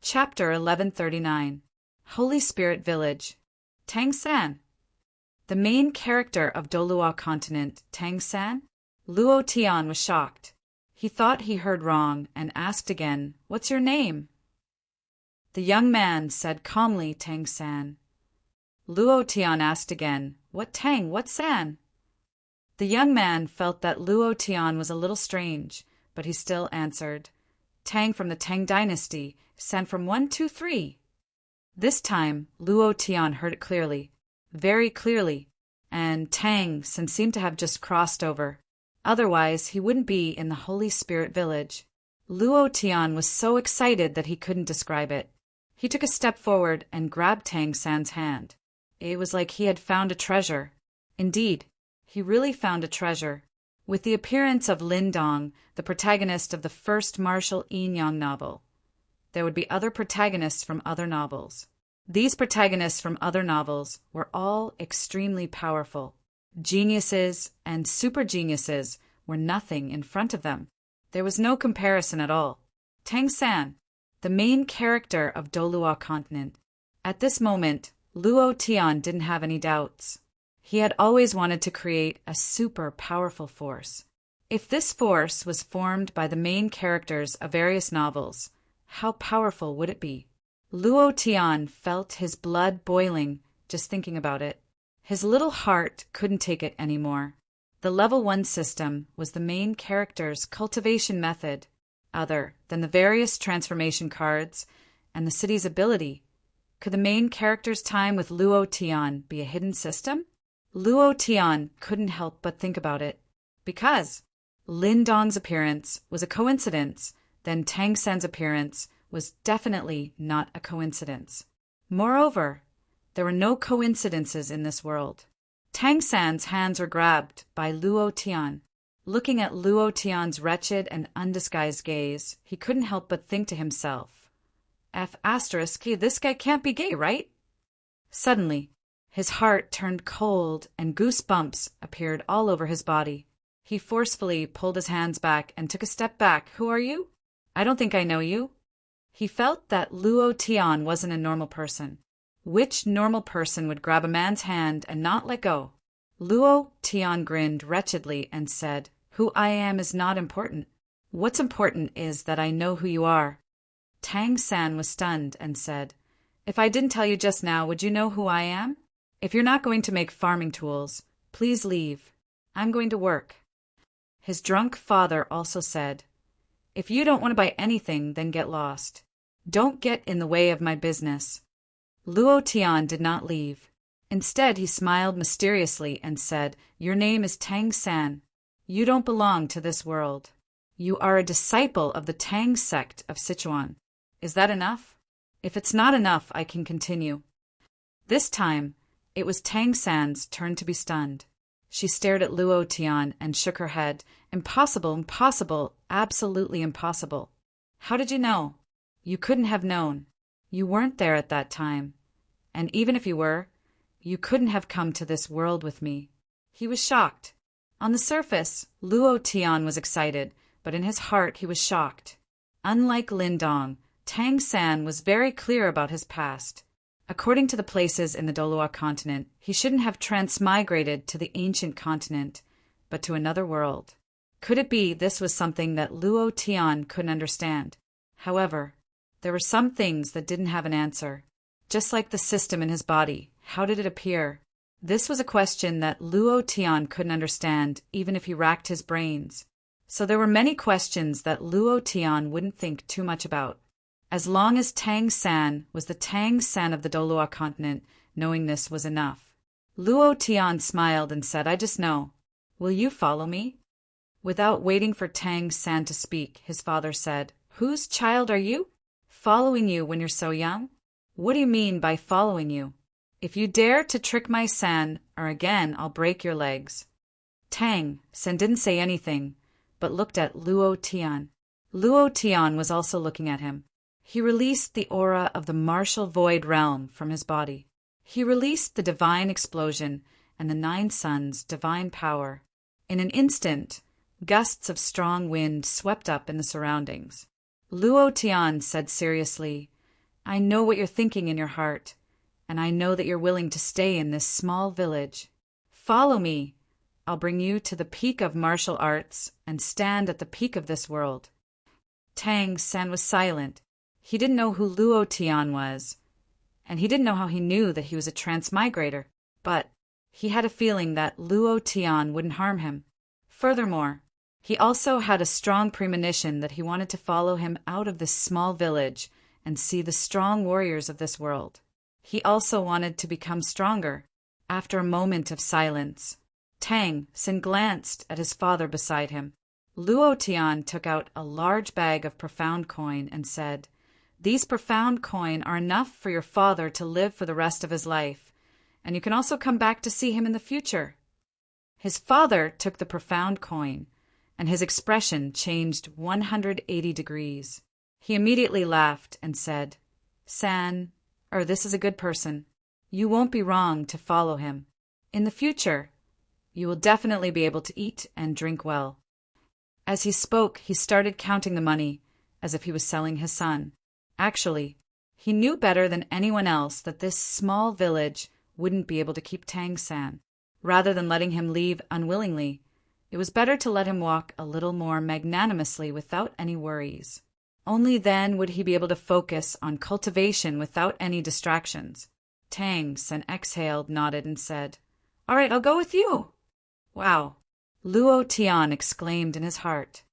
Chapter 1139. Holy Spirit Village. Tang San. The main character of Dolua continent, Tang San? Luo Tian was shocked. He thought he heard wrong and asked again, "What's your name?" The young man said calmly, "Tang San." Luo Tian asked again, "What Tang, what San?" The young man felt that Luo Tian was a little strange, but he still answered, "Tang from the Tang dynasty, San from 123. This time, Luo Tian heard it clearly, very clearly, and Tang San seemed to have just crossed over. Otherwise, he wouldn't be in the Holy Spirit Village. Luo Tian was so excited that he couldn't describe it. He took a step forward and grabbed Tang San's hand. It was like he had found a treasure. Indeed, he really found a treasure. With the appearance of Lin Dong, the protagonist of the first Marshall Yin-yang novel, there would be other protagonists from other novels. These protagonists from other novels were all extremely powerful. Geniuses and super geniuses were nothing in front of them. There was no comparison at all. Tang San, the main character of Dolua continent. At this moment, Luo Tian didn't have any doubts. He had always wanted to create a super powerful force. If this force was formed by the main characters of various novels, how powerful would it be? Luo Tian felt his blood boiling just thinking about it. His little heart couldn't take it anymore. The Level 1 system was the main character's cultivation method, other than the various transformation cards and the city's ability. Could the main character's time with Luo Tian be a hidden system? Luo Tian couldn't help but think about it. Because Lin Dong's appearance was a coincidence, then Tang San's appearance was definitely not a coincidence. Moreover, there were no coincidences in this world. Tang San's hands were grabbed by Luo Tian. Looking at Luo Tian's wretched and undisguised gaze, he couldn't help but think to himself, this guy can't be gay, right? Suddenly, his heart turned cold and goosebumps appeared all over his body. He forcefully pulled his hands back and took a step back. "Who are you? I don't think I know you." He felt that Luo Tian wasn't a normal person. Which normal person would grab a man's hand and not let go? Luo Tian grinned wretchedly and said, "Who I am is not important. What's important is that I know who you are." Tang San was stunned and said, "If I didn't tell you just now, would you know who I am? If you're not going to make farming tools, please leave. I'm going to work." His drunk father also said, "If you don't want to buy anything, then get lost. Don't get in the way of my business." Luo Tian did not leave. Instead, he smiled mysteriously and said, "Your name is Tang San. You don't belong to this world. You are a disciple of the Tang sect of Sichuan. Is that enough? If it's not enough, I can continue." This time, it was Tang San's turn to be stunned. She stared at Luo Tian and shook her head. "Impossible, impossible, absolutely impossible. How did you know? You couldn't have known. You weren't there at that time. And even if you were, you couldn't have come to this world with me." He was shocked. On the surface, Luo Tian was excited, but in his heart he was shocked. Unlike Lin Dong, Tang San was very clear about his past. According to the places in the Dolua continent, he shouldn't have transmigrated to the ancient continent, but to another world. Could it be this was something that Luo Tian couldn't understand? However, there were some things that didn't have an answer. Just like the system in his body, how did it appear? This was a question that Luo Tian couldn't understand, even if he racked his brains. So there were many questions that Luo Tian wouldn't think too much about. As long as Tang San was the Tang San of the Dolua continent, knowing this was enough. Luo Tian smiled and said, "I just know. Will you follow me?" Without waiting for Tang San to speak, his father said, "Whose child are you? Following you when you're so young? What do you mean by following you? If you dare to trick my San, or again I'll break your legs." Tang San didn't say anything, but looked at Luo Tian. Luo Tian was also looking at him. He released the aura of the martial void realm from his body. He released the divine explosion and the 9 suns' divine power. In an instant, gusts of strong wind swept up in the surroundings. Luo Tian said seriously, I know what you're thinking in your heart, and I know that you're willing to stay in this small village. Follow me. I'll bring you to the peak of martial arts and stand at the peak of this world." Tang San was silent. He didn't know who Luo Tian was, and he didn't know how he knew that he was a transmigrator, but he had a feeling that Luo Tian wouldn't harm him. Furthermore, he also had a strong premonition that he wanted to follow him out of this small village and see the strong warriors of this world. He also wanted to become stronger. After a moment of silence, Tang San glanced at his father beside him. Luo Tian took out a large bag of profound coin and said, "These profound coin are enough for your father to live for the rest of his life, and you can also come back to see him in the future." His father took the profound coin, and his expression changed 180 degrees. He immediately laughed and said, This is a good person. You won't be wrong to follow him. In the future, you will definitely be able to eat and drink well." As he spoke, he started counting the money, as if he was selling his son. Actually, he knew better than anyone else that this small village wouldn't be able to keep Tang San. Rather than letting him leave unwillingly, it was better to let him walk a little more magnanimously without any worries. Only then would he be able to focus on cultivation without any distractions. Tang San exhaled, nodded, and said, "All right, I'll go with you." "Wow," Luo Tian exclaimed in his heart.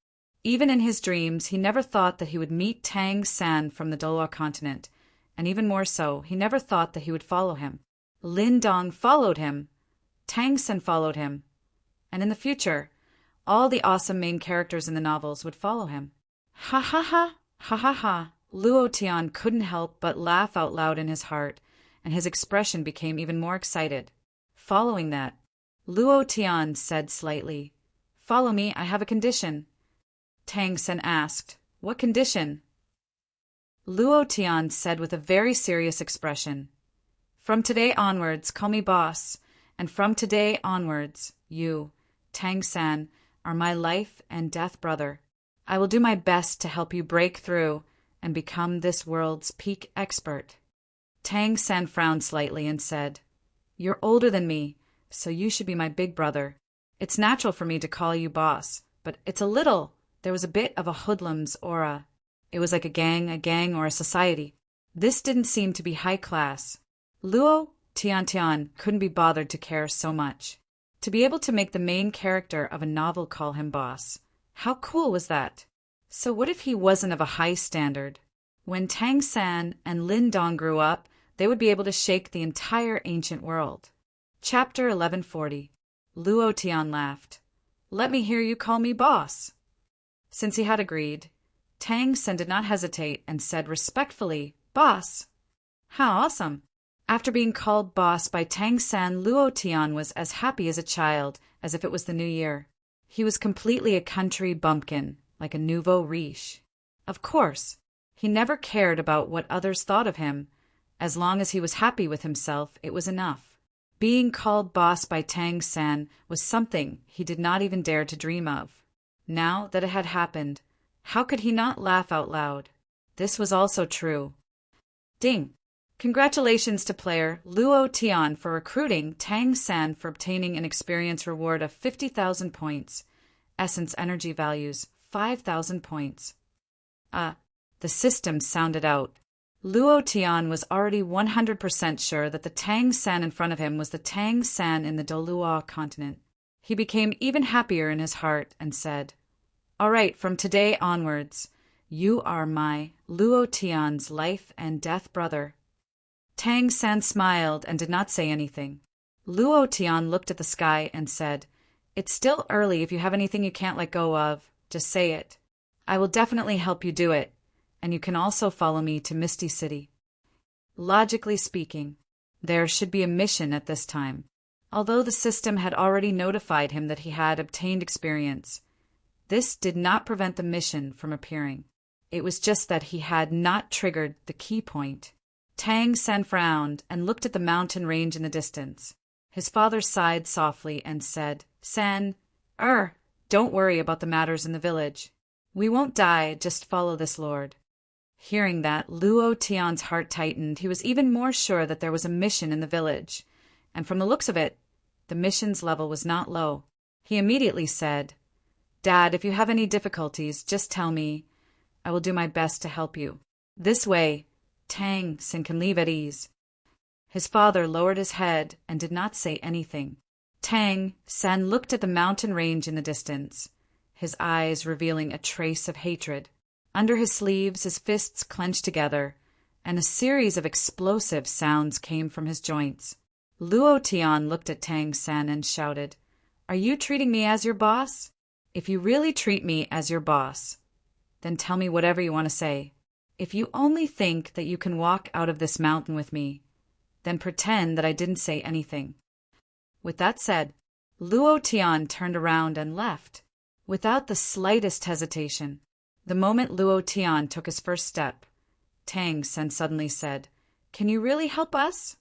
Even in his dreams, he never thought that he would meet Tang San from the Dolua continent, and even more so, he never thought that he would follow him. Lin Dong followed him, Tang San followed him, and in the future, all the awesome main characters in the novels would follow him. Ha ha ha, ha ha ha. Luo Tian couldn't help but laugh out loud in his heart, and his expression became even more excited. Following that, Luo Tian said slightly, "Follow me, I have a condition." Tang San asked, "What condition?" Luo Tian said with a very serious expression, "From today onwards, call me boss, and from today onwards, you, Tang San, are my life and death brother. I will do my best to help you break through and become this world's peak expert." Tang San frowned slightly and said, "You're older than me, so you should be my big brother. It's natural for me to call you boss, but there was a bit of a hoodlum's aura. It was like a gang, or a society. This didn't seem to be high class. Luo Tian couldn't be bothered to care so much. To be able to make the main character of a novel call him boss, how cool was that? So what if he wasn't of a high standard? When Tang San and Lin Dong grew up, they would be able to shake the entire ancient world. Chapter 1140. Luo Tian laughed. "Let me hear you call me boss." Since he had agreed, Tang San did not hesitate and said respectfully, "Boss." How awesome! After being called boss by Tang San, Luo Tian was as happy as a child, as if it was the new year. He was completely a country bumpkin, like a nouveau riche. Of course, he never cared about what others thought of him. As long as he was happy with himself, it was enough. Being called boss by Tang San was something he did not even dare to dream of. Now that it had happened, how could he not laugh out loud? This was also true. Ding! Congratulations to player Luo Tian for recruiting Tang San for obtaining an experience reward of 50,000 points. Essence energy values 5,000 points. The system sounded out. Luo Tian was already 100% sure that the Tang San in front of him was the Tang San in the Dolua continent. He became even happier in his heart and said, "All right, from today onwards, you are my Luo Tian's life and death brother." Tang San smiled and did not say anything. Luo Tian looked at the sky and said, "It's still early. If you have anything you can't let go of, just say it. I will definitely help you do it, and you can also follow me to Misty City." Logically speaking, there should be a mission at this time. Although the system had already notified him that he had obtained experience, this did not prevent the mission from appearing. It was just that he had not triggered the key point. Tang San frowned and looked at the mountain range in the distance. His father sighed softly and said, "San, don't worry about the matters in the village. We won't die, just follow this lord." Hearing that, Luo Tian's heart tightened. He was even more sure that there was a mission in the village, and from the looks of it, the mission's level was not low. He immediately said, "Dad, if you have any difficulties, just tell me. I will do my best to help you. This way, Tang Sin can leave at ease." His father lowered his head and did not say anything. Tang San looked at the mountain range in the distance, his eyes revealing a trace of hatred. Under his sleeves, his fists clenched together, and a series of explosive sounds came from his joints. Luo Tian looked at Tang San and shouted, "Are you treating me as your boss? If you really treat me as your boss, then tell me whatever you want to say. If you only think that you can walk out of this mountain with me, then pretend that I didn't say anything." With that said, Luo Tian turned around and left, without the slightest hesitation. The moment Luo Tian took his first step, Tang Sen suddenly said, "Can you really help us?"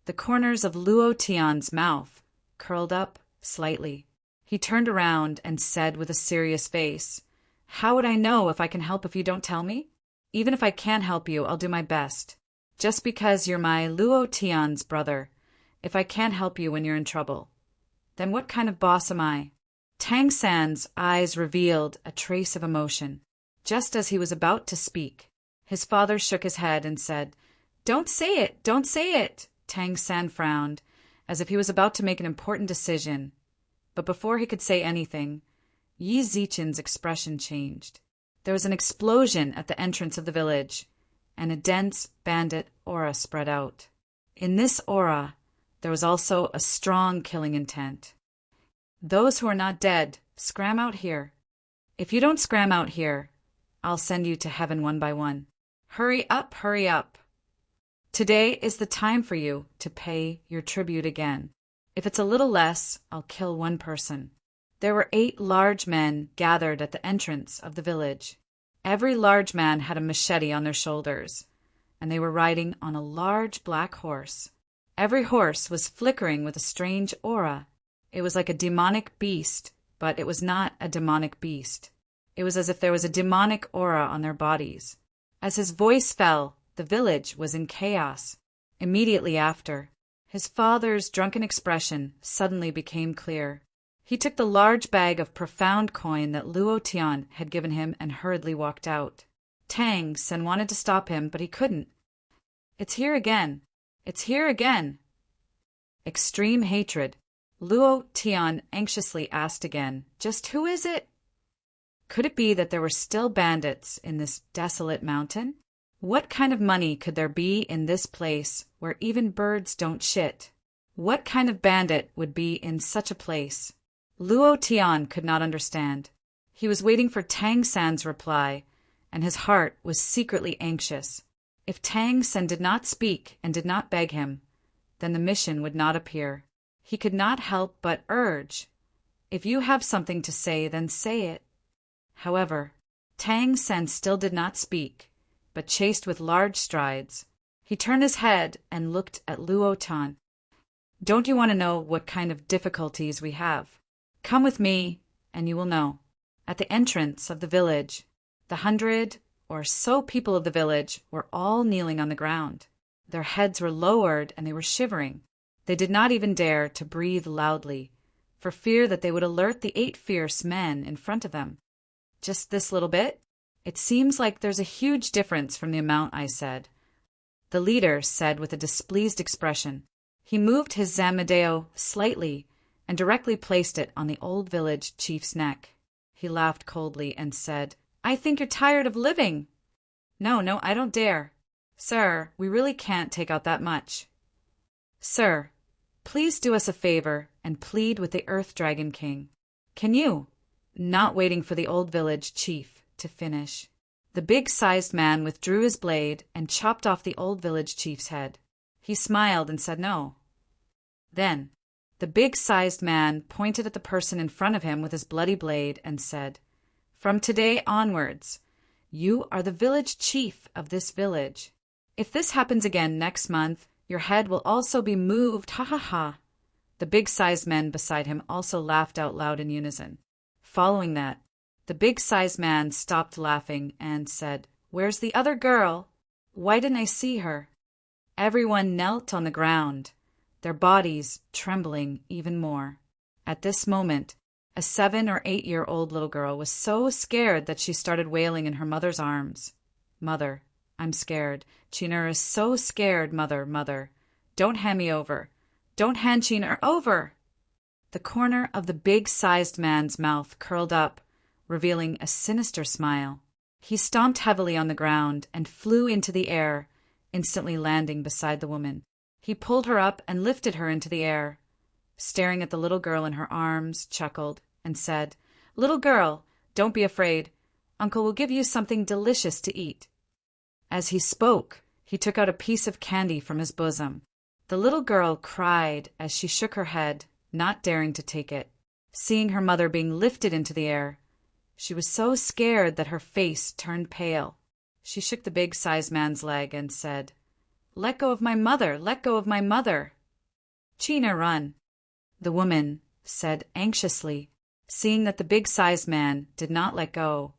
The corners of Luo Tian's mouth curled up slightly. He turned around and said with a serious face, "How would I know if I can help if you don't tell me? Even if I can't help you, I'll do my best. Just because you're my Luo Tian's brother, if I can't help you when you're in trouble, then what kind of boss am I?" Tang San's eyes revealed a trace of emotion. Just as he was about to speak, his father shook his head and said, "Don't say it, don't say it." Tang San frowned, as if he was about to make an important decision. But before he could say anything, Yi Zichen's expression changed. There was an explosion at the entrance of the village, and a dense bandit aura spread out. In this aura, there was also a strong killing intent. "Those who are not dead, scram out here. If you don't scram out here, I'll send you to heaven one by one. Hurry up, hurry up. Today is the time for you to pay your tribute again. If it's a little less, I'll kill one person." There were 8 large men gathered at the entrance of the village. Every large man had a machete on their shoulders, and they were riding on a large black horse. Every horse was flickering with a strange aura. It was like a demonic beast, but it was not a demonic beast. It was as if there was a demonic aura on their bodies. As his voice fell, the village was in chaos. Immediately after, his father's drunken expression suddenly became clear. He took the large bag of profound coin that Luo Tian had given him and hurriedly walked out. Tang Sen wanted to stop him, but he couldn't. "It's here again! It's here again!" Extreme hatred. Luo Tian anxiously asked again, "Just who is it?" Could it be that there were still bandits in this desolate mountain? What kind of money could there be in this place where even birds don't shit? What kind of bandit would be in such a place? Luo Tian could not understand. He was waiting for Tang San's reply, and his heart was secretly anxious. If Tang San did not speak and did not beg him, then the mission would not appear. He could not help but urge, "If you have something to say, then say it." However, Tang San still did not speak, but chased with large strides. He turned his head and looked at Luo Tian. "Don't you want to know what kind of difficulties we have? Come with me, and you will know." At the entrance of the village, the 100 or so people of the village were all kneeling on the ground. Their heads were lowered and they were shivering. They did not even dare to breathe loudly, for fear that they would alert the 8 fierce men in front of them. "Just this little bit? It seems like there's a huge difference from the amount I said," the leader said with a displeased expression. He moved his Zamadeo slightly and directly placed it on the old village chief's neck. He laughed coldly and said, "I think you're tired of living." No, I don't dare. Sir, we really can't take out that much. Sir, please do us a favor and plead with the Earth Dragon King. Can you?" Not waiting for the old village chief to finish, the big-sized man withdrew his blade and chopped off the old village chief's head. He smiled and said no. Then, the big-sized man pointed at the person in front of him with his bloody blade and said, "From today onwards, you are the village chief of this village. If this happens again next month, your head will also be moved, ha ha ha." The big-sized men beside him also laughed out loud in unison. Following that, the big-sized man stopped laughing and said, Where's the other girl? Why didn't I see her? Everyone knelt on the ground, their bodies trembling even more. At this moment, a 7 or 8-year-old little girl was so scared that she started wailing in her mother's arms. Mother, I'm scared. Chiner is so scared, mother, mother. Don't hand me over. Don't hand Chiner over. The corner of the big-sized man's mouth curled up, revealing a sinister smile. He stomped heavily on the ground and flew into the air, instantly landing beside the woman. He pulled her up and lifted her into the air. Staring at the little girl in her arms, chuckled and said, "Little girl, don't be afraid. Uncle will give you something delicious to eat." As he spoke, he took out a piece of candy from his bosom. The little girl cried as she shook her head, not daring to take it. Seeing her mother being lifted into the air, she was so scared that her face turned pale. She shook the big-sized man's leg and said, "Let go of my mother! Let go of my mother!" "China, run!" the woman said anxiously. Seeing that the big-sized man did not let go,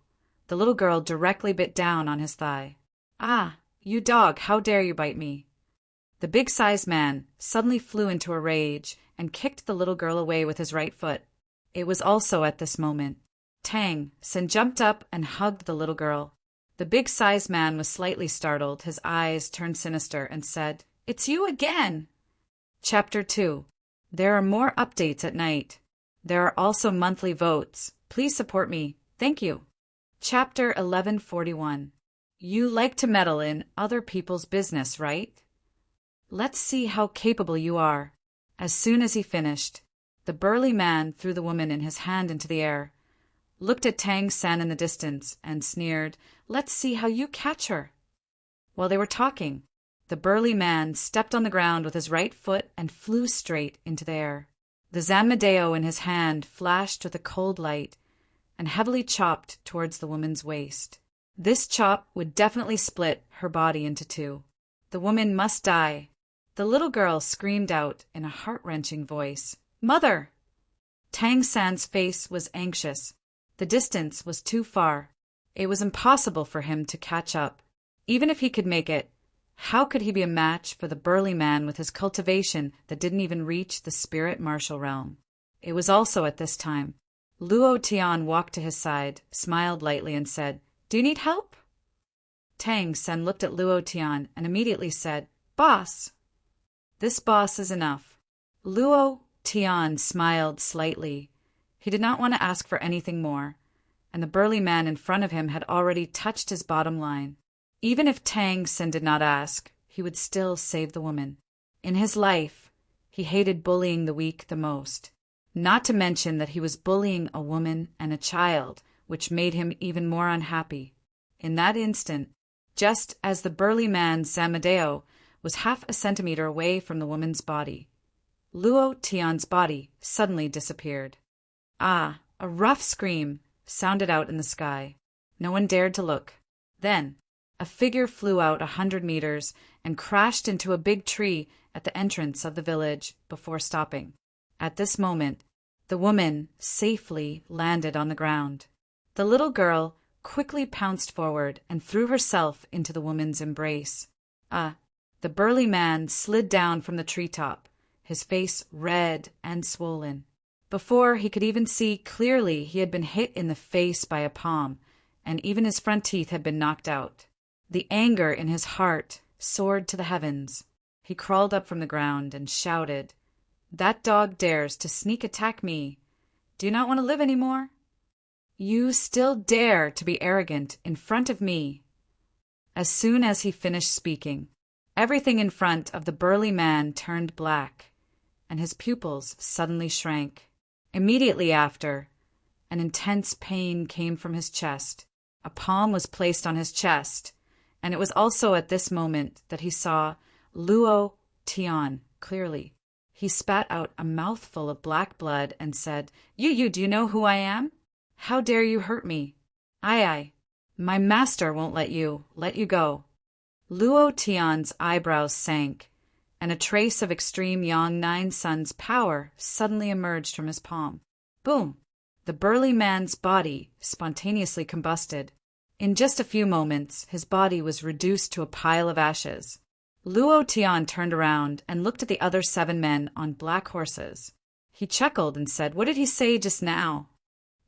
the little girl directly bit down on his thigh. "Ah, you dog, how dare you bite me!" The big-sized man suddenly flew into a rage and kicked the little girl away with his right foot. It was also at this moment Tang Sen jumped up and hugged the little girl. The big-sized man was slightly startled, his eyes turned sinister, and said, "It's you again!" Chapter 2. There are more updates at night. There are also monthly votes. Please support me. Thank you. Chapter 1141. You like to meddle in other people's business, right? Let's see how capable you are. As soon as he finished, the burly man threw the woman in his hand into the air, looked at Tang San in the distance, and sneered, "Let's see how you catch her." While they were talking, the burly man stepped on the ground with his right foot and flew straight into the air. The Zanmadeo in his hand flashed with a cold light and heavily chopped towards the woman's waist. This chop would definitely split her body into two. The woman must die. The little girl screamed out in a heart-wrenching voice, "Mother!" Tang San's face was anxious. The distance was too far. It was impossible for him to catch up. Even if he could make it, how could he be a match for the burly man with his cultivation that didn't even reach the spirit martial realm? It was also at this time. Luo Tian walked to his side, smiled lightly, and said, "Do you need help?" Tang Sen looked at Luo Tian and immediately said, "Boss." "This boss is enough." Luo Tian smiled slightly. He did not want to ask for anything more, and the burly man in front of him had already touched his bottom line. Even if Tang Sen did not ask, he would still save the woman. In his life, he hated bullying the weak the most, not to mention that he was bullying a woman and a child, which made him even more unhappy. In that instant, just as the burly man Zanmadeo was half a centimeter away from the woman's body, Luo Tian's body suddenly disappeared. Ah, a rough scream sounded out in the sky. No one dared to look. Then, a figure flew out 100 meters and crashed into a big tree at the entrance of the village before stopping. At this moment, the woman safely landed on the ground. The little girl quickly pounced forward and threw herself into the woman's embrace. The burly man slid down from the treetop, his face red and swollen. Before he could even see clearly, he had been hit in the face by a palm, and even his front teeth had been knocked out. The anger in his heart soared to the heavens. He crawled up from the ground and shouted, "That dog dares to sneak attack me. Do you not want to live any more? You still dare to be arrogant in front of me." As soon as he finished speaking, everything in front of the burly man turned black, and his pupils suddenly shrank. Immediately after, an intense pain came from his chest. A palm was placed on his chest, and it was also at this moment that he saw Luo Tian clearly. He spat out a mouthful of black blood and said, You, do you know who I am? How dare you hurt me? Aye. My master won't let you go." Luo Tian's eyebrows sank, and a trace of extreme Yang Nine Sun's power suddenly emerged from his palm. Boom! The burly man's body spontaneously combusted. In just a few moments, his body was reduced to a pile of ashes. Luo Tian turned around and looked at the other 7 men on black horses. He chuckled and said, "What did he say just now?"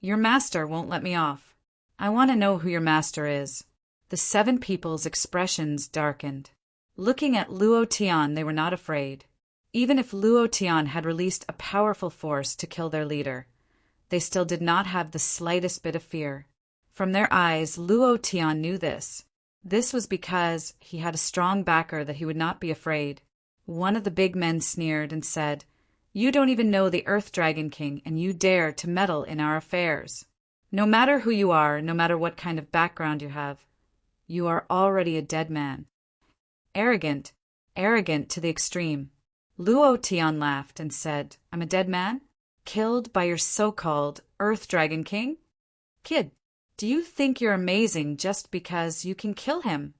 "Your master won't let me off." "I want to know who your master is." The 7 people's expressions darkened. Looking at Luo Tian, they were not afraid. Even if Luo Tian had released a powerful force to kill their leader, they still did not have the slightest bit of fear. From their eyes, Luo Tian knew this. This was because he had a strong backer that he would not be afraid. One of the big men sneered and said, "You don't even know the Earth Dragon King, and you dare to meddle in our affairs. No matter who you are, no matter what kind of background you have, you are already a dead man." Arrogant to the extreme. Luo Tian laughed and said, "I'm a dead man? Killed by your so-called Earth Dragon King? Kid, do you think you're amazing just because you can kill him?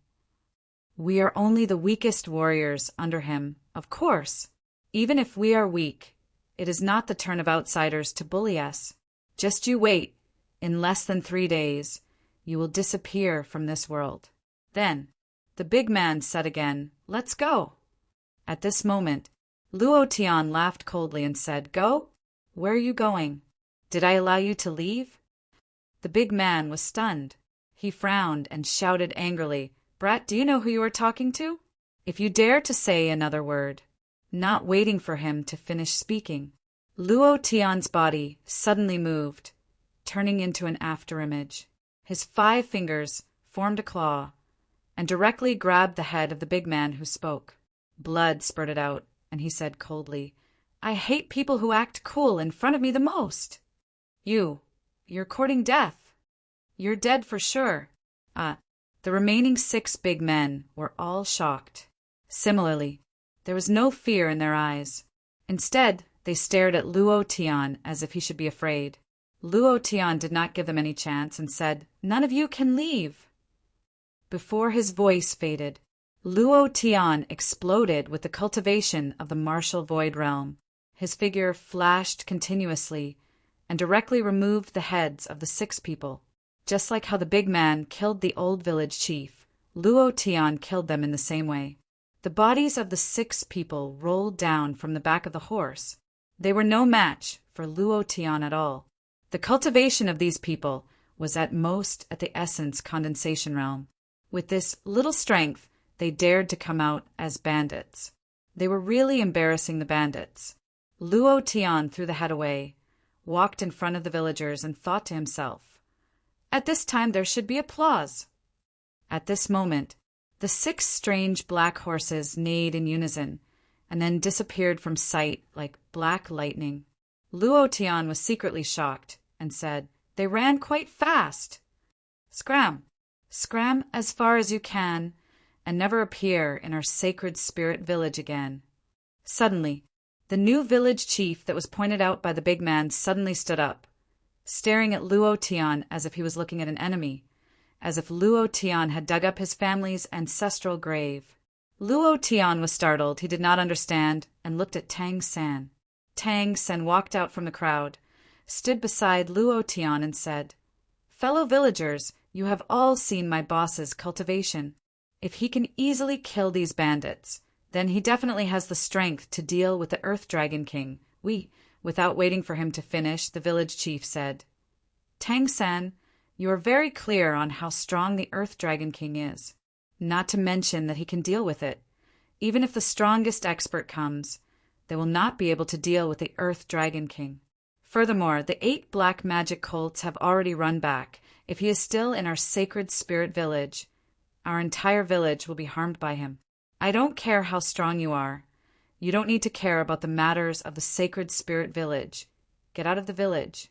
We are only the weakest warriors under him, of course. Even if we are weak, it is not the turn of outsiders to bully us. Just you wait. In less than 3 days, you will disappear from this world." Then, the big man said again, "Let's go." At this moment, Luo Tian laughed coldly and said, "Go? Where are you going? Did I allow you to leave?" The big man was stunned. He frowned and shouted angrily, "Brat, do you know who you are talking to? If you dare to say another word." Not waiting for him to finish speaking, Luo Tian's body suddenly moved, turning into an afterimage. His 5 fingers formed a claw and directly grabbed the head of the big man who spoke. Blood spurted out, and he said coldly, "I hate people who act cool in front of me the most. You're courting death. You're dead for sure." The remaining 6 big men were all shocked. Similarly, there was no fear in their eyes. Instead, they stared at Luo Tian as if he should be afraid. Luo Tian did not give them any chance and said, "None of you can leave." Before his voice faded, Luo Tian exploded with the cultivation of the martial void realm. His figure flashed continuously and directly removed the heads of the 6 people. Just like how the big man killed the old village chief, Luo Tian killed them in the same way. The bodies of the 6 people rolled down from the back of the horse. They were no match for Luo Tian at all. The cultivation of these people was at most at the essence condensation realm. With this little strength, they dared to come out as bandits. They were really embarrassing the bandits. Luo Tian threw the head away, walked in front of the villagers, and thought to himself, "At this time there should be applause." At this moment, the 6 strange black horses neighed in unison, and then disappeared from sight like black lightning. Luo Tian was secretly shocked, and said, "They ran quite fast. Scram as far as you can, and never appear in our sacred spirit village again." Suddenly, the new village chief that was pointed out by the big man suddenly stood up, staring at Luo Tian as if he was looking at an enemy, as if Luo Tian had dug up his family's ancestral grave. Luo Tian was startled. He did not understand, and looked at Tang San. Tang San walked out from the crowd, stood beside Luo Tian, and said, "Fellow villagers, you have all seen my boss's cultivation. If he can easily kill these bandits, then he definitely has the strength to deal with the Earth Dragon King." Without waiting for him to finish, the village chief said, "Tang San, you are very clear on how strong the Earth Dragon King is, not to mention that he can deal with it. Even if the strongest expert comes, they will not be able to deal with the Earth Dragon King. Furthermore, the 8 black magic colts have already run back. If he is still in our sacred spirit village, our entire village will be harmed by him. I don't care how strong you are. You don't need to care about the matters of the sacred spirit village. Get out of the village."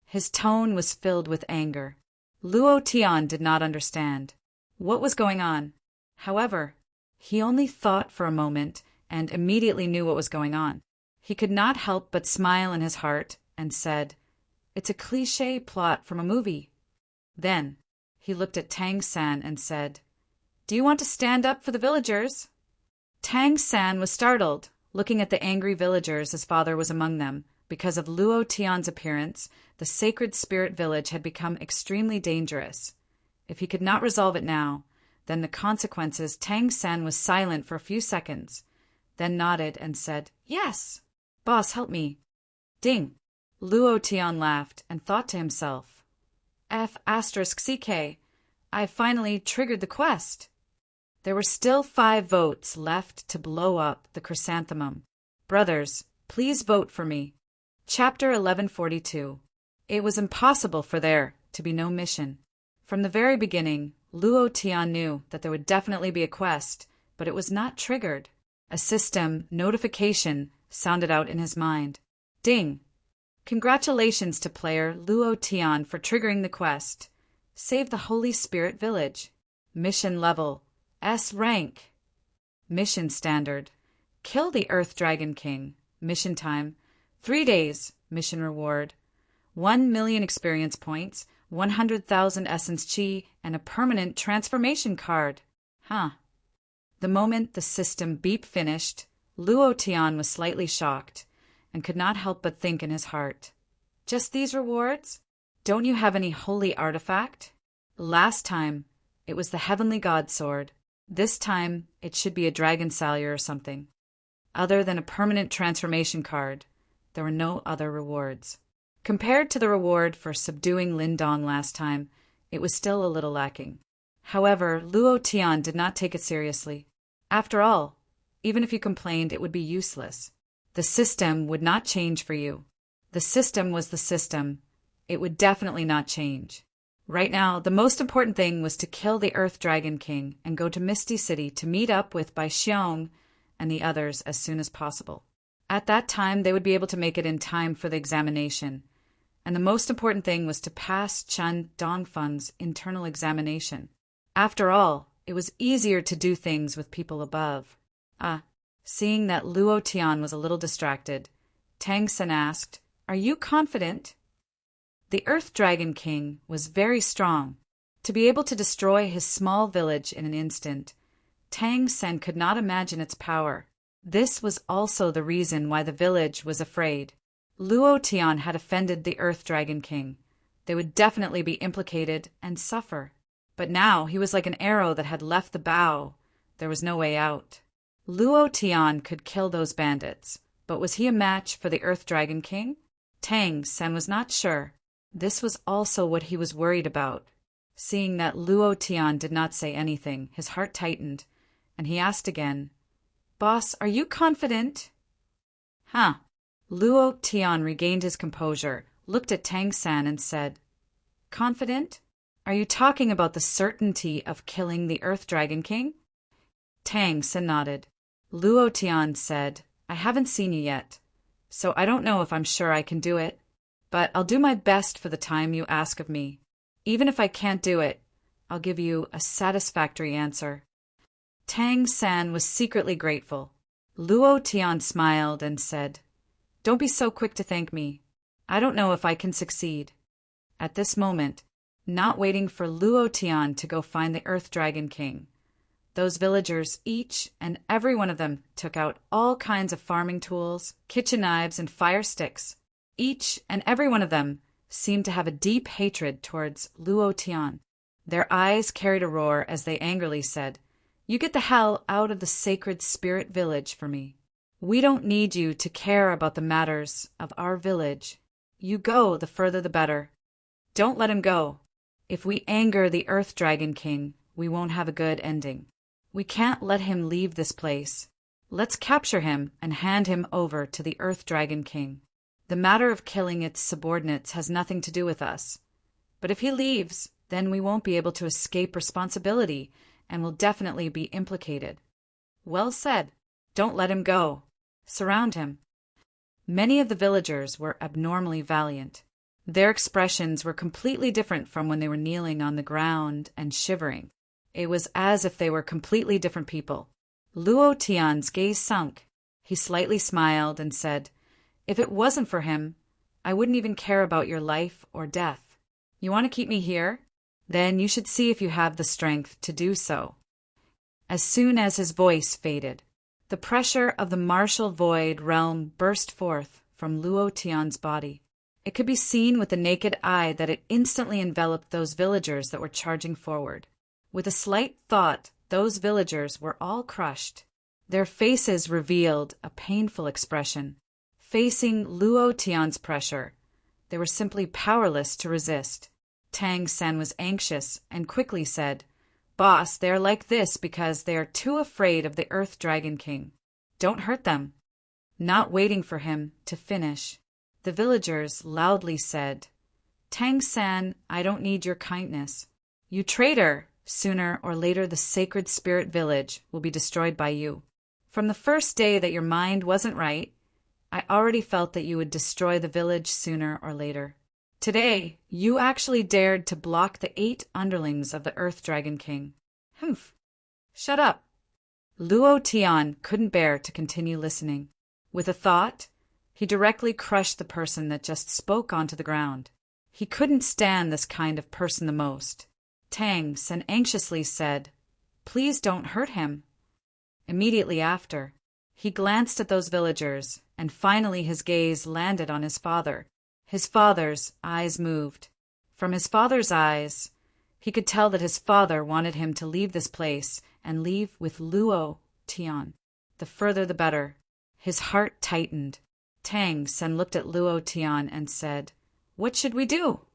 His tone was filled with anger. Luo Tian did not understand what was going on. However, he only thought for a moment and immediately knew what was going on. He could not help but smile in his heart and said, "It's a cliché plot from a movie." Then he looked at Tang San and said, "Do you want to stand up for the villagers?" Tang San was startled, looking at the angry villagers. His father was among them. Because of Luo Tian's appearance, the sacred spirit village had become extremely dangerous. If he could not resolve it now, then the consequences. Tang San was silent for a few seconds, then nodded and said, "Yes. Boss, help me." Ding. Luo Tian laughed and thought to himself, F***CK, I finally triggered the quest. There were still 5 votes left to blow up the chrysanthemum. Brothers, please vote for me. Chapter 1142. It was impossible for there to be no mission. From the very beginning, Luo Tian knew that there would definitely be a quest, but it was not triggered. A system notification sounded out in his mind. Ding! Congratulations to player Luo Tian for triggering the quest. Save the Holy Spirit Village. Mission level S rank. Mission standard. Kill the Earth Dragon King. Mission time 3 days. Mission reward 1,000,000 experience points, 100,000 essence chi, and a permanent transformation card. The moment the system beep finished, Luo Tian was slightly shocked and could not help but think in his heart, "Just these rewards? Don't you have any holy artifact? Last time, it was the Heavenly God Sword. This time, it should be a Dragon Salyer or something." Other than a permanent transformation card, there were no other rewards. Compared to the reward for subduing Lindong last time, it was still a little lacking. However, Luo Tian did not take it seriously. After all, even if you complained, it would be useless. The system would not change for you. The system was the system. It would definitely not change. Right now, the most important thing was to kill the Earth Dragon King and go to Misty City to meet up with Bai Xiong and the others as soon as possible. At that time, they would be able to make it in time for the examination. And the most important thing was to pass Chen Dongfeng's internal examination. After all, it was easier to do things with people above. Seeing that Luo Tian was a little distracted, Tang Sen asked, "Are you confident?" The Earth Dragon King was very strong. To be able to destroy his small village in an instant, Tang Sen could not imagine its power. This was also the reason why the village was afraid. Luo Tian had offended the Earth Dragon King. They would definitely be implicated and suffer. But now he was like an arrow that had left the bow. There was no way out. Luo Tian could kill those bandits, but was he a match for the Earth Dragon King? Tang Sen was not sure. This was also what he was worried about. Seeing that Luo Tian did not say anything, his heart tightened, and he asked again, "Boss, are you confident?" Luo Tian regained his composure, looked at Tang San and said, "Confident? Are you talking about the certainty of killing the Earth Dragon King?" Tang San nodded. Luo Tian said, "I haven't seen you yet, so I don't know if I'm sure I can do it, but I'll do my best for the time you ask of me. Even if I can't do it, I'll give you a satisfactory answer." Tang San was secretly grateful. Luo Tian smiled and said, "Don't be so quick to thank me. I don't know if I can succeed." At this moment, not waiting for Luo Tian to go find the Earth Dragon King, those villagers, each and every one of them, took out all kinds of farming tools, kitchen knives, and fire sticks. Each and every one of them seemed to have a deep hatred towards Luo Tian. Their eyes carried a roar as they angrily said, "You get the hell out of the sacred spirit village for me. We don't need you to care about the matters of our village. You go, the further the better. Don't let him go. If we anger the Earth Dragon King, we won't have a good ending. We can't let him leave this place. Let's capture him and hand him over to the Earth Dragon King. The matter of killing its subordinates has nothing to do with us. But if he leaves, then we won't be able to escape responsibility and will definitely be implicated." "Well said. Don't let him go. Surround him." Many of the villagers were abnormally valiant. Their expressions were completely different from when they were kneeling on the ground and shivering. It was as if they were completely different people. Luo Tian's gaze sunk. He slightly smiled and said, "If it wasn't for him, I wouldn't even care about your life or death. You want to keep me here? Then you should see if you have the strength to do so." As soon as his voice faded, the pressure of the martial void realm burst forth from Luo Tian's body. It could be seen with the naked eye that it instantly enveloped those villagers that were charging forward. With a slight thought, those villagers were all crushed. Their faces revealed a painful expression. Facing Luo Tian's pressure, they were simply powerless to resist. Tang Sen was anxious and quickly said, "Boss, they are like this because they are too afraid of the Earth Dragon King. Don't hurt them." Not waiting for him to finish, the villagers loudly said, "Tang San, I don't need your kindness. You traitor! Sooner or later the sacred spirit village will be destroyed by you. From the first day that your mind wasn't right, I already felt that you would destroy the village sooner or later. Today, you actually dared to block the 8 underlings of the Earth Dragon King. Humph! Shut up!" Luo Tian couldn't bear to continue listening. With a thought, he directly crushed the person that just spoke onto the ground. He couldn't stand this kind of person the most. Tang Sen anxiously said, "Please don't hurt him." Immediately after, he glanced at those villagers, and finally his gaze landed on his father. His father's eyes moved. From his father's eyes, he could tell that his father wanted him to leave this place and leave with Luo Tian. The further the better. His heart tightened. Tang Sen looked at Luo Tian and said, "What should we do?"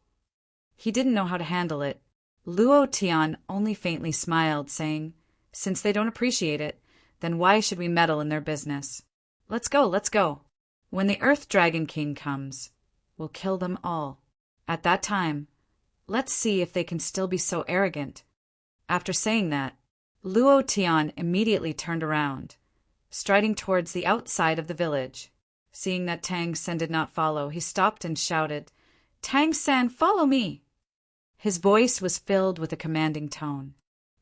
He didn't know how to handle it. Luo Tian only faintly smiled, saying, "Since they don't appreciate it, then why should we meddle in their business? Let's go, let's go. When the Earth Dragon King comes, we'll kill them all. At that time, let's see if they can still be so arrogant." After saying that, Luo Tian immediately turned around, striding towards the outside of the village. Seeing that Tang Sen did not follow, he stopped and shouted, "Tang Sen, follow me!" His voice was filled with a commanding tone.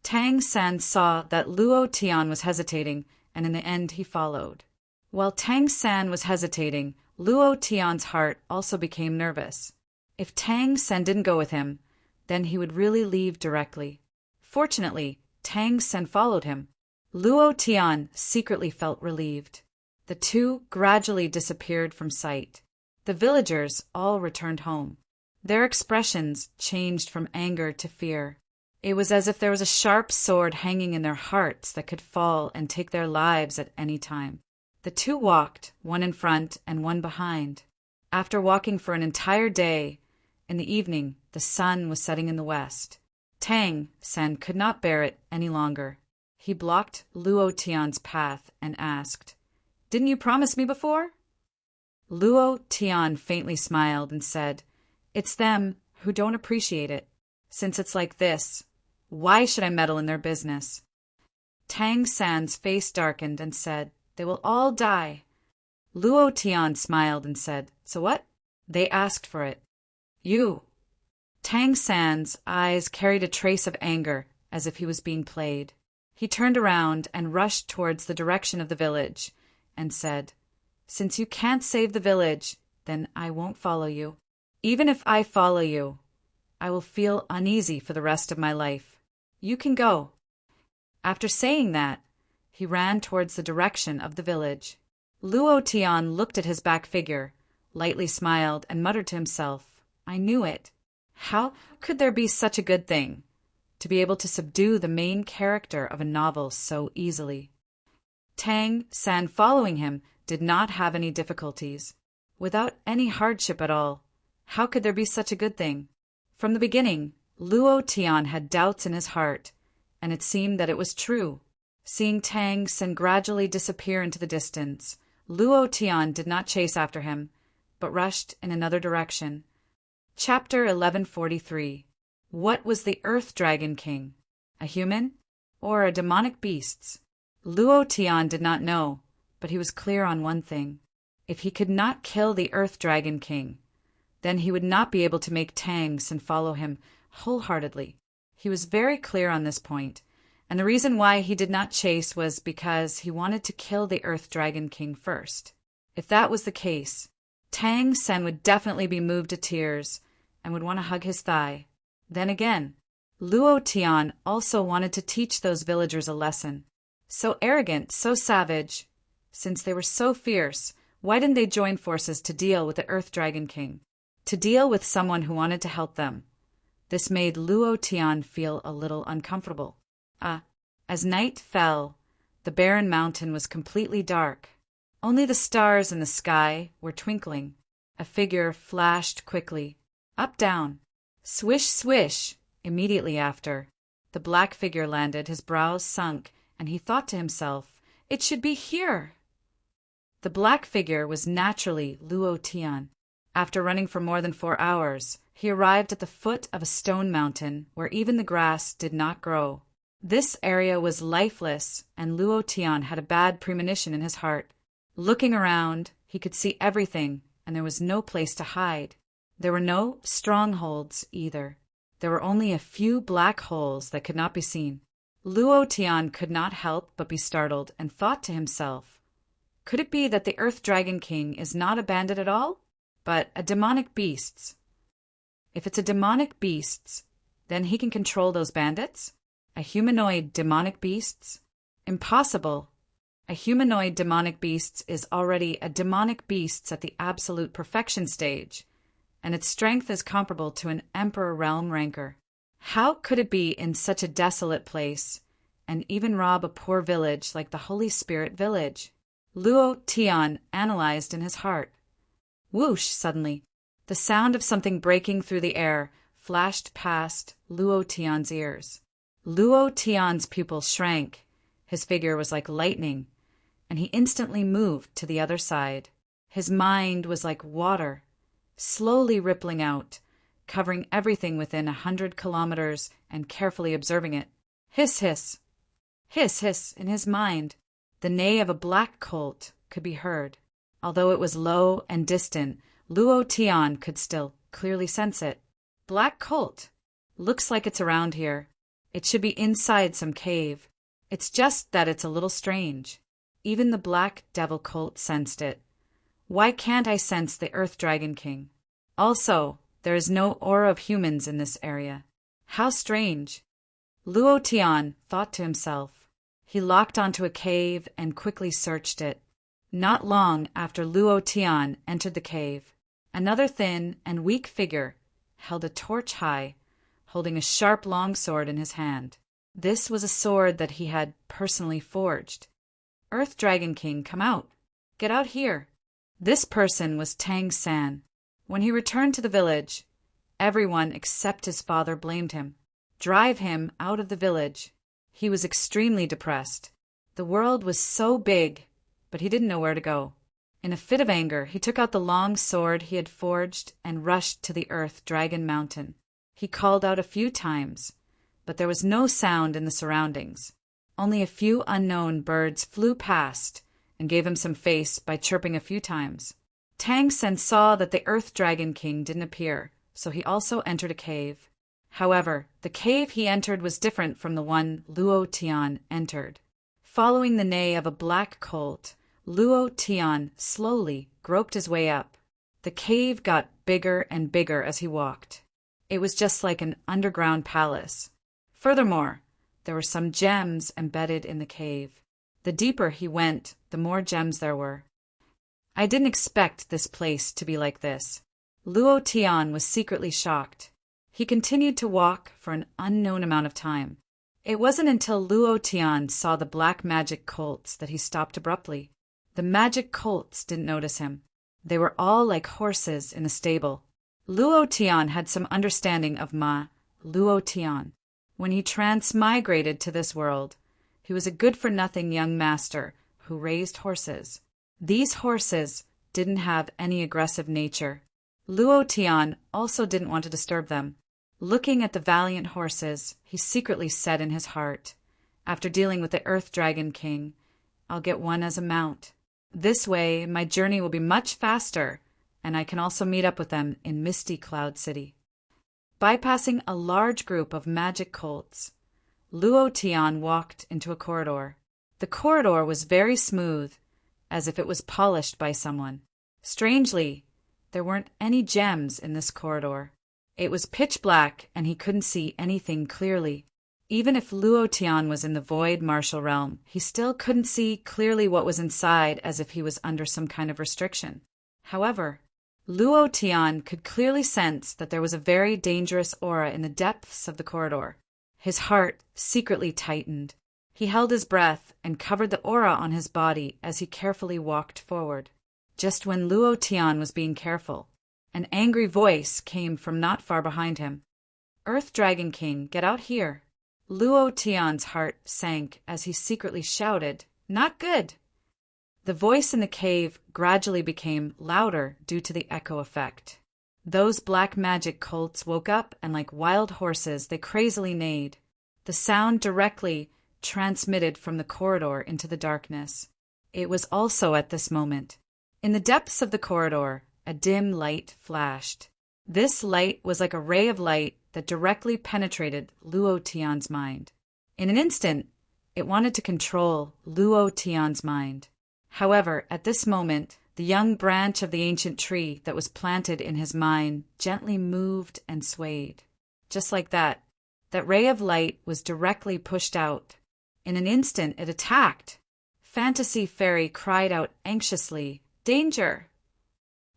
Tang Sen saw that Luo Tian was hesitating, and in the end he followed. While Tang Sen was hesitating, Luo Tian's heart also became nervous. If Tang Sen didn't go with him, then he would really leave directly. Fortunately, Tang Sen followed him. Luo Tian secretly felt relieved. The two gradually disappeared from sight. The villagers all returned home. Their expressions changed from anger to fear. It was as if there was a sharp sword hanging in their hearts that could fall and take their lives at any time. The two walked, one in front and one behind. After walking for an entire day, in the evening the sun was setting in the west. Tang Sen could not bear it any longer. He blocked Luo Tian's path and asked, "Didn't you promise me before?" Luo Tian faintly smiled and said, "It's them who don't appreciate it. Since it's like this, why should I meddle in their business?" Tang San's face darkened and said, "They will all die." Luo Tian smiled and said, "So what? They asked for it. You." Tang San's eyes carried a trace of anger, as if he was being played. He turned around and rushed towards the direction of the village, and said, "Since you can't save the village, then I won't follow you. Even if I follow you, I will feel uneasy for the rest of my life. You can go." After saying that, he ran towards the direction of the village. Luo Tian looked at his back figure, lightly smiled, and muttered to himself, "I knew it. How could there be such a good thing? To be able to subdue the main character of a novel so easily." Tang San, following him, did not have any difficulties. Without any hardship at all. How could there be such a good thing? From the beginning, Luo Tian had doubts in his heart, and it seemed that it was true. Seeing Tang Sen gradually disappear into the distance, Luo Tian did not chase after him, but rushed in another direction. Chapter 1143. What was the Earth Dragon King? A human or a demonic beast? Luo Tian did not know, but he was clear on one thing. If he could not kill the Earth Dragon King, then he would not be able to make Tang Sen follow him wholeheartedly. He was very clear on this point, and the reason why he did not chase was because he wanted to kill the Earth Dragon King first. If that was the case, Tang Sen would definitely be moved to tears and would want to hug his thigh. Then again, Luo Tian also wanted to teach those villagers a lesson. So arrogant, so savage. Since they were so fierce, why didn't they join forces to deal with the Earth Dragon King? to deal with someone who wanted to help them. This made Luo Tian feel a little uncomfortable. As night fell, the barren mountain was completely dark. Only the stars in the sky were twinkling. A figure flashed quickly. Up, down. Swish, swish. Immediately after, the black figure landed, his brows sunk, and he thought to himself, "It should be here." The black figure was naturally Luo Tian. After running for more than 4 hours, he arrived at the foot of a stone mountain where even the grass did not grow. This area was lifeless, and Luo Tian had a bad premonition in his heart. Looking around, he could see everything, and there was no place to hide. There were no strongholds either. There were only a few black holes that could not be seen. Luo Tian could not help but be startled and thought to himself, could it be that the Earth Dragon King is not a bandit at all, but a demonic beast? If it's a demonic beast, then he can control those bandits? A humanoid demonic beast? Impossible. A humanoid demonic beast is already a demonic beast at the absolute perfection stage, and its strength is comparable to an Emperor Realm ranker. How could it be in such a desolate place, and even rob a poor village like the Holy Spirit village? Luo Tian analyzed in his heart. Whoosh! Suddenly, the sound of something breaking through the air flashed past Luo Tian's ears. Luo Tian's pupils shrank. His figure was like lightning, and he instantly moved to the other side. His mind was like water, slowly rippling out, covering everything within 100 kilometers and carefully observing it. Hiss, hiss. Hiss, hiss, in his mind. The neigh of a black colt could be heard. Although it was low and distant, Luo Tian could still clearly sense it. Black colt. Looks like it's around here. It should be inside some cave. It's just that it's a little strange. Even the black devil colt sensed it. Why can't I sense the Earth Dragon King? Also, there is no aura of humans in this area. How strange. Luo Tian thought to himself. He locked onto a cave and quickly searched it. Not long after Luo Tian entered the cave, another thin and weak figure held a torch high, holding a sharp long sword in his hand. This was a sword that he had personally forged. Earth Dragon King, come out. Get out here. This person was Tang San. When he returned to the village, everyone except his father blamed him. Drive him out of the village. He was extremely depressed. The world was so big, but he didn't know where to go. In a fit of anger, he took out the long sword he had forged and rushed to the Earth Dragon Mountain. He called out a few times, but there was no sound in the surroundings. Only a few unknown birds flew past and gave him some face by chirping a few times. Tang Sen saw that the Earth Dragon King didn't appear, so he also entered a cave. However, the cave he entered was different from the one Luo Tian entered. Following the neigh of a black colt, Luo Tian slowly groped his way up. The cave got bigger and bigger as he walked. It was just like an underground palace. Furthermore, there were some gems embedded in the cave. The deeper he went, the more gems there were. I didn't expect this place to be like this. Luo Tian was secretly shocked. He continued to walk for an unknown amount of time. It wasn't until Luo Tian saw the black magic colts that he stopped abruptly. The magic colts didn't notice him. They were all like horses in a stable. Luo Tian had some understanding of Luo Tian. When he transmigrated to this world, he was a good-for-nothing young master who raised horses. These horses didn't have any aggressive nature. Luo Tian also didn't want to disturb them. Looking at the valiant horses, he secretly said in his heart, after dealing with the Earth Dragon King, I'll get one as a mount. This way, my journey will be much faster, and I can also meet up with them in Misty Cloud City. Bypassing a large group of magic colts, Luo Tian walked into a corridor. The corridor was very smooth, as if it was polished by someone. Strangely, there weren't any gems in this corridor. It was pitch black, and he couldn't see anything clearly. Even if Luo Tian was in the void martial realm, he still couldn't see clearly what was inside, as if he was under some kind of restriction. However, Luo Tian could clearly sense that there was a very dangerous aura in the depths of the corridor. His heart secretly tightened. He held his breath and covered the aura on his body as he carefully walked forward. Just when Luo Tian was being careful, an angry voice came from not far behind him. "Earth Dragon King, get out here." Luo Tian's heart sank as he secretly shouted, "Not good!" The voice in the cave gradually became louder due to the echo effect. Those black magic colts woke up and like wild horses they crazily neighed. The sound directly transmitted from the corridor into the darkness. It was also at this moment. In the depths of the corridor, a dim light flashed. This light was like a ray of light that directly penetrated Luo Tian's mind. In an instant, it wanted to control Luo Tian's mind. However, at this moment, the young branch of the ancient tree that was planted in his mind gently moved and swayed. Just like that, that ray of light was directly pushed out. In an instant, it attacked. Fantasy Fairy cried out anxiously, "Danger!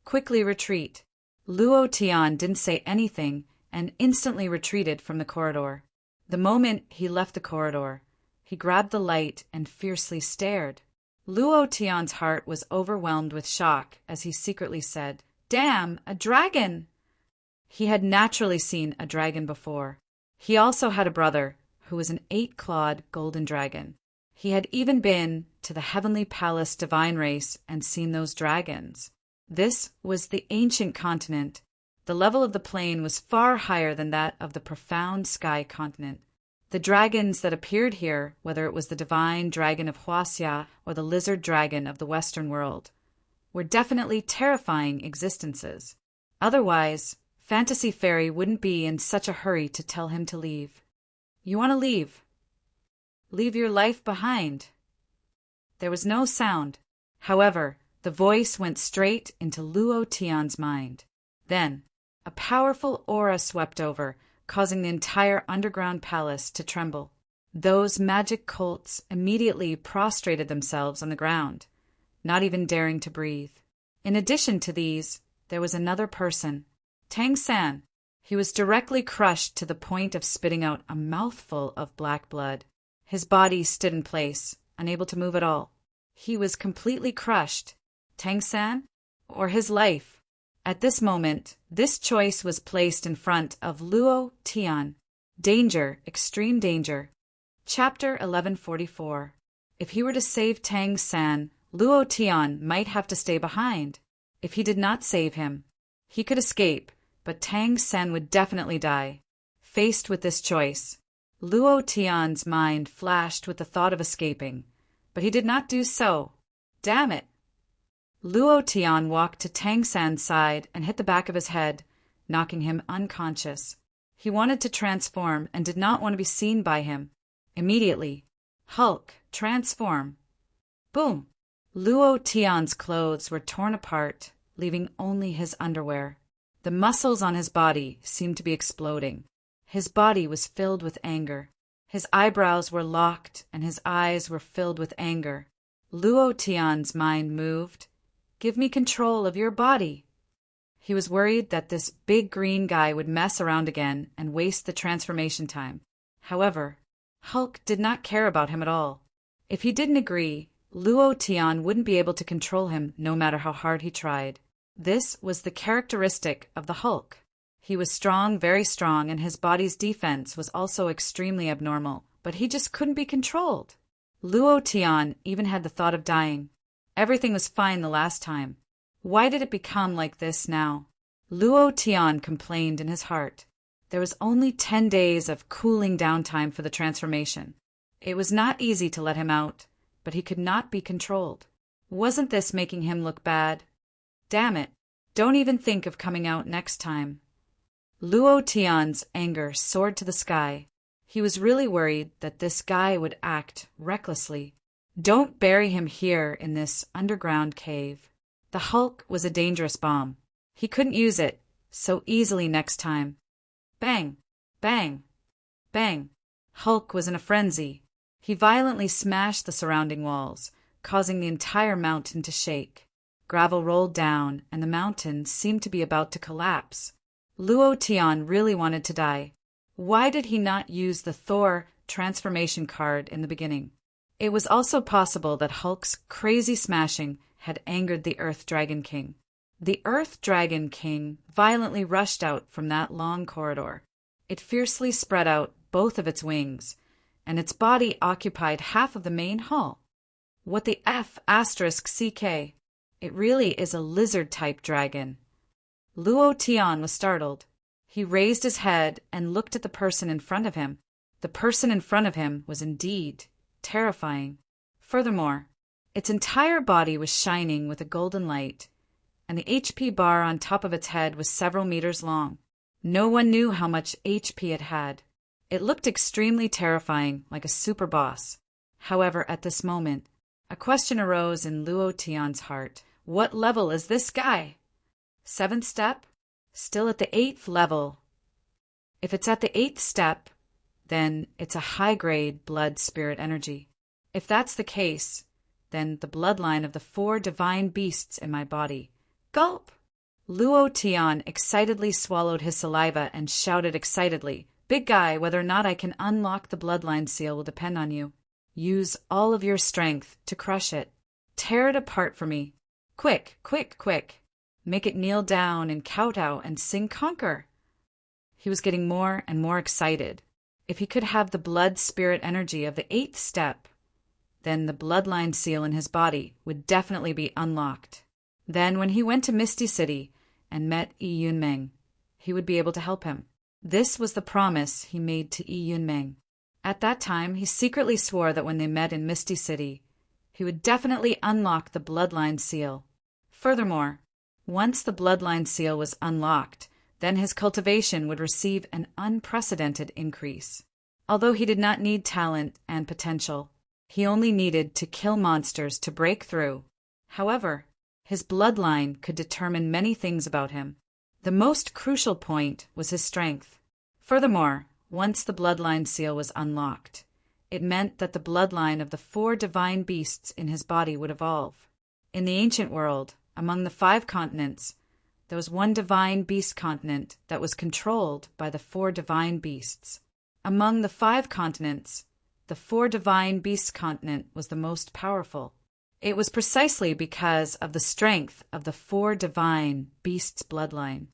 Quickly retreat." Luo Tian didn't say anything and instantly retreated from the corridor. The moment he left the corridor, he grabbed the light and fiercely stared. Luo Tian's heart was overwhelmed with shock as he secretly said, "Damn, a dragon!" He had naturally seen a dragon before. He also had a brother who was an 8-clawed golden dragon. He had even been to the Heavenly Palace divine race and seen those dragons. This was the ancient continent. The level of the plane was far higher than that of the profound sky continent. The dragons that appeared here, whether it was the divine dragon of Huaxia or the lizard dragon of the Western world, were definitely terrifying existences. Otherwise, Fantasy Fairy wouldn't be in such a hurry to tell him to leave. "You want to leave? Leave your life behind." There was no sound. However, the voice went straight into Luo Tian's mind. Then, a powerful aura swept over, causing the entire underground palace to tremble. Those magic colts immediately prostrated themselves on the ground, not even daring to breathe. In addition to these, there was another person, Tang San. He was directly crushed to the point of spitting out a mouthful of black blood. His body stood in place, unable to move at all. He was completely crushed. Tang San or his life? At this moment, this choice was placed in front of Luo Tian. Danger, extreme danger. Chapter 1144. If he were to save Tang San, Luo Tian might have to stay behind. If he did not save him, he could escape, but Tang San would definitely die. Faced with this choice, Luo Tian's mind flashed with the thought of escaping, but he did not do so. Damn it! Luo Tian walked to Tang San's side and hit the back of his head, knocking him unconscious. He wanted to transform and did not want to be seen by him. Immediately, "Hulk, transform!" Boom! Luo Tian's clothes were torn apart, leaving only his underwear. The muscles on his body seemed to be exploding. His body was filled with anger. His eyebrows were locked and his eyes were filled with anger. Luo Tian's mind moved. "Give me control of your body." He was worried that this big green guy would mess around again and waste the transformation time. However, Hulk did not care about him at all. If he didn't agree, Luo Tian wouldn't be able to control him no matter how hard he tried. This was the characteristic of the Hulk. He was strong, very strong, and his body's defense was also extremely abnormal, but he just couldn't be controlled. Luo Tian even had the thought of dying. Everything was fine the last time. Why did it become like this now? Luo Tian complained in his heart. There was only 10 days of cooling down time for the transformation. It was not easy to let him out, but he could not be controlled. Wasn't this making him look bad? Damn it, don't even think of coming out next time. Luo Tian's anger soared to the sky. He was really worried that this guy would act recklessly. Don't bury him here in this underground cave. The Hulk was a dangerous bomb. He couldn't use it so easily next time. Bang! Bang! Bang! Hulk was in a frenzy. He violently smashed the surrounding walls, causing the entire mountain to shake. Gravel rolled down, and the mountain seemed to be about to collapse. Luo Tian really wanted to die. Why did he not use the Thor transformation card in the beginning? It was also possible that Hulk's crazy smashing had angered the Earth Dragon King. The Earth Dragon King violently rushed out from that long corridor. It fiercely spread out both of its wings, and its body occupied half of the main hall. What the F***CK? It really is a lizard-type dragon. Luo Tian was startled. He raised his head and looked at the person in front of him. The person in front of him was indeed terrifying. Furthermore, its entire body was shining with a golden light, and the HP bar on top of its head was several meters long. No one knew how much HP it had. It looked extremely terrifying, like a super boss. However, at this moment, a question arose in Luo Tian's heart. What level is this guy? 7th step? Still at the 8th level. If it's at the 8th step, then it's a high-grade blood spirit energy. If that's the case, then the bloodline of the 4 divine beasts in my body. Gulp! Luo Tian excitedly swallowed his saliva and shouted excitedly, Big guy, whether or not I can unlock the bloodline seal will depend on you. Use all of your strength to crush it. Tear it apart for me. Quick, quick, quick. Make it kneel down and kowtow and sing conquer. He was getting more and more excited. If he could have the blood spirit energy of the 8th step, then the bloodline seal in his body would definitely be unlocked. Then when he went to Misty City and met Yi Yunmeng, he would be able to help him. This was the promise he made to Yi Yunmeng. At that time, he secretly swore that when they met in Misty City, he would definitely unlock the bloodline seal. Furthermore, once the bloodline seal was unlocked, then his cultivation would receive an unprecedented increase. Although he did not need talent and potential, he only needed to kill monsters to break through. However, his bloodline could determine many things about him. The most crucial point was his strength. Furthermore, once the bloodline seal was unlocked, it meant that the bloodline of the 4 divine beasts in his body would evolve. In the ancient world, among the 5 continents, there was one divine beast continent that was controlled by the 4 divine beasts. Among the 5 continents, the 4 divine beasts continent was the most powerful. It was precisely because of the strength of the 4 divine beasts' bloodline.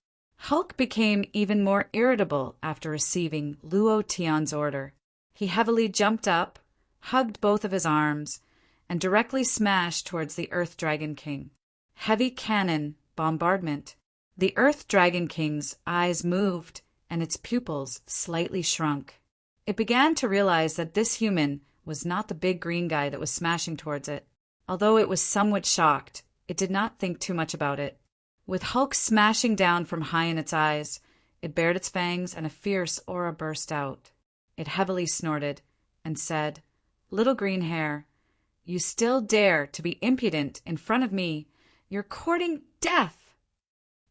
Hulk became even more irritable after receiving Luo Tian's order. He heavily jumped up, hugged both of his arms, and directly smashed towards the Earth Dragon King. Heavy cannon bombardment. The Earth Dragon King's eyes moved, and its pupils slightly shrunk. It began to realize that this human was not the big green guy that was smashing towards it. Although it was somewhat shocked, it did not think too much about it. With Hulk smashing down from high in its eyes, it bared its fangs and a fierce aura burst out. It heavily snorted and said, Little green hair, you still dare to be impudent in front of me. You're courting death.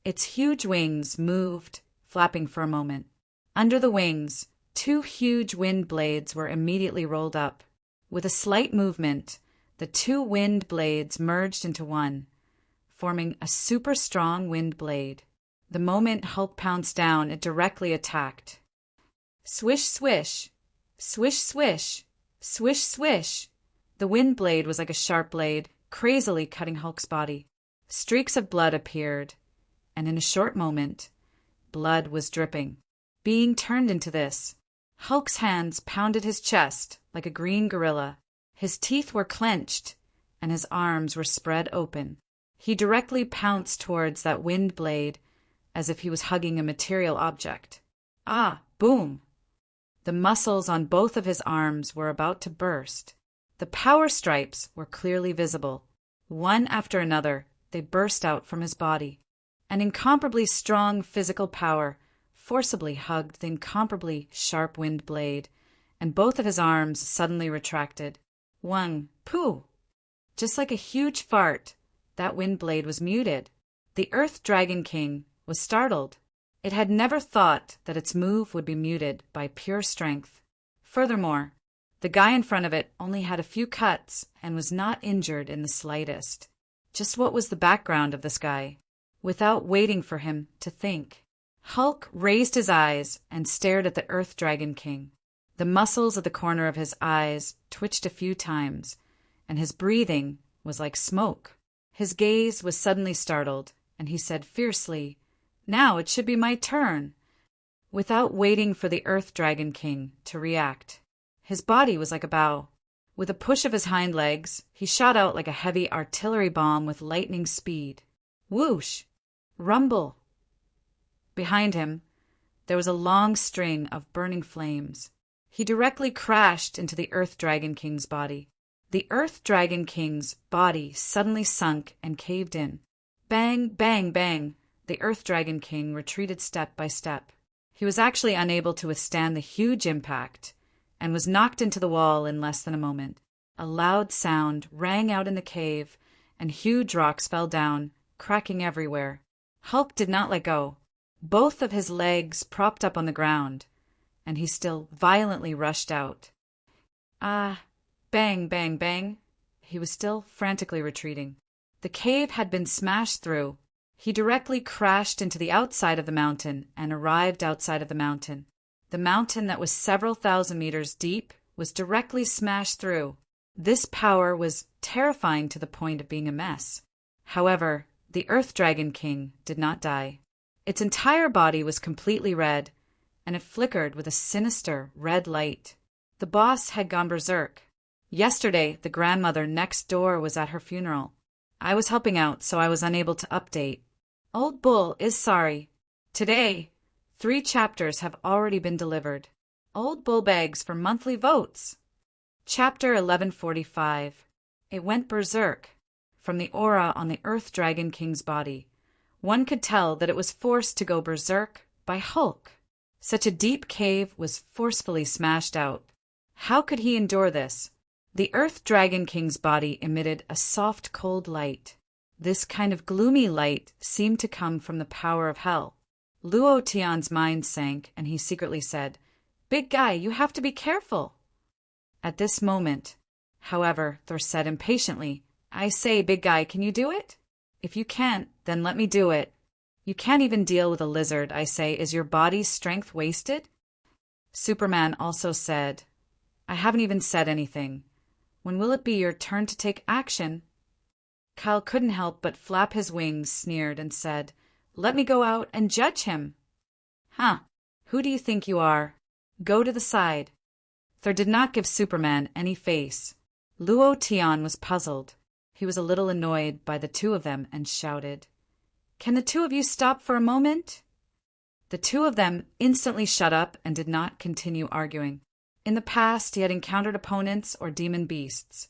Its huge wings moved, flapping for a moment. Under the wings, 2 huge wind blades were immediately rolled up. With a slight movement, the 2 wind blades merged into one, forming a super strong wind blade. The moment Hulk pounced down, it directly attacked. Swish, swish, swish, swish, swish, swish. The wind blade was like a sharp blade, crazily cutting Hulk's body. Streaks of blood appeared, and in a short moment, blood was dripping. Being turned into this, Hulk's hands pounded his chest like a green gorilla. His teeth were clenched, and his arms were spread open. He directly pounced towards that wind blade as if he was hugging a material object. Ah, boom! The muscles on both of his arms were about to burst. The power stripes were clearly visible. One after another, they burst out from his body. An incomparably strong physical power forcibly hugged the incomparably sharp wind blade, and both of his arms suddenly retracted. One, pooh! Just like a huge fart, that wind blade was muted. The Earth Dragon King was startled. It had never thought that its move would be muted by pure strength. Furthermore, the guy in front of it only had a few cuts and was not injured in the slightest. Just what was the background of this guy? Without waiting for him to think, Hulk raised his eyes and stared at the Earth Dragon King. The muscles at the corner of his eyes twitched a few times, and his breathing was like smoke. His gaze was suddenly startled, and he said fiercely, "Now it should be my turn." Without waiting for the Earth Dragon King to react, his body was like a bow. With a push of his hind legs, he shot out like a heavy artillery bomb with lightning speed. Whoosh! Rumble! Behind him, there was a long string of burning flames. He directly crashed into the Earth Dragon King's body. The Earth Dragon King's body suddenly sunk and caved in. Bang, bang, bang! The Earth Dragon King retreated step by step. He was actually unable to withstand the huge impact, and was knocked into the wall in less than a moment. A loud sound rang out in the cave, and huge rocks fell down, cracking everywhere. Hulk did not let go. Both of his legs propped up on the ground, and he still violently rushed out. Ah! Bang, bang, bang! He was still frantically retreating. The cave had been smashed through. He directly crashed into the outside of the mountain and arrived outside of the mountain. The mountain that was several thousand meters deep was directly smashed through. This power was terrifying to the point of being a mess. However, the Earth Dragon King did not die. Its entire body was completely red, and it flickered with a sinister red light. The boss had gone berserk. Yesterday, the grandmother next door was at her funeral. I was helping out, so I was unable to update. Old Bull is sorry. Today, 3 chapters have already been delivered. Old Bull begs for monthly votes. Chapter 1145. It went berserk. From the aura on the Earth Dragon King's body, one could tell that it was forced to go berserk by Hulk. Such a deep cave was forcefully smashed out. How could he endure this? The Earth Dragon King's body emitted a soft, cold light. This kind of gloomy light seemed to come from the power of hell. Luo Tian's mind sank, and he secretly said, "Big guy, you have to be careful." At this moment, however, Thor said impatiently, "I say, big guy, can you do it? If you can't, then let me do it. You can't even deal with a lizard, I say. Is your body's strength wasted?" Superman also said, "I haven't even said anything. When will it be your turn to take action?" Kyle couldn't help but flap his wings, sneered, and said, "Let me go out and judge him." "Huh, who do you think you are? Go to the side." Thor did not give Superman any face. Luo Tian was puzzled. He was a little annoyed by the two of them and shouted, "Can the two of you stop for a moment?" The two of them instantly shut up and did not continue arguing. In the past, he had encountered opponents or demon beasts,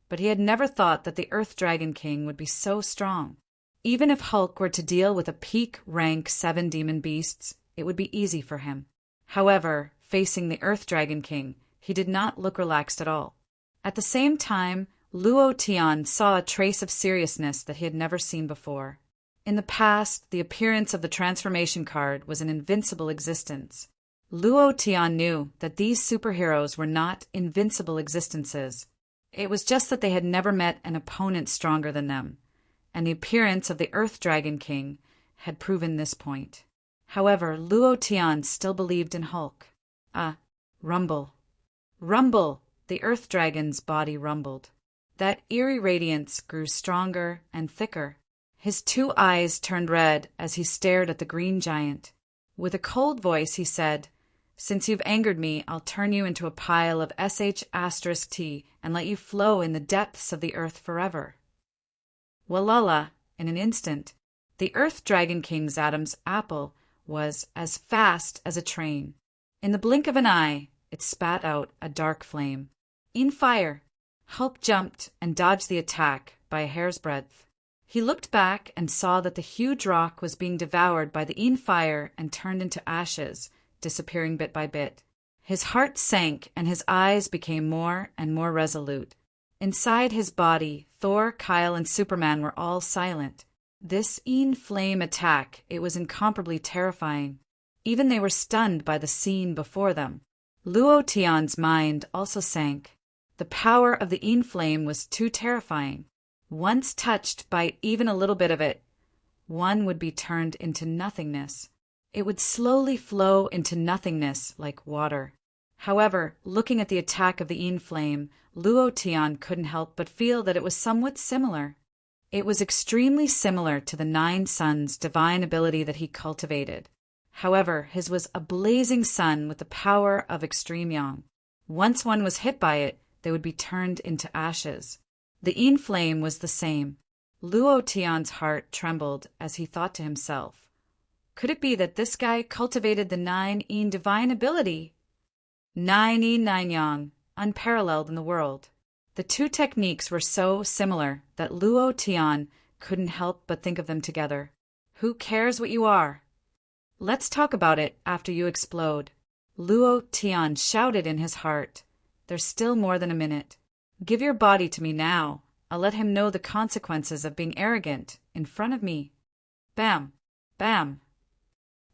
but he had never thought that the Earth Dragon King would be so strong. Even if Hulk were to deal with a peak rank 7 demon beasts, it would be easy for him. However, facing the Earth Dragon King, he did not look relaxed at all. At the same time, Luo Tian saw a trace of seriousness that he had never seen before. In the past, the appearance of the transformation card was an invincible existence. Luo Tian knew that these superheroes were not invincible existences. It was just that they had never met an opponent stronger than them, and the appearance of the Earth Dragon King had proven this point. However, Luo Tian still believed in Hulk. Rumble. Rumble! The Earth Dragon's body rumbled. That eerie radiance grew stronger and thicker. His 2 eyes turned red as he stared at the green giant. With a cold voice, he said, "Since you've angered me, I'll turn you into a pile of SH*T and let you flow in the depths of the earth forever." Walala, in an instant, the Earth Dragon King's Adam's apple was as fast as a train. In the blink of an eye, it spat out a dark flame. In fire! Hulk jumped and dodged the attack by a hair's breadth. He looked back and saw that the huge rock was being devoured by the Een fire and turned into ashes, disappearing bit by bit. His heart sank and his eyes became more and more resolute. Inside his body, Thor, Kyle, and Superman were all silent. This Een flame attack, it was incomparably terrifying. Even they were stunned by the scene before them. Luo Tian's mind also sank. The power of the Een flame was too terrifying. Once touched by even a little bit of it, one would be turned into nothingness. It would slowly flow into nothingness like water. However, looking at the attack of the Yin flame, Luo Tian couldn't help but feel that it was somewhat similar. It was extremely similar to the 9 suns' divine ability that he cultivated. However, his was a blazing sun with the power of extreme yang. Once one was hit by it, they would be turned into ashes. The Yin flame was the same. Luo Tian's heart trembled as he thought to himself, could it be that this guy cultivated the 9 Yin divine ability? 9 Yin, 9 Yang, unparalleled in the world. The 2 techniques were so similar that Luo Tian couldn't help but think of them together. Who cares what you are? Let's talk about it after you explode. Luo Tian shouted in his heart. There's still more than a minute. Give your body to me now. I'll let him know the consequences of being arrogant in front of me. Bam! Bam!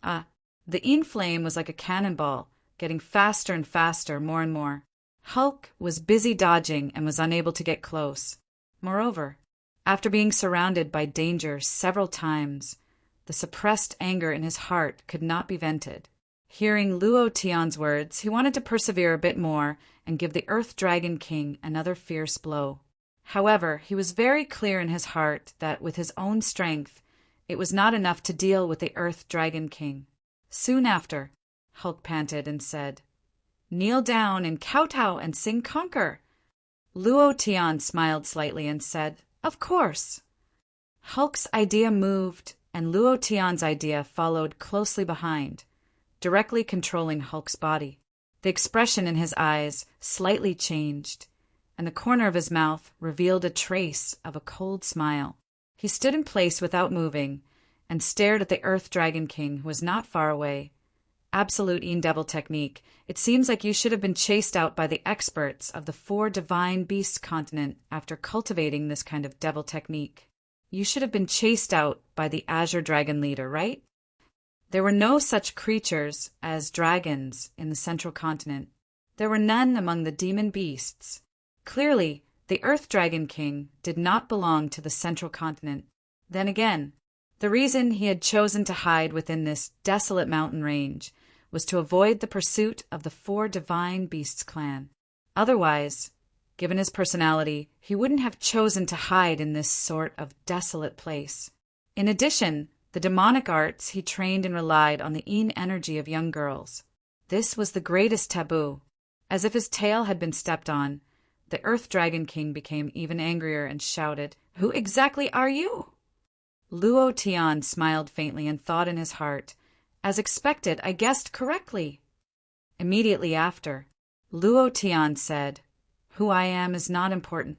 The Yin flame was like a cannonball, getting faster and faster, more and more. Hulk was busy dodging and was unable to get close. Moreover, after being surrounded by danger several times, the suppressed anger in his heart could not be vented. Hearing Luo Tian's words, he wanted to persevere a bit more and give the Earth Dragon King another fierce blow. However, he was very clear in his heart that with his own strength, it was not enough to deal with the Earth Dragon King. Soon after, Hulk panted and said, Kneel down and kowtow and sing conquer. Luo Tian smiled slightly and said, Of course. Hulk's idea moved, and Luo Tian's idea followed closely behind, directly controlling Hulk's body. The expression in his eyes slightly changed, and the corner of his mouth revealed a trace of a cold smile. He stood in place without moving and stared at the Earth Dragon King, who was not far away. Absolute Yin Devil technique. It seems like you should have been chased out by the experts of the 4 divine beasts continent after cultivating this kind of devil technique. You should have been chased out by the Azure Dragon leader, right? There were no such creatures as dragons in the central continent. There were none among the demon beasts. Clearly, the Earth Dragon King did not belong to the central continent. Then again, the reason he had chosen to hide within this desolate mountain range was to avoid the pursuit of the 4 divine beasts clan. Otherwise, given his personality, he wouldn't have chosen to hide in this sort of desolate place. In addition, the demonic arts he trained and relied on the Yin energy of young girls. This was the greatest taboo. As if his tail had been stepped on, the Earth Dragon King became even angrier and shouted, Who exactly are you? Luo Tian smiled faintly and thought in his heart, As expected, I guessed correctly. Immediately after, Luo Tian said, Who I am is not important.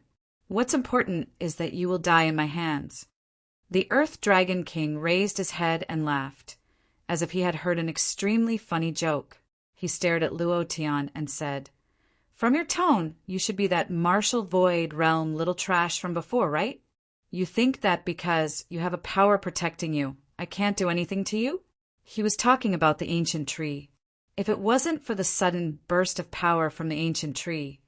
What's important is that you will die in my hands. The Earth Dragon King raised his head and laughed, as if he had heard an extremely funny joke. He stared at Luo Tian and said, From your tone, you should be that martial void realm little trash from before, right? You think that because you have a power protecting you, I can't do anything to you? He was talking about the ancient tree. If it wasn't for the sudden burst of power from the ancient tree,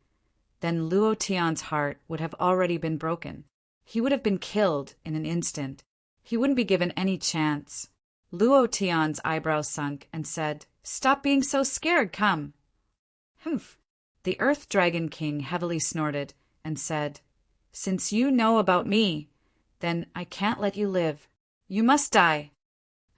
then Luo Tian's heart would have already been broken. He would have been killed in an instant. He wouldn't be given any chance. Luo Tian's eyebrows sunk and said, Stop being so scared, come. Humph. The Earth Dragon King heavily snorted and said, Since you know about me, then I can't let you live. You must die.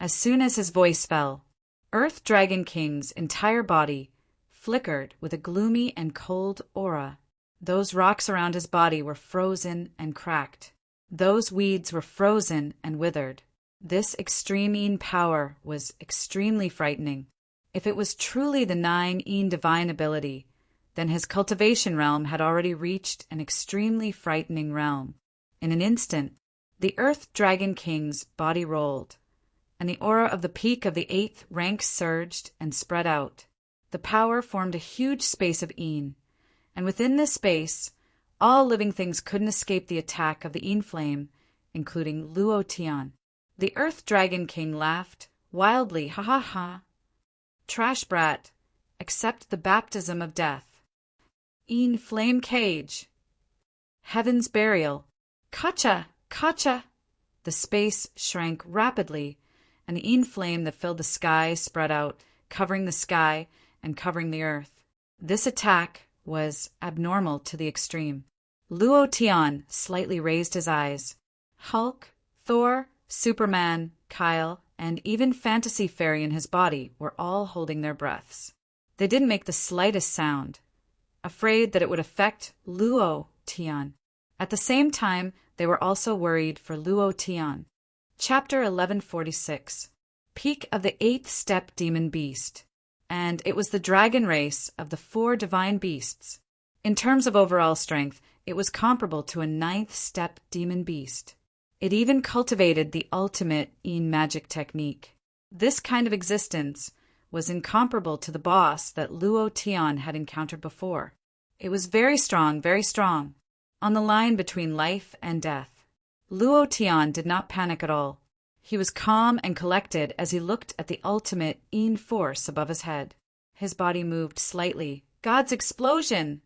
As soon as his voice fell, Earth Dragon King's entire body flickered with a gloomy and cold aura. Those rocks around his body were frozen and cracked. Those weeds were frozen and withered. This extreme Yin power was extremely frightening. If it was truly the 9 Yin divine ability, then his cultivation realm had already reached an extremely frightening realm. In an instant, the Earth Dragon King's body rolled, and the aura of the peak of the 8th rank surged and spread out. The power formed a huge space of Yin, and within this space, all living things couldn't escape the attack of the Yin flame, including Luo Tian. The Earth Dragon King laughed wildly, ha ha ha. Trash brat, accept the baptism of death. Yin flame cage. Heaven's burial. Kacha! Kacha! The space shrank rapidly, and the flame that filled the sky spread out, covering the sky and covering the earth. This attack was abnormal to the extreme. Luo Tian slightly raised his eyes. Hulk, Thor, Superman, Kyle, and even Fantasy Fairy in his body were all holding their breaths. They didn't make the slightest sound, afraid that it would affect Luo Tian. At the same time, they were also worried for Luo Tian. Chapter 1146. Peak of the 8th Step Demon Beast. And it was the dragon race of the 4 divine beasts. In terms of overall strength, it was comparable to a 9th Step Demon Beast. It even cultivated the ultimate magic technique. This kind of existence was incomparable to the boss that Luo Tian had encountered before. It was very strong, on the line between life and death. Luo Tian did not panic at all. He was calm and collected as he looked at the ultimate force above his head. His body moved slightly. God's explosion!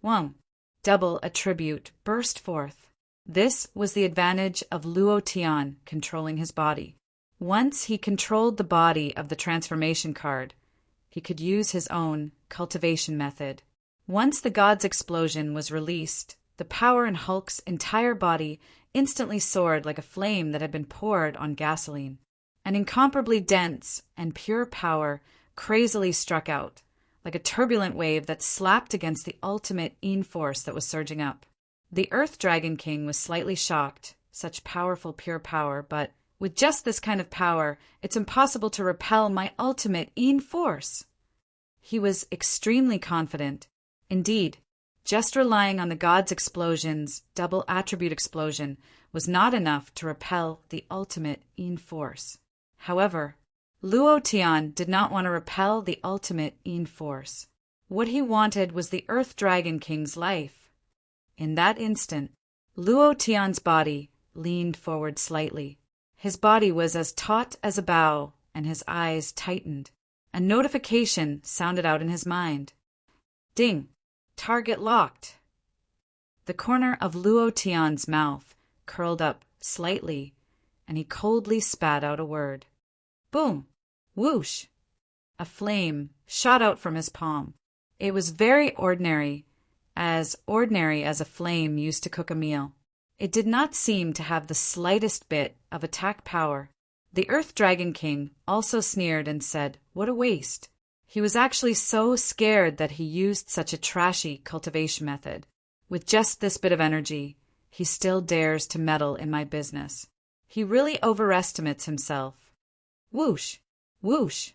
Wong. Double attribute burst forth. This was the advantage of Luo Tian controlling his body. Once he controlled the body of the transformation card, he could use his own cultivation method. Once the God's explosion was released, the power in Hulk's entire body instantly soared like a flame that had been poured on gasoline. An incomparably dense and pure power crazily struck out, like a turbulent wave that slapped against the ultimate force that was surging up. The Earth Dragon King was slightly shocked, such powerful pure power, but with just this kind of power, it's impossible to repel my ultimate force. He was extremely confident. Indeed, just relying on the God's explosion's double attribute explosion was not enough to repel the ultimate force. However, Luo Tian did not want to repel the ultimate force. What he wanted was the Earth Dragon King's life. In that instant, Luo Tian's body leaned forward slightly. His body was as taut as a bow, and his eyes tightened. A notification sounded out in his mind. Ding! Target locked. The corner of Luo Tian's mouth curled up slightly, and he coldly spat out a word. Boom! Whoosh! A flame shot out from his palm. It was very ordinary as a flame used to cook a meal. It did not seem to have the slightest bit of attack power. The Earth Dragon King also sneered and said, "What a waste." He was actually so scared that he used such a trashy cultivation method. With just this bit of energy, he still dares to meddle in my business. He really overestimates himself. Whoosh! Whoosh!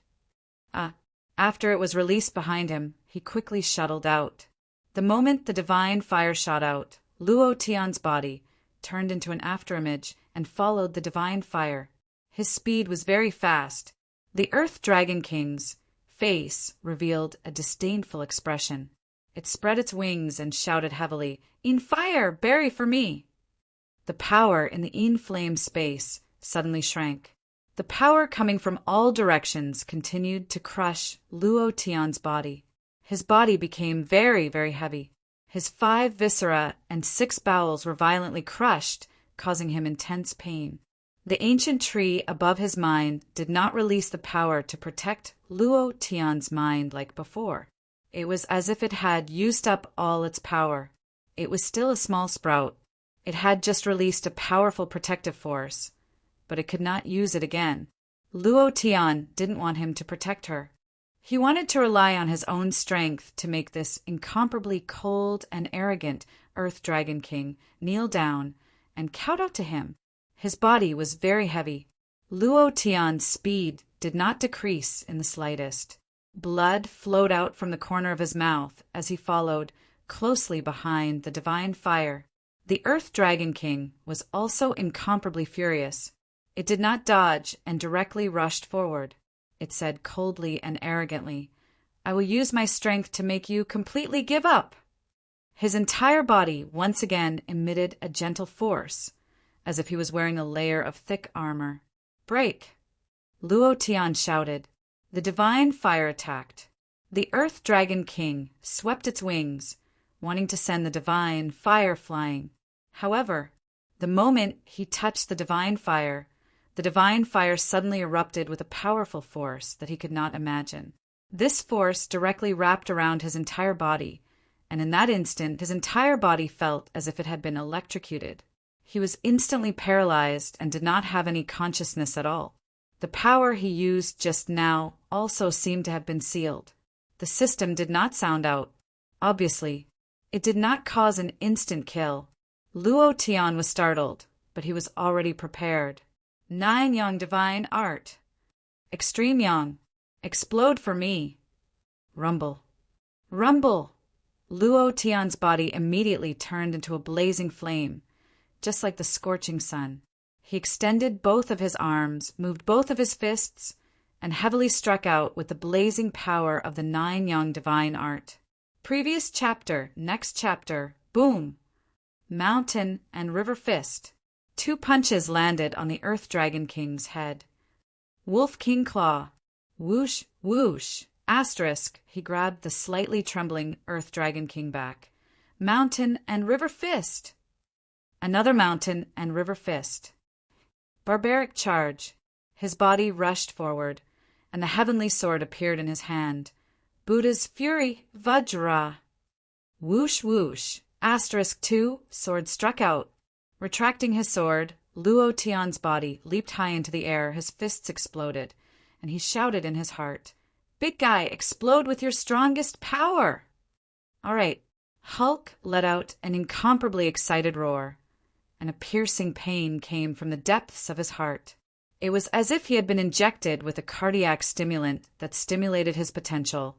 After it was released behind him, he quickly shuttled out. The moment the divine fire shot out, Luo Tian's body turned into an afterimage and followed the divine fire. His speed was very fast. The Earth Dragon King's face revealed a disdainful expression. It spread its wings and shouted heavily, "In fire, berry for me!" The power in the flame space suddenly shrank. The power coming from all directions continued to crush Luo Tian's body. His body became very, very heavy. His 5 viscera and 6 bowels were violently crushed, causing him intense pain. The ancient tree above his mind did not release the power to protect Luo Tian's mind like before. It was as if it had used up all its power. It was still a small sprout. It had just released a powerful protective force, but it could not use it again. Luo Tian didn't want him to protect her. He wanted to rely on his own strength to make this incomparably cold and arrogant Earth Dragon King kneel down and kowtow to him. His body was very heavy. Luo Tian's speed did not decrease in the slightest. Blood flowed out from the corner of his mouth as he followed closely behind the divine fire. The Earth Dragon King was also incomparably furious. It did not dodge and directly rushed forward. It said coldly and arrogantly, "I will use my strength to make you completely give up." His entire body once again emitted a gentle force, as if he was wearing a layer of thick armor. "Break!" Luo Tian shouted. The divine fire attacked. The Earth Dragon King swept its wings, wanting to send the divine fire flying. However, The moment he touched the divine fire suddenly erupted with a powerful force that he could not imagine. This force directly wrapped around his entire body, and in that instant his entire body felt as if it had been electrocuted. He was instantly paralyzed and did not have any consciousness at all. The power he used just now also seemed to have been sealed. The system did not sound out. Obviously, it did not cause an instant kill. Luo Tian was startled, but he was already prepared. 9 Yang Divine Art. Extreme Yang. Explode for me. Rumble. Rumble! Luo Tian's body immediately turned into a blazing flame, just like the scorching sun. He extended both of his arms, moved both of his fists, and heavily struck out with the blazing power of the 9 Yang Divine Art. Previous chapter, next chapter, boom! Mountain and River Fist. 2 punches landed on the Earth Dragon King's head. Wolf King Claw. Whoosh, whoosh. Asterisk, he grabbed the slightly trembling Earth Dragon King back. Mountain and River Fist. Another mountain and river fist. Barbaric charge. His body rushed forward, and the heavenly sword appeared in his hand. Buddha's fury, Vajra. Whoosh, whoosh. Asterisk 2, sword struck out. Retracting his sword, Luo Tian's body leaped high into the air, his fists exploded, and he shouted in his heart, "Big guy, explode with your strongest power!" All right. Hulk let out an incomparably excited roar, and a piercing pain came from the depths of his heart. It was as if he had been injected with a cardiac stimulant that stimulated his potential,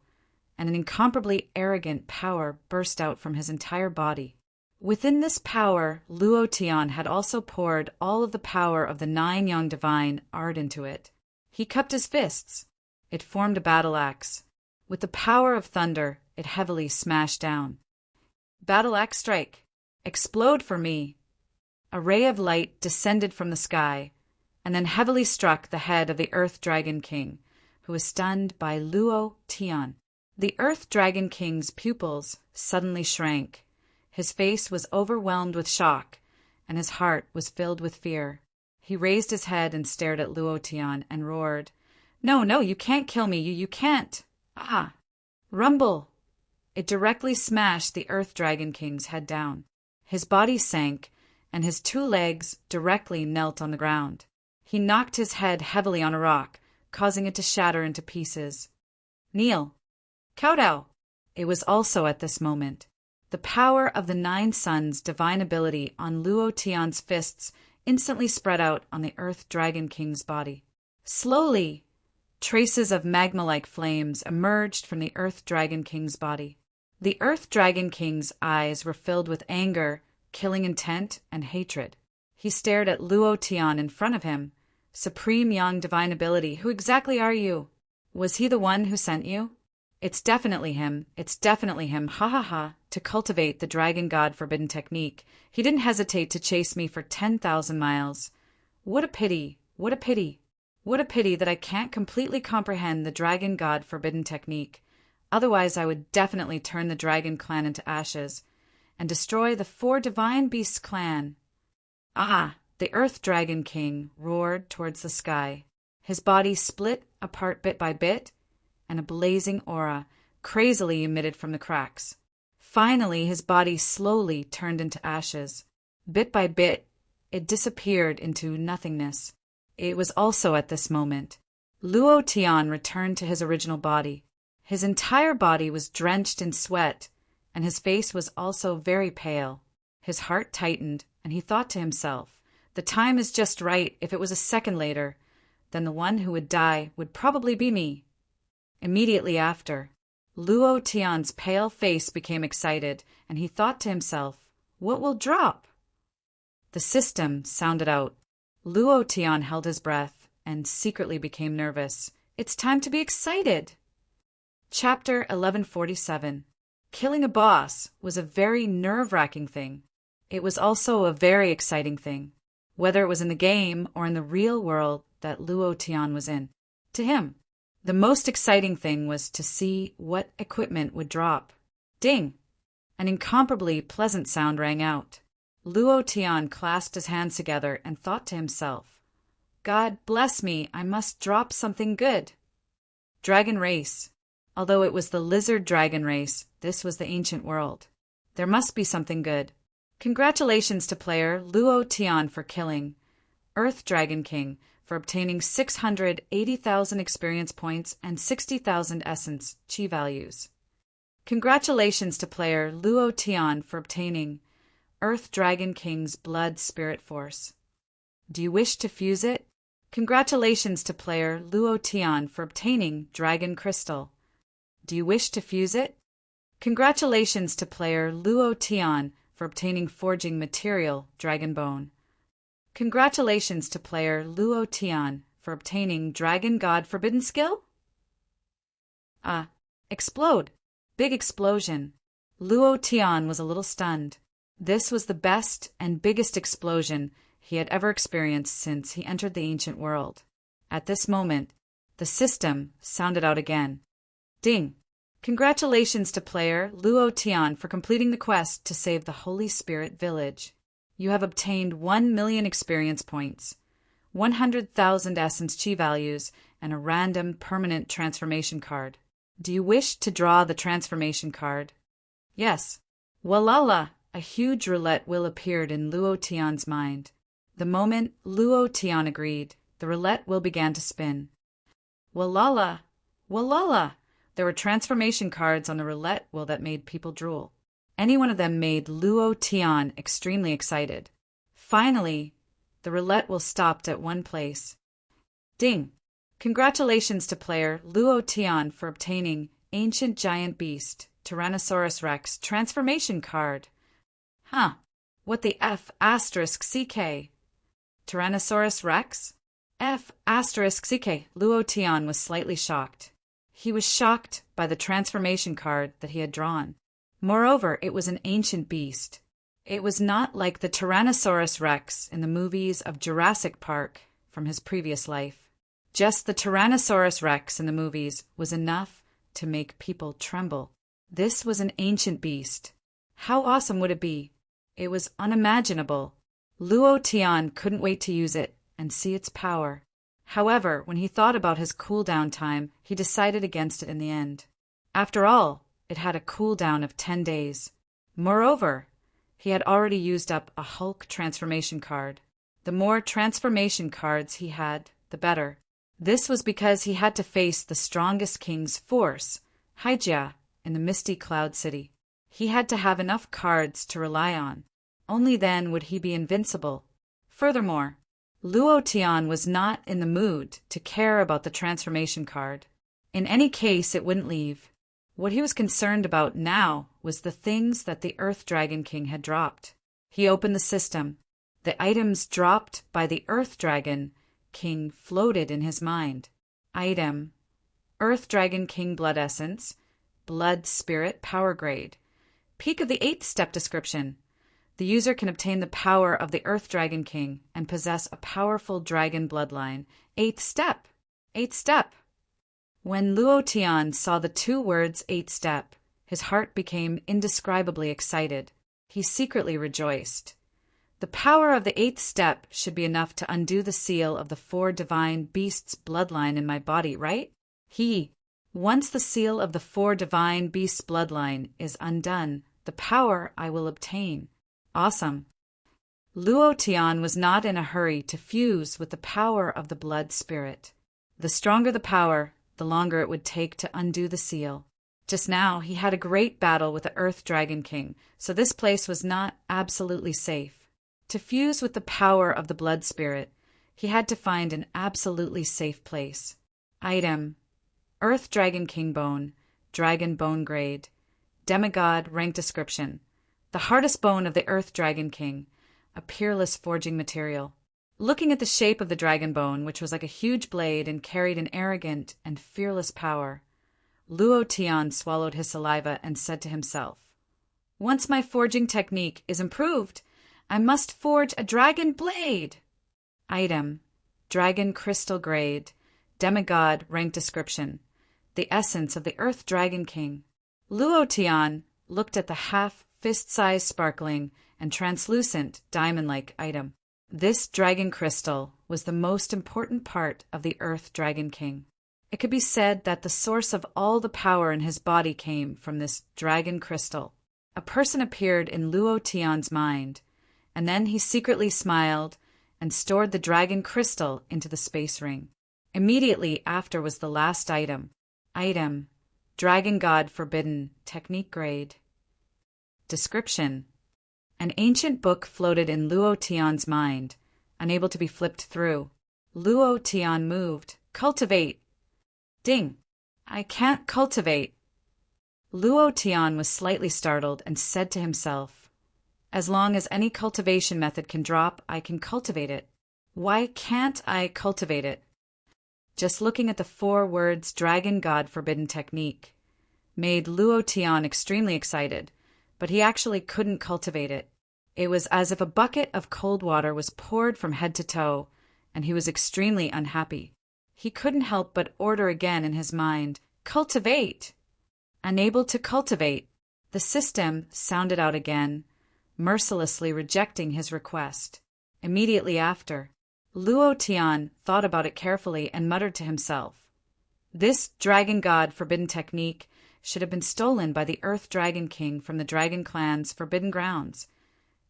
and an incomparably arrogant power burst out from his entire body. Within this power, Luo Tian had also poured all of the power of the 9 Yang Divine Art into it. He cupped his fists. It formed a battle axe. With the power of thunder, it heavily smashed down. Battle axe strike. Explode for me. A ray of light descended from the sky, and then heavily struck the head of the Earth Dragon King, who was stunned by Luo Tian. The Earth Dragon King's pupils suddenly shrank. His face was overwhelmed with shock, and his heart was filled with fear. He raised his head and stared at Luo Tian and roared, "No, no, you can't kill me, you can't! Ah!" Rumble! It directly smashed the Earth Dragon King's head down. His body sank, and his 2 legs directly knelt on the ground. He knocked his head heavily on a rock, causing it to shatter into pieces. Kneel. Kowtow! It was also at this moment. The power of the 9 Suns' divine ability on Luo Tian's fists instantly spread out on the Earth Dragon King's body. Slowly, traces of magma-like flames emerged from the Earth Dragon King's body. The Earth Dragon King's eyes were filled with anger, killing intent, and hatred. He stared at Luo Tian in front of him. Supreme Yang Divine Ability, who exactly are you? Was he the one who sent you? It's definitely him, ha ha ha, to cultivate the Dragon God Forbidden technique. He didn't hesitate to chase me for 10,000 miles. What a pity, what a pity, what a pity that I can't completely comprehend the Dragon God Forbidden technique. Otherwise I would definitely turn the Dragon Clan into ashes, and destroy the 4 Divine Beasts clan. Ah! The Earth Dragon King roared towards the sky. His body split apart bit by bit, and a blazing aura crazily emitted from the cracks. Finally, his body slowly turned into ashes. Bit by bit, it disappeared into nothingness. It was also at this moment Luo Tian returned to his original body. His entire body was drenched in sweat, and his face was also very pale. His heart tightened, and he thought to himself, "The time is just right. If it was a second later, then the one who would die would probably be me." Immediately after, Luo Tian's pale face became excited, and he thought to himself, "What will drop?" The system sounded out. Luo Tian held his breath and secretly became nervous. It's time to be excited! Chapter 1147. Killing a boss was a very nerve-wracking thing. It was also a very exciting thing, whether it was in the game or in the real world that Luo Tian was in. To him, the most exciting thing was to see what equipment would drop. Ding! An incomparably pleasant sound rang out. Luo Tian clasped his hands together and thought to himself, God bless me, I must drop something good. Dragon race. Although it was the lizard dragon race, this was the ancient world. There must be something good. Congratulations to player Luo Tian for killing Earth Dragon King, for obtaining 680,000 experience points and 60,000 essence chi values. Congratulations to player Luo Tian for obtaining Earth Dragon King's Blood Spirit Force. Do you wish to fuse it? Congratulations to player Luo Tian for obtaining Dragon Crystal. Do you wish to fuse it? Congratulations to player Luo Tian for obtaining Forging Material Dragon Bone. Congratulations to player Luo Tian for obtaining Dragon God Forbidden Skill? Explode. Big explosion. Luo Tian was a little stunned. This was the best and biggest explosion he had ever experienced since he entered the ancient world. At this moment, the system sounded out again. Ding! Congratulations to player Luo Tian for completing the quest to save the Holy Spirit Village. You have obtained 1 million experience points, 100,000 essence chi values, and a random permanent transformation card. Do you wish to draw the transformation card? Yes. Walala! A huge roulette wheel appeared in Luo Tian's mind. The moment Luo Tian agreed, the roulette wheel began to spin. Walala! Walala! There were transformation cards on the roulette wheel that made people drool. Any one of them made Luo Tian extremely excited. Finally, the roulette wheel stopped at one place. Ding! Congratulations to player Luo Tian for obtaining Ancient Giant Beast Tyrannosaurus Rex Transformation Card. What the F asterisk CK? Tyrannosaurus Rex? F asterisk CK. Luo Tian was slightly shocked. He was shocked by the transformation card that he had drawn. Moreover, it was an ancient beast. It was not like the Tyrannosaurus Rex in the movies of Jurassic Park from his previous life. Just the Tyrannosaurus Rex in the movies was enough to make people tremble. This was an ancient beast. How awesome would it be? It was unimaginable. Luo Tian couldn't wait to use it and see its power. However, when he thought about his cooldown time, he decided against it in the end. After all, it had a cooldown of 10 days. Moreover, he had already used up a Hulk transformation card. The more transformation cards he had, the better. This was because he had to face the strongest king's force, Hyjia, in the misty cloud city. He had to have enough cards to rely on. Only then would he be invincible. Furthermore, Luo Tian was not in the mood to care about the transformation card. In any case, it wouldn't leave. What he was concerned about now was the things that the Earth Dragon King had dropped. He opened the system. The items dropped by the Earth Dragon King floated in his mind. Item: Earth Dragon King Blood Essence, Blood Spirit Power Grade. Peak of the 8th step description. The user can obtain the power of the Earth Dragon King and possess a powerful dragon bloodline. 8th step. 8th step. When Luo Tian saw the 2 words 8th step, his heart became indescribably excited. He secretly rejoiced. The power of the 8th step should be enough to undo the seal of the 4 divine beasts' bloodline in my body, right? Once the seal of the 4 divine beasts' bloodline is undone, the power I will obtain. Awesome. Luo Tian was not in a hurry to fuse with the power of the blood spirit. The stronger the power, the longer it would take to undo the seal. Just now, he had a great battle with the Earth Dragon King, so this place was not absolutely safe. To fuse with the power of the blood spirit, he had to find an absolutely safe place. Item: Earth Dragon King Bone, Dragon Bone Grade, Demigod Rank Description. The hardest bone of the Earth Dragon King, a peerless forging material. Looking at the shape of the dragon bone, which was like a huge blade and carried an arrogant and fearless power, Luo Tian swallowed his saliva and said to himself, "Once my forging technique is improved, I must forge a dragon blade." Item: Dragon Crystal Grade, Demigod Rank Description. The essence of the Earth Dragon King. Luo Tian looked at the half fist-sized sparkling and translucent, diamond-like item. This dragon crystal was the most important part of the Earth Dragon King. It could be said that the source of all the power in his body came from this dragon crystal. A person appeared in Luo Tian's mind, and then he secretly smiled and stored the dragon crystal into the space ring. Immediately after was the last item. Dragon God Forbidden, Technique Grade. Description: an ancient book floated in Luo Tian's mind, unable to be flipped through. Luo Tian moved. Cultivate. Ding. I can't cultivate. Luo Tian was slightly startled and said to himself, as long as any cultivation method can drop, I can cultivate it. Why can't I cultivate it? Just looking at the 4 words Dragon God Forbidden Technique made Luo Tian extremely excited, but he actually couldn't cultivate it. It was as if a bucket of cold water was poured from head to toe, and he was extremely unhappy. He couldn't help but order again in his mind, cultivate! Unable to cultivate, the system sounded out again, mercilessly rejecting his request. Immediately after, Luo Tian thought about it carefully and muttered to himself, this Dragon God Forbidden Technique should have been stolen by the Earth Dragon King from the Dragon Clan's Forbidden Grounds,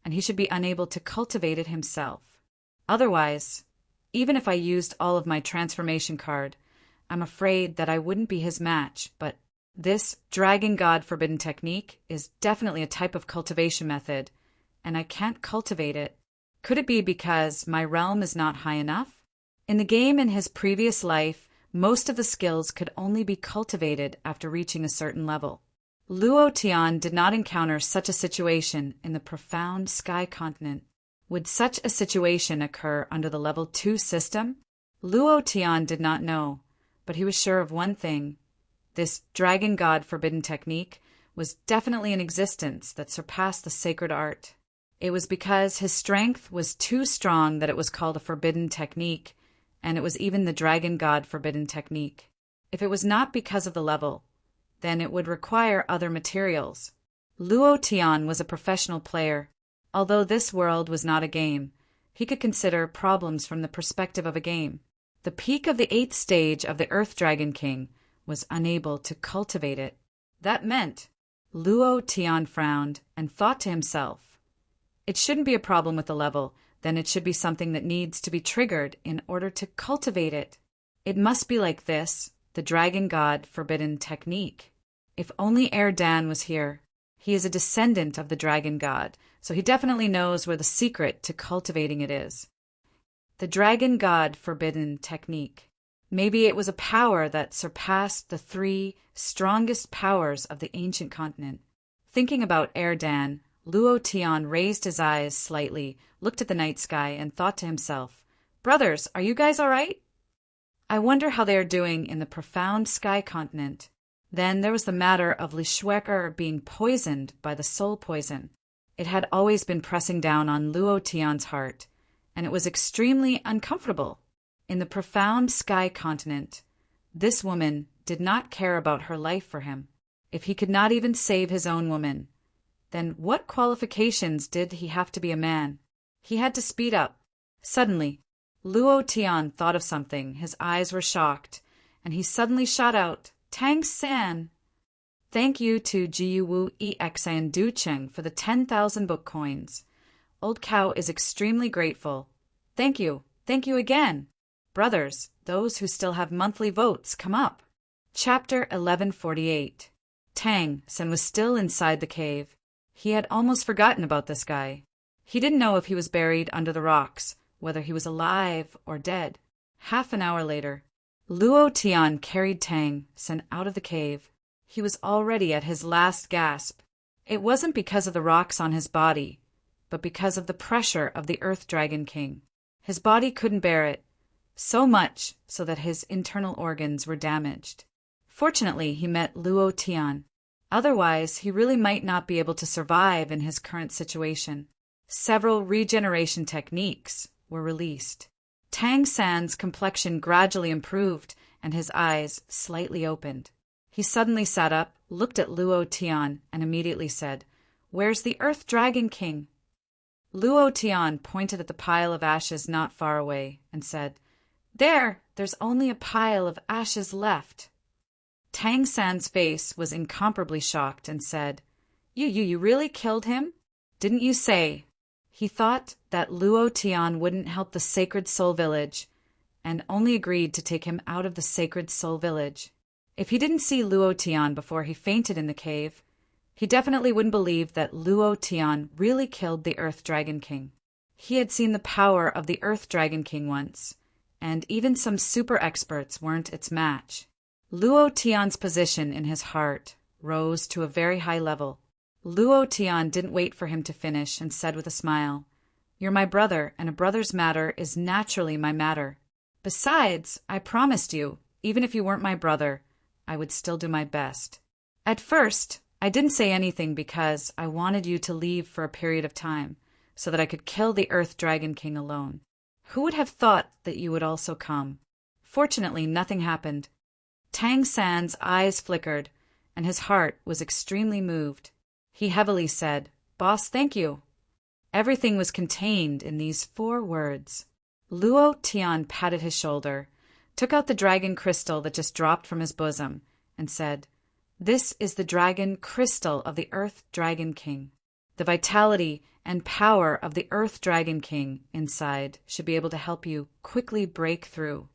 and he should be unable to cultivate it himself. Otherwise, even if I used all of my transformation card, I'm afraid that I wouldn't be his match, but this Dragon God Forbidden Technique is definitely a type of cultivation method, and I can't cultivate it. Could it be because my realm is not high enough? In the game in his previous life, most of the skills could only be cultivated after reaching a certain level. Luo Tian did not encounter such a situation in the profound Sky Continent. Would such a situation occur under the Level 2 system? Luo Tian did not know, but he was sure of one thing. This Dragon God Forbidden Technique was definitely in existence that surpassed the sacred art. It was because his strength was too strong that it was called a forbidden technique, and it was even the Dragon God Forbidden Technique. If it was not because of the level, then it would require other materials. Luo Tian was a professional player. Although this world was not a game, he could consider problems from the perspective of a game. The peak of the 8th stage of the Earth Dragon King was unable to cultivate it. That meant Luo Tian frowned and thought to himself, it shouldn't be a problem with the level, then it should be something that needs to be triggered in order to cultivate it. It must be like this, the Dragon God Forbidden Technique. If only Erdan was here. He is a descendant of the Dragon God, so he definitely knows where the secret to cultivating it is. The Dragon God Forbidden Technique. Maybe it was a power that surpassed the 3 strongest powers of the ancient continent. Thinking about Erdan, Luo Tian raised his eyes slightly, looked at the night sky, and thought to himself, brothers, are you guys all right? I wonder how they are doing in the profound Sky Continent. Then there was the matter of Lishweker being poisoned by the soul poison. It had always been pressing down on Luo Tian's heart, and it was extremely uncomfortable. In the profound Sky Continent, this woman did not care about her life for him. If he could not even save his own woman, then what qualifications did he have to be a man? He had to speed up. Suddenly, Luo Tian thought of something. His eyes were shocked, and he suddenly shot out, Tang San! Thank you to Jiuwu Exan Ducheng for the 10,000 book coins. Old Cow is extremely grateful. Thank you. Thank you again. Brothers, those who still have monthly votes, come up. Chapter 1148. Tang San was still inside the cave. He had almost forgotten about this guy. He didn't know if he was buried under the rocks, whether he was alive or dead. Half an hour later, Luo Tian carried Tang San out of the cave. He was already at his last gasp. It wasn't because of the rocks on his body, but because of the pressure of the Earth Dragon King. His body couldn't bear it, so much so that his internal organs were damaged. Fortunately, he met Luo Tian. Otherwise, he really might not be able to survive in his current situation. Several regeneration techniques were released. Tang San's complexion gradually improved, and his eyes slightly opened. He suddenly sat up, looked at Luo Tian, and immediately said, "Where's the Earth Dragon King?" Luo Tian pointed at the pile of ashes not far away and said, There's only a pile of ashes left. Tang San's face was incomparably shocked and said, You really killed him? Didn't you say? He thought that Luo Tian wouldn't help the Sacred Soul Village and only agreed to take him out of the Sacred Soul Village. If he didn't see Luo Tian before he fainted in the cave, he definitely wouldn't believe that Luo Tian really killed the Earth Dragon King. He had seen the power of the Earth Dragon King once, and even some super experts weren't its match. Luo Tian's position in his heart rose to a very high level. Luo Tian didn't wait for him to finish and said with a smile, You're my brother, and a brother's matter is naturally my matter. Besides, I promised you, even if you weren't my brother, I would still do my best. At first, I didn't say anything because I wanted you to leave for a period of time, so that I could kill the Earth Dragon King alone. Who would have thought that you would also come? Fortunately, nothing happened. Tang San's eyes flickered, and his heart was extremely moved. He heavily said, Boss, thank you. Everything was contained in these 4 words. Luo Tian patted his shoulder, took out the dragon crystal that just dropped from his bosom, and said, This is the dragon crystal of the Earth Dragon King. The vitality and power of the Earth Dragon King inside should be able to help you quickly break through.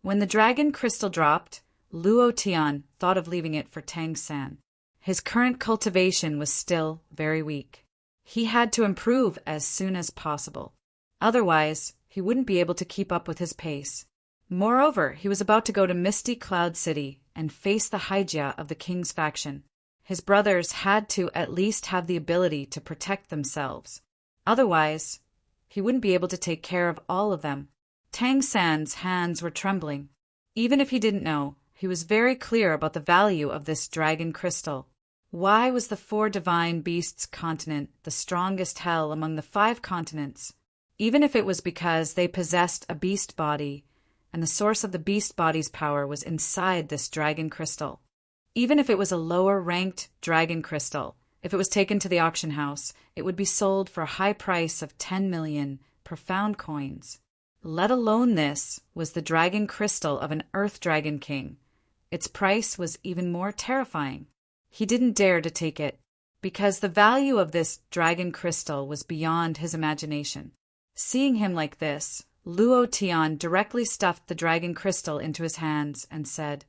When the dragon crystal dropped, Luo Tian thought of leaving it for Tang San. His current cultivation was still very weak. He had to improve as soon as possible. Otherwise, he wouldn't be able to keep up with his pace. Moreover, he was about to go to Misty Cloud City and face the Haijia of the king's faction. His brothers had to at least have the ability to protect themselves. Otherwise, he wouldn't be able to take care of all of them. Tang San's hands were trembling. Even if he didn't know, he was very clear about the value of this dragon crystal. Why was the 4 divine beasts continent the strongest hell among the 5 continents? Even if it was because they possessed a beast body, and the source of the beast body's power was inside this dragon crystal. Even if it was a lower-ranked dragon crystal, if it was taken to the auction house, it would be sold for a high price of 10 million profound coins. Let alone this was the dragon crystal of an Earth Dragon King. Its price was even more terrifying. He didn't dare to take it, because the value of this dragon crystal was beyond his imagination. Seeing him like this, Luo Tian directly stuffed the dragon crystal into his hands and said,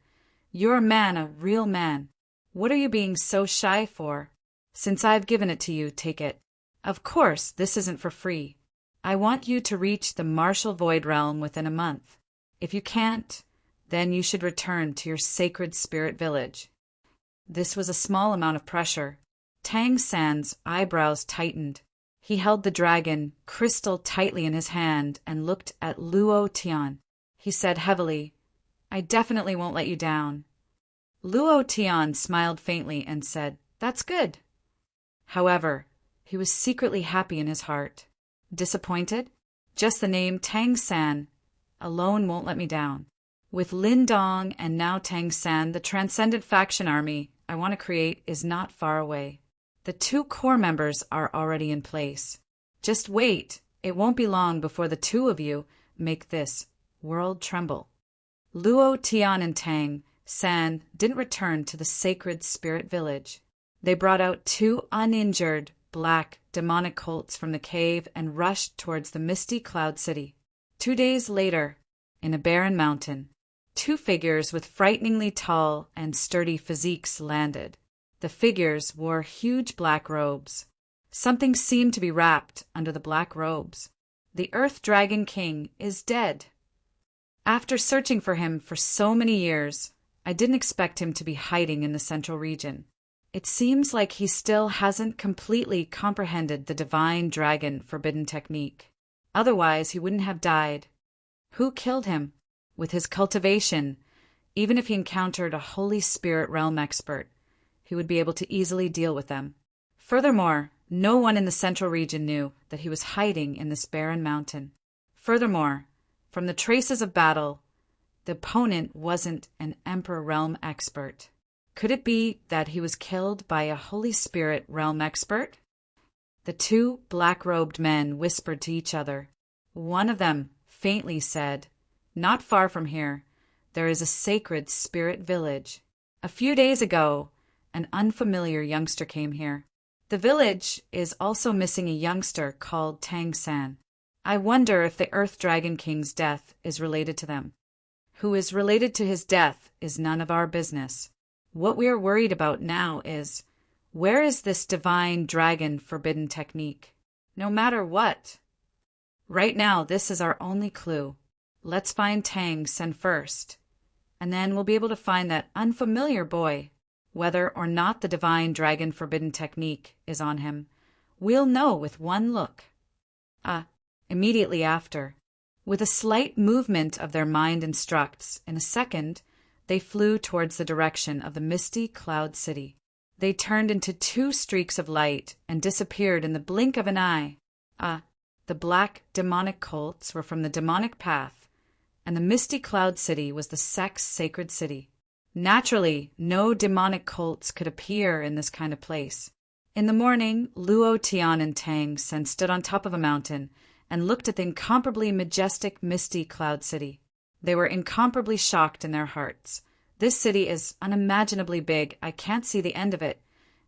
You're a man, a real man. What are you being so shy for? Since I've given it to you, take it. Of course, this isn't for free. I want you to reach the Martial Void Realm within a month. If you can't, then you should return to your sacred spirit village. This was a small amount of pressure. Tang San's eyebrows tightened. He held the dragon crystal tightly in his hand and looked at Luo Tian. He said heavily, I definitely won't let you down. Luo Tian smiled faintly and said, That's good. However, he was secretly happy in his heart. Disappointed? Just the name Tang San alone won't let me down. With Lin Dong and now Tang San, the Transcendent Faction Army I want to create is not far away. The 2 core members are already in place. Just wait, it won't be long before the 2 of you make this world tremble. Luo Tian and Tang San didn't return to the sacred spirit village. They brought out 2 uninjured, black, demonic colts from the cave and rushed towards the Misty Cloud City. 2 days later, in a barren mountain, 2 figures with frighteningly tall and sturdy physiques landed. The figures wore huge black robes. Something seemed to be wrapped under the black robes. The Earth Dragon King is dead. After searching for him for so many years, I didn't expect him to be hiding in the central region. It seems like he still hasn't completely comprehended the divine dragon forbidden technique. Otherwise, he wouldn't have died. Who killed him? With his cultivation, even if he encountered a Holy Spirit realm expert, he would be able to easily deal with them. Furthermore, no one in the central region knew that he was hiding in this barren mountain. Furthermore, from the traces of battle, the opponent wasn't an Emperor realm expert. Could it be that he was killed by a Holy Spirit realm expert? The two black-robed men whispered to each other. One of them faintly said, "Not far from here, there is a sacred spirit village. A few days ago, an unfamiliar youngster came here. The village is also missing a youngster called Tang San. I wonder if the Earth Dragon King's death is related to them. Who is related to his death is none of our business. What we are worried about now is, where is this divine dragon forbidden technique? No matter what. Right now, this is our only clue. Let's find Tang Sen first, and then we'll be able to find that unfamiliar boy. Whether or not the divine dragon forbidden technique is on him, we'll know with one look." Immediately after, with a slight movement of their mind instructs, in a second, they flew towards the direction of the misty cloud city. They turned into two streaks of light and disappeared in the blink of an eye. The black demonic colts were from the demonic path, and the misty cloud city was the sex sacred city. Naturally, no demonic colts could appear in this kind of place. In the morning, Luo Tian and Tang Sen stood on top of a mountain and looked at the incomparably majestic misty cloud city. They were incomparably shocked in their hearts. This city is unimaginably big. I can't see the end of it,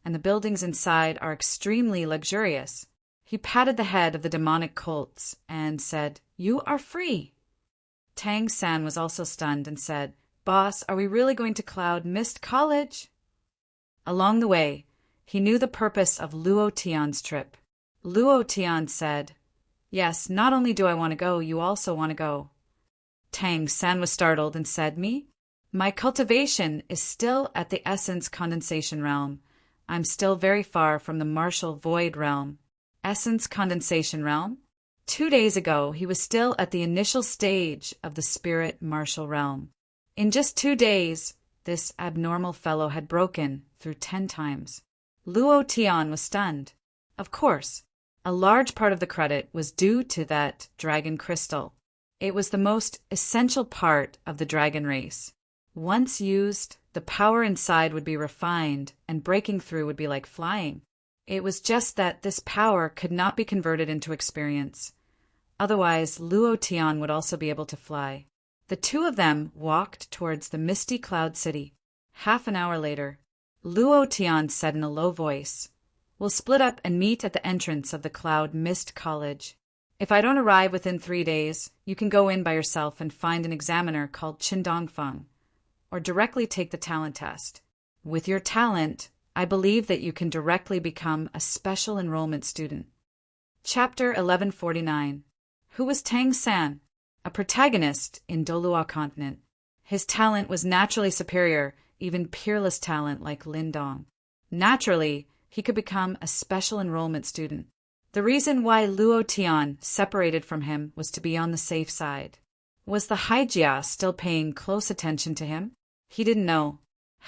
and the buildings inside are extremely luxurious. He patted the head of the demonic colts and said, "You are free." Tang San was also stunned and said, "Boss, are we really going to Cloud Mist College?" Along the way, he knew the purpose of Luo Tian's trip. Luo Tian said, "Yes, not only do I want to go, you also want to go." Tang San was startled and said, "Me? My cultivation is still at the essence condensation realm. I'm still very far from the martial void realm." Essence condensation realm? 2 days ago, he was still at the initial stage of the spirit martial realm. In just 2 days, this abnormal fellow had broken through 10 times. Luo Tian was stunned. Of course, a large part of the credit was due to that dragon crystal. It was the most essential part of the dragon race. Once used, the power inside would be refined, and breaking through would be like flying. It was just that this power could not be converted into experience. Otherwise, Luo Tian would also be able to fly. The two of them walked towards the misty cloud city. Half an hour later, Luo Tian said in a low voice, "We'll split up and meet at the entrance of the Cloud Mist College. If I don't arrive within 3 days, you can go in by yourself and find an examiner called Qindongfeng, or directly take the talent test. With your talent, I believe that you can directly become a special enrollment student." Chapter 1149. Who was Tang San? A protagonist in Dolua Continent. His talent was naturally superior, even peerless talent like Lindong. Naturally, he could become a special enrollment student. The reason why Luo Tian separated from him was to be on the safe side. Was the Hyjia still paying close attention to him? He didn't know.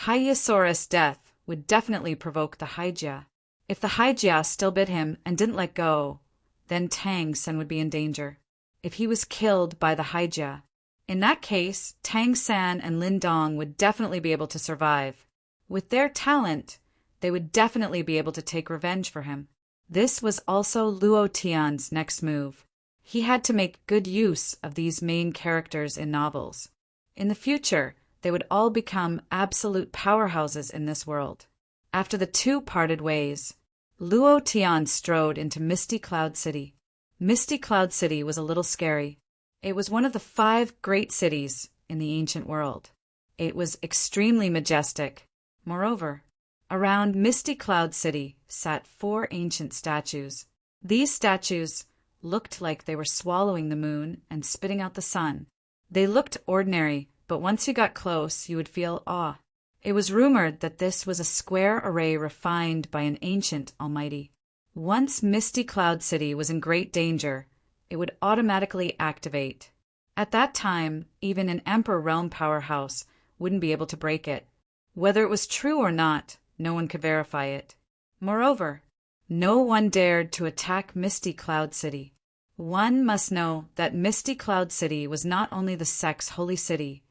Hyosaurus' death would definitely provoke the Hyjia. If the Hyjia still bit him and didn't let go, then Tang Sen would be in danger. If he was killed by the Hyjia, in that case, Tang San and Lindong would definitely be able to survive. With their talent, they would definitely be able to take revenge for him. This was also Luo Tian's next move. He had to make good use of these main characters in novels. In the future, they would all become absolute powerhouses in this world. After the two parted ways, Luo Tian strode into Misty Cloud City. Misty Cloud City was a little scary. It was one of the 5 great cities in the ancient world. It was extremely majestic. Moreover, around Misty Cloud City sat 4 ancient statues. These statues looked like they were swallowing the moon and spitting out the sun. They looked ordinary, but once you got close, you would feel awe. It was rumored that this was a square array refined by an ancient almighty. Once Misty Cloud City was in great danger, it would automatically activate. At that time, even an Emperor Realm powerhouse wouldn't be able to break it. Whether it was true or not, no one could verify it. Moreover, no one dared to attack Misty Cloud City. One must know that Misty Cloud City was not only the sect's holy city,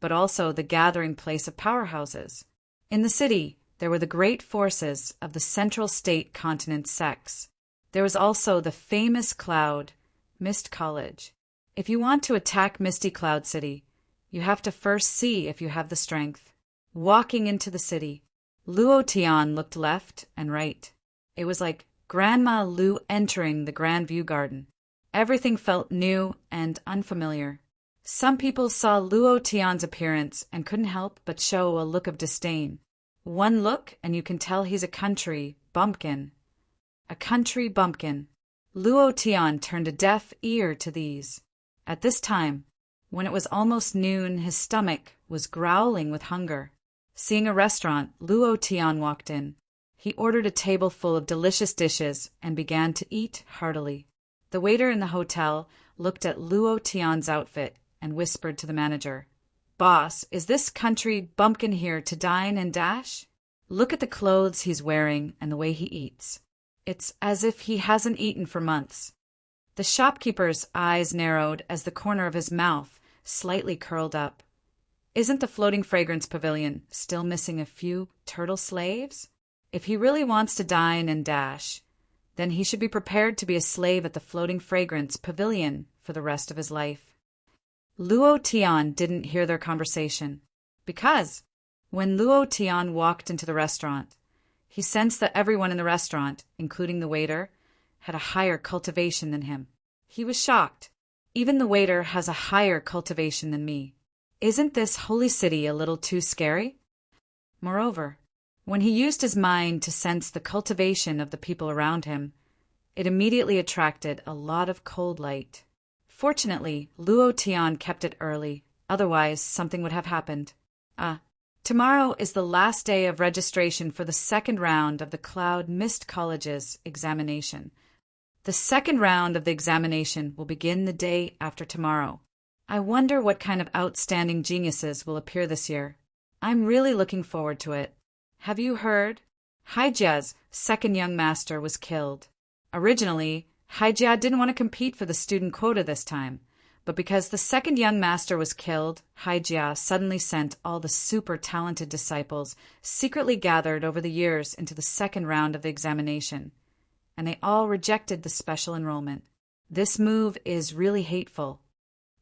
but also the gathering place of powerhouses. In the city, there were the great forces of the Central State Continent sects. There was also the famous cloud, Mist College. If you want to attack Misty Cloud City, you have to first see if you have the strength. Walking into the city, Luo Tian looked left and right. It was like Grandma Lu entering the Grand View Garden. Everything felt new and unfamiliar. Some people saw Luo Tian's appearance and couldn't help but show a look of disdain. One look and you can tell he's a country bumpkin. A country bumpkin. Luo Tian turned a deaf ear to these. At this time, when it was almost noon, his stomach was growling with hunger. Seeing a restaurant, Luo Tian walked in. He ordered a table full of delicious dishes and began to eat heartily. The waiter in the hotel looked at Luo Tian's outfit and whispered to the manager, "Boss, is this country bumpkin here to dine and dash? Look at the clothes he's wearing and the way he eats. It's as if he hasn't eaten for months." The shopkeeper's eyes narrowed as the corner of his mouth slightly curled up. Isn't the floating fragrance pavilion still missing a few turtle slaves? If he really wants to dine and dash, then he should be prepared to be a slave at the floating fragrance pavilion for the rest of his life. Luo Tian didn't hear their conversation, because when Luo Tian walked into the restaurant, he sensed that everyone in the restaurant, including the waiter, had a higher cultivation than him. He was shocked. Even the waiter has a higher cultivation than me. Isn't this holy city a little too scary? Moreover, when he used his mind to sense the cultivation of the people around him, it immediately attracted a lot of cold light. Fortunately, Luo Tian kept it early, otherwise something would have happened. Tomorrow is the last day of registration for the second round of the Cloud Mist College's examination. The second round of the examination will begin the day after tomorrow. I wonder what kind of outstanding geniuses will appear this year. I'm really looking forward to it. Have you heard? Haijia's second young master was killed. Originally, Haijia didn't want to compete for the student quota this time, but because the second young master was killed, Haijia suddenly sent all the super talented disciples secretly gathered over the years into the second round of the examination, and they all rejected the special enrollment. This move is really hateful.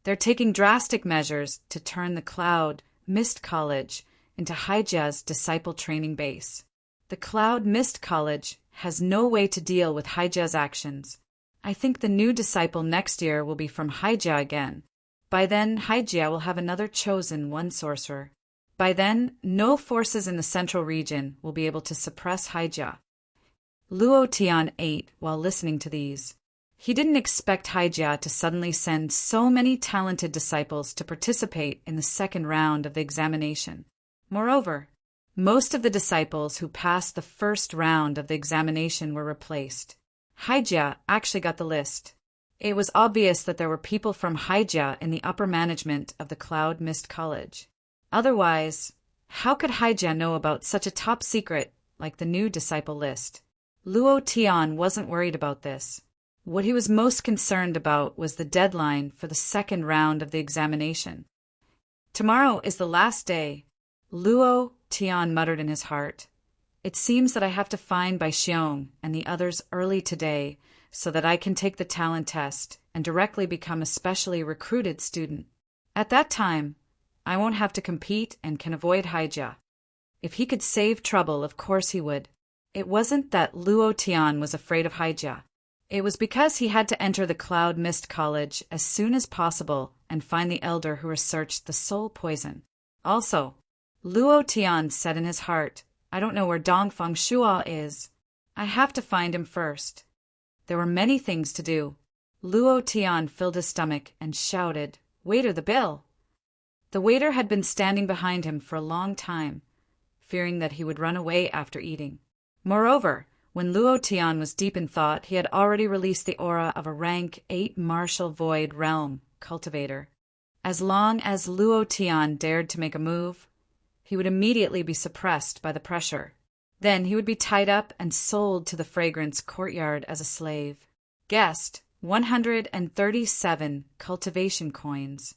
They're taking drastic measures to turn the Cloud Mist College into Haijia's disciple training base. The Cloud Mist College has no way to deal with Haijia's actions. I think the new disciple next year will be from Haijia again. By then, Haijia will have another chosen one sorcerer. By then, no forces in the central region will be able to suppress Haijia. Luo Tian ate while listening to these. He didn't expect Haijia to suddenly send so many talented disciples to participate in the second round of the examination. Moreover, most of the disciples who passed the first round of the examination were replaced. Haijia actually got the list. It was obvious that there were people from Haijia in the upper management of the Cloud Mist College. Otherwise, how could Haijia know about such a top secret like the new disciple list? Luo Tian wasn't worried about this. What he was most concerned about was the deadline for the second round of the examination. Tomorrow is the last day. Luo Tian muttered in his heart. It seems that I have to find Bai Xiong and the others early today so that I can take the talent test and directly become a specially recruited student. At that time, I won't have to compete and can avoid Haijia. If he could save trouble, of course he would. It wasn't that Luo Tian was afraid of Haijia. It was because he had to enter the Cloud Mist College as soon as possible and find the elder who researched the soul poison. Also, Luo Tian said in his heart, I don't know where Dongfeng Shuo is. I have to find him first. There were many things to do. Luo Tian filled his stomach and shouted, Waiter, the bill! The waiter had been standing behind him for a long time, fearing that he would run away after eating. Moreover, when Luo Tian was deep in thought, he had already released the aura of a rank 8 Martial Void Realm cultivator. As long as Luo Tian dared to make a move, he would immediately be suppressed by the pressure. Then he would be tied up and sold to the fragrance courtyard as a slave. Guessed 137 cultivation coins.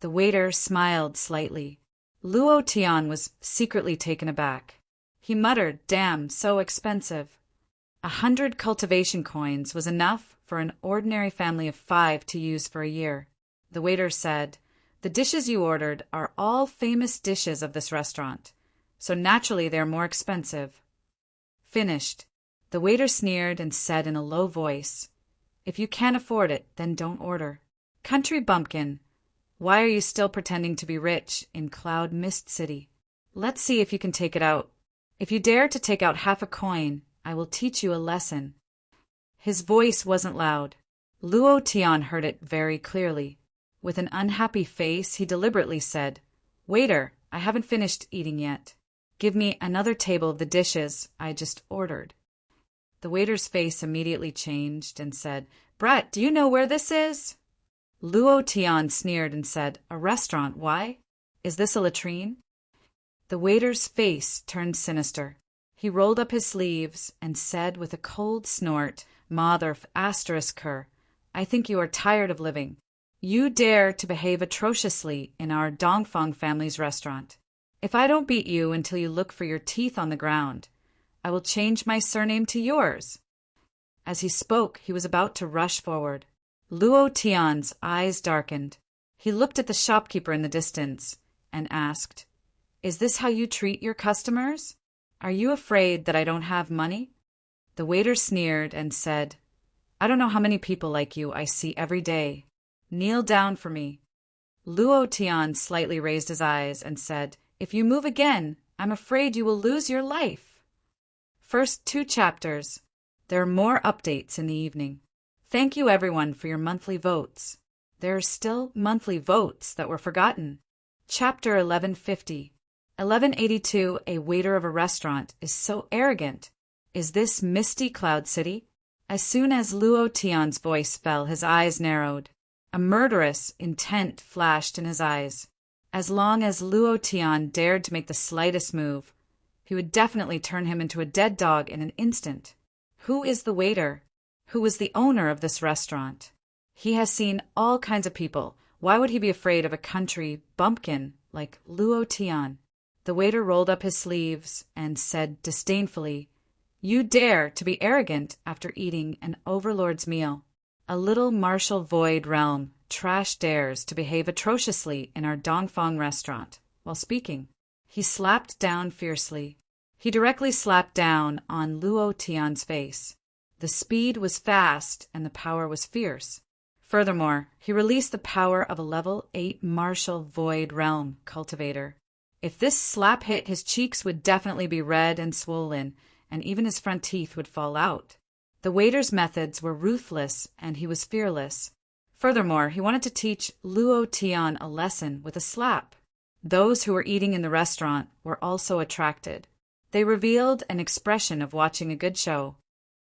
The waiter smiled slightly. Luo Tian was secretly taken aback. He muttered, Damn, so expensive. 100 cultivation coins was enough for an ordinary family of 5 to use for a year. The waiter said, "The dishes you ordered are all famous dishes of this restaurant, so naturally they are more expensive." Finished. The waiter sneered and said in a low voice, "If you can't afford it, then don't order. Country bumpkin, why are you still pretending to be rich in Cloud Mist City? Let's see if you can take it out. If you dare to take out half a coin, I will teach you a lesson." His voice wasn't loud. Luo Tian heard it very clearly. With an unhappy face, he deliberately said, "Waiter, I haven't finished eating yet. Give me another table of the dishes I just ordered." The waiter's face immediately changed and said, "Brat, do you know where this is?" Luo Tian sneered and said, "A restaurant, why? Is this a latrine?" The waiter's face turned sinister. He rolled up his sleeves and said with a cold snort, "Mother asterisk her, I think you are tired of living. You dare to behave atrociously in our Dongfang family's restaurant. If I don't beat you until you look for your teeth on the ground, I will change my surname to yours." As he spoke, he was about to rush forward. Luo Tian's eyes darkened. He looked at the shopkeeper in the distance and asked, "Is this how you treat your customers? Are you afraid that I don't have money?" The waiter sneered and said, "I don't know how many people like you I see every day. Kneel down for me." Luo Tian slightly raised his eyes and said, "If you move again, I'm afraid you will lose your life." First 2 chapters. There are more updates in the evening. Thank you everyone for your monthly votes. There are still monthly votes that were forgotten. Chapter 1150. 1182. A waiter of a restaurant is so arrogant. Is this Misty Cloud City? As soon as Luo Tian's voice fell, his eyes narrowed. A murderous intent flashed in his eyes. As long as Luo Tian dared to make the slightest move, he would definitely turn him into a dead dog in an instant. Who is the waiter? Who is the owner of this restaurant? He has seen all kinds of people. Why would he be afraid of a country bumpkin like Luo Tian? The waiter rolled up his sleeves and said disdainfully, "You dare to be arrogant after eating an overlord's meal. A little martial void realm trash dares to behave atrociously in our Dongfang restaurant." While speaking, he slapped down fiercely. He directly slapped down on Luo Tian's face. The speed was fast and the power was fierce. Furthermore, he released the power of a level 8 martial void realm cultivator. If this slap hit, his cheeks would definitely be red and swollen, and even his front teeth would fall out. The waiter's methods were ruthless, and he was fearless. Furthermore, he wanted to teach Luo Tian a lesson with a slap. Those who were eating in the restaurant were also attracted. They revealed an expression of watching a good show.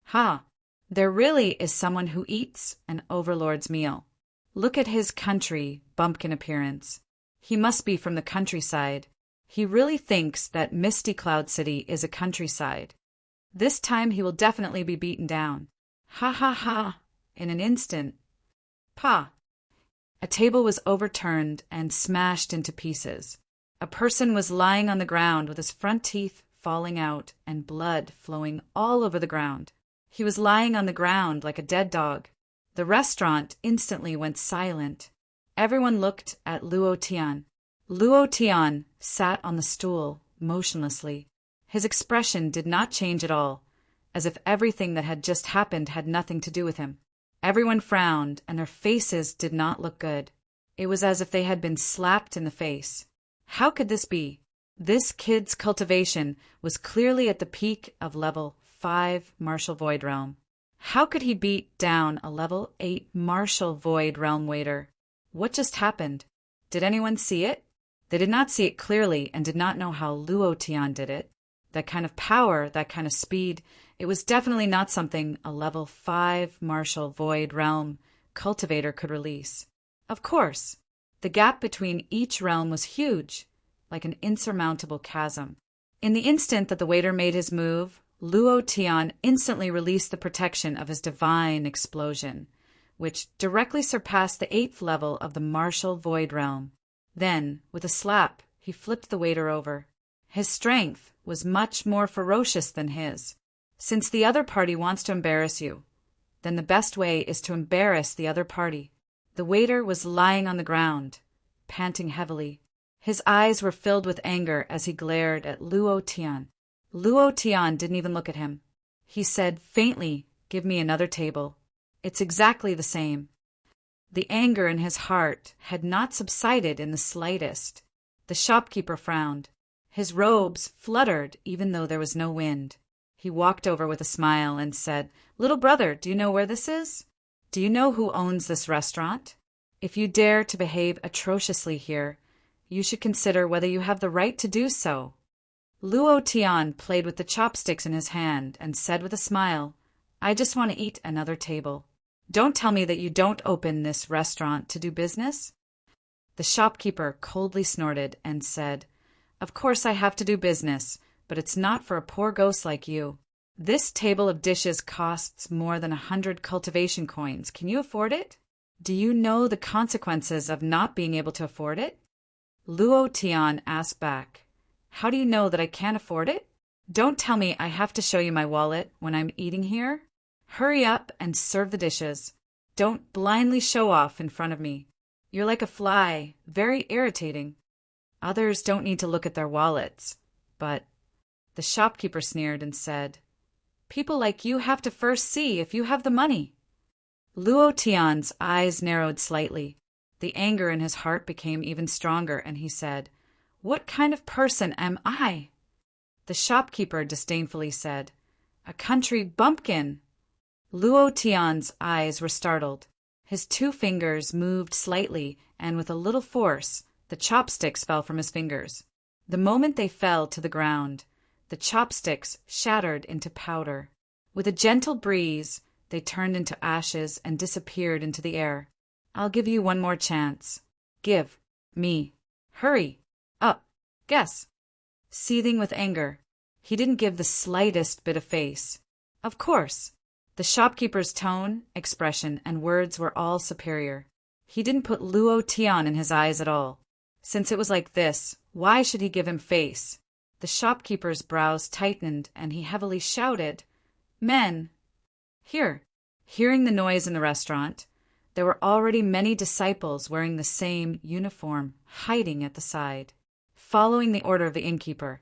"Ha! There really is someone who eats an overlord's meal. Look at his country bumpkin appearance. He must be from the countryside. He really thinks that Misty Cloud City is a countryside. This time he will definitely be beaten down. Ha ha ha!" In an instant, pa! A table was overturned and smashed into pieces. A person was lying on the ground with his front teeth falling out and blood flowing all over the ground. He was lying on the ground like a dead dog. The restaurant instantly went silent. Everyone looked at Luo Tian. Luo Tian sat on the stool, motionlessly. His expression did not change at all, as if everything that had just happened had nothing to do with him. Everyone frowned, and their faces did not look good. It was as if they had been slapped in the face. How could this be? This kid's cultivation was clearly at the peak of level 5 Martial Void Realm. How could he beat down a level 8 Martial Void Realm waiter? What just happened? Did anyone see it? They did not see it clearly and did not know how Luo Tian did it. That kind of power, that kind of speed, it was definitely not something a level 5 Martial Void Realm cultivator could release. Of course, the gap between each realm was huge, like an insurmountable chasm. In the instant that the waiter made his move, Luo Tian instantly released the protection of his divine explosion, which directly surpassed the 8th level of the Martial Void Realm. Then, with a slap, he flipped the waiter over. His strength was much more ferocious than his. Since the other party wants to embarrass you, then the best way is to embarrass the other party. The waiter was lying on the ground, panting heavily. His eyes were filled with anger as he glared at Luo Tian. Luo Tian didn't even look at him. He said faintly, "Give me another table. It's exactly the same." The anger in his heart had not subsided in the slightest. The shopkeeper frowned. His robes fluttered even though there was no wind. He walked over with a smile and said, "Little brother, do you know where this is? Do you know who owns this restaurant? If you dare to behave atrociously here, you should consider whether you have the right to do so." Luo Tian played with the chopsticks in his hand and said with a smile, "I just want to eat another table. Don't tell me that you don't open this restaurant to do business." The shopkeeper coldly snorted and said, "Of course I have to do business, but it's not for a poor ghost like you. This table of dishes costs more than 100 cultivation coins. Can you afford it? Do you know the consequences of not being able to afford it?" Luo Tian asked back, "How do you know that I can't afford it? Don't tell me I have to show you my wallet when I'm eating here. Hurry up and serve the dishes. Don't blindly show off in front of me. You're like a fly, very irritating. Others don't need to look at their wallets, but—" The shopkeeper sneered and said, "People like you have to first see if you have the money." Luo Tian's eyes narrowed slightly. The anger in his heart became even stronger, and he said, "What kind of person am I?" The shopkeeper disdainfully said, "A country bumpkin." Luo Tian's eyes were startled. His 2 fingers moved slightly, and with a little force, the chopsticks fell from his fingers. The moment they fell to the ground, the chopsticks shattered into powder. With a gentle breeze, they turned into ashes and disappeared into the air. "I'll give you one more chance. Give me. Hurry up. Guess." Seething with anger, he didn't give the slightest bit of face. Of course. The shopkeeper's tone, expression, and words were all superior. He didn't put Luo Tian in his eyes at all. Since it was like this, why should he give him face? The shopkeeper's brows tightened, and he heavily shouted, "Men, here!" Hearing the noise in the restaurant, there were already many disciples wearing the same uniform, hiding at the side. Following the order of the innkeeper,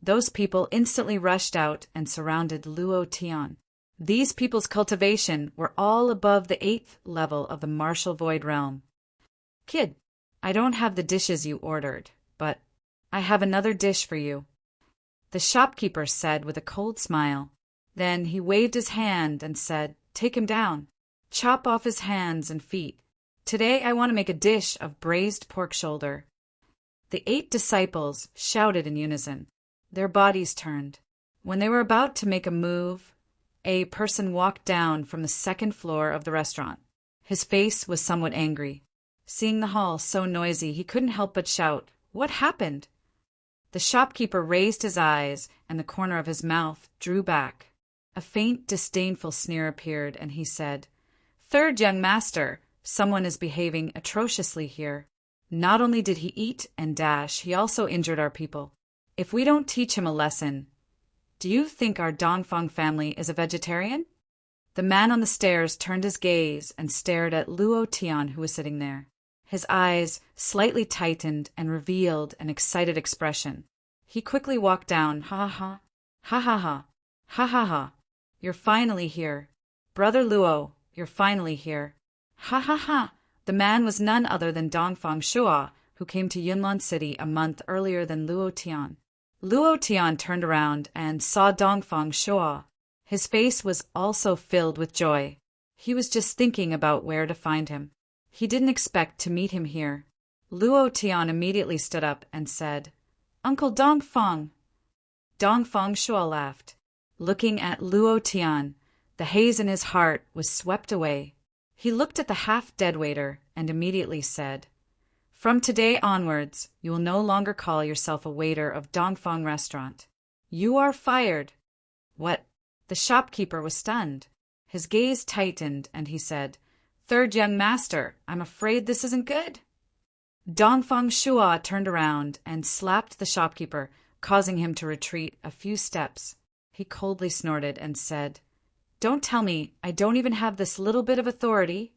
those people instantly rushed out and surrounded Luo Tian. These people's cultivation were all above the 8th level of the martial void realm. "Kid, I don't have the dishes you ordered, but I have another dish for you," the shopkeeper said with a cold smile. Then he waved his hand and said, "Take him down. Chop off his hands and feet. Today I want to make a dish of braised pork shoulder." The 8 disciples shouted in unison. Their bodies turned. When they were about to make a move, a person walked down from the 2nd floor of the restaurant. His face was somewhat angry. Seeing the hall so noisy, he couldn't help but shout, "What happened?" The shopkeeper raised his eyes, and the corner of his mouth drew back. A faint, disdainful sneer appeared, and he said, "Third young master, someone is behaving atrociously here. Not only did he eat and dash, he also injured our people. If we don't teach him a lesson, do you think our Dongfang family is a vegetarian?" The man on the stairs turned his gaze and stared at Luo Tian, who was sitting there. His eyes slightly tightened and revealed an excited expression. He quickly walked down. "Ha ha ha, ha ha ha, ha ha ha. You're finally here. Brother Luo, you're finally here. Ha ha ha." The man was none other than Dongfang Shua, who came to Yunlan City a month earlier than Luo Tian. Luo Tian turned around and saw Dongfang Shua. His face was also filled with joy. He was just thinking about where to find him. He didn't expect to meet him here. Luo Tian immediately stood up and said, "Uncle Dongfang." Dongfang Shua laughed. Looking at Luo Tian, the haze in his heart was swept away. He looked at the half-dead waiter and immediately said, "From today onwards, you will no longer call yourself a waiter of Dongfang Restaurant. You are fired." "What?" The shopkeeper was stunned. His gaze tightened, and he said, "Third young master, I'm afraid this isn't good." Dongfang Shua turned around and slapped the shopkeeper, causing him to retreat a few steps. He coldly snorted and said, "Don't tell me I don't even have this little bit of authority."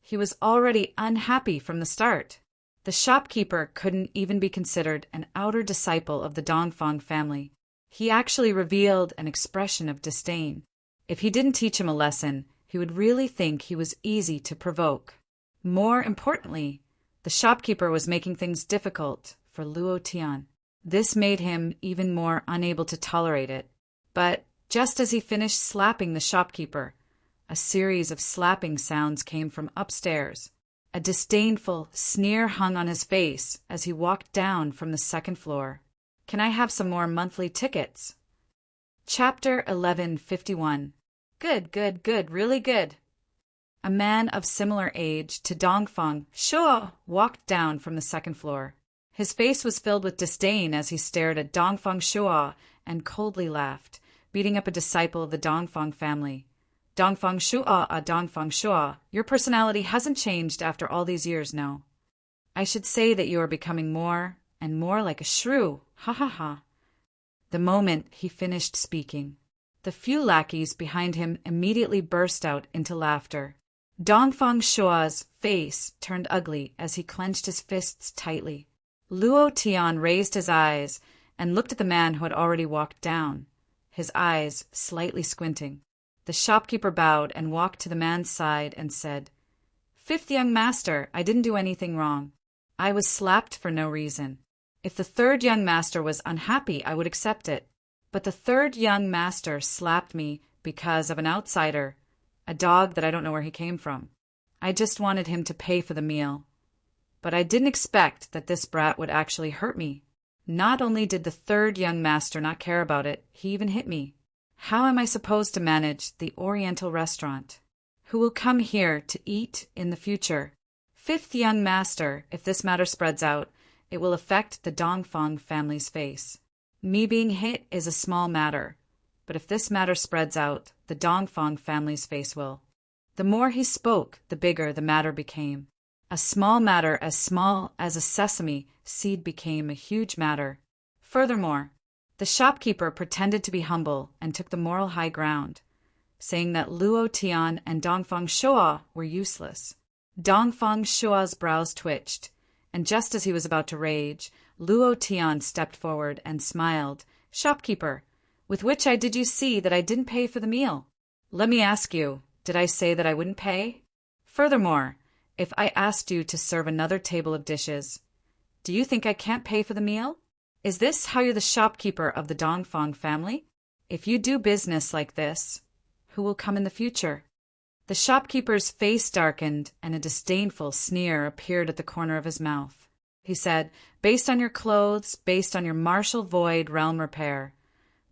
He was already unhappy from the start. The shopkeeper couldn't even be considered an outer disciple of the Dongfang family. He actually revealed an expression of disdain. If he didn't teach him a lesson, he would really think he was easy to provoke. More importantly, the shopkeeper was making things difficult for Luo Tian. This made him even more unable to tolerate it. But just as he finished slapping the shopkeeper, a series of slapping sounds came from upstairs. A disdainful sneer hung on his face as he walked down from the second floor. "Can I have some more monthly tickets?" Chapter 1151. Good, good, good, really good. A man of similar age to Dongfang Shuo walked down from the second floor. His face was filled with disdain as he stared at Dongfang Shuo and coldly laughed, beating up a disciple of the Dongfang family. "Dongfang Shuo, Dongfang Shuo, your personality hasn't changed after all these years, no. I should say that you are becoming more and more like a shrew, ha ha ha." The moment he finished speaking, the few lackeys behind him immediately burst out into laughter. Dongfang Shuo's face turned ugly as he clenched his fists tightly. Luo Tian raised his eyes and looked at the man who had already walked down, his eyes slightly squinting. The shopkeeper bowed and walked to the man's side and said, "Fifth young master, I didn't do anything wrong. I was slapped for no reason. If the third young master was unhappy, I would accept it. But the third young master slapped me because of an outsider, a dog that I don't know where he came from. I just wanted him to pay for the meal. But I didn't expect that this brat would actually hurt me. Not only did the third young master not care about it, he even hit me. How am I supposed to manage the Oriental restaurant? Who will come here to eat in the future? Fifth young master, if this matter spreads out, it will affect the Dongfang family's face. Me being hit is a small matter, but if this matter spreads out, the Dongfang family's face will." The more he spoke, the bigger the matter became. A small matter as small as a sesame seed became a huge matter. Furthermore, the shopkeeper pretended to be humble and took the moral high ground, saying that Luo Tian and Dongfang Shuo were useless. Dongfang Shuo's brows twitched, and just as he was about to rage, Luo Tian stepped forward and smiled. "Shopkeeper, with which eye did you see that I didn't pay for the meal? Let me ask you, did I say that I wouldn't pay? Furthermore, if I asked you to serve another table of dishes, do you think I can't pay for the meal? Is this how you're the shopkeeper of the Dongfang family? If you do business like this, who will come in the future?" The shopkeeper's face darkened and a disdainful sneer appeared at the corner of his mouth. He said, "Based on your clothes, based on your martial void realm repair,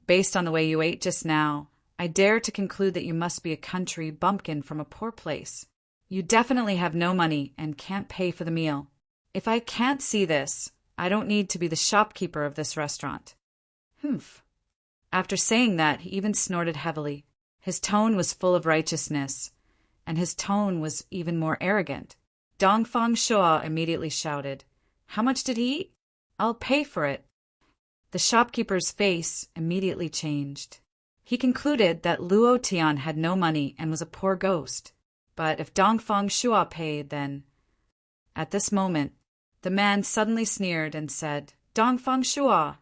based on the way you ate just now, I dare to conclude that you must be a country bumpkin from a poor place. You definitely have no money and can't pay for the meal. If I can't see this, I don't need to be the shopkeeper of this restaurant." Humph. After saying that, he even snorted heavily. His tone was full of righteousness, and his tone was even more arrogant. Dongfang Shuo immediately shouted, "How much did he eat? I'll pay for it." The shopkeeper's face immediately changed. He concluded that Luo Tian had no money and was a poor ghost. But if Dongfang Shuo paid, then... At this moment, the man suddenly sneered and said, "Dongfang Shuo,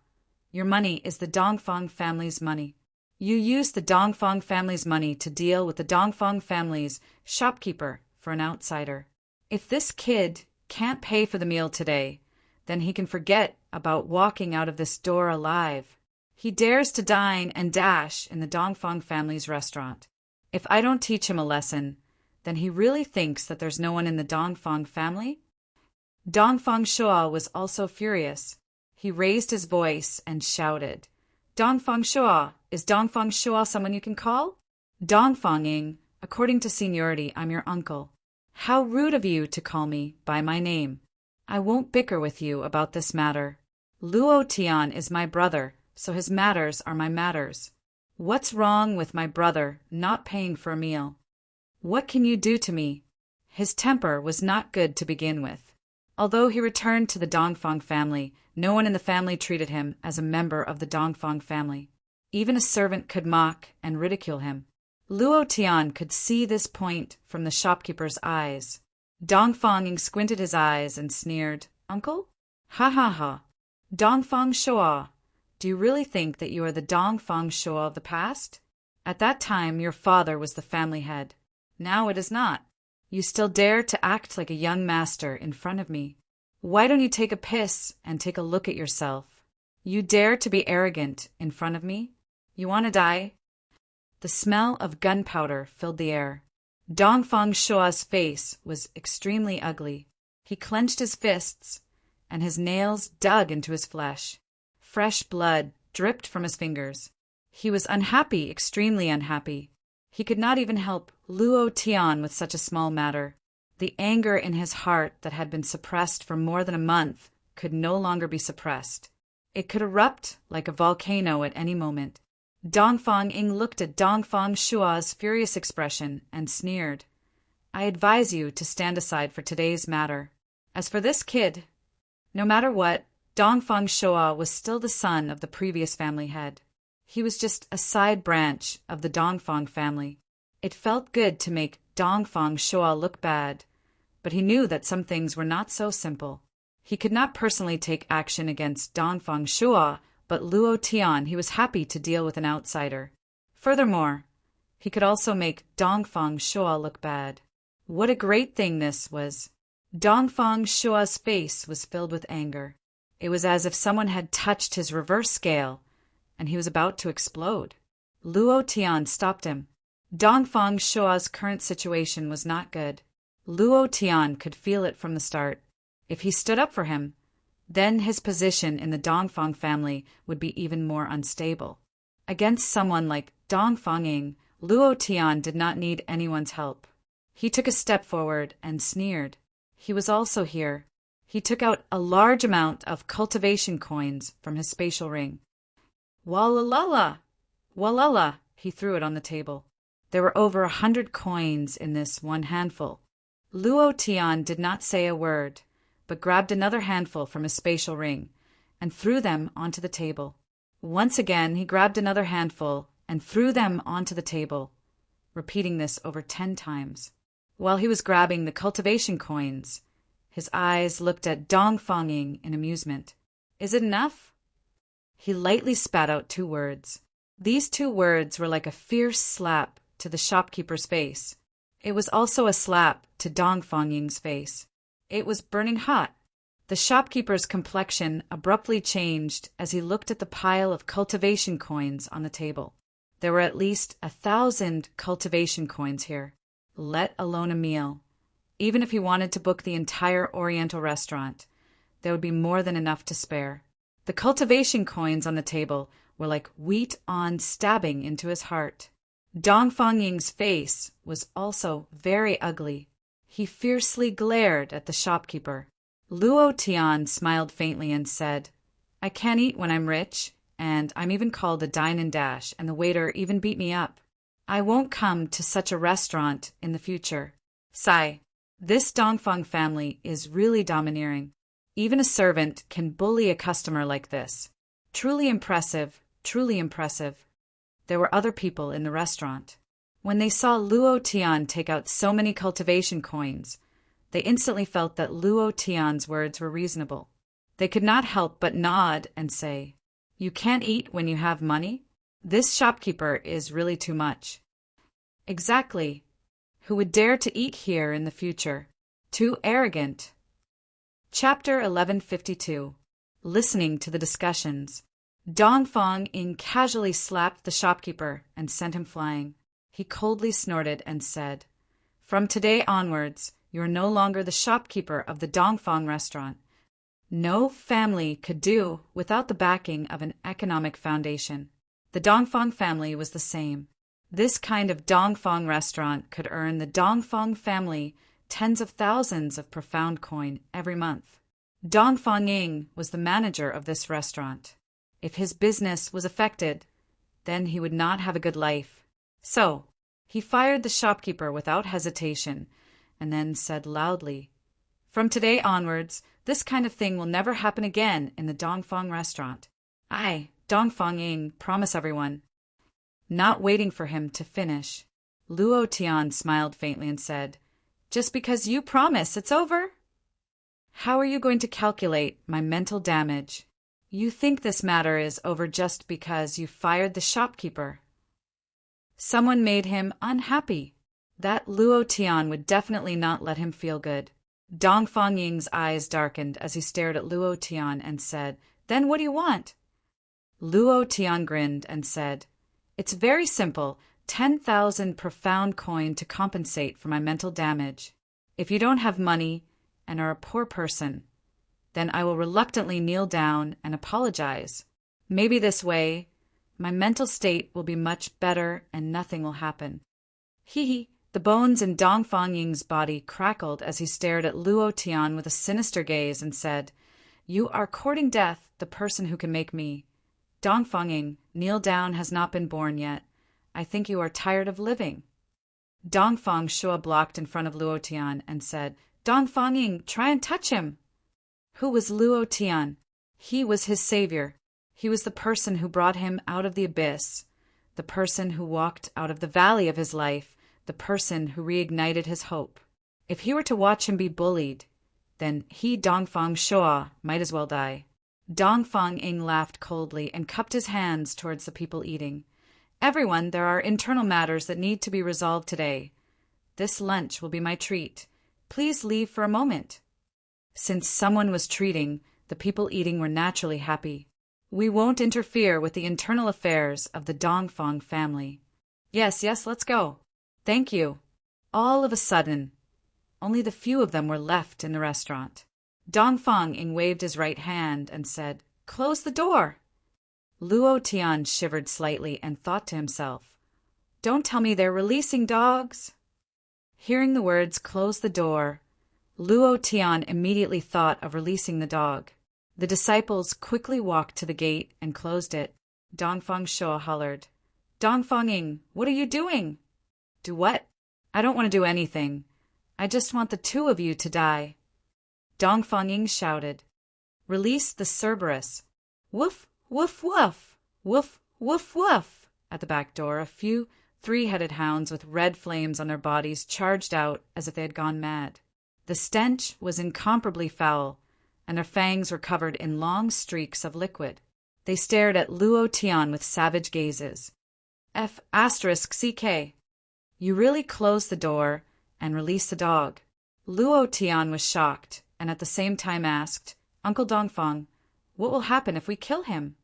your money is the Dongfang family's money. You used the Dongfang family's money to deal with the Dongfang family's shopkeeper for an outsider. If this kid can't pay for the meal today, then he can forget about walking out of this door alive. He dares to dine and dash in the Dongfang family's restaurant. If I don't teach him a lesson, then he really thinks that there's no one in the Dongfang family?" Dongfang Shuo was also furious. He raised his voice and shouted, "Dongfang Shuo, is Dongfang Shuo someone you can call? Dongfanging, according to seniority, I'm your uncle. How rude of you to call me by my name. I won't bicker with you about this matter. Luo Tian is my brother, so his matters are my matters. What's wrong with my brother not paying for a meal? What can you do to me?" His temper was not good to begin with. Although he returned to the Dongfang family, no one in the family treated him as a member of the Dongfang family. Even a servant could mock and ridicule him. Luo Tian could see this point from the shopkeeper's eyes. Dongfang squinted his eyes and sneered, "Uncle? Ha ha ha. Dongfang Shua. Do you really think that you are the Dongfang Shua of the past? At that time your father was the family head. Now it is not. You still dare to act like a young master in front of me. Why don't you take a piss and take a look at yourself? You dare to be arrogant in front of me? You want to die?" The smell of gunpowder filled the air. Dongfang Shua's face was extremely ugly. He clenched his fists, and his nails dug into his flesh. Fresh blood dripped from his fingers. He was unhappy, extremely unhappy. He could not even help Luo Tian with such a small matter. The anger in his heart that had been suppressed for more than a month could no longer be suppressed. It could erupt like a volcano at any moment. Dongfang looked at Dongfang Shua's furious expression and sneered. "I advise you to stand aside for today's matter. As for this kid..." No matter what, Dongfang Shua was still the son of the previous family head. He was just a side branch of the Dongfang family. It felt good to make Dongfang Shua look bad, but he knew that some things were not so simple. He could not personally take action against Dongfang Shua, but Luo Tian he was happy to deal with an outsider. Furthermore, he could also make Dongfang Shua look bad. What a great thing this was! Dongfang Shua's face was filled with anger. It was as if someone had touched his reverse scale, and he was about to explode. Luo Tian stopped him. Dongfang Shua's current situation was not good. Luo Tian could feel it from the start. If he stood up for him, then his position in the Dongfang family would be even more unstable. Against someone like Dongfang Luo Tian did not need anyone's help. He took a step forward and sneered. He was also here. He took out a large amount of cultivation coins from his spatial ring. Walala! Walala! He threw it on the table. There were over 100 coins in this one handful. Luo Tian did not say a word, but grabbed another handful from his spatial ring and threw them onto the table. Once again, he grabbed another handful and threw them onto the table, repeating this over 10 times. While he was grabbing the cultivation coins, his eyes looked at Dongfang in amusement. "Is it enough?" He lightly spat out 2 words. These 2 words were like a fierce slap to the shopkeeper's face. It was also a slap to Dongfang face. It was burning hot. The shopkeeper's complexion abruptly changed as he looked at the pile of cultivation coins on the table. There were at least 1,000 cultivation coins here, let alone a meal. Even if he wanted to book the entire Oriental restaurant, there would be more than enough to spare. The cultivation coins on the table were like wheat-on stabbing into his heart. Dongfang face was also very ugly. He fiercely glared at the shopkeeper. Luo Tian smiled faintly and said, "I can't eat when I'm rich, and I'm even called a dine and dash, and the waiter even beat me up. I won't come to such a restaurant in the future. Sigh, this Dongfang family is really domineering. Even a servant can bully a customer like this. Truly impressive, truly impressive." There were other people in the restaurant. When they saw Luo Tian take out so many cultivation coins, they instantly felt that Luo Tian's words were reasonable. They could not help but nod and say, "You can't eat when you have money? This shopkeeper is really too much." Exactly. Who would dare to eat here in the future? Too arrogant. Chapter 1152. Listening to the discussions. Dongfang casually slapped the shopkeeper and sent him flying. He coldly snorted and said, "From today onwards, you are no longer the shopkeeper of the Dongfang restaurant. No family could do without the backing of an economic foundation. The Dongfang family was the same. This kind of Dongfang restaurant could earn the Dongfang family tens of thousands of profound coin every month. Dongfang was the manager of this restaurant. If his business was affected, then he would not have a good life. So, he fired the shopkeeper without hesitation, and then said loudly, "From today onwards, this kind of thing will never happen again in the Dongfang restaurant. I, Dongfang Ying, promise everyone. Not waiting for him to finish, Luo Tian smiled faintly and said, just because you promise, it's over? How are you going to calculate my mental damage? You think this matter is over just because you fired the shopkeeper. Someone made him unhappy. That Luo Tian would definitely not let him feel good. Dongfang Ying's eyes darkened as he stared at Luo Tian and said, then what do you want? Luo Tian grinned and said, it's very simple, 10,000 profound coin to compensate for my mental damage. If you don't have money and are a poor person, then I will reluctantly kneel down and apologize. Maybe this way, my mental state will be much better and nothing will happen. Hee. The bones in Dongfang Ying's body crackled as he stared at Luo Tian with a sinister gaze and said, you are courting death, the person who can make me. Dongfang Ying, kneel down has not been born yet. I think you are tired of living. Dongfang Shua blocked in front of Luo Tian and said, Dongfang Ying, try and touch him. Who was Luo Tian? He was his savior. He was the person who brought him out of the abyss, the person who walked out of the valley of his life, the person who reignited his hope. If he were to watch him be bullied, then he, Dongfang Shua, might as well die. Dongfang Ying laughed coldly and cupped his hands towards the people eating. Everyone, there are internal matters that need to be resolved today. This lunch will be my treat. Please leave for a moment. Since someone was treating, the people eating were naturally happy. We won't interfere with the internal affairs of the Dongfang family. Yes, let's go. Thank you. All of a sudden, only the few of them were left in the restaurant. Dongfang Ying waved his right hand and said, close the door. Luo Tian shivered slightly and thought to himself, don't tell me they're releasing dogs. Hearing the words close the door, Luo Tian immediately thought of releasing the dog. The disciples quickly walked to the gate and closed it. Dongfang Shua hollered, Dongfang Ying, what are you doing? Do what? I don't want to do anything. I just want the two of you to die. Dongfang Ying shouted, release the Cerberus. Woof, woof, woof, woof, woof, woof. At the back door, a few three-headed hounds with red flames on their bodies charged out as if they had gone mad. The stench was incomparably foul, and their fangs were covered in long streaks of liquid. They stared at Luo Tian with savage gazes. F***CK. You really closed the door and released the dog. Luo Tian was shocked and at the same time asked, Uncle Dongfang, what will happen if we kill him?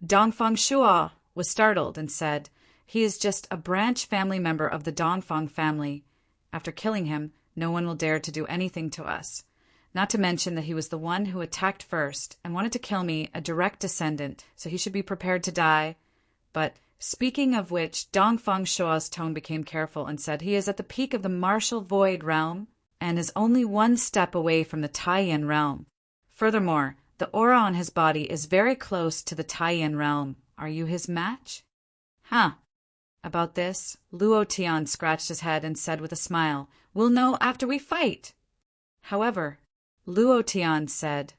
Dongfang Shua was startled and said, he is just a branch family member of the Dongfang family. After killing him, no one will dare to do anything to us. Not to mention that he was the one who attacked first and wanted to kill me, a direct descendant, so he should be prepared to die. But speaking of which, Dongfang Shua's tone became careful and said he is at the peak of the martial void realm and is only one step away from the Taiyin realm. Furthermore, the aura on his body is very close to the Taiyin realm. Are you his match? Huh. About this, Luo Tian scratched his head and said with a smile, we'll know after we fight. However, Luo Tian said,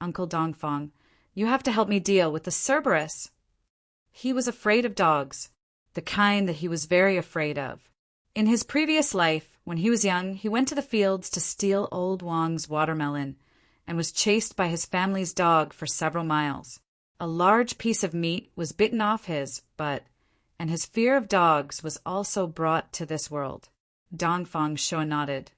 Uncle Dongfang, you have to help me deal with the Cerberus. He was afraid of dogs, the kind that he was very afraid of. In his previous life, when he was young, he went to the fields to steal old Wang's watermelon and was chased by his family's dog for several miles. A large piece of meat was bitten off his butt, and his fear of dogs was also brought to this world. Dongfang Shua nodded.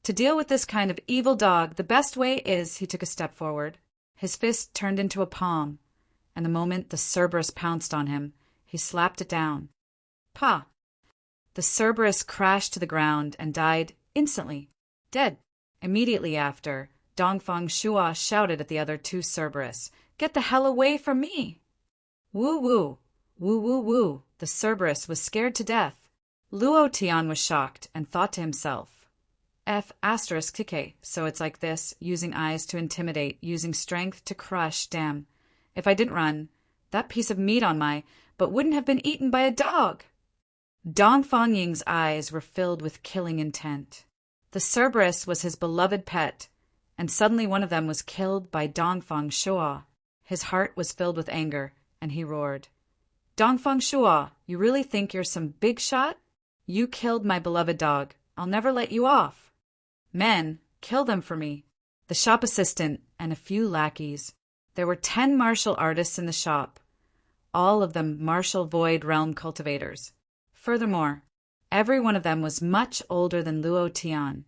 To deal with this kind of evil dog, the best way is, he took a step forward. His fist turned into a palm, and the moment the Cerberus pounced on him, he slapped it down. Pa! The Cerberus crashed to the ground and died instantly, dead. Immediately after, Dongfang Shua shouted at the other two Cerberus, get the hell away from me! Woo woo, woo woo woo, the Cerberus was scared to death. Luo Tian was shocked and thought to himself, F***KK, so it's like this, using eyes to intimidate, using strength to crush, damn. If I didn't run, that piece of meat on my but wouldn't have been eaten by a dog. Dongfang Ying's eyes were filled with killing intent. The Cerberus was his beloved pet, and suddenly one of them was killed by Dongfang Shua. His heart was filled with anger, and he roared. Dongfang Shua, you really think you're some big shot? You killed my beloved dog. I'll never let you off. Men, kill them for me. The shop assistant and a few lackeys. There were 10 martial artists in the shop, all of them martial void realm cultivators. Furthermore, every one of them was much older than Luo Tian,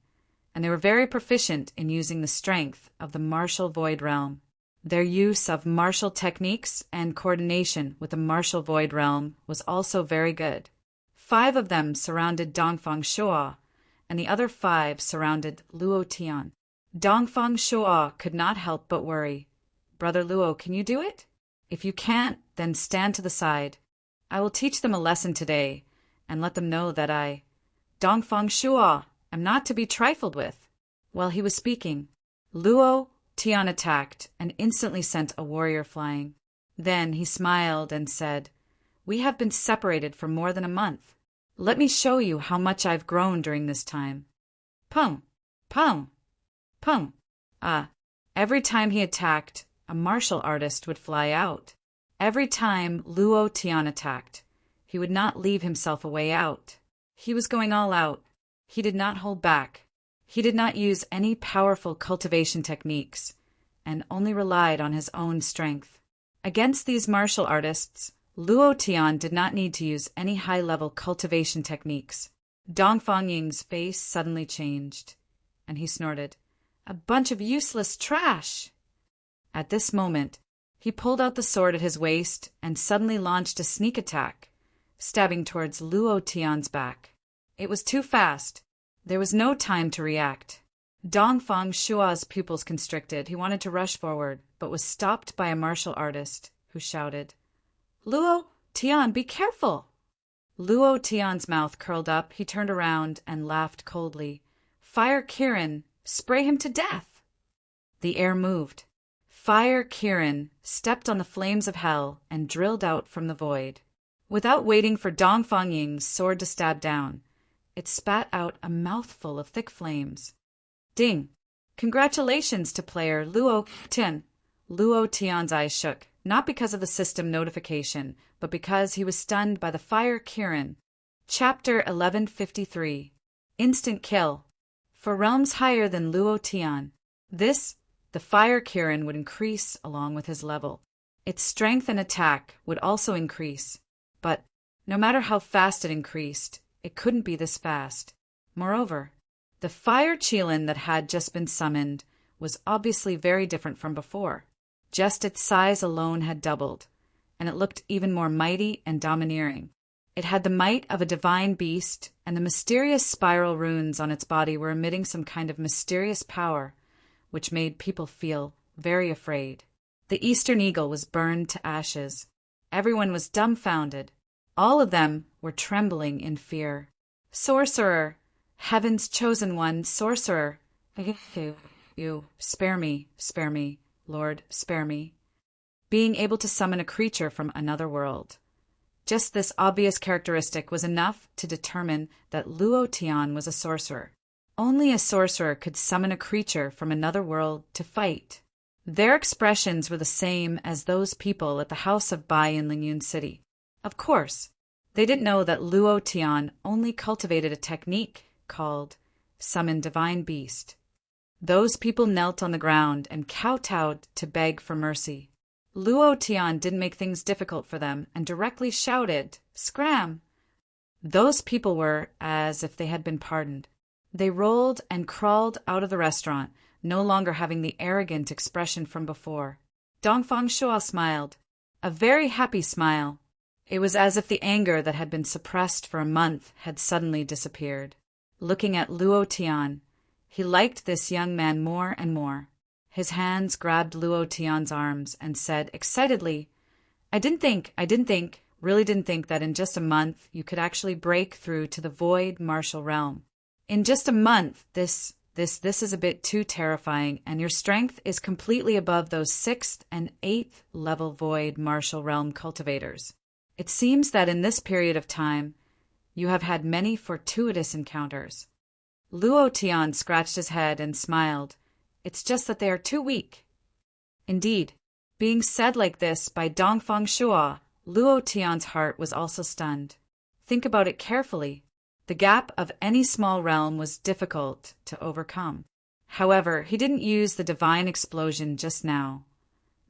and they were very proficient in using the strength of the martial void realm. Their use of martial techniques and coordination with the martial void realm was also very good. 5 of them surrounded Dongfang Shua, and the other 5 surrounded Luo Tian. Dongfang Shua could not help but worry. Brother Luo, can you do it? If you can't, then stand to the side. I will teach them a lesson today, and let them know that I, Dongfang Shua, am not to be trifled with. While he was speaking, Luo Tian attacked and instantly sent a warrior flying. Then he smiled and said, We have been separated for more than a month. Let me show you how much I've grown during this time. Pung, pung, pung. Every time he attacked, a martial artist would fly out. Every time Luo Tian attacked, he would not leave himself a way out. He was going all out. He did not hold back. He did not use any powerful cultivation techniques, and only relied on his own strength. Against these martial artists, Luo Tian did not need to use any high-level cultivation techniques. Dongfang Ying's face suddenly changed, and he snorted, A bunch of useless trash! At this moment, he pulled out the sword at his waist and suddenly launched a sneak attack, stabbing towards Luo Tian's back. It was too fast. There was no time to react. Dongfang Shua's pupils constricted. He wanted to rush forward, but was stopped by a martial artist, who shouted, Luo Tian, be careful! Luo Tian's mouth curled up. He turned around and laughed coldly. Fire Kirin, spray him to death! The air moved. Fire Kirin stepped on the flames of hell and drilled out from the void. Without waiting for Dongfang Ying's sword to stab down, it spat out a mouthful of thick flames. Ding! Congratulations to player Luo Tian. Luo Tian's eyes shook, not because of the system notification, but because he was stunned by the Fire Kirin. Chapter 1153. Instant Kill. For realms higher than Luo Tian, the Fire Kirin would increase along with his level. Its strength and attack would also increase, but no matter how fast it increased, it couldn't be this fast. Moreover, the Fire Qilin that had just been summoned was obviously very different from before. Just its size alone had doubled, and it looked even more mighty and domineering. It had the might of a divine beast, and the mysterious spiral runes on its body were emitting some kind of mysterious power, which made people feel very afraid. The Eastern Eagle was burned to ashes. Everyone was dumbfounded. All of them were trembling in fear. Sorcerer! Heaven's chosen one, sorcerer! You, spare me, Lord, spare me. Being able to summon a creature from another world. Just this obvious characteristic was enough to determine that Luo Tian was a sorcerer. Only a sorcerer could summon a creature from another world to fight. Their expressions were the same as those people at the house of Bai in Lingyun City. Of course, they didn't know that Luo Tian only cultivated a technique called Summon Divine Beast. Those people knelt on the ground and kowtowed to beg for mercy. Luo Tian didn't make things difficult for them and directly shouted, Scram! Those people were as if they had been pardoned. They rolled and crawled out of the restaurant, no longer having the arrogant expression from before. Dongfang Shua smiled, a very happy smile. It was as if the anger that had been suppressed for a month had suddenly disappeared. Looking at Luo Tian, he liked this young man more and more. His hands grabbed Luo Tian's arms and said excitedly, I didn't think that in just a month you could actually break through to the void martial realm. In just a month, this is a bit too terrifying, and your strength is completely above those 6th and 8th level void martial realm cultivators. It seems that in this period of time, you have had many fortuitous encounters. Luo Tian scratched his head and smiled. It's just that they are too weak. Indeed, Being said like this by Dongfang Shua, Luo Tian's heart was also stunned. Think about it carefully. The gap of any small realm was difficult to overcome. However, he didn't use the divine explosion just now,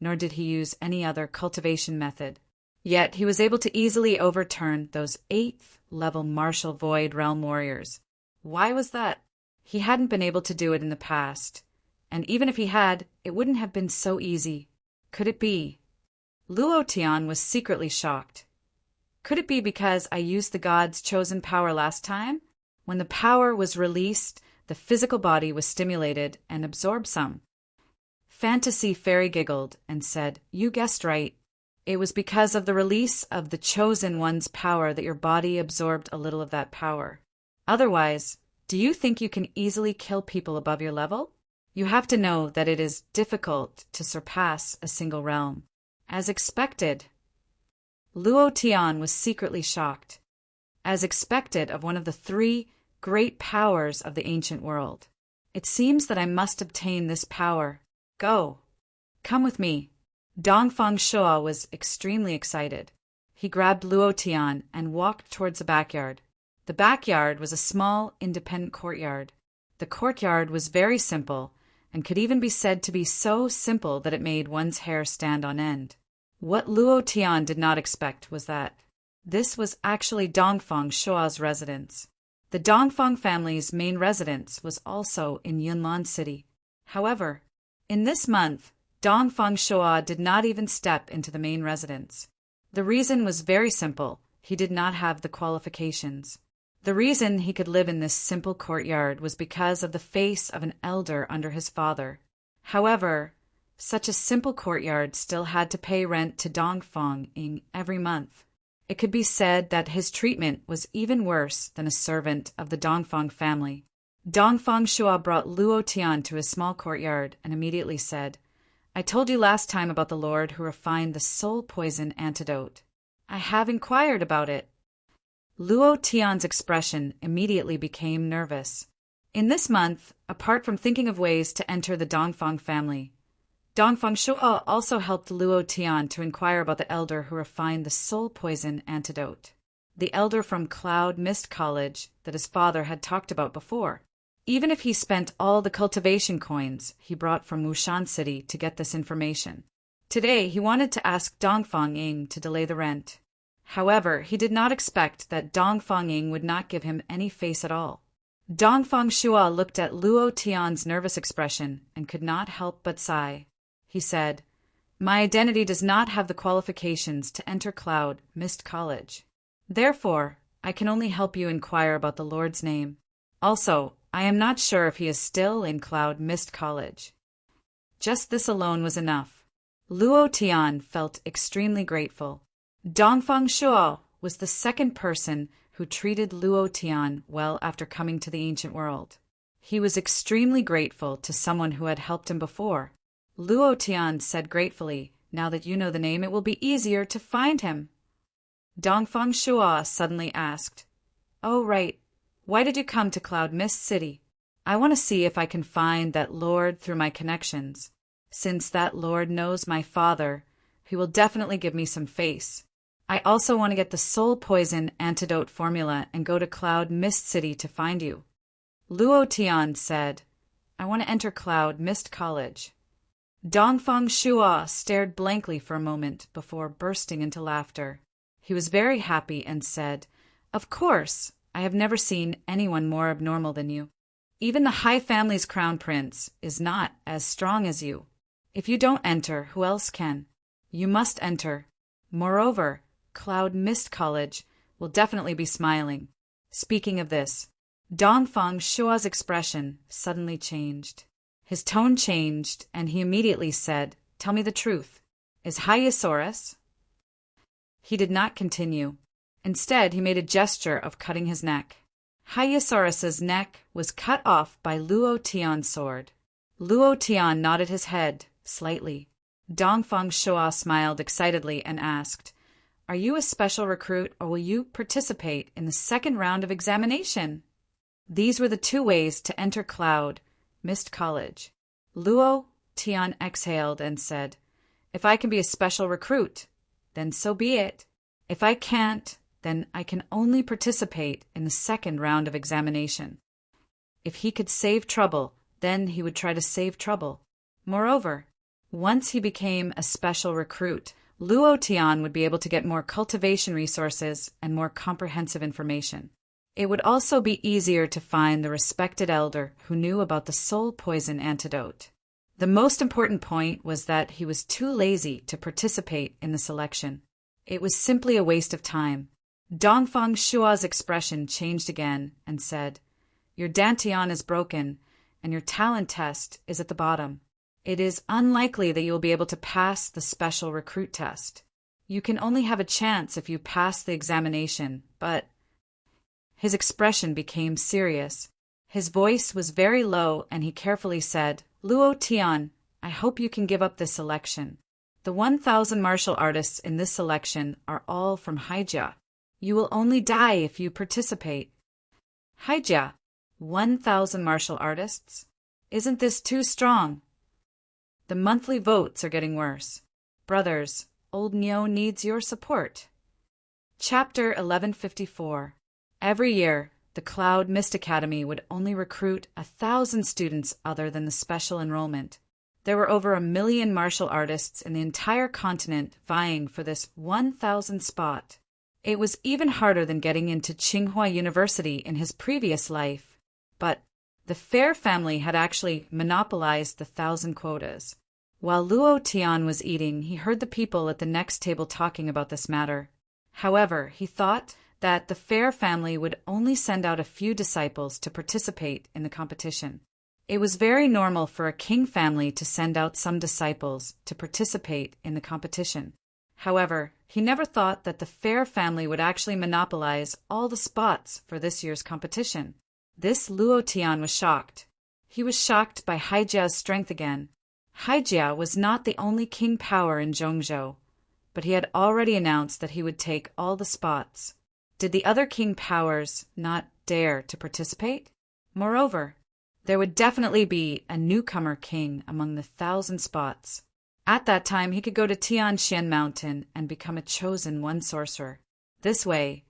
nor did he use any other cultivation method. Yet he was able to easily overturn those 8th-level martial void realm warriors. Why was that? He hadn't been able to do it in the past, and even if he had, it wouldn't have been so easy. Could it be? Luo Tian was secretly shocked. Could it be because I used the god's chosen power last time? When the power was released, the physical body was stimulated and absorbed some. Fantasy Fairy giggled and said, "You guessed right. It was because of the release of the chosen one's power that your body absorbed a little of that power. Otherwise, do you think you can easily kill people above your level? You have to know that it is difficult to surpass a single realm." As expected. Luo Tian was secretly shocked. As expected of one of the 3 great powers of the ancient world. It seems that I must obtain this power. Go. Come with me. Dongfang Shua was extremely excited. He grabbed Luo Tian and walked towards the backyard. The backyard was a small, independent courtyard. The courtyard was very simple, and could even be said to be so simple that it made one's hair stand on end. What Luo Tian did not expect was that this was actually Dongfang Shua's residence. The Dongfang family's main residence was also in Yunlan City. However, in this month, Dongfang Shua did not even step into the main residence. The reason was very simple. He did not have the qualifications. The reason he could live in this simple courtyard was because of the face of an elder under his father. However, such a simple courtyard still had to pay rent to Dongfang Ying every month. It could be said that his treatment was even worse than a servant of the Dongfang family. Dongfang Shua brought Luo Tian to his small courtyard and immediately said, "I told you last time about the Lord who refined the soul poison antidote. I have inquired about it." Luo Tian's expression immediately became nervous. In this month, apart from thinking of ways to enter the Dongfang family, Dongfang Shua also helped Luo Tian to inquire about the elder who refined the soul poison antidote. The elder from Cloud Mist College that his father had talked about before. Even if he spent all the cultivation coins he brought from Wushan City to get this information. Today, he wanted to ask Dongfang Ying to delay the rent. However, he did not expect that Dongfang Ying would not give him any face at all. Dongfang Shua looked at Luo Tian's nervous expression and could not help but sigh. He said, "My identity does not have the qualifications to enter Cloud Mist College. Therefore, I can only help you inquire about the Lord's name. Also, I am not sure if he is still in Cloud Mist College." Just this alone was enough. Luo Tian felt extremely grateful. Dongfang Shua was the second person who treated Luo Tian well after coming to the ancient world. He was extremely grateful to someone who had helped him before. Luo Tian said gratefully, "Now that you know the name, it will be easier to find him." Dongfang Shua suddenly asked, "Oh, right. Why did you come to Cloud Mist City?" "I want to see if I can find that Lord through my connections. Since that Lord knows my father, he will definitely give me some face. I also want to get the soul poison antidote formula and go to Cloud Mist City to find you." Luo Tian said, "I want to enter Cloud Mist College." Dongfang Shua stared blankly for a moment before bursting into laughter. He was very happy and said, "Of course, I have never seen anyone more abnormal than you. Even the High Family's crown prince is not as strong as you. If you don't enter, who else can? You must enter. Moreover, Cloud Mist College will definitely be smiling." Speaking of this, Dongfang Shua's expression suddenly changed. His tone changed, and he immediately said, "Tell me the truth. Is Hyosaurus—" He did not continue. Instead, he made a gesture of cutting his neck. Hyosaurus's neck was cut off by Luo Tian's sword. Luo Tian nodded his head slightly. Dongfang Shua smiled excitedly and asked, "Are you a special recruit or will you participate in the second round of examination?" These were the 2 ways to enter Cloud Mist College. Luo Tian exhaled and said, If I can be a special recruit, then so be it. If I can't, then I can only participate in the second round of examination. If he could save trouble, then he would try to save trouble. Moreover, once he became a special recruit, Luo Tian would be able to get more cultivation resources and more comprehensive information. It would also be easier to find the respected elder who knew about the soul poison antidote. The most important point was that he was too lazy to participate in the selection. It was simply a waste of time. Dongfang Shua's expression changed again and said, "Your dantian is broken, and your talent test is at the bottom. It is unlikely that you will be able to pass the special recruit test. You can only have a chance if you pass the examination, but—" His expression became serious. His voice was very low, and he carefully said, "Luo Tian, I hope you can give up this selection. The 1,000 martial artists in this selection are all from Haijia. You will only die if you participate." Haijia? 1,000 martial artists? Isn't this too strong? The monthly votes are getting worse. Brothers, old Nyo needs your support. Chapter 1154. Every year, the Cloud Mist Academy would only recruit 1,000 students other than the special enrollment. There were over 1 million martial artists in the entire continent vying for this 1,000 spot. It was even harder than getting into Tsinghua University in his previous life. But the Fair family had actually monopolized the 1,000 quotas. While Luo Tian was eating, he heard the people at the next table talking about this matter. However, he thought that the Fair family would only send out a few disciples to participate in the competition. It was very normal for a king family to send out some disciples to participate in the competition. However, he never thought that the Fair family would actually monopolize all the spots for this year's competition. This Luo Tian was shocked. He was shocked by Haijia's strength again. Haijia was not the only king power in Zhongzhou, but he had already announced that he would take all the spots. Did the other king powers not dare to participate? Moreover, there would definitely be a newcomer king among the 1,000 spots. At that time, he could go to Tianxian Mountain and become a chosen one sorcerer. This way,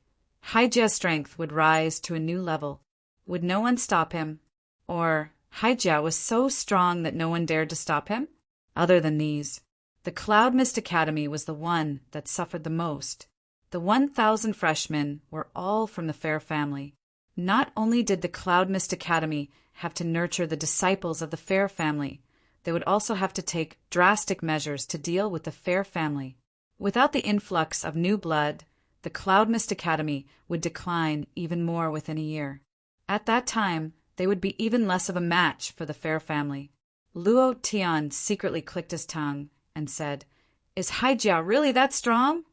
Haijia's strength would rise to a new level. Would no one stop him? Or Haijia was so strong that no one dared to stop him? Other than these, the Cloud Mist Academy was the one that suffered the most. The 1,000 freshmen were all from the Fair family. Not only did the Cloud Mist Academy have to nurture the disciples of the Fair family, they would also have to take drastic measures to deal with the Fair family. Without the influx of new blood, the Cloud Mist Academy would decline even more within a year. At that time, they would be even less of a match for the Fair family. Luo Tian secretly clicked his tongue and said, "Is Haijia really that strong?"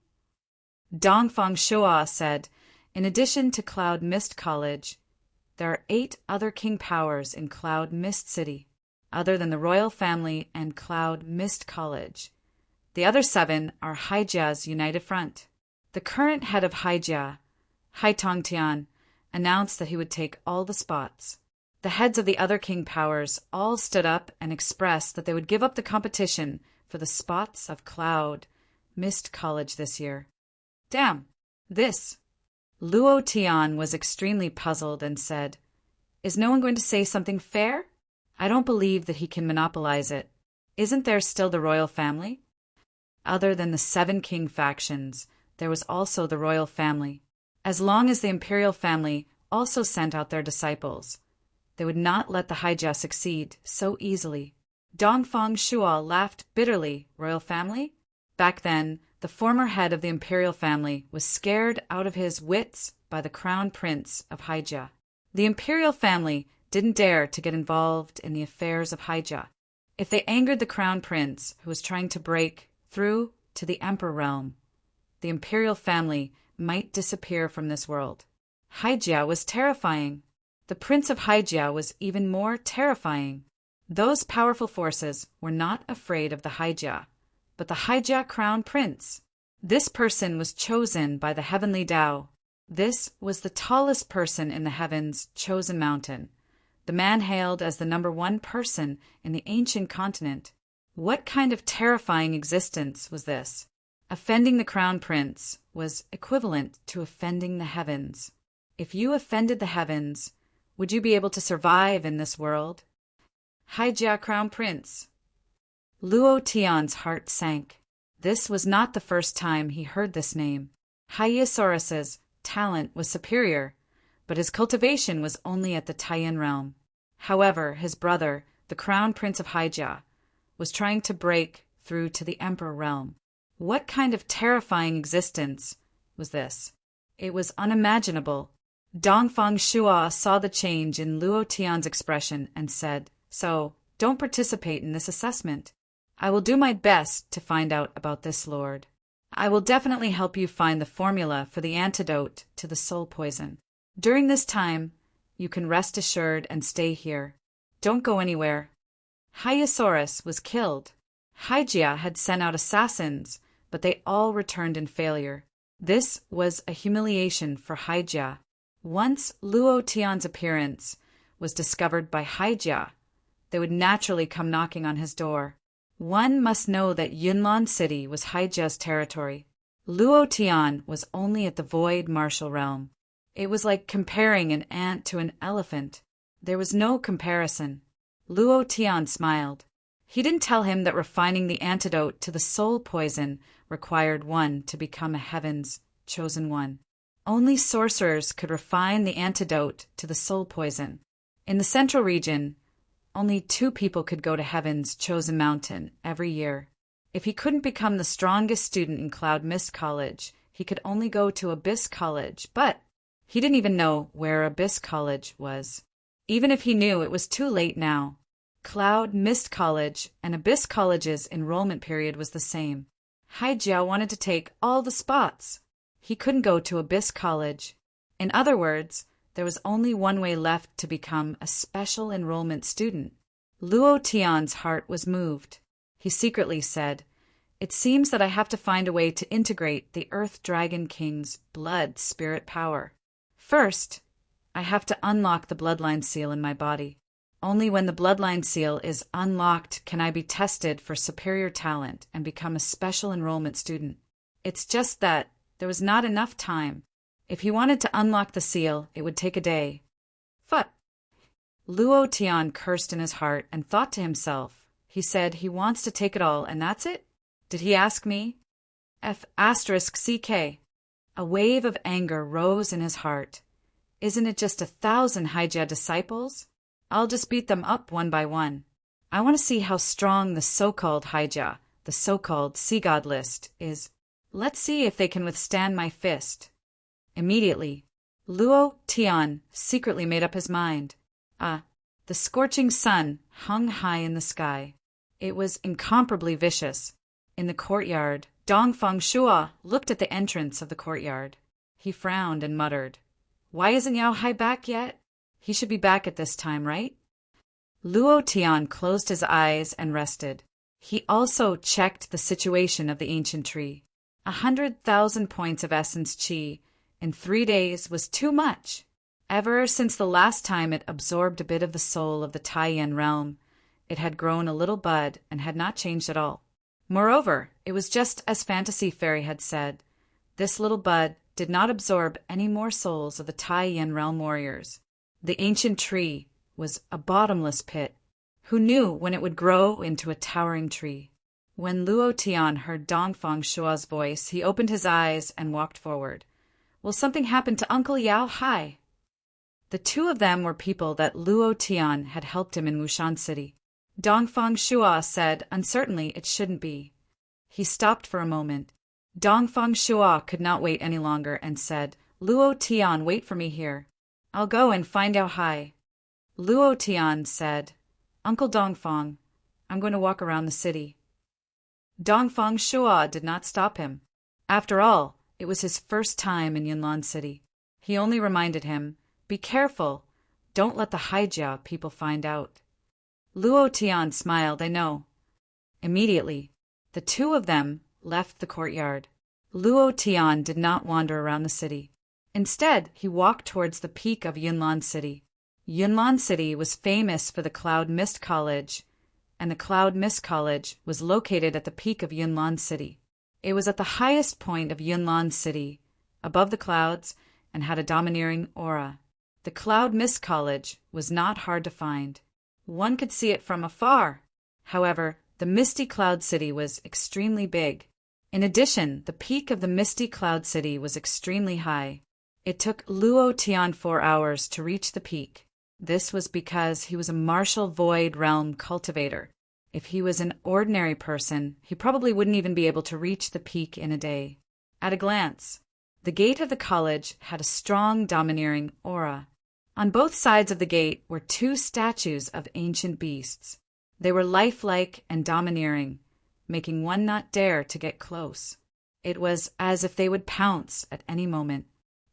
Dongfang Shua said, "In addition to Cloud Mist College, there are 8 other king powers in Cloud Mist City, other than the royal family and Cloud Mist College. The other 7 are Haijia's united front." The current head of Haijia, Haitong Tian, announced that he would take all the spots. The heads of the other king powers all stood up and expressed that they would give up the competition for the spots of Cloud Mist College this year. Damn, this. Luo Tian was extremely puzzled and said, "Is no one going to say something fair? I don't believe that he can monopolize it. Isn't there still the royal family?" Other than the 7 king factions, there was also the royal family. As long as the imperial family also sent out their disciples, they would not let the Haijia succeed so easily. Dongfang Shua laughed bitterly. Royal family? Back then, the former head of the imperial family was scared out of his wits by the crown prince of Haijia. The imperial family didn't dare to get involved in the affairs of Haijia. If they angered the crown prince, who was trying to break through to the emperor realm, the imperial family might disappear from this world. Haijia was terrifying. The prince of Haijia was even more terrifying. Those powerful forces were not afraid of the Haijia, but the Haijia crown prince. This person was chosen by the heavenly Tao. This was the tallest person in the heavens' chosen mountain. The man hailed as the #1 person in the ancient continent. What kind of terrifying existence was this? Offending the crown prince was equivalent to offending the heavens. If you offended the heavens, would you be able to survive in this world? Haijia crown prince. Luo Tian's heart sank. This was not the first time he heard this name. Hyesaurus's talent was superior, but his cultivation was only at the Taiyan realm. However, his brother, the crown prince of Haijia, was trying to break through to the emperor realm. What kind of terrifying existence was this? It was unimaginable. Dongfang Shua saw the change in Luo Tian's expression and said, "So, don't participate in this assessment. I will do my best to find out about this lord. I will definitely help you find the formula for the antidote to the soul poison. During this time, you can rest assured and stay here. Don't go anywhere." Hyesaurus was killed. Haijia had sent out assassins, but they all returned in failure. This was a humiliation for Haijia. Once Luo Tian's appearance was discovered by Haijia, they would naturally come knocking on his door. One must know that Yunlan City was Haijia's territory. Luo Tian was only at the void martial realm. It was like comparing an ant to an elephant. There was no comparison. Luo Tian smiled. He didn't tell him that refining the antidote to the soul poison required one to become a heaven's chosen one. Only sorcerers could refine the antidote to the soul poison. In the central region, only 2 people could go to heaven's chosen mountain every year. If he couldn't become the strongest student in Cloud Mist College, he could only go to Abyss College, but he didn't even know where Abyss College was. Even if he knew, it was too late now. Cloud Mist College and Abyss College's enrollment period was the same. Haijia wanted to take all the spots. He couldn't go to Abyss College. In other words, there was only one way left to become a special enrollment student. Luo Tian's heart was moved. He secretly said, "It seems that I have to find a way to integrate the Earth Dragon King's blood spirit power. First, I have to unlock the bloodline seal in my body. Only when the bloodline seal is unlocked can I be tested for superior talent and become a special enrollment student. It's just that there was not enough time. If he wanted to unlock the seal, it would take a day." Phut! Luo Tian cursed in his heart and thought to himself. He said he wants to take it all, and that's it? Did he ask me? F***CK. A wave of anger rose in his heart. Isn't it just 1,000 Haijia disciples? I'll just beat them up one by one. I want to see how strong the so-called Haijia, the so-called Sea God list, is. Let's see if they can withstand my fist. Immediately, Luo Tian secretly made up his mind. The scorching sun hung high in the sky. It was incomparably vicious. In the courtyard, Dongfang Shua looked at the entrance of the courtyard. He frowned and muttered, "Why isn't Yao Hai back yet? He should be back at this time, right?" Luo Tian closed his eyes and rested. He also checked the situation of the ancient tree. 100,000 points of essence qi in 3 days was too much. Ever since the last time it absorbed a bit of the soul of the Taiyan realm, it had grown a little bud and had not changed at all. Moreover, it was just as Fantasy Fairy had said. This little bud did not absorb any more souls of the Taiyan realm warriors. The ancient tree was a bottomless pit. Who knew when it would grow into a towering tree? When Luo Tian heard Dongfang Shua's voice, he opened his eyes and walked forward. Will something happen to Uncle Yao Hai? The 2 of them were people that Luo Tian had helped him in Mushan City. Dongfang Shua said uncertainly it shouldn't be. He stopped for a moment. Dongfang Shua could not wait any longer and said, "Luo Tian, wait for me here. I'll go and find Yao Hai." Luo Tian said, "Uncle Dongfang, I'm going to walk around the city." Dongfang Shua did not stop him. After all, it was his first time in Yunlan City. He only reminded him, "Be careful. Don't let the Haijia people find out." Luo Tian smiled, "I know." Immediately, the 2 of them left the courtyard. Luo Tian did not wander around the city. Instead, he walked towards the peak of Yunlan City. Yunlan City was famous for the Cloud Mist College and the Cloud Mist College was located at the peak of Yunnan City. It was at the highest point of Yunnan City, above the clouds, and had a domineering aura. The Cloud Mist College was not hard to find. One could see it from afar. However, the Misty Cloud City was extremely big. In addition, the peak of the Misty Cloud City was extremely high. It took Luo Tian 4 hours to reach the peak. This was because he was a martial void realm cultivator. If he was an ordinary person, he probably wouldn't even be able to reach the peak in a day. At a glance, the gate of the college had a strong domineering aura. On both sides of the gate were 2 statues of ancient beasts. They were lifelike and domineering, making one not dare to get close. It was as if they would pounce at any moment.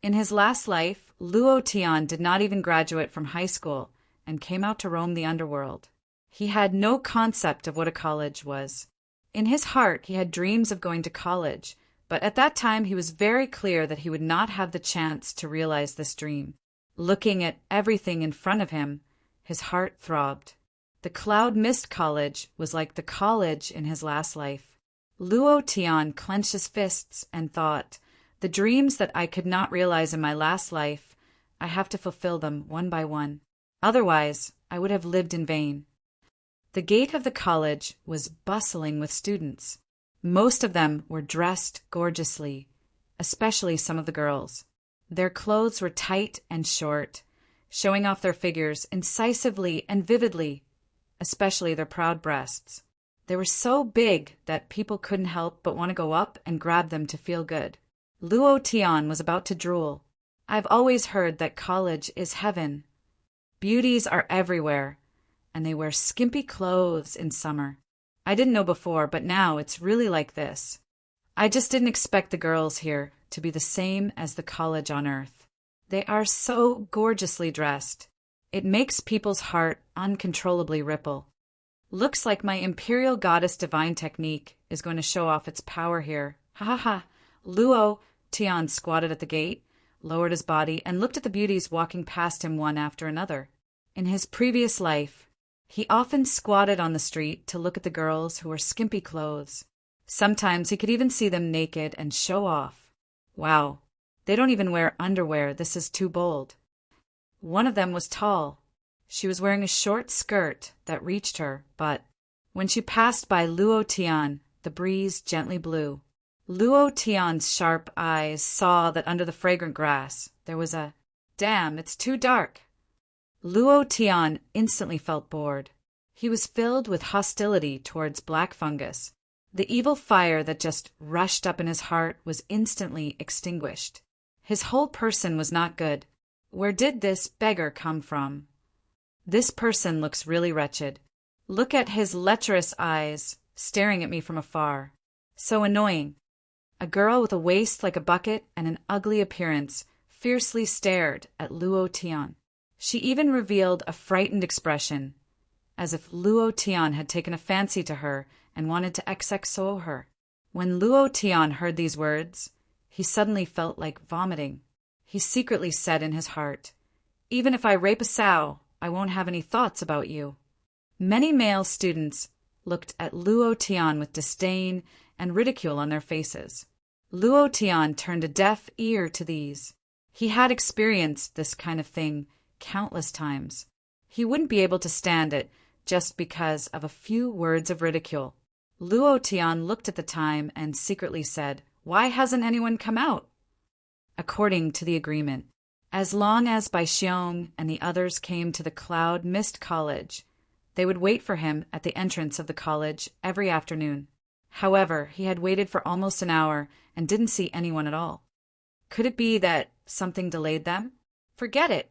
In his last life, Luo Tian did not even graduate from high school and came out to roam the underworld. He had no concept of what a college was. In his heart, he had dreams of going to college, but at that time he was very clear that he would not have the chance to realize this dream. Looking at everything in front of him, his heart throbbed. The Cloud Mist College was like the college in his last life. Luo Tian clenched his fists and thought, "The dreams that I could not realize in my last life, I have to fulfill them one by one. Otherwise, I would have lived in vain." The gate of the college was bustling with students. Most of them were dressed gorgeously, especially some of the girls. Their clothes were tight and short, showing off their figures incisively and vividly, especially their proud breasts. They were so big that people couldn't help but want to go up and grab them to feel good. Luo Tian was about to drool. "I've always heard that college is heaven. Beauties are everywhere, and they wear skimpy clothes in summer. I didn't know before, but now it's really like this. I just didn't expect the girls here to be the same as the college on Earth. They are so gorgeously dressed. It makes people's heart uncontrollably ripple. Looks like my Imperial Goddess Divine technique is going to show off its power here. Ha ha ha." Luo Tian squatted at the gate, lowered his body, and looked at the beauties walking past him one after another. In his previous life, he often squatted on the street to look at the girls who wore skimpy clothes. Sometimes he could even see them naked and show off. Wow, they don't even wear underwear. This is too bold. One of them was tall. She was wearing a short skirt that reached her, but when she passed by Luo Tian, the breeze gently blew. Luo Tian's sharp eyes saw that under the fragrant grass there was a, "Damn, it's too dark." Luo Tian instantly felt bored. He was filled with hostility towards black fungus. The evil fire that just rushed up in his heart was instantly extinguished. His whole person was not good. Where did this beggar come from? This person looks really wretched. Look at his lecherous eyes, staring at me from afar. So annoying. A girl with a waist like a bucket and an ugly appearance fiercely stared at Luo Tian. She even revealed a frightened expression, as if Luo Tian had taken a fancy to her and wanted to XXO her. When Luo Tian heard these words, he suddenly felt like vomiting. He secretly said in his heart, "Even if I rape a sow, I won't have any thoughts about you." Many male students looked at Luo Tian with disdain and ridicule on their faces. Luo Tian turned a deaf ear to these. He had experienced this kind of thing countless times. He wouldn't be able to stand it just because of a few words of ridicule. Luo Tian looked at the time and secretly said, "Why hasn't anyone come out?" According to the agreement, as long as Bai Xiong and the others came to the Cloud Mist College, they would wait for him at the entrance of the college every afternoon. However, he had waited for almost an hour and didn't see anyone at all. Could it be that something delayed them? Forget it.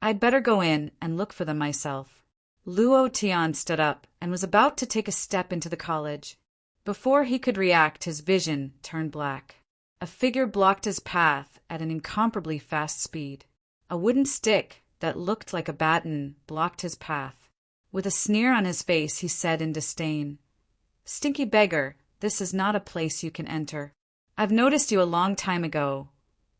I'd better go in and look for them myself. Luo Tian stood up and was about to take a step into the college. Before he could react, his vision turned black. A figure blocked his path at an incomparably fast speed. A wooden stick that looked like a baton blocked his path. With a sneer on his face, he said in disdain, "Stinky beggar, this is not a place you can enter. I've noticed you a long time ago,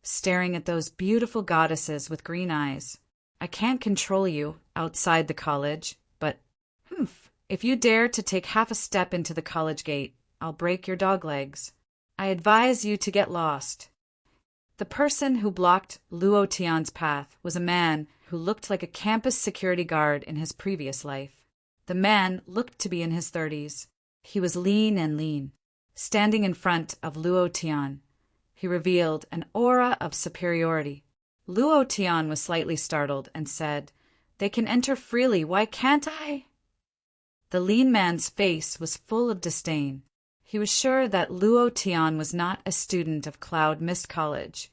staring at those beautiful goddesses with green eyes. I can't control you outside the college, but, If you dare to take half a step into the college gate, I'll break your dog legs. I advise you to get lost." The person who blocked Luo Tian's path was a man who looked like a campus security guard in his previous life. The man looked to be in his 30s. He was lean. Standing in front of Luo Tian, he revealed an aura of superiority. Luo Tian was slightly startled and said, "They can enter freely, why can't I?" The lean man's face was full of disdain. He was sure that Luo Tian was not a student of Cloud Mist College,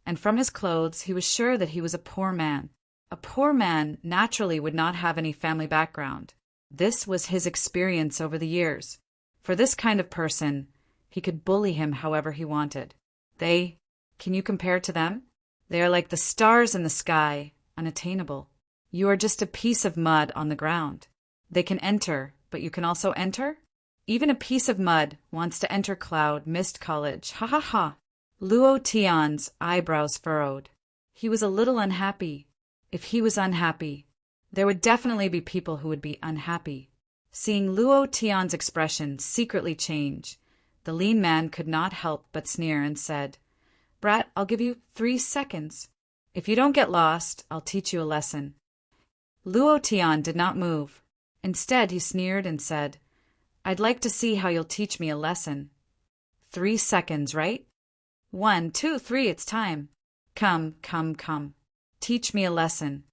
and from his clothes he was sure that he was a poor man. A poor man naturally would not have any family background. This was his experience over the years. For this kind of person, he could bully him however he wanted. Can you compare to them? They are like the stars in the sky, unattainable. You are just a piece of mud on the ground. They can enter, but you can also enter? Even a piece of mud wants to enter Cloud Mist College. Ha ha ha. Luo Tian's eyebrows furrowed. He was a little unhappy. If he was unhappy, there would definitely be people who would be unhappy. Seeing Luo Tian's expression secretly change, the lean man could not help but sneer and said, "Brat, I'll give you 3 seconds. If you don't get lost, I'll teach you a lesson." Luo Tian did not move. Instead, he sneered and said, "I'd like to see how you'll teach me a lesson." 3 seconds, right? 1, 2, 3, it's time. Come. Teach me a lesson.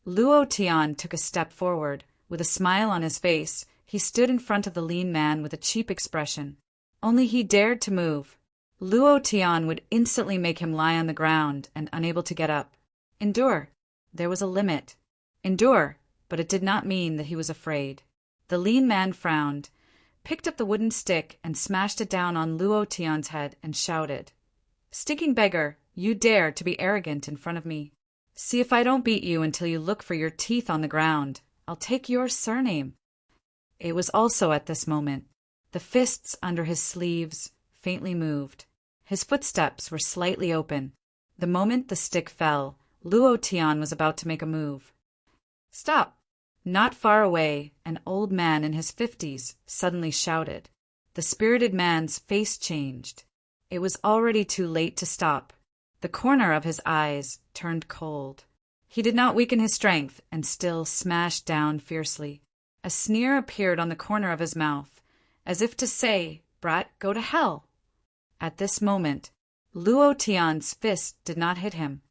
Luo Tian took a step forward. With a smile on his face, he stood in front of the lean man with a cheap expression. Only he dared to move. Luo Tian would instantly make him lie on the ground and unable to get up. Endure. There was a limit. Endure, but it did not mean that he was afraid. The lean man frowned, picked up the wooden stick and smashed it down on Luo Tian's head and shouted, "Stinking beggar, you dare to be arrogant in front of me. See if I don't beat you until you look for your teeth on the ground. I'll take your surname." It was also at this moment. The fists under his sleeves faintly moved. His footsteps were slightly open. The moment the stick fell, Luo Tian was about to make a move. "Stop!" Not far away, an old man in his 50s suddenly shouted. The spirited man's face changed. It was already too late to stop. The corner of his eyes turned cold. He did not weaken his strength and still smashed down fiercely. A sneer appeared on the corner of his mouth, as if to say, "Brat, go to hell." At this moment, Luo Tian's fist did not hit him.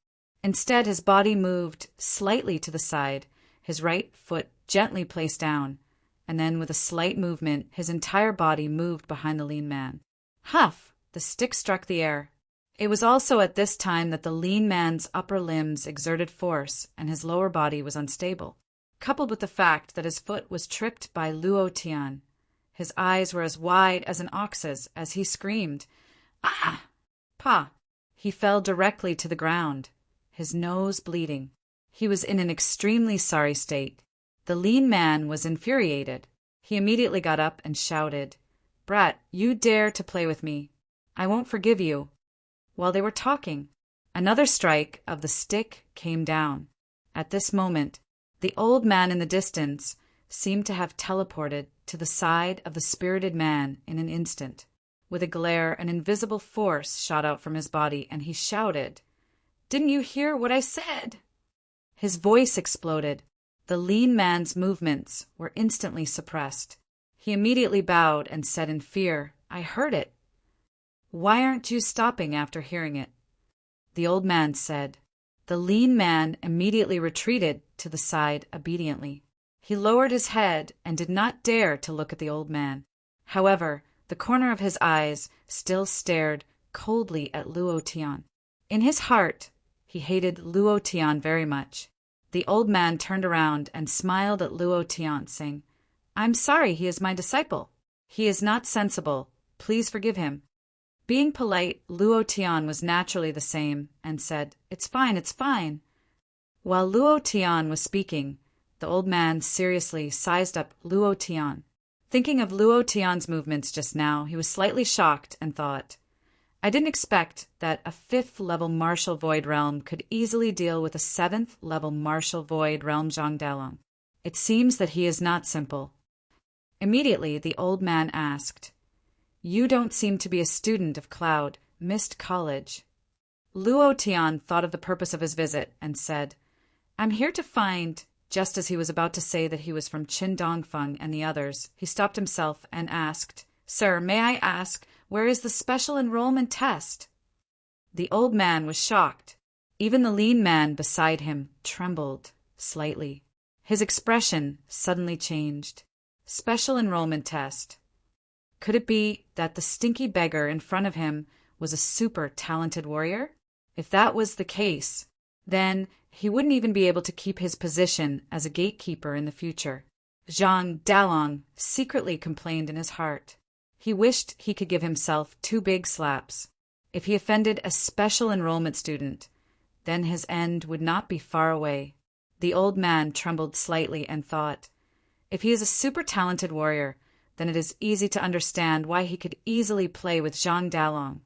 Instead, his body moved slightly to the side, his right foot gently placed down, and then with a slight movement, his entire body moved behind the lean man. Huff! The stick struck the air. It was also at this time that the lean man's upper limbs exerted force and his lower body was unstable, coupled with the fact that his foot was tripped by Luo Tian. His eyes were as wide as an ox's as he screamed, "Ah! Pa!" He fell directly to the ground, his nose bleeding. He was in an extremely sorry state. The lean man was infuriated. He immediately got up and shouted, "Brat, you dare to play with me. I won't forgive you." While they were talking, another strike of the stick came down. At this moment, the old man in the distance seemed to have teleported to the side of the spirited man in an instant. With a glare, an invisible force shot out from his body, and he shouted, "Didn't you hear what I said?" His voice exploded. The lean man's movements were instantly suppressed. He immediately bowed and said in fear, "I heard it." "Why aren't you stopping after hearing it?" The old man said. The lean man immediately retreated to the side obediently. He lowered his head and did not dare to look at the old man. However, the corner of his eyes still stared coldly at Luo Tian. In his heart, he hated Luo Tian very much. The old man turned around and smiled at Luo Tian, saying, "I'm sorry, he is my disciple. He is not sensible. Please forgive him." Being polite, Luo Tian was naturally the same and said, "It's fine, it's fine." While Luo Tian was speaking, the old man seriously sized up Luo Tian. Thinking of Luo Tian's movements just now, he was slightly shocked and thought, "I didn't expect that a 5th-level martial void realm could easily deal with a 7th-level martial void realm Zhang Dalong. It seems that he is not simple." Immediately, the old man asked, "You don't seem to be a student of Cloud Mist College." Luo Tian thought of the purpose of his visit and said, "I'm here to find—" Just as he was about to say that he was from Qin Dongfeng and the others, he stopped himself and asked, "Sir, may I ask, where is the special enrollment test?" The old man was shocked. Even the lean man beside him trembled slightly. His expression suddenly changed. Special enrollment test. Could it be that the stinky beggar in front of him was a super talented warrior? If that was the case, then he wouldn't even be able to keep his position as a gatekeeper in the future. Zhang Dalong secretly complained in his heart. He wished he could give himself 2 big slaps. If he offended a special enrollment student, then his end would not be far away. The old man trembled slightly and thought, if he is a super talented warrior, then it is easy to understand why he could easily play with Zhang Dalong.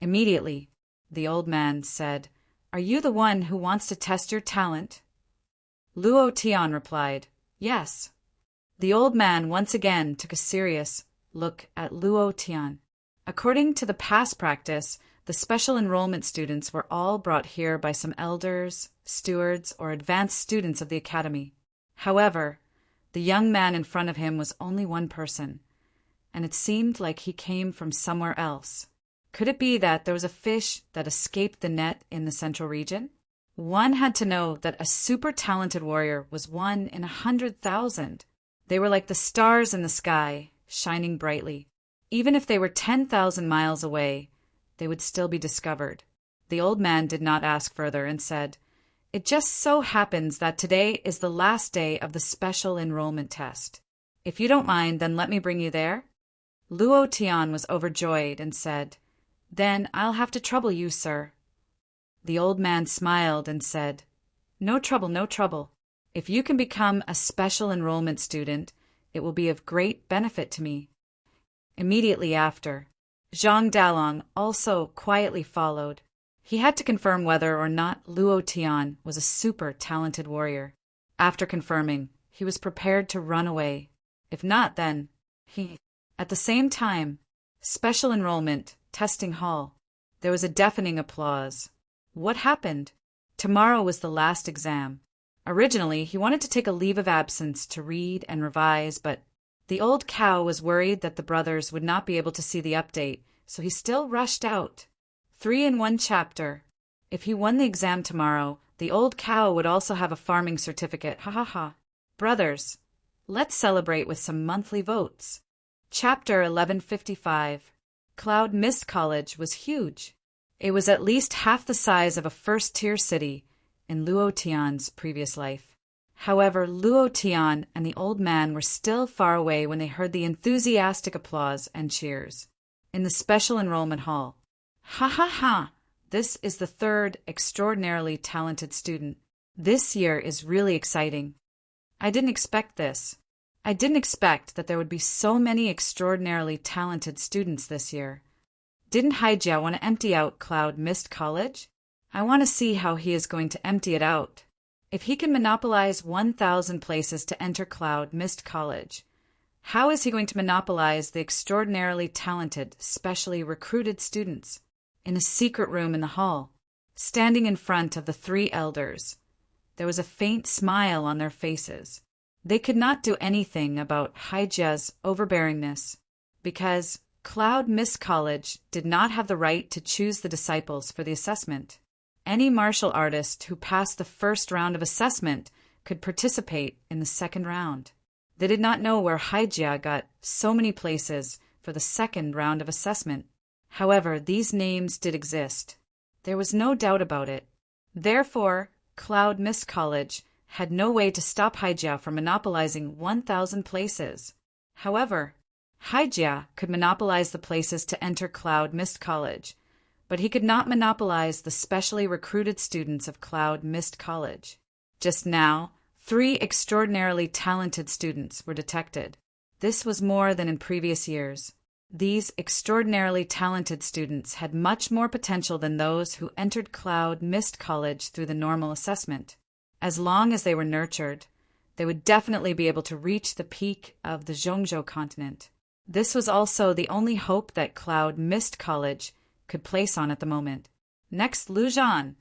Immediately, the old man said, "Are you the one who wants to test your talent?" Luo Tian replied, "Yes." The old man once again took a serious look at Luo Tian. According to the past practice, the special enrollment students were all brought here by some elders, stewards, or advanced students of the academy. However, the young man in front of him was only one person, and it seemed like he came from somewhere else. Could it be that there was a fish that escaped the net in the central region? One had to know that a super talented warrior was 1 in 100,000. They were like the stars in the sky, shining brightly. Even if they were 10,000 miles away, they would still be discovered. The old man did not ask further and said, "It just so happens that today is the last day of the special enrollment test. If you don't mind, then let me bring you there." Luo Tian was overjoyed and said, "Then I'll have to trouble you, sir." The old man smiled and said, "No trouble, no trouble. If you can become a special enrollment student, it will be of great benefit to me." Immediately after, Zhang Dalong also quietly followed. He had to confirm whether or not Luo Tian was a super talented warrior. After confirming, he was prepared to run away. If not, then he... At the same time, special enrollment, testing hall. There was a deafening applause. What happened? Tomorrow was the last exam. Originally, he wanted to take a leave of absence to read and revise, but the old cow was worried that the brothers would not be able to see the update, so he still rushed out. 3 in 1 chapter. If he won the exam tomorrow, the old cow would also have a farming certificate. Ha ha ha. Brothers, let's celebrate with some monthly votes. Chapter 1155. Cloud Mist College was huge. It was at least half the size of a first-tier city in Luo Tian's previous life. However, Luo Tian and the old man were still far away when they heard the enthusiastic applause and cheers. In the special enrollment hall. "Ha ha ha! This is the 3rd extraordinarily talented student. This year is really exciting. I didn't expect this. I didn't expect that there would be so many extraordinarily talented students this year. Didn't Haijia want to empty out Cloud Mist College? I want to see how he is going to empty it out. If he can monopolize 1,000 places to enter Cloud Mist College, how is he going to monopolize the extraordinarily talented, specially recruited students?" In a secret room in the hall, standing in front of the 3 elders, there was a faint smile on their faces. They could not do anything about Haijia's overbearingness, because Cloud Mist College did not have the right to choose the disciples for the assessment. Any martial artist who passed the first round of assessment could participate in the second round. They did not know where Haijia got so many places for the second round of assessment. However, these names did exist. There was no doubt about it. Therefore, Cloud Mist College had no way to stop Haijia from monopolizing 1,000 places. However, Haijia could monopolize the places to enter Cloud Mist College, but he could not monopolize the specially recruited students of Cloud Mist College. Just now, 3 extraordinarily talented students were detected. This was more than in previous years. These extraordinarily talented students had much more potential than those who entered Cloud Mist College through the normal assessment. As long as they were nurtured, they would definitely be able to reach the peak of the Zhongzhou continent. This was also the only hope that Cloud Mist College could place on at the moment. Next, Lu Zhan.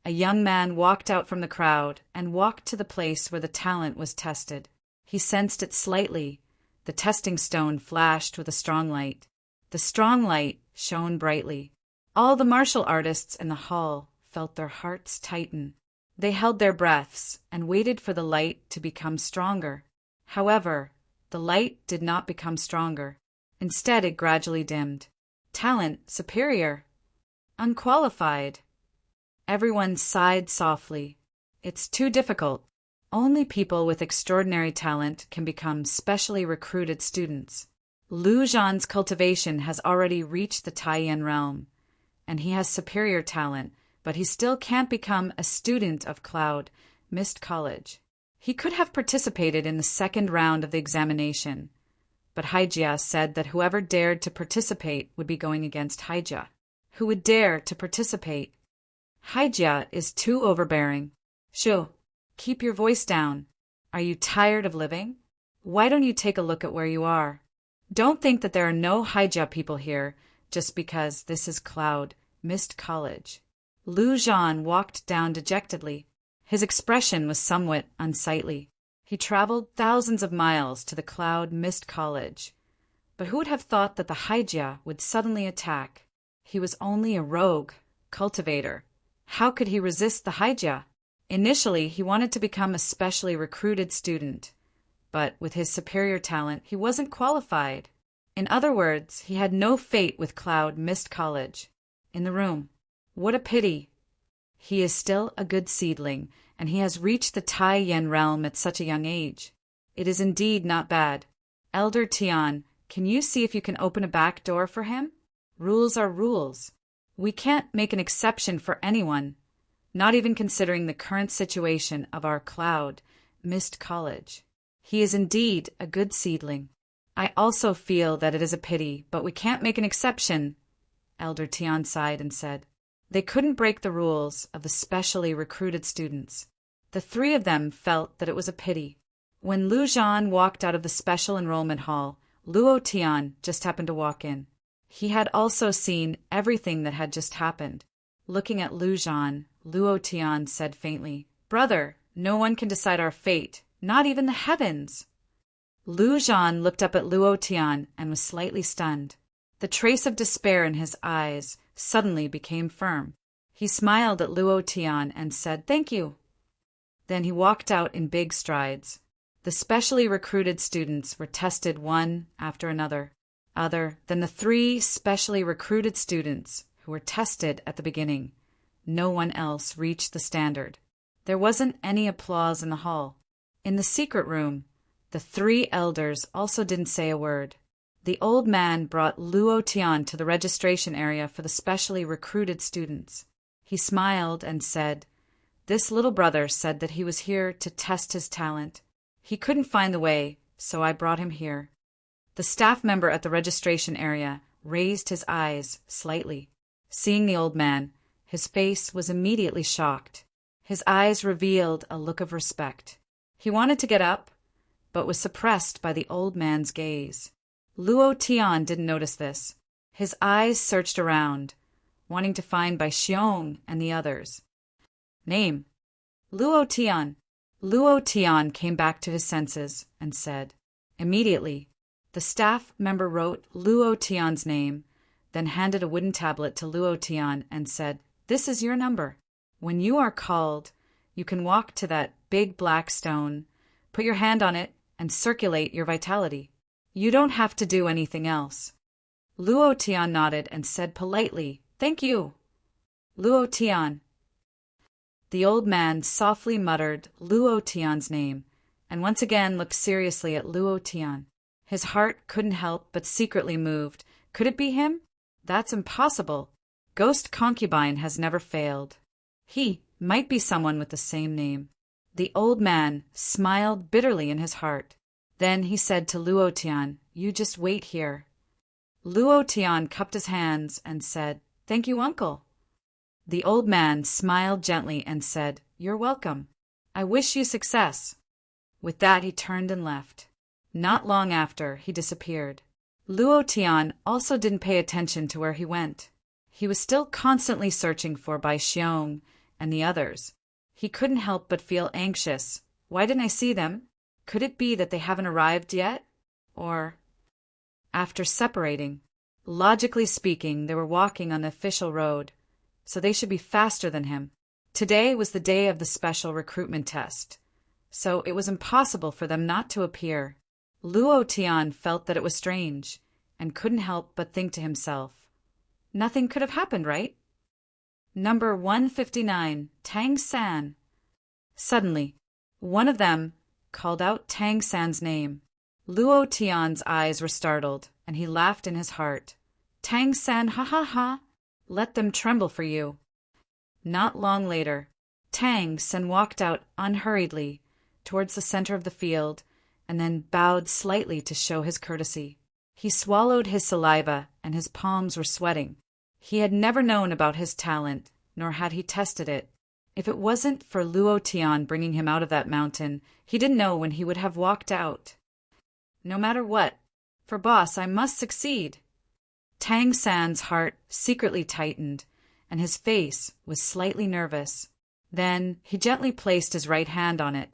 A young man walked out from the crowd and walked to the place where the talent was tested. He sensed it slightly. The testing stone flashed with a strong light. The strong light shone brightly. All the martial artists in the hall felt their hearts tighten. They held their breaths and waited for the light to become stronger. However, the light did not become stronger. Instead, it gradually dimmed. Talent superior. Unqualified. Everyone sighed softly. It's too difficult. Only people with extraordinary talent can become specially recruited students. Lu Zhan's cultivation has already reached the Taiyan realm, and he has superior talent, but he still can't become a student of Cloud Mist College. He could have participated in the second round of the examination, but Haijia said that whoever dared to participate would be going against Haijia. Who would dare to participate? Haijia is too overbearing. Shu, keep your voice down. Are you tired of living? Why don't you take a look at where you are? Don't think that there are no Haijia people here just because this is Cloud Mist College. Lu Zhan walked down dejectedly. His expression was somewhat unsightly. He traveled thousands of miles to the Cloud Mist College. But who would have thought that the Haijia would suddenly attack? He was only a rogue cultivator. How could he resist the Haijia? Initially, he wanted to become a specially recruited student, but with his superior talent, he wasn't qualified. In other words, he had no fate with Cloud Mist College. In the room. What a pity. He is still a good seedling, and he has reached the Taiyan realm at such a young age. It is indeed not bad. Elder Tian, can you see if you can open a back door for him? Rules are rules. We can't make an exception for anyone, not even considering the current situation of our Cloud Mist College. He is indeed a good seedling. I also feel that it is a pity, but we can't make an exception. Elder Tian sighed and said, they couldn't break the rules of the specially recruited students. The three of them felt that it was a pity. When Lu Zhan walked out of the special enrollment hall, Luo Tian just happened to walk in. He had also seen everything that had just happened. Looking at Lu Zhan, Luo Tian said faintly, brother, no one can decide our fate, not even the heavens. Lu Zhan looked up at Luo Tian and was slightly stunned. The trace of despair in his eyes suddenly became firm. He smiled at Luo Tian and said, thank you. Then he walked out in big strides. The specially recruited students were tested one after another. Other than the three specially recruited students who were tested at the beginning, no one else reached the standard. There wasn't any applause in the hall. In the secret room, the three elders also didn't say a word. The old man brought Luo Tian to the registration area for the specially recruited students. He smiled and said, this little brother said that he was here to test his talent. He couldn't find the way, so I brought him here. The staff member at the registration area raised his eyes slightly. Seeing the old man, his face was immediately shocked. His eyes revealed a look of respect. He wanted to get up, but was suppressed by the old man's gaze. Luo Tian didn't notice this. His eyes searched around, wanting to find Bai Xiong and the others. Name: Luo Tian. Luo Tian came back to his senses and said, immediately, the staff member wrote Luo Tian's name, then handed a wooden tablet to Luo Tian and said, this is your number. When you are called, you can walk to that big black stone, put your hand on it, and circulate your vitality. You don't have to do anything else. Luo Tian nodded and said politely, thank you. Luo Tian. The old man softly muttered Luo Tian's name, and once again looked seriously at Luo Tian. His heart couldn't help but secretly moved. Could it be him? That's impossible. Ghost Concubine has never failed. He might be someone with the same name. The old man smiled bitterly in his heart. Then he said to Luo Tian, you just wait here. Luo Tian cupped his hands and said, thank you, uncle. The old man smiled gently and said, you're welcome. I wish you success. With that, he turned and left. Not long after, he disappeared. Luo Tian also didn't pay attention to where he went. He was still constantly searching for Bai Xiong and the others. He couldn't help but feel anxious. Why didn't I see them? Could it be that they haven't arrived yet? Or, after separating, logically speaking, they were walking on the official road, so they should be faster than him. Today was the day of the special recruitment test, so it was impossible for them not to appear. Luo Tian felt that it was strange, and couldn't help but think to himself, nothing could have happened, right? Number 159, Tang San. Suddenly, one of them called out Tang San's name. Luo Tian's eyes were startled, and he laughed in his heart. Tang San, ha ha ha! Let them tremble for you. Not long later, Tang San walked out unhurriedly towards the center of the field, and then bowed slightly to show his courtesy. He swallowed his saliva, and his palms were sweating. He had never known about his talent, nor had he tested it. If it wasn't for Luo Tian bringing him out of that mountain, he didn't know when he would have walked out. No matter what, for boss, I must succeed. Tang San's heart secretly tightened, and his face was slightly nervous. Then he gently placed his right hand on it,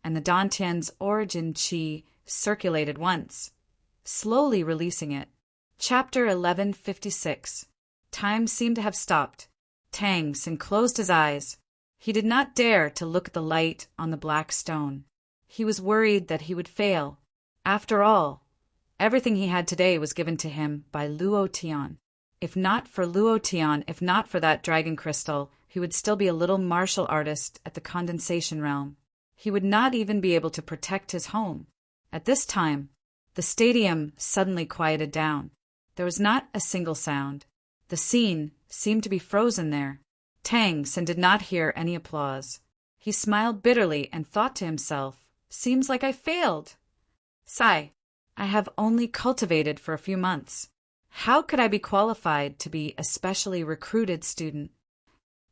and the Dantian's origin qi circulated once, slowly releasing it. Chapter 1156. Time seemed to have stopped. Tang San closed his eyes. He did not dare to look at the light on the black stone. He was worried that he would fail. After all, everything he had today was given to him by Luo Tian. If not for Luo Tian, if not for that dragon crystal, he would still be a little martial artist at the condensation realm. He would not even be able to protect his home. At this time, the stadium suddenly quieted down. There was not a single sound. The scene seemed to be frozen there. Tang San did not hear any applause. He smiled bitterly and thought to himself, seems like I failed. Sigh, I have only cultivated for a few months. How could I be qualified to be a specially recruited student?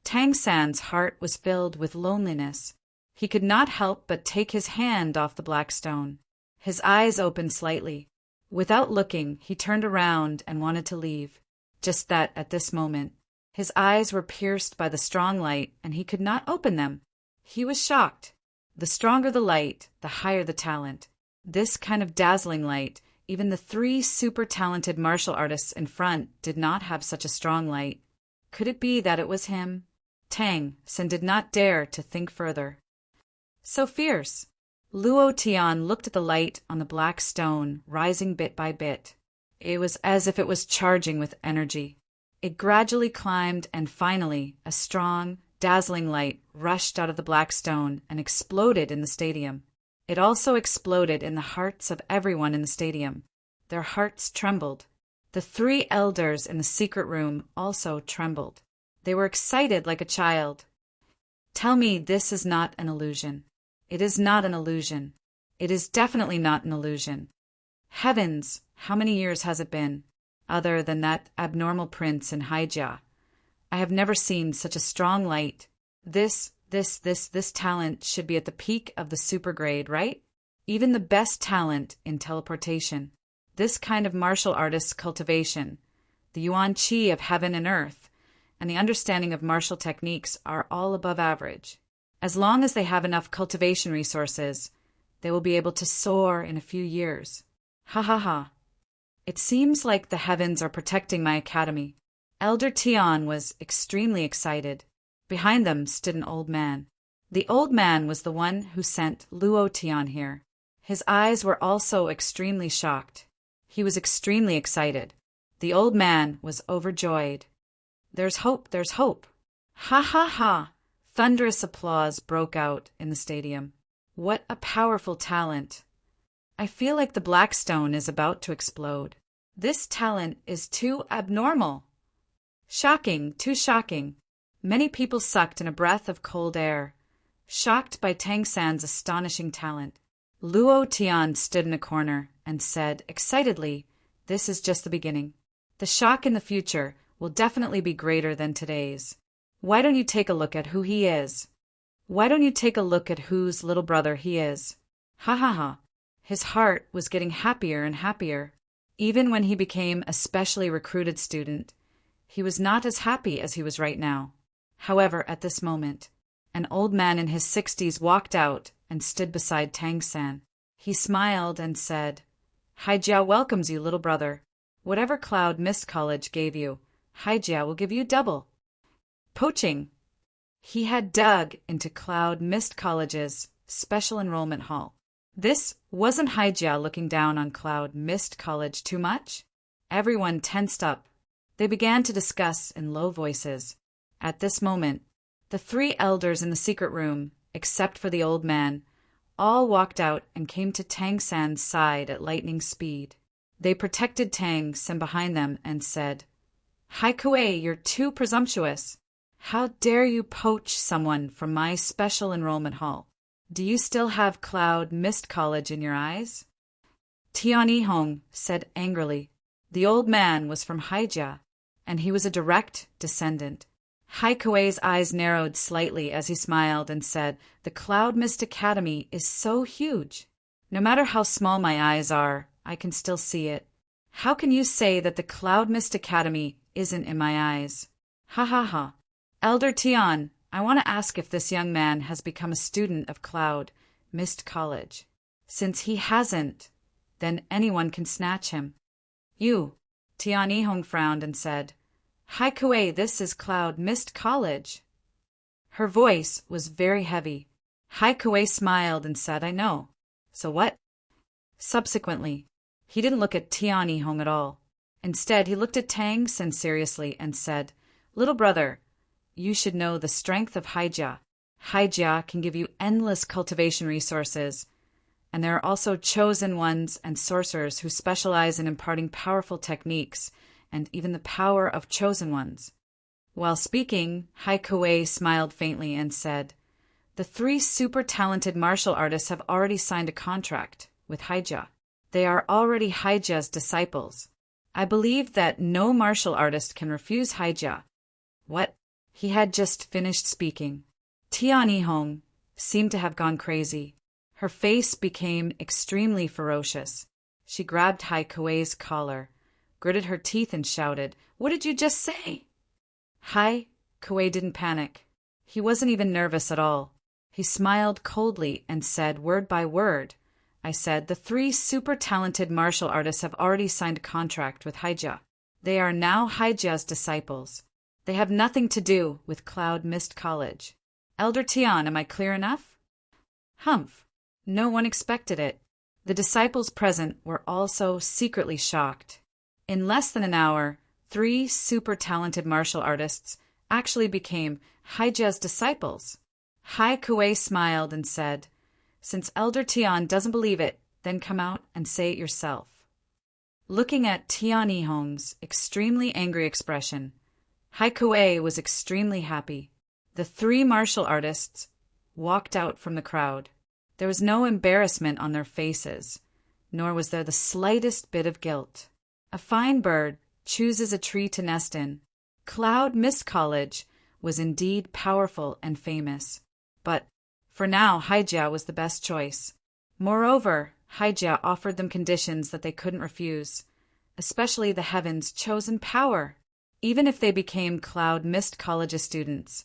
Tang San's heart was filled with loneliness. He could not help but take his hand off the black stone. His eyes opened slightly. Without looking, he turned around and wanted to leave. Just that, at this moment, his eyes were pierced by the strong light, and he could not open them. He was shocked. The stronger the light, the higher the talent. This kind of dazzling light, even the 3 super-talented martial artists in front did not have such a strong light. Could it be that it was him? Tang San did not dare to think further. So fierce. Luo Tian looked at the light on the black stone, rising bit by bit. It was as if it was charging with energy. It gradually climbed, and finally, a strong, dazzling light rushed out of the black stone and exploded in the stadium. It also exploded in the hearts of everyone in the stadium. Their hearts trembled. The 3 elders in the secret room also trembled. They were excited like a child. Tell me this is not an illusion. It is not an illusion. It is definitely not an illusion. Heavens, how many years has it been, other than that abnormal prince in Haijia? I have never seen such a strong light. This talent should be at the peak of the super grade, right? Even the best talent in teleportation. This kind of martial artist's cultivation, the yuan qi of heaven and earth, and the understanding of martial techniques are all above average. As long as they have enough cultivation resources, they will be able to soar in a few years. Ha ha ha. It seems like the heavens are protecting my academy. Elder Tian was extremely excited. Behind them stood an old man. The old man was the one who sent Luo Tian here. His eyes were also extremely shocked. He was extremely excited. The old man was overjoyed. There's hope, there's hope. Ha ha ha. Thunderous applause broke out in the stadium. What a powerful talent. I feel like the black stone is about to explode. This talent is too abnormal. Shocking, too shocking. Many people sucked in a breath of cold air, shocked by Tang San's astonishing talent. Luo Tian stood in a corner and said excitedly, this is just the beginning. The shock in the future will definitely be greater than today's. Why don't you take a look at who he is? Why don't you take a look at whose little brother he is? Ha ha ha. His heart was getting happier and happier. Even when he became a specially recruited student, he was not as happy as he was right now. However, at this moment, an old man in his 60s walked out and stood beside Tang San. He smiled and said, Haijia welcomes you, little brother. Whatever Cloud Mist College gave you, Haijia will give you double. Poaching. He had dug into Cloud Mist College's special enrollment hall. This wasn't Haijia looking down on Cloud Mist College too much. Everyone tensed up. They began to discuss in low voices. At this moment, the 3 elders in the secret room, except for the old man, all walked out and came to Tang San's side at lightning speed. They protected Tang San behind them and said, Hai Kuei, you're too presumptuous. How dare you poach someone from my special enrollment hall? Do you still have Cloud Mist College in your eyes? Tian Yihong said angrily. The old man was from Haijia, and he was a direct descendant. Hai Kuei's eyes narrowed slightly as he smiled and said, The Cloud Mist Academy is so huge. No matter how small my eyes are, I can still see it. How can you say that the Cloud Mist Academy isn't in my eyes? Ha ha ha. Elder Tian, I want to ask if this young man has become a student of Cloud Mist College. Since he hasn't, then anyone can snatch him. You, Tian Yihong frowned and said, Hai Kuei, this is Cloud Mist College. Her voice was very heavy. Hai Kuei smiled and said, I know. So what? Subsequently, he didn't look at Tian Yihong at all. Instead, he looked at Tang San seriously and said, Little brother, you should know the strength of Haijia. Haijia can give you endless cultivation resources, and there are also chosen ones and sorcerers who specialize in imparting powerful techniques and even the power of chosen ones. While speaking, Hai Kuei smiled faintly and said, The 3 super talented martial artists have already signed a contract with Haijia. They are already Haijia's disciples. I believe that no martial artist can refuse Haijia. What? He had just finished speaking. Tian Yihong seemed to have gone crazy. Her face became extremely ferocious. She grabbed Hai Kuei's collar, gritted her teeth and shouted, What did you just say? Hai Kuei didn't panic. He wasn't even nervous at all. He smiled coldly and said word by word, I said, The 3 super talented martial artists have already signed a contract with Haijia. They are now Haijia's disciples. They have nothing to do with Cloud Mist College. Elder Tian, am I clear enough? Humph. No one expected it. The disciples present were also secretly shocked. In less than an hour, 3 super talented martial artists actually became Haijia's disciples. Hai Kuei smiled and said, Since Elder Tian doesn't believe it, then come out and say it yourself. Looking at Tian Yihong's extremely angry expression, Hai Kuei was extremely happy. The 3 martial artists walked out from the crowd. There was no embarrassment on their faces, nor was there the slightest bit of guilt. A fine bird chooses a tree to nest in. Cloud Mist College was indeed powerful and famous, but for now Haijia was the best choice. Moreover, Haijia offered them conditions that they couldn't refuse, especially the heavens' chosen power. Even if they became Cloud Mist College's students,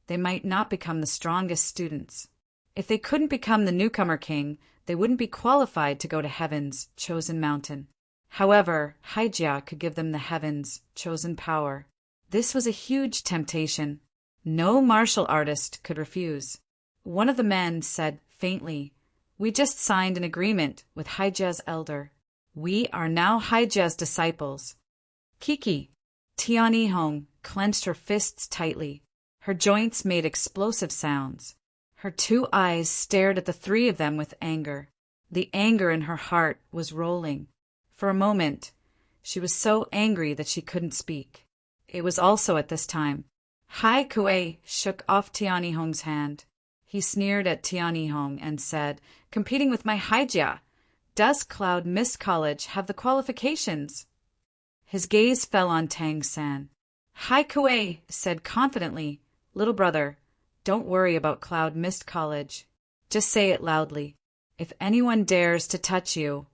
they might not become the strongest students. If they couldn't become the newcomer king, they wouldn't be qualified to go to Heaven's chosen mountain. However, Haijia could give them the Heaven's chosen power. This was a huge temptation. No martial artist could refuse. One of the men said faintly, We just signed an agreement with Haijia's elder. We are now Haijia's disciples. Kiki. Tian Yihong clenched her fists tightly. Her joints made explosive sounds. Her 2 eyes stared at the 3 of them with anger. The anger in her heart was rolling. For a moment, she was so angry that she couldn't speak. It was also at this time. Hai Kuei shook off Tian Yihong's hand. He sneered at Tian Yihong and said, Competing with my Haijia, does Cloud Mist College have the qualifications? His gaze fell on Tang San. Hai Kuei said confidently, Little brother, don't worry about Cloud Mist College. Just say it loudly. If anyone dares to touch you,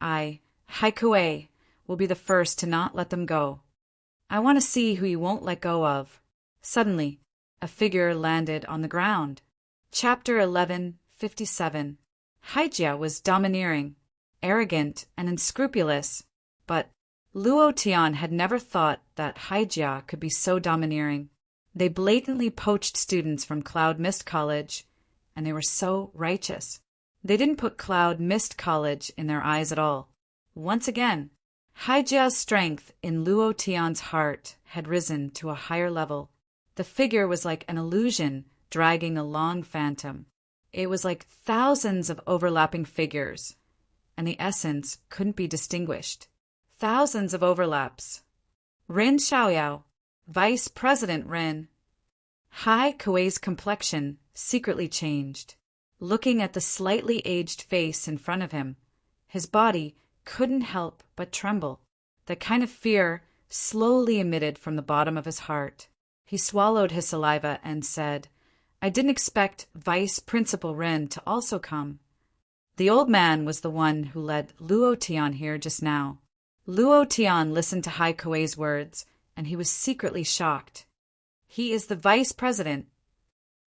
I, Haikue, will be the first to not let them go. I want to see who you won't let go of. Suddenly, a figure landed on the ground. Chapter 11:57. Haijia was domineering, arrogant, and unscrupulous, but Luo Tian had never thought that Haijia could be so domineering. They blatantly poached students from Cloud Mist College, and they were so righteous. They didn't put Cloud Mist College in their eyes at all. Once again, Haijia's strength in Luo Tian's heart had risen to a higher level. The figure was like an illusion dragging a long phantom. It was like thousands of overlapping figures, and the essence couldn't be distinguished. Thousands of overlaps. Rin Xiaoyao, Vice President Rin. Haikue's complexion secretly changed. Looking at the slightly aged face in front of him, his body couldn't help but tremble. The kind of fear slowly emitted from the bottom of his heart. He swallowed his saliva and said, I didn't expect Vice Principal Ren to also come. The old man was the one who led Luo Tian here just now. Luo Tian listened to Haikue's words, and he was secretly shocked. He is the vice president.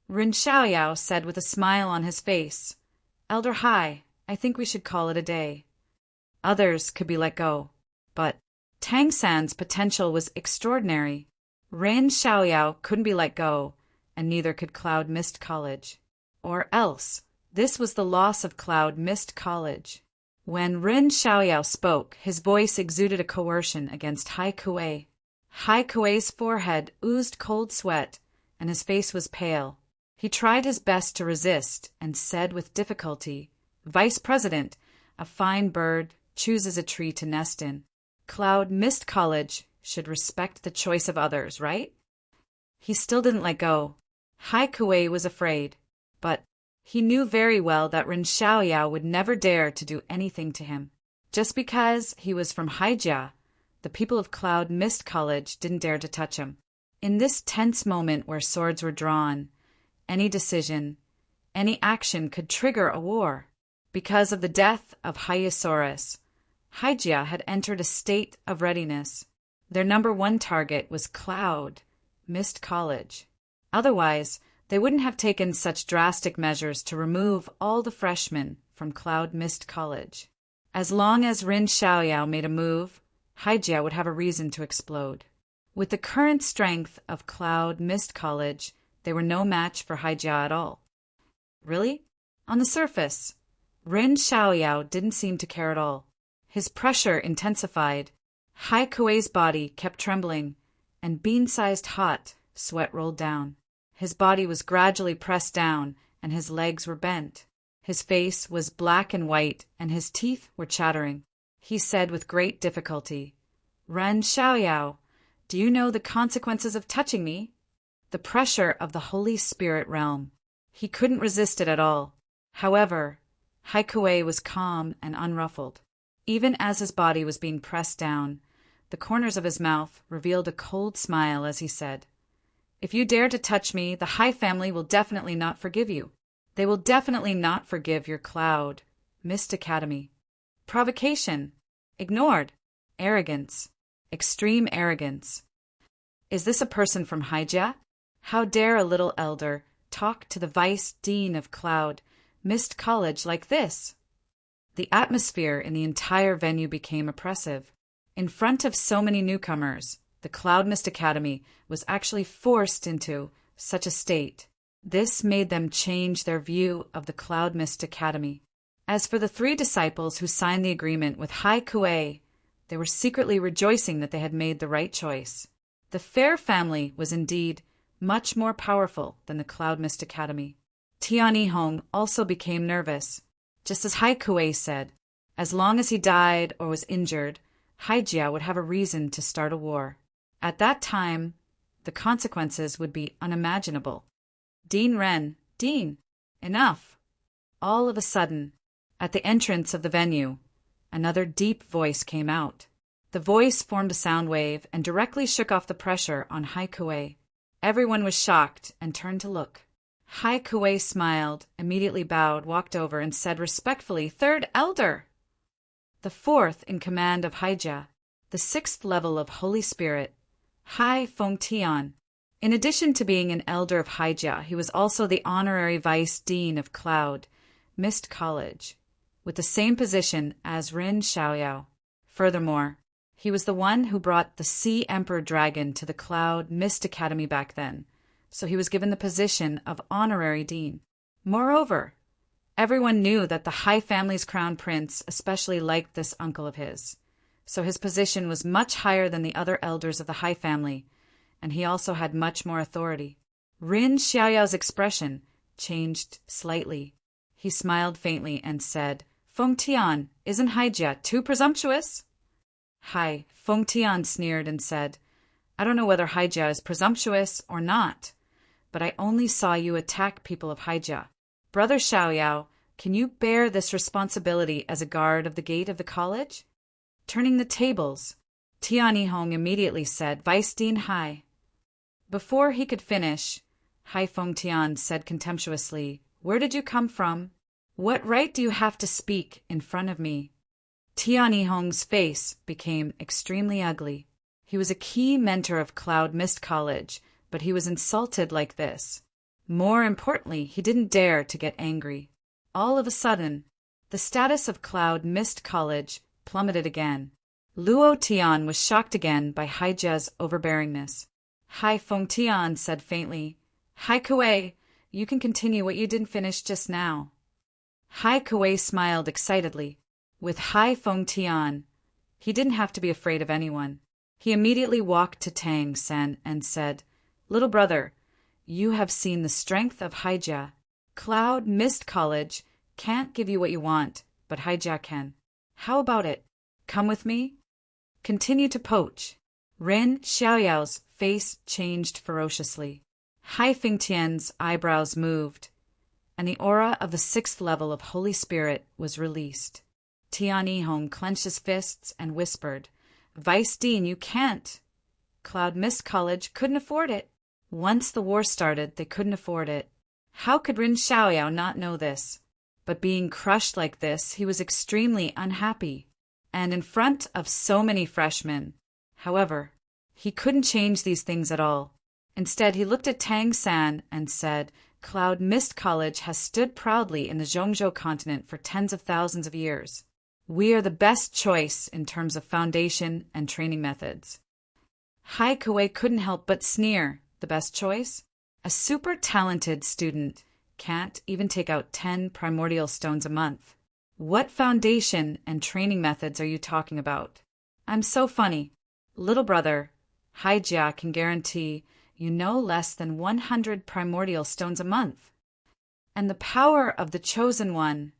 Rin Xiaoyao said with a smile on his face, Elder Hai, I think we should call it a day. Others could be let go, but Tang San's potential was extraordinary. Rin Xiaoyao couldn't be let go, and neither could Cloud Mist College. Or else, this was the loss of Cloud Mist College. When Rin Xiaoyao spoke, his voice exuded a coercion against Haikue. Haikue's forehead oozed cold sweat, and his face was pale. He tried his best to resist and said with difficulty, Vice President, a fine bird chooses a tree to nest in. Cloud Mist College should respect the choice of others, right? He still didn't let go. Haikue was afraid, but he knew very well that Rin Xiaoyao would never dare to do anything to him. Just because he was from Haijia, the people of Cloud Mist College didn't dare to touch him. In this tense moment where swords were drawn, any decision, any action could trigger a war. Because of the death of Hyosaurus, Haijia had entered a state of readiness. Their number one target was Cloud Mist College. Otherwise, they wouldn't have taken such drastic measures to remove all the freshmen from Cloud Mist College. As long as Rin Xiaoyao made a move, Haijia would have a reason to explode. With the current strength of Cloud Mist College, they were no match for Haijia at all. Really? On the surface, Rin Xiaoyao didn't seem to care at all. His pressure intensified. Haikue's body kept trembling, and bean-sized hot sweat rolled down. His body was gradually pressed down, and his legs were bent. His face was black and white, and his teeth were chattering. He said with great difficulty, Ren Xiaoyao, do you know the consequences of touching me? The pressure of the Holy Spirit realm. He couldn't resist it at all. However, Haikue was calm and unruffled. Even as his body was being pressed down, the corners of his mouth revealed a cold smile as he said, If you dare to touch me, the Hai family will definitely not forgive you. They will definitely not forgive your Cloud Mist Academy. Provocation. Ignored. Arrogance. Extreme arrogance. Is this a person from Haijia? How dare a little elder talk to the vice dean of Cloud Mist College like this? The atmosphere in the entire venue became oppressive. In front of so many newcomers, the Cloud Mist Academy was actually forced into such a state. This made them change their view of the Cloud Mist Academy. As for the 3 disciples who signed the agreement with Haikue, they were secretly rejoicing that they had made the right choice. The Fair family was indeed much more powerful than the Cloud Mist Academy. Tian Yihong also became nervous. Just as Haikue said, as long as he died or was injured, Haijia would have a reason to start a war. At that time, the consequences would be unimaginable. Dean Ren, Dean, enough. All of a sudden, at the entrance of the venue, another deep voice came out. The voice formed a sound wave and directly shook off the pressure on Haikue. Everyone was shocked and turned to look. Hai Kuei smiled, immediately bowed, walked over, and said respectfully, "Third Elder!" The fourth in command of Haijia, the sixth level of Holy Spirit, Hai Fengtian. In addition to being an elder of Haijia, he was also the honorary vice dean of Cloud Mist College, with the same position as Rin Xiaoyao. Furthermore, he was the one who brought the Sea Emperor Dragon to the Cloud Mist Academy back then, so he was given the position of honorary dean. Moreover, everyone knew that the Hai family's crown prince especially liked this uncle of his, so his position was much higher than the other elders of the Hai family, and he also had much more authority. Rin Xiaoyao's expression changed slightly. He smiled faintly and said, "Fengtian, isn't Haijia too presumptuous?" Hai Fengtian sneered and said, "I don't know whether Haijia is presumptuous or not, but I only saw you attack people of Haijia. Brother Xiaoyao, can you bear this responsibility as a guard of the gate of the college?" Turning the tables, Tian Yihong immediately said, "Vice Dean Hai." Before he could finish, Hai Fengtian said contemptuously, "Where did you come from? What right do you have to speak in front of me?" Tian Yihong's face became extremely ugly. He was a key mentor of Cloud Mist College, but he was insulted like this. More importantly, he didn't dare to get angry. All of a sudden, the status of Cloud Mist College plummeted again. Luo Tian was shocked again by Haijia's overbearingness. Hai Fengtian said faintly, "Hai Kuei, you can continue what you didn't finish just now." Hai Kuei smiled excitedly. With Hai Fengtian, he didn't have to be afraid of anyone. He immediately walked to Tang Sen and said, "Little brother, you have seen the strength of Haijia. Cloud Mist College can't give you what you want, but Haijia can. How about it? Come with me? Continue to poach." Rin Xiaoyao's face changed ferociously. Hai Fengtian's eyebrows moved, and the aura of the sixth level of Holy Spirit was released. Tian Yihong clenched his fists and whispered, "Vice Dean, you can't. Cloud Mist College couldn't afford it. Once the war started, they couldn't afford it." How could Rin Xiaoyao not know this? But being crushed like this, he was extremely unhappy, and in front of so many freshmen. However, he couldn't change these things at all. Instead, he looked at Tang San and said, "Cloud Mist College has stood proudly in the Zhongzhou continent for tens of thousands of years. We are the best choice in terms of foundation and training methods." Hai Kuei couldn't help but sneer. The best choice? A super talented student can't even take out 10 primordial stones a month. What foundation and training methods are you talking about? I'm so funny. Little brother, Haijia can guarantee you no less than 100 primordial stones a month. And the power of the chosen one.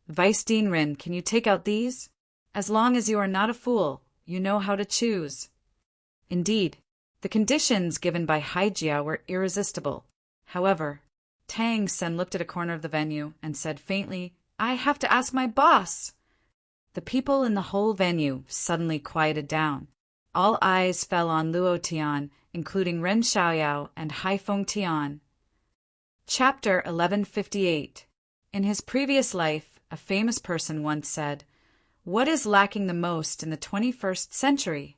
Vice Dean Rin, can you take out these? As long as you are not a fool, you know how to choose. Indeed, the conditions given by Haijia were irresistible. However, Tang Sen looked at a corner of the venue and said faintly, "I have to ask my boss." The people in the whole venue suddenly quieted down. All eyes fell on Luo Tian, including Ren Xiaoyao and Hai Fengtian. Chapter 1158. In his previous life, a famous person once said, "What is lacking the most in the 21st century?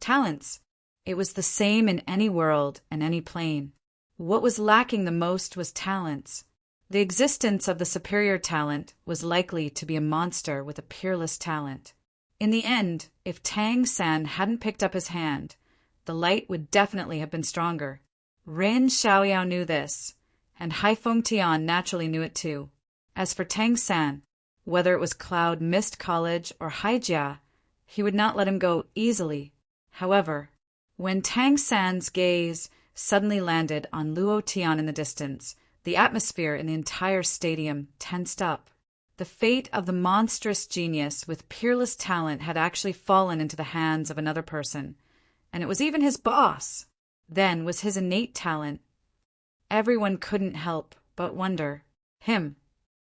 Talents." It was the same in any world and any plane. What was lacking the most was talents. The existence of the superior talent was likely to be a monster with a peerless talent. In the end, if Tang San hadn't picked up his hand, the light would definitely have been stronger. Rin Xiaoyao knew this, and Hai Fengtian naturally knew it too. As for Tang San, whether it was Cloud Mist College or Haijia, he would not let him go easily. However, when Tang San's gaze suddenly landed on Luo Tian in the distance, the atmosphere in the entire stadium tensed up. The fate of the monstrous genius with peerless talent had actually fallen into the hands of another person, and it was even his boss. Then was his innate talent. Everyone couldn't help but wonder, "Him?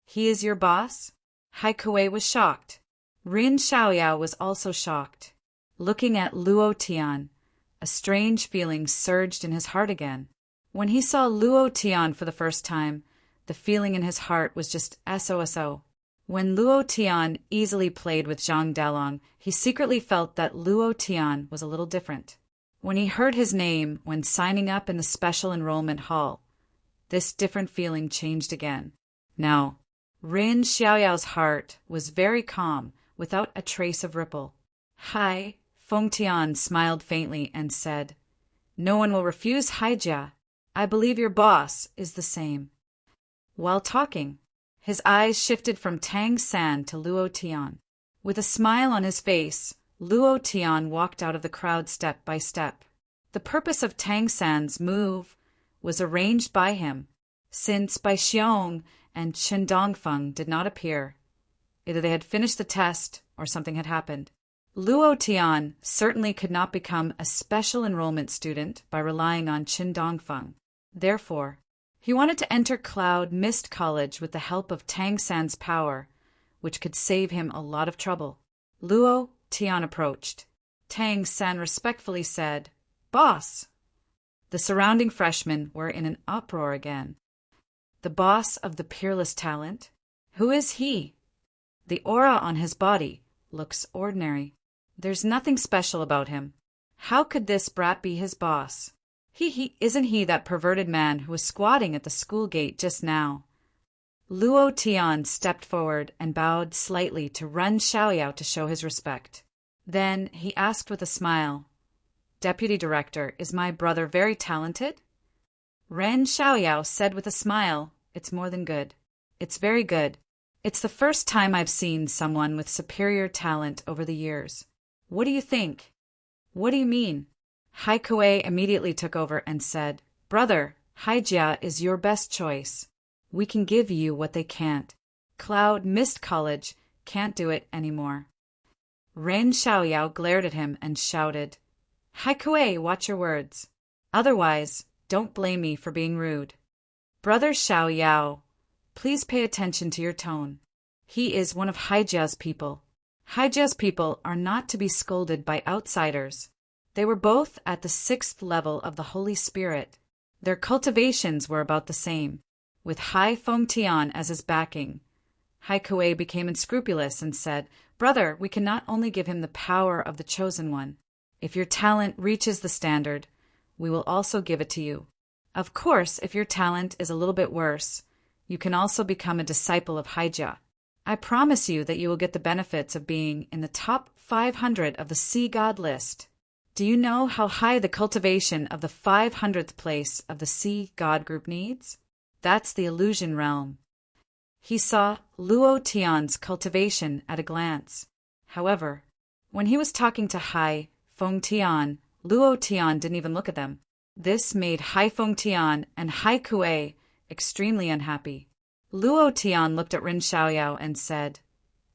He is your boss?" Hai Kuei was shocked. Rin Xiaoyao was also shocked. Looking at Luo Tian, a strange feeling surged in his heart again. When he saw Luo Tian for the first time, the feeling in his heart was just SOSO. When Luo Tian easily played with Zhang Dalong, he secretly felt that Luo Tian was a little different. When he heard his name when signing up in the special enrollment hall, this different feeling changed again. Now, Rin Xiaoyao's heart was very calm, without a trace of ripple. Hi, Feng Tian smiled faintly and said, "No one will refuse Haijia. I believe your boss is the same." While talking, his eyes shifted from Tang San to Luo Tian. With a smile on his face, Luo Tian walked out of the crowd step by step. The purpose of Tang San's move was arranged by him, since Bai Xiong and Chen Dongfeng did not appear. Either they had finished the test or something had happened. Luo Tian certainly could not become a special enrollment student by relying on Chen Dongfeng. Therefore, he wanted to enter Cloud Mist College with the help of Tang San's power, which could save him a lot of trouble. Luo Tian approached. Tang San respectfully said, "Boss." The surrounding freshmen were in an uproar again. The boss of the peerless talent? Who is he? The aura on his body looks ordinary. There's nothing special about him. How could this brat be his boss? Isn't he that perverted man who was squatting at the school gate just now? Luo Tian stepped forward and bowed slightly to Ren Xiaoyao to show his respect. Then he asked with a smile, "Deputy Director, is my brother very talented?" Ren Xiaoyao said with a smile, "It's more than good. It's very good. It's the first time I've seen someone with superior talent over the years. What do you think?" "What do you mean?" Hai Kuei immediately took over and said, "Brother, Haijia is your best choice. We can give you what they can't. Cloud Mist College can't do it anymore." Ren Xiaoyao glared at him and shouted, "Hai Kuei, watch your words. Otherwise, don't blame me for being rude. Brother Xiaoyao, please pay attention to your tone. He is one of Haijia's people. Haijia's people are not to be scolded by outsiders. They were both at the 6th level of the Holy Spirit. Their cultivations were about the same. With Hai Feng Tian as his backing, Hai Kuei became unscrupulous and said, "Brother, we can not only give him the power of the Chosen One. If your talent reaches the standard, we will also give it to you. Of course, if your talent is a little bit worse, you can also become a disciple of Haijia. I promise you that you will get the benefits of being in the top 500 of the Sea God list. Do you know how high the cultivation of the 500th place of the Sea God group needs? That's the illusion realm." He saw Luo Tian's cultivation at a glance. However, when he was talking to Hai Feng Tian, Luo Tian didn't even look at them. This made Hai Feng Tian and Hai Kuei extremely unhappy. Luo Tian looked at Rin Xiaoyao and said,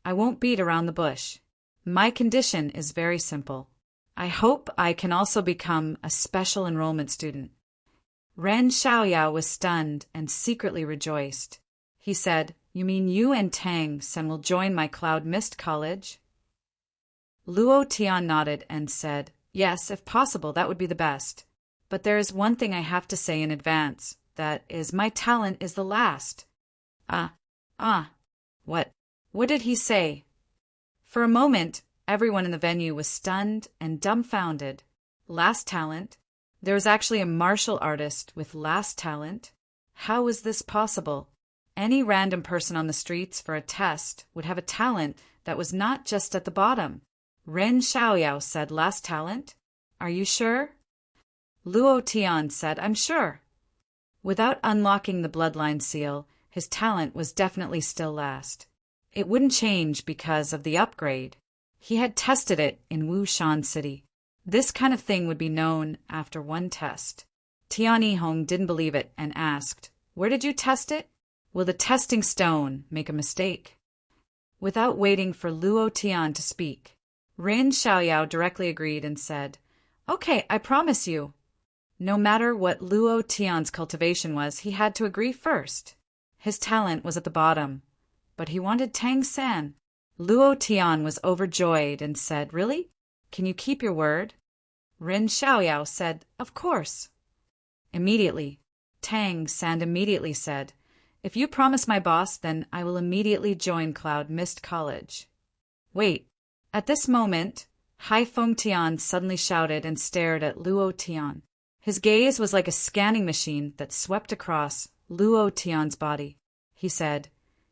"I won't beat around the bush. My condition is very simple. I hope I can also become a special enrollment student." Ren Xiaoyao was stunned and secretly rejoiced. He said, "You mean you and Tang Sen will join my Cloud Mist College?" Luo Tian nodded and said, "Yes, if possible, that would be the best. But there is one thing I have to say in advance. That is, my talent is the last." What? What did he say? For a moment, everyone in the venue was stunned and dumbfounded. Last talent? There was actually a martial artist with last talent? How was this possible? Any random person on the streets for a test would have a talent that was not just at the bottom. Ren Xiaoyao said last talent? Are you sure? Luo Tian said, "I'm sure." Without unlocking the bloodline seal, his talent was definitely still last. It wouldn't change because of the upgrade. He had tested it in Wushan City. This kind of thing would be known after one test. Tian Yihong didn't believe it and asked, "Where did you test it? Will the testing stone make a mistake?" Without waiting for Luo Tian to speak, Rin Xiaoyao directly agreed and said, "Okay, I promise you." No matter what Luo Tian's cultivation was, he had to agree first. His talent was at the bottom, but he wanted Tang San. Luo Tian was overjoyed and said, "Really? Can you keep your word?" Rin Xiaoyao said, "Of course." Immediately, Tang San immediately said, "If you promise my boss, then I will immediately join Cloud Mist College." Wait. At this moment, Hai Feng Tian suddenly shouted and stared at Luo Tian. His gaze was like a scanning machine that swept across Luo Tian's body. He said,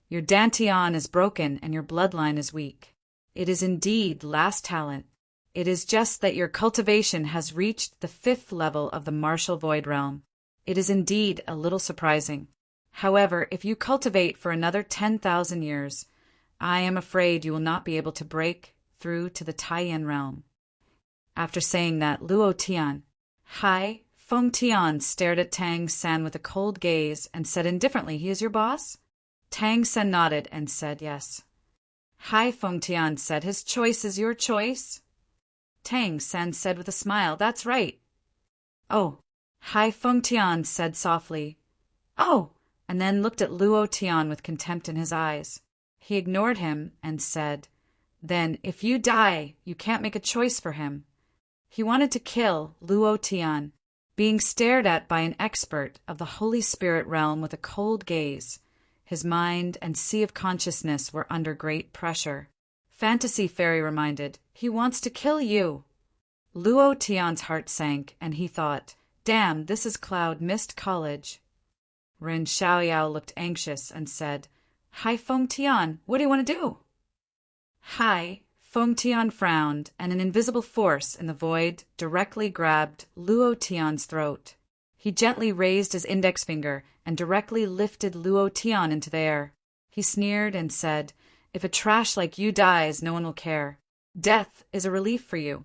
"Your dantian is broken and your bloodline is weak. It is indeed last talent. It is just that your cultivation has reached the 5th level of the martial void realm. It is indeed a little surprising. However, if you cultivate for another 10,000 years, I am afraid you will not be able to break through to the Taiyan realm." After saying that, Luo Tian, Hai Feng Tian stared at Tang San with a cold gaze and said indifferently, "He is your boss?" Tang San nodded and said yes. Hai Feng Tian said, "His choice is your choice?" Tang San said with a smile, "That's right." "Oh." Hai Feng Tian said softly, "Oh," and then looked at Luo Tian with contempt in his eyes. He ignored him and said, "Then, if you die, you can't make a choice for him." He wanted to kill Luo Tian, being stared at by an expert of the Holy Spirit realm with a cold gaze. His mind and sea of consciousness were under great pressure. Fantasy Fairy reminded, "He wants to kill you." Luo Tian's heart sank, and he thought, "Damn, this is Cloud Mist College." Ren Xiaoyao looked anxious and said, "Hai Feng Tian, what do you want to do?" Hai Feng Tian frowned, and an invisible force in the void directly grabbed Luo Tian's throat. He gently raised his index finger and directly lifted Luo Tian into the air. He sneered and said, "If a trash like you dies, no one will care. Death is a relief for you."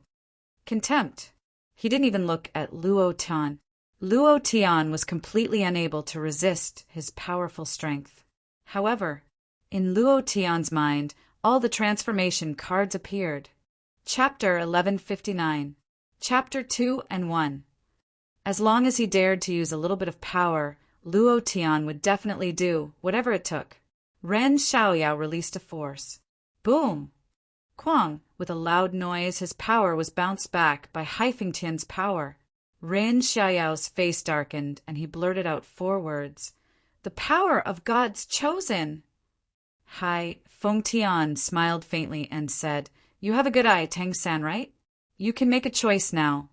Contempt. He didn't even look at Luo Tian. Luo Tian was completely unable to resist his powerful strength. However, in Luo Tian's mind, all the transformation cards appeared. Chapter 1159. Chapter 2 and 1. As long as he dared to use a little bit of power, Luo Tian would definitely do whatever it took. Ren Xiaoyao released a force. Boom! Quang! With a loud noise, his power was bounced back by Hai Feng Tian's power. Ren Xiaoyao's face darkened, and he blurted out 4 words. "The power of God's chosen!" Hai Feng Tian smiled faintly and said, "You have a good eye, Tang San, right? You can make a choice now."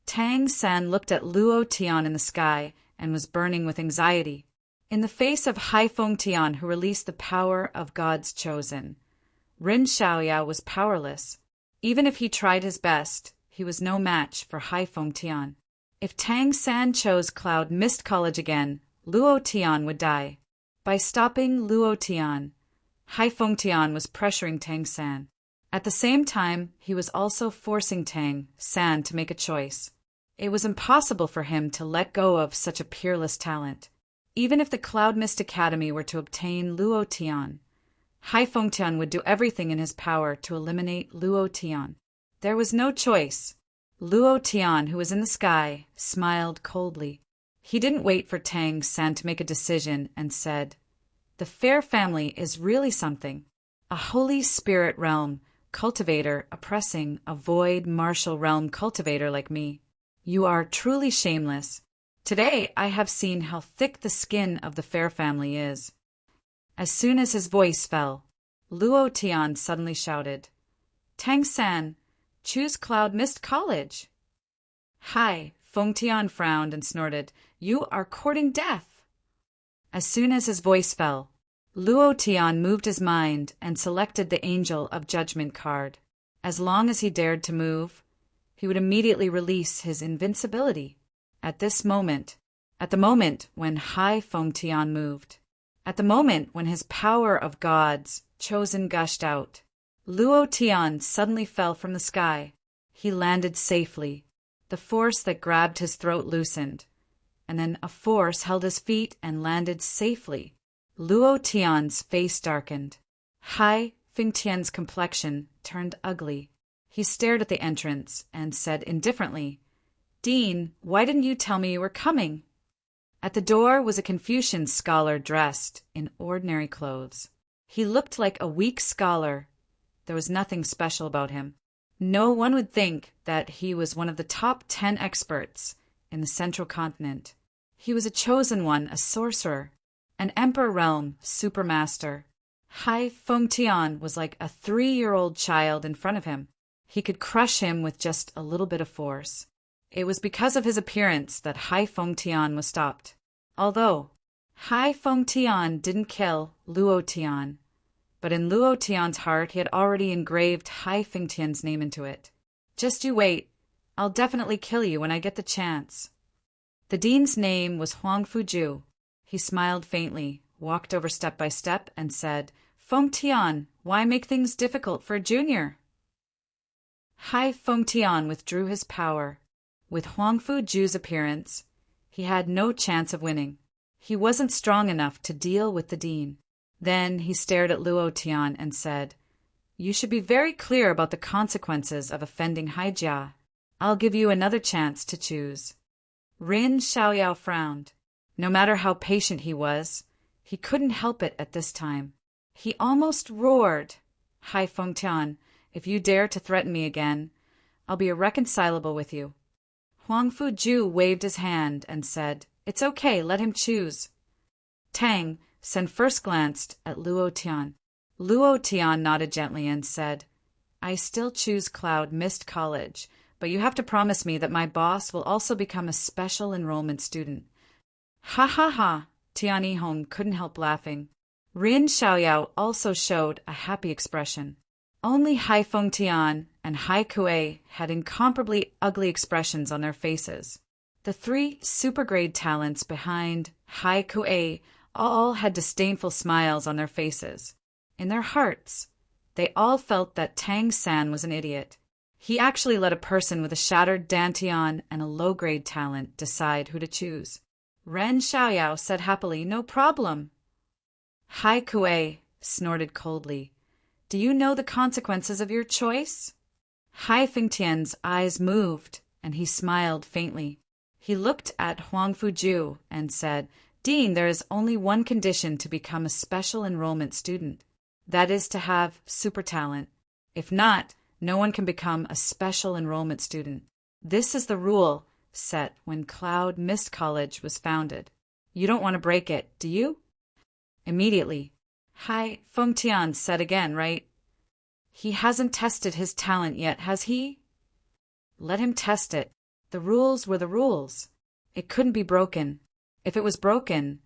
Tang San looked at Luo Tian in the sky and was burning with anxiety. In the face of Hai Feng Tian, who released the power of God's chosen, Ren Xiaoyao was powerless. Even if he tried his best, he was no match for Hai Feng Tian. If Tang San chose Cloud Mist College again, Luo Tian would die. By stopping Luo Tian, Hai Feng Tian was pressuring Tang San. At the same time, he was also forcing Tang San to make a choice. It was impossible for him to let go of such a peerless talent. Even if the Cloud Mist Academy were to obtain Luo Tian, Hai Feng Tian would do everything in his power to eliminate Luo Tian. There was no choice. Luo Tian, who was in the sky, smiled coldly. He didn't wait for Tang San to make a decision and said, "The Fair family is really something. A Holy Spirit realm cultivator oppressing a void martial realm cultivator like me. You are truly shameless. Today I have seen how thick the skin of the Fair family is." As soon as his voice fell, Luo Tian suddenly shouted, "Tang San, choose Cloud Mist College." Hai Feng Tian frowned and snorted, "You are courting death." As soon as his voice fell, Luo Tian moved his mind and selected the Angel of Judgment card. As long as he dared to move, he would immediately release his invincibility. At the moment when Hai Feng Tian moved, at the moment when his power of God's chosen gushed out, Luo Tian suddenly fell from the sky. He landed safely. The force that grabbed his throat loosened, and then a force held his feet and landed safely. Luo Tian's face darkened. Hai Feng Tian's complexion turned ugly. He stared at the entrance and said indifferently, "Dean, why didn't you tell me you were coming?" At the door was a Confucian scholar dressed in ordinary clothes. He looked like a weak scholar. There was nothing special about him. No one would think that he was one of the top 10 experts in the central continent. He was a chosen one, a sorcerer, an Emperor Realm supermaster. Hai Fengtian was like a 3-year-old child in front of him. He could crush him with just a little bit of force. It was because of his appearance that Hai Fengtian was stopped. Although Hai Fengtian didn't kill Luo Tian, but in Luo Tian's heart he had already engraved Hai Fengtian's name into it. Just you wait. I'll definitely kill you when I get the chance. The dean's name was Huang Fuju. He smiled faintly, walked over step by step, and said, Fengtian, why make things difficult for a junior? Hai Fengtian withdrew his power. With Huang Fuju's appearance, he had no chance of winning. He wasn't strong enough to deal with the dean. Then he stared at Luo Tian and said, You should be very clear about the consequences of offending Haijia. I'll give you another chance to choose. Rin Xiaoyao frowned. No matter how patient he was, he couldn't help it at this time. He almost roared, Hai Fengtian, if you dare to threaten me again, I'll be irreconcilable with you. Huang Fuju waved his hand and said, It's okay, let him choose. Tang Sen first glanced at Luo Tian. Luo Tian nodded gently and said, I still choose Cloud Mist College, but you have to promise me that my boss will also become a special enrollment student. Ha ha ha, Tian Yihong couldn't help laughing. Rin Xiaoyao also showed a happy expression. Only Hai Fengtian and Hai Kuei had incomparably ugly expressions on their faces. The 3 supergrade talents behind Hai Kuei all had disdainful smiles on their faces. In their hearts, they all felt that Tang San was an idiot. He actually let a person with a shattered dantian and a low-grade talent decide who to choose. Ren Xiaoyao said happily, No problem. Hai Kuei snorted coldly. Do you know the consequences of your choice? Hai Fengtian's eyes moved, and he smiled faintly. He looked at Huang Fuju and said, Dean, there is only one condition to become a special enrollment student. That is to have super talent. If not, no one can become a special enrollment student. This is the rule set when Cloud Mist College was founded. You don't want to break it, do you? Immediately, Hai Fengtian said again, right? He hasn't tested his talent yet, has he? Let him test it. The rules were the rules. It couldn't be broken. If it was broken,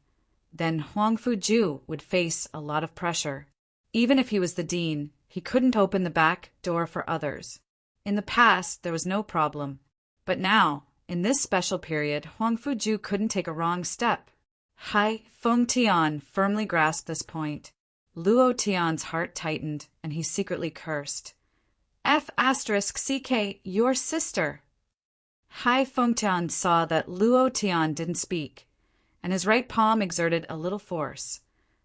then Huang Fuju would face a lot of pressure. Even if he was the dean, he couldn't open the back door for others. In the past, there was no problem. But now, in this special period, Huang Fuju couldn't take a wrong step. Hai Fengtian firmly grasped this point. Luo Tian's heart tightened, and he secretly cursed. F***CK, your sister. Hai Fengtian saw that Luo Tian didn't speak, and his right palm exerted a little force,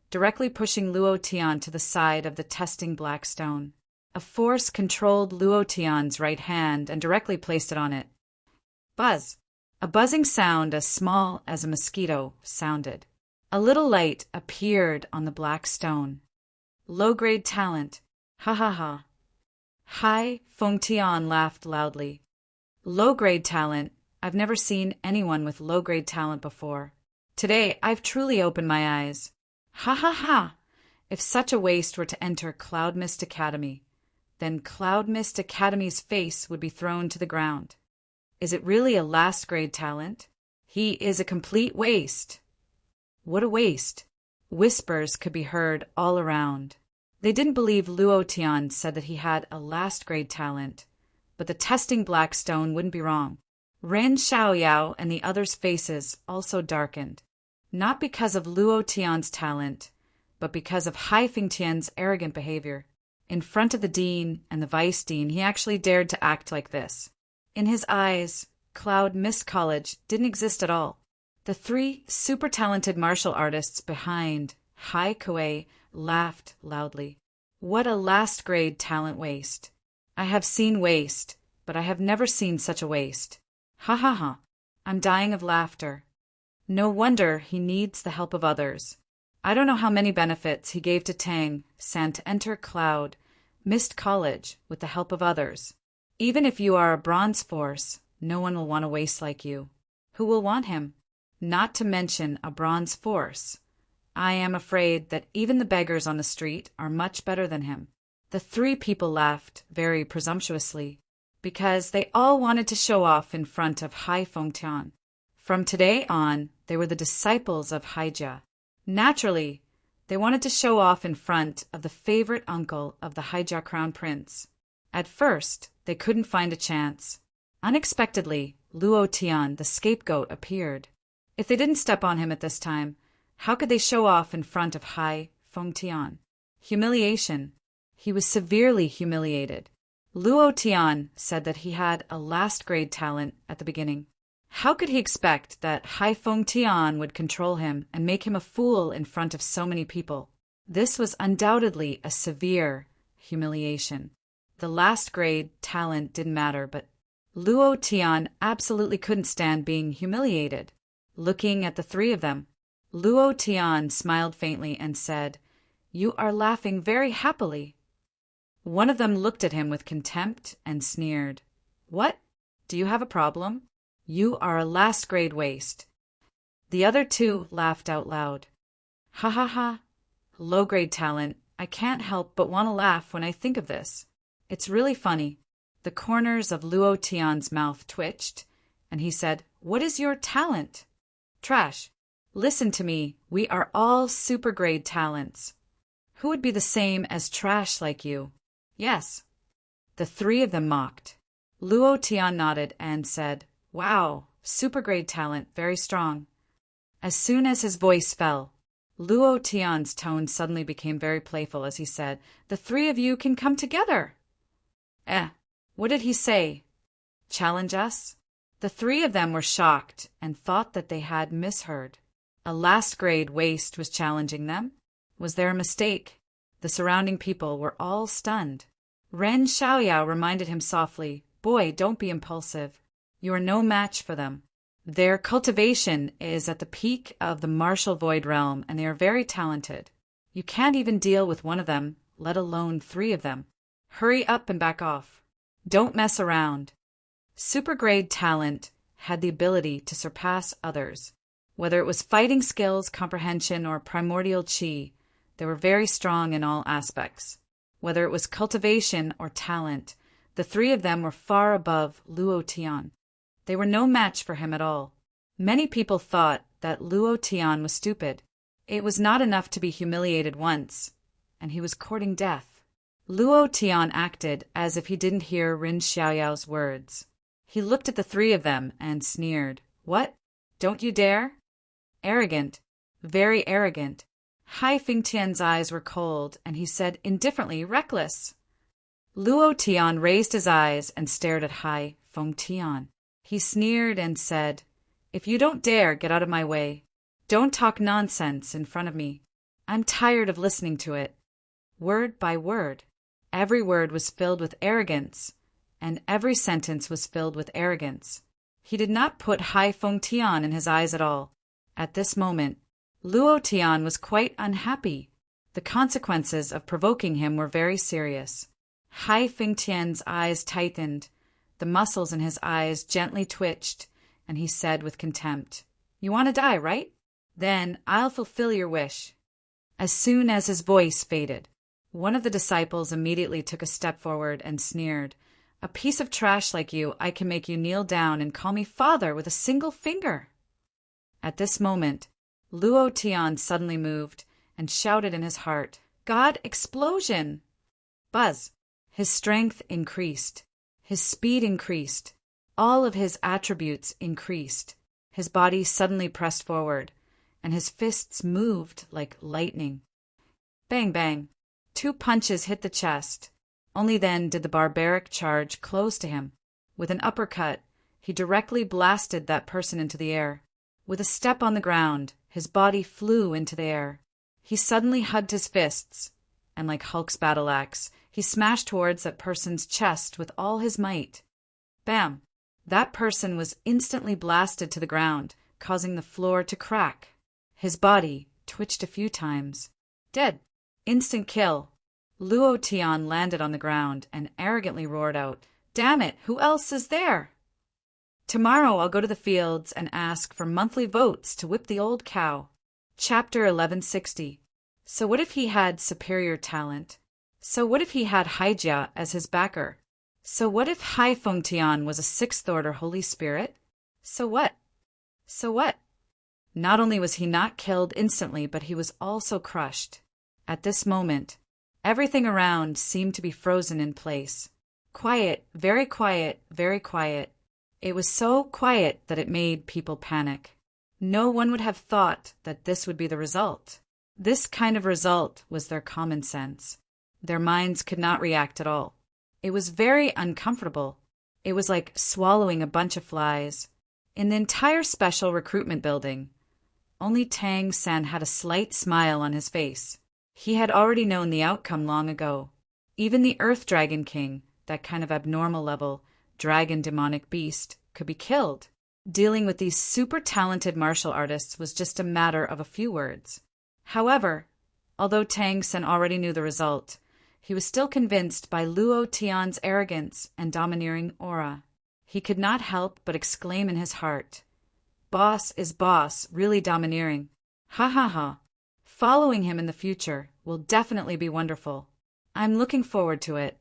directly pushing Luo Tian to the side of the testing black stone. A force controlled Luo Tian's right hand and directly placed it on it. Buzz! A buzzing sound as small as a mosquito sounded. A little light appeared on the black stone. Low-grade talent. Ha ha ha. Hai Fengtian laughed loudly. Low-grade talent. I've never seen anyone with low-grade talent before. Today, I've truly opened my eyes. Ha ha ha! If such a waste were to enter Cloud Mist Academy, then Cloud Mist Academy's face would be thrown to the ground. Is it really a last-grade talent? He is a complete waste. What a waste! Whispers could be heard all around. They didn't believe Luo Tian said that he had a last-grade talent, but the testing black stone wouldn't be wrong. Ren Xiaoyao and the others' faces also darkened, not because of Luo Tian's talent, but because of Hai Fengtian's arrogant behavior. In front of the dean and the vice dean, he actually dared to act like this. In his eyes, Cloud Mist College didn't exist at all. The 3 super-talented martial artists behind Hai Kuei laughed loudly. What a last-grade talent waste. I have seen waste, but I have never seen such a waste. Ha ha ha. I'm dying of laughter. No wonder he needs the help of others. I don't know how many benefits he gave to Tang San to enter Cloud Mist College with the help of others. Even if you are a bronze force, no one will want to waste like you. Who will want him? not to mention a bronze force. I am afraid that even the beggars on the street are much better than him." The three people laughed very presumptuously, because they all wanted to show off in front of Hai Fengtian. From today on, they were the disciples of Haijia. Naturally, they wanted to show off in front of the favorite uncle of the Haijia crown prince. At first, they couldn't find a chance. Unexpectedly, Luo Tian, the scapegoat, appeared. If they didn't step on him at this time, how could they show off in front of Hai Fengtian? Humiliation. He was severely humiliated. Luo Tian said that he had a last-grade talent at the beginning. How could he expect that Hai Fengtian would control him and make him a fool in front of so many people? This was undoubtedly a severe humiliation. The last-grade talent didn't matter, but Luo Tian absolutely couldn't stand being humiliated. Looking at the three of them, Luo Tian smiled faintly and said, "You are laughing very happily." One of them looked at him with contempt and sneered. "What? Do you have a problem? You are a last-grade waste." The other two laughed out loud. "Ha ha ha. Low-grade talent. I can't help but want to laugh when I think of this. It's really funny." The corners of Luo Tian's mouth twitched, and he said, "What is your talent?" "Trash. Listen to me. We are all super-grade talents. Who would be the same as trash like you?" "Yes." The three of them mocked. Luo Tian nodded and said, "Wow, super-grade talent, very strong." As soon as his voice fell, Luo Tian's tone suddenly became very playful as he said, "The three of you can come together." What did he say? Challenge us? The three of them were shocked and thought that they had misheard. A last-grade waste was challenging them? Was there a mistake? The surrounding people were all stunned. Ren Xiaoyao reminded him softly, "Boy, don't be impulsive. You are no match for them. Their cultivation is at the peak of the martial void realm, and they are very talented. You can't even deal with one of them, let alone three of them. Hurry up and back off. Don't mess around." Super-grade talent had the ability to surpass others. Whether it was fighting skills, comprehension, or primordial qi, they were very strong in all aspects. Whether it was cultivation or talent, the three of them were far above Luo Tian. They were no match for him at all. Many people thought that Luo Tian was stupid. It was not enough to be humiliated once, and he was courting death. Luo Tian acted as if he didn't hear Ren Xiaoyao's words. He looked at the three of them and sneered. "What? Don't you dare?" Arrogant. Very arrogant. Hai Fengtian's eyes were cold, and he said indifferently, "Reckless." Luo Tian raised his eyes and stared at Hai Fengtian. He sneered and said, "If you don't dare, get out of my way. Don't talk nonsense in front of me. I'm tired of listening to it." Word by word. Every word was filled with arrogance, and every sentence was filled with arrogance. He did not put Hai Fengtian in his eyes at all. At this moment, Luo Tian was quite unhappy. The consequences of provoking him were very serious. Hai Fengtian's eyes tightened, the muscles in his eyes gently twitched, and he said with contempt, "You want to die, right? Then I'll fulfill your wish." As soon as his voice faded, one of the disciples immediately took a step forward and sneered, "A piece of trash like you, I can make you kneel down and call me father with a single finger." At this moment, Luo Tian suddenly moved and shouted in his heart, "God, explosion!" Buzz! His strength increased. His speed increased. All of his attributes increased. His body suddenly pressed forward, and his fists moved like lightning. Bang, bang! 2 punches hit the chest. Only then did the barbaric charge close to him. With an uppercut, he directly blasted that person into the air. With a step on the ground, his body flew into the air. He suddenly hugged his fists, and like Hulk's battle axe, he smashed towards that person's chest with all his might. Bam! That person was instantly blasted to the ground, causing the floor to crack. His body twitched a few times. Dead. Instant kill. Luo Tian landed on the ground and arrogantly roared out, "Damn it, who else is there?" Tomorrow I'll go to the fields and ask for monthly votes to whip the old cow. Chapter 1160. So what if he had superior talent? So what if he had Haijia as his backer? So what if Hai Fengtian was a sixth-order Holy Spirit? So what? So what? Not only was he not killed instantly, but he was also crushed. At this moment, everything around seemed to be frozen in place. Quiet, very quiet, very quiet. It was so quiet that it made people panic. No one would have thought that this would be the result. This kind of result was their common sense. Their minds could not react at all. It was very uncomfortable. It was like swallowing a bunch of flies. In the entire special recruitment building, only Tang San had a slight smile on his face. He had already known the outcome long ago. Even the Earth Dragon King, that kind of abnormal level, dragon demonic beast, could be killed. Dealing with these super talented martial artists was just a matter of a few words. However, although Tang San already knew the result, he was still convinced by Luo Tian's arrogance and domineering aura. He could not help but exclaim in his heart, "Boss is boss, really domineering. Ha ha ha. Following him in the future will definitely be wonderful. I'm looking forward to it."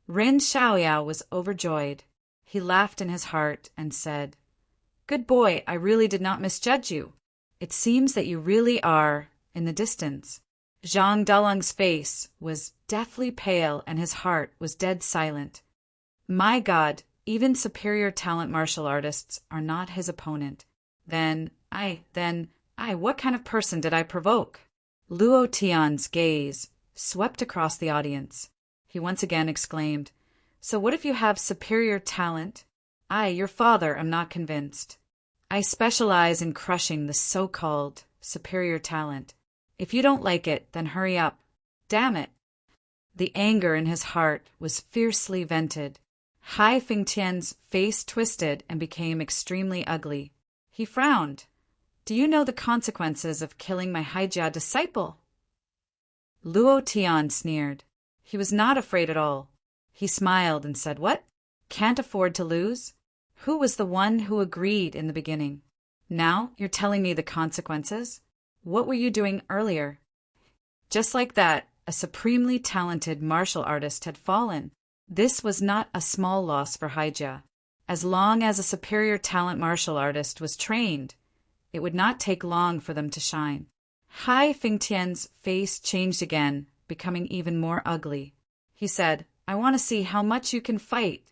Ren Xiaoyao was overjoyed. He laughed in his heart and said, "Good boy, I really did not misjudge you. It seems that you really are in the distance." Zhang Dalong's face was deathly pale and his heart was dead silent. My God, even superior talent martial artists are not his opponent. Then I, what kind of person did I provoke? Luo Tian's gaze swept across the audience. He once again exclaimed, "So what if you have superior talent? I, your father, am not convinced. I specialize in crushing the so-called superior talent. If you don't like it, then hurry up. Damn it." The anger in his heart was fiercely vented. Hai Fengtian's face twisted and became extremely ugly. He frowned. "Do you know the consequences of killing my Haijia disciple?" Luo Tian sneered. He was not afraid at all. He smiled and said, "What? Can't afford to lose? Who was the one who agreed in the beginning? Now you're telling me the consequences? What were you doing earlier?" Just like that, a supremely talented martial artist had fallen. This was not a small loss for Haijia. As long as a superior talent martial artist was trained, it would not take long for them to shine. Hai Fengtian's face changed again, becoming even more ugly. He said, "I want to see how much you can fight."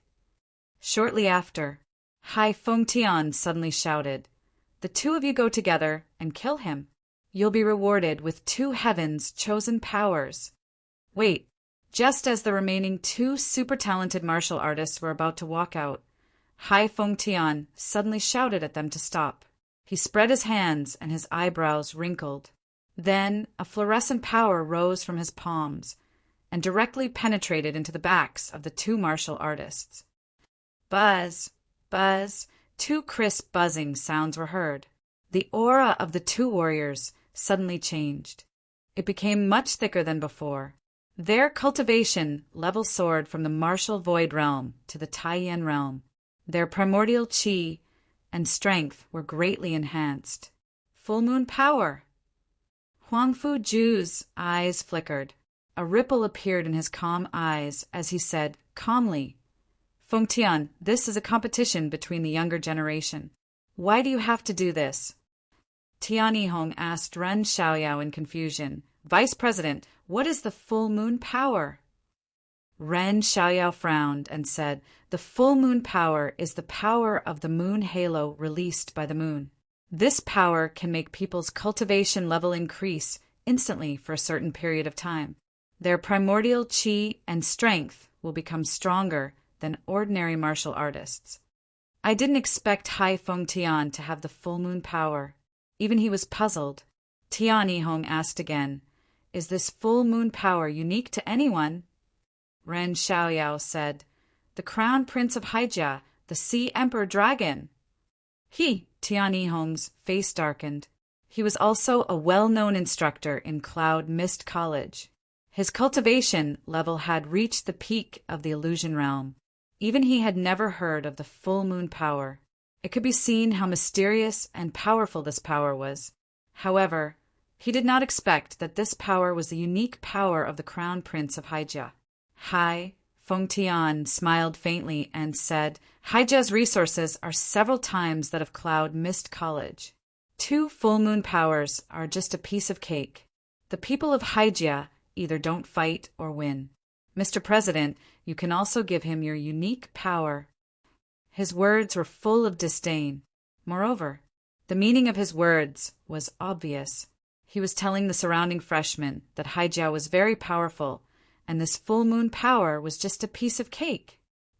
Shortly after, Hai Fengtian suddenly shouted, "The two of you go together and kill him. You'll be rewarded with 2 heavens' chosen powers." Wait, just as the remaining 2 super talented martial artists were about to walk out, Hai Fengtian suddenly shouted at them to stop. He spread his hands and his eyebrows wrinkled. Then a fluorescent power rose from his palms and directly penetrated into the backs of the 2 martial artists. Buzz, buzz, 2 crisp buzzing sounds were heard. The aura of the 2 warriors suddenly changed. It became much thicker than before. Their cultivation level soared from the martial void realm to the Taiyan realm. Their primordial qi and strength were greatly enhanced. Full moon power! Huangfu Ju's eyes flickered. A ripple appeared in his calm eyes as he said calmly, "Fengtian, this is a competition between the younger generation. Why do you have to do this?" Tian Yihong asked Ren Xiaoyao in confusion, "Vice President, what is the full moon power?" Ren Xiaoyao frowned and said, "The full moon power is the power of the moon halo released by the moon. This power can make people's cultivation level increase instantly for a certain period of time. Their primordial qi and strength will become stronger than ordinary martial artists." I didn't expect Hai Fengtian to have the full moon power. Even he was puzzled. Tian Yihong asked again, "Is this full moon power unique to anyone?" Ren Xiaoyao said, "The Crown Prince of Haijia, the Sea Emperor Dragon." Tian Yihong's face darkened. He was also a well-known instructor in Cloud Mist College. His cultivation level had reached the peak of the illusion realm. Even he had never heard of the full moon power. It could be seen how mysterious and powerful this power was. However, he did not expect that this power was the unique power of the Crown Prince of Haijia. Hai Fengtian smiled faintly and said, Haijia's resources are several times that of Cloud Mist College. 2 full moon powers are just a piece of cake. The people of Haijia either don't fight or win. Mr. President, you can also give him your unique power. His words were full of disdain. Moreover, the meaning of his words was obvious. He was telling the surrounding freshmen that Haijia was very powerful, and this full moon power was just a piece of cake.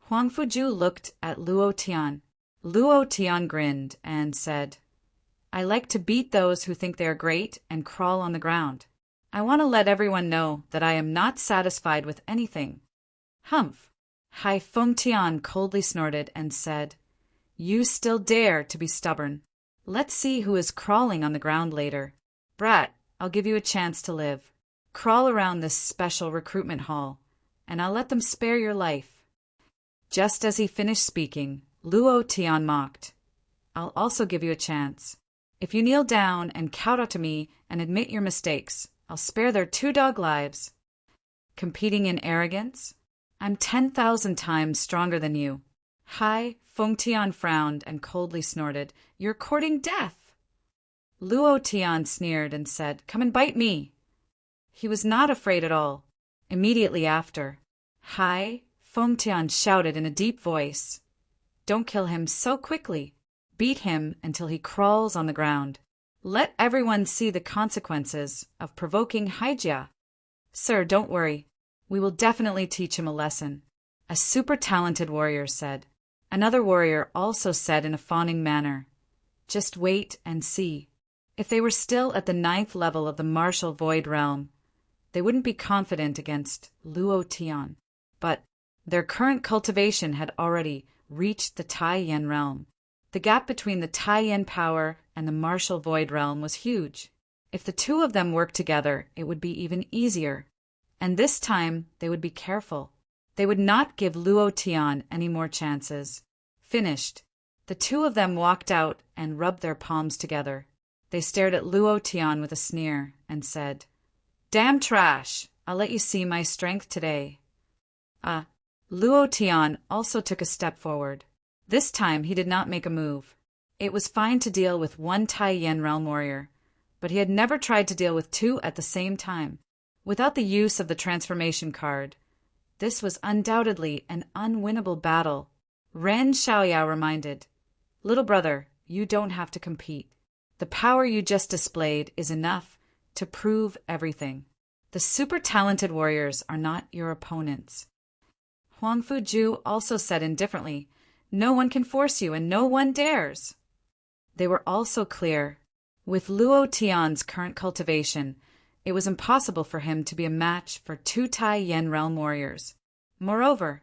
Huang Fuju looked at Luo Tian. Luo Tian grinned and said, I like to beat those who think they are great and crawl on the ground. I want to let everyone know that I am not satisfied with anything. Humph! Hai Fengtian coldly snorted and said, You still dare to be stubborn. Let's see who is crawling on the ground later. Brat, I'll give you a chance to live. Crawl around this special recruitment hall, and I'll let them spare your life. Just as he finished speaking, Luo Tian mocked, I'll also give you a chance. If you kneel down and kowtow to me and admit your mistakes, I'll spare their 2 dog lives. Competing in arrogance? I'm 10,000 times stronger than you. Hai Fengtian frowned and coldly snorted, You're courting death. Luo Tian sneered and said, Come and bite me. He was not afraid at all. Immediately after, Hai Fengtian shouted in a deep voice, Don't kill him so quickly. Beat him until he crawls on the ground. Let everyone see the consequences of provoking Haijia. Sir, don't worry. We will definitely teach him a lesson. A super talented warrior said. Another warrior also said in a fawning manner, Just wait and see. If they were still at the 9th level of the martial void realm, they wouldn't be confident against Luo Tian. But their current cultivation had already reached the Tai Yen realm. The gap between the Tai Yen power and the martial void realm was huge. If the 2 of them worked together, it would be even easier. And this time, they would be careful. They would not give Luo Tian any more chances. Finished. The 2 of them walked out and rubbed their palms together. They stared at Luo Tian with a sneer and said, Damn trash! I'll let you see my strength today. Luo Tian also took a step forward. This time he did not make a move. It was fine to deal with 1 Tai Yen realm warrior, but he had never tried to deal with 2 at the same time. Without the use of the transformation card, this was undoubtedly an unwinnable battle. Ren Xiaoyao reminded, Little brother, you don't have to compete. The power you just displayed is enough to prove everything. The super talented warriors are not your opponents. Huang Fuju also said indifferently, No one can force you and no one dares. They were also clear. With Luo Tian's current cultivation, it was impossible for him to be a match for 2 Tai Yen realm warriors. Moreover,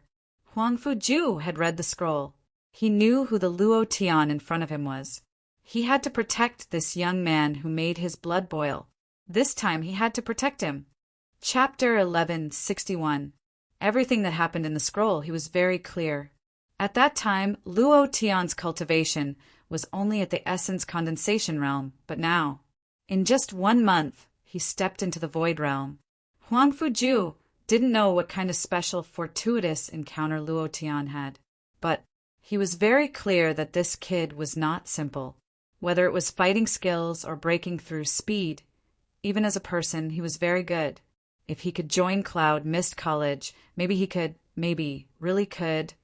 Huang Fuju had read the scroll. He knew who the Luo Tian in front of him was. He had to protect this young man who made his blood boil. This time he had to protect him. Chapter 1161. Everything that happened in the scroll, he was very clear. At that time, Luo Tian's cultivation was only at the essence condensation realm, but now, in just 1 month, he stepped into the void realm. Huang Fuju didn't know what kind of special fortuitous encounter Luo Tian had, but he was very clear that this kid was not simple. Whether it was fighting skills or breaking through speed, even as a person, he was very good. If he could join Cloud Mist College, maybe really could.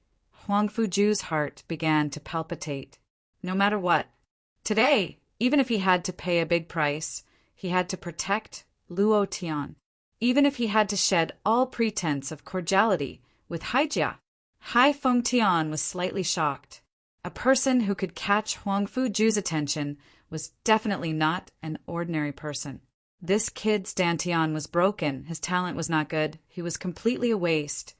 Huang Fuju's heart began to palpitate. No matter what. Today, even if he had to pay a big price, he had to protect Luo Tian. Even if he had to shed all pretense of cordiality with Haijia. Hai Fengtian was slightly shocked. A person who could catch Huang Fuju's attention was definitely not an ordinary person. This kid's dantian was broken, his talent was not good, he was completely a waste.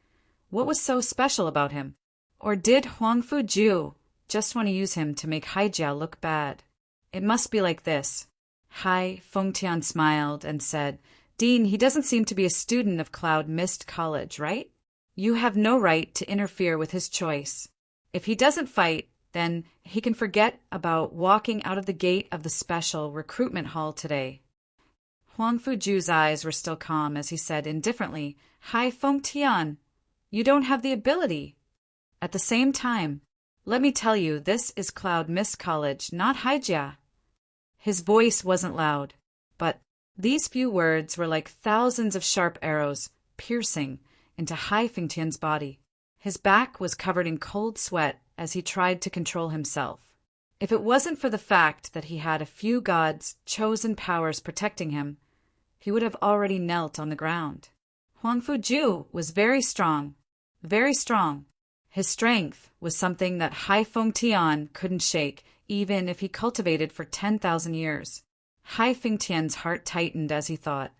What was so special about him? Or did Huang Fuju just want to use him to make Haijia look bad? It must be like this. Hai Fengtian smiled and said, Dean, he doesn't seem to be a student of Cloud Mist College, right? You have no right to interfere with his choice. If he doesn't fight, then he can forget about walking out of the gate of the special recruitment hall today. Huang Fuju's eyes were still calm as he said indifferently, Hai Feng Tian, you don't have the ability. At the same time, let me tell you, this is Cloud Mist College, not Haijia. His voice wasn't loud, but these few words were like thousands of sharp arrows piercing into Hai Fengtian's body. His back was covered in cold sweat as he tried to control himself. If it wasn't for the fact that he had a few gods' chosen powers protecting him, he would have already knelt on the ground. Huang Fuju was very strong, very strong. His strength was something that Hai Fengtian couldn't shake, even if he cultivated for 10,000 years. Hai Fengtian's heart tightened as he thought,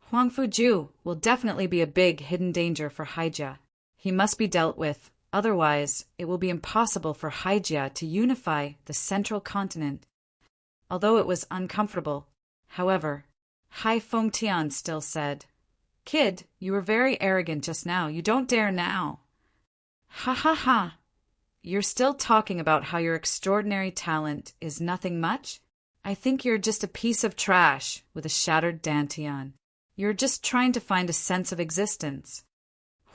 Huang Fuju will definitely be a big hidden danger for Haijia. He must be dealt with, otherwise it will be impossible for Haijia to unify the central continent. Although it was uncomfortable, however, Hai Fengtian still said, Kid, you were very arrogant just now. You don't dare now. Ha ha ha. You're still talking about how your extraordinary talent is nothing much? I think you're just a piece of trash with a shattered dantian. You're just trying to find a sense of existence.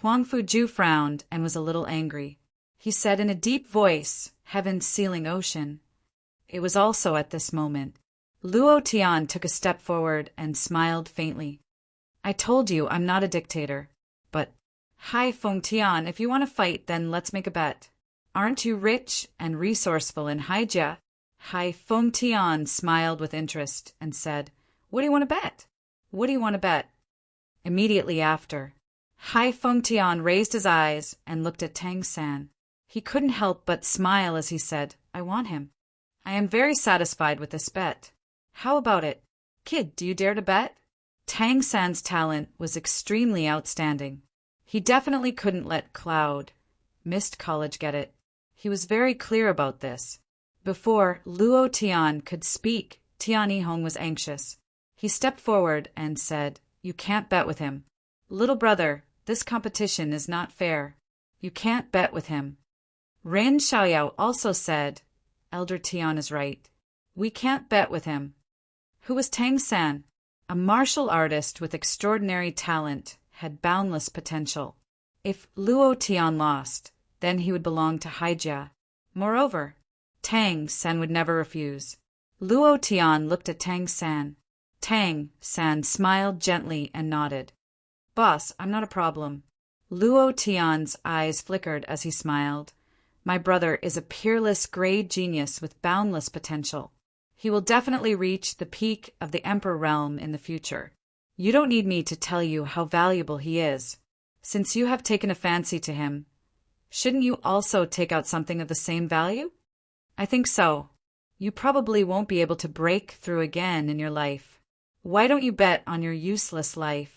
Huang Fuju frowned and was a little angry. He said in a deep voice, heaven's sealing ocean. It was also at this moment. Luo Tian took a step forward and smiled faintly. I told you I'm not a dictator. But, Hai Fengtian, if you want to fight, then let's make a bet. Aren't you rich and resourceful in Haijia? Hai Fengtian smiled with interest and said, What do you want to bet? What do you want to bet? Immediately after, Hai Fengtian raised his eyes and looked at Tang San. He couldn't help but smile as he said, I want him. I am very satisfied with this bet. How about it? Kid, do you dare to bet? Tang San's talent was extremely outstanding. He definitely couldn't let Cloud Mist College get it. He was very clear about this. Before Luo Tian could speak, Tian Yihong was anxious. He stepped forward and said, You can't bet with him. Little brother, this competition is not fair. You can't bet with him. Rin Xiaoyao also said, Elder Tian is right. We can't bet with him. Who was Tang San? A martial artist with extraordinary talent, had boundless potential. If Luo Tian lost, then he would belong to Haijia. Moreover, Tang San would never refuse. Luo Tian looked at Tang San. Tang San smiled gently and nodded. Boss, I'm not a problem. Luo Tian's eyes flickered as he smiled. My brother is a peerless grade genius with boundless potential. He will definitely reach the peak of the Emperor realm in the future. You don't need me to tell you how valuable he is. Since you have taken a fancy to him, shouldn't you also take out something of the same value? I think so. You probably won't be able to break through again in your life. Why don't you bet on your useless life?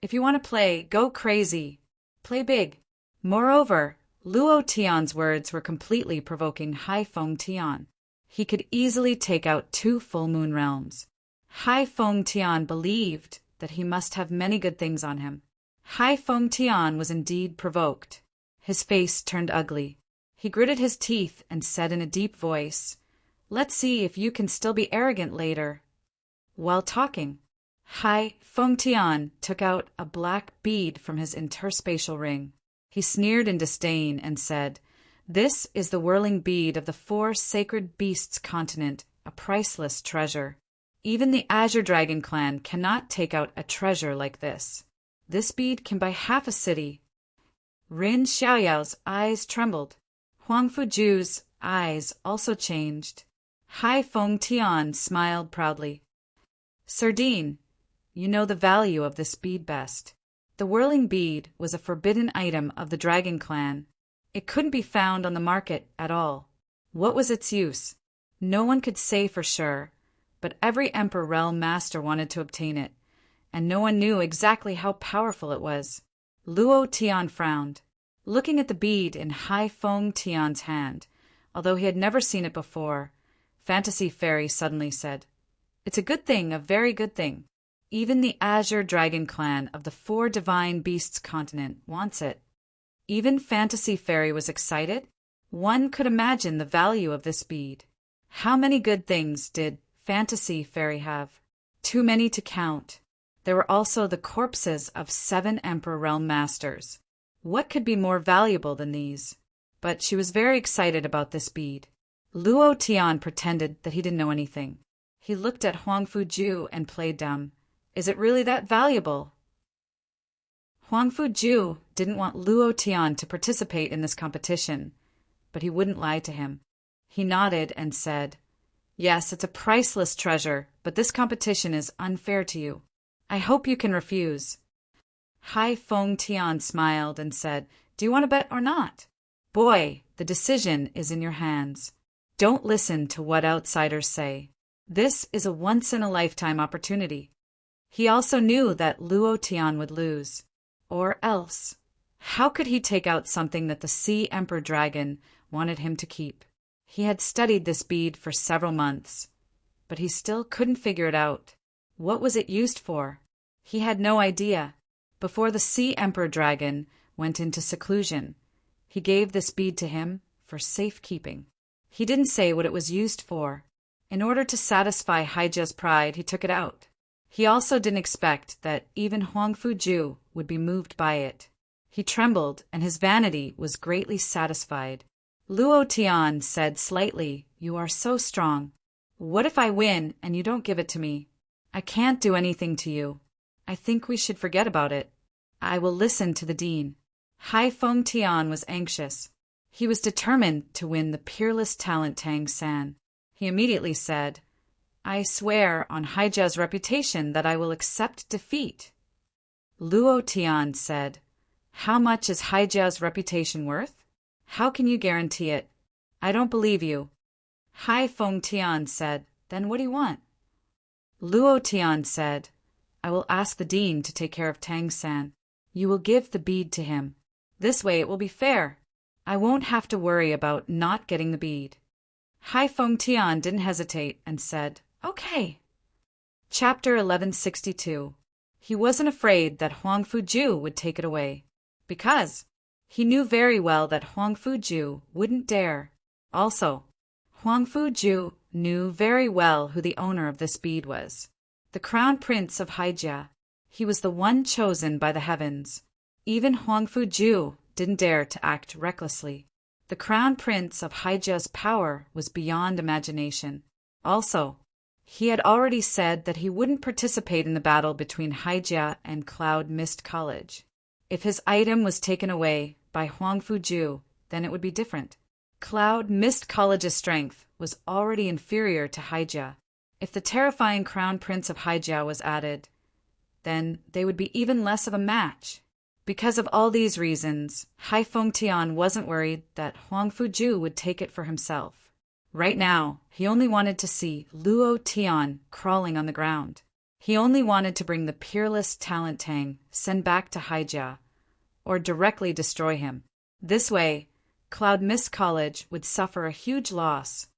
If you want to play, go crazy. Play big. Moreover, Luo Tian's words were completely provoking Hai Fengtian. He could easily take out 2 full moon realms. Hai Fengtian believed that he must have many good things on him. Hai Fengtian was indeed provoked. His face turned ugly. He gritted his teeth and said in a deep voice, Let's see if you can still be arrogant later. While talking, Hai Fengtian took out a black bead from his interspatial ring. He sneered in disdain and said, This is the whirling bead of the 4 sacred beasts continent, a priceless treasure. Even the Azure Dragon clan cannot take out a treasure like this. This bead can buy half a city. Rin Xiaoyao's eyes trembled. Huang Fuju's eyes also changed. Hai Fengtian smiled proudly. Sardine, you know the value of this bead best. The whirling bead was a forbidden item of the Dragon clan. It couldn't be found on the market at all. What was its use? No one could say for sure, but every Emperor Realm Master wanted to obtain it, and no one knew exactly how powerful it was. Luo Tian frowned, looking at the bead in Hai Fengtian's hand. Although he had never seen it before, Fantasy Fairy suddenly said, It's a good thing, a very good thing. Even the Azure Dragon clan of the 4 divine beasts continent wants it. Even Fantasy Fairy was excited. One could imagine the value of this bead. How many good things did Fantasy Fairy have? Too many to count. There were also the corpses of 7 Emperor Realm Masters. What could be more valuable than these? But she was very excited about this bead. Luo Tian pretended that he didn't know anything. He looked at Huang Fuju and played dumb. Is it really that valuable? Huang Fuju didn't want Luo Tian to participate in this competition, but he wouldn't lie to him. He nodded and said, Yes, it's a priceless treasure, but this competition is unfair to you. I hope you can refuse. Hai Feng Tian smiled and said, Do you want to bet or not? Boy, the decision is in your hands. Don't listen to what outsiders say. This is a once-in-a-lifetime opportunity. He also knew that Luo Tian would lose. Or else, how could he take out something that the Sea Emperor Dragon wanted him to keep? He had studied this bead for several months, but he still couldn't figure it out. What was it used for? He had no idea. Before the Sea Emperor Dragon went into seclusion, he gave this bead to him for safekeeping. He didn't say what it was used for. In order to satisfy Haijia's pride, he took it out. He also didn't expect that even Huang Fuju would be moved by it. He trembled, and his vanity was greatly satisfied. Luo Tian said slightly, You are so strong. What if I win and you don't give it to me? I can't do anything to you. I think we should forget about it. I will listen to the dean. Hai Feng Tian was anxious. He was determined to win the peerless talent Tang San. He immediately said, I swear on Haijia's reputation that I will accept defeat. Luo Tian said, How much is Haijia's reputation worth? How can you guarantee it? I don't believe you. Hai Feng Tian said, Then what do you want? Luo Tian said, I will ask the dean to take care of Tang San. You will give the bead to him. This way it will be fair. I won't have to worry about not getting the bead. Hai Feng Tian didn't hesitate and said, Okay. Chapter 1162. He wasn't afraid that Huang Fuju would take it away, because he knew very well that Huang Fuju wouldn't dare. Also, Huang Fuju knew very well who the owner of this bead was. The Crown Prince of Haijia. He was the one chosen by the heavens. Even Huang Fuju didn't dare to act recklessly. The Crown Prince of Haijia's power was beyond imagination. Also, he had already said that he wouldn't participate in the battle between Haijia and Cloud Mist College. If his item was taken away by Huang Fuju, then it would be different. Cloud Mist College's strength was already inferior to Haijia. If the terrifying Crown Prince of Haijia was added, then they would be even less of a match. Because of all these reasons, Hai Feng Tian wasn't worried that Huang Fuju would take it for himself. Right now, he only wanted to see Luo Tian crawling on the ground. He only wanted to bring the peerless talent Tang Sen back to Haijia, or directly destroy him. This way, Cloud Mist College would suffer a huge loss.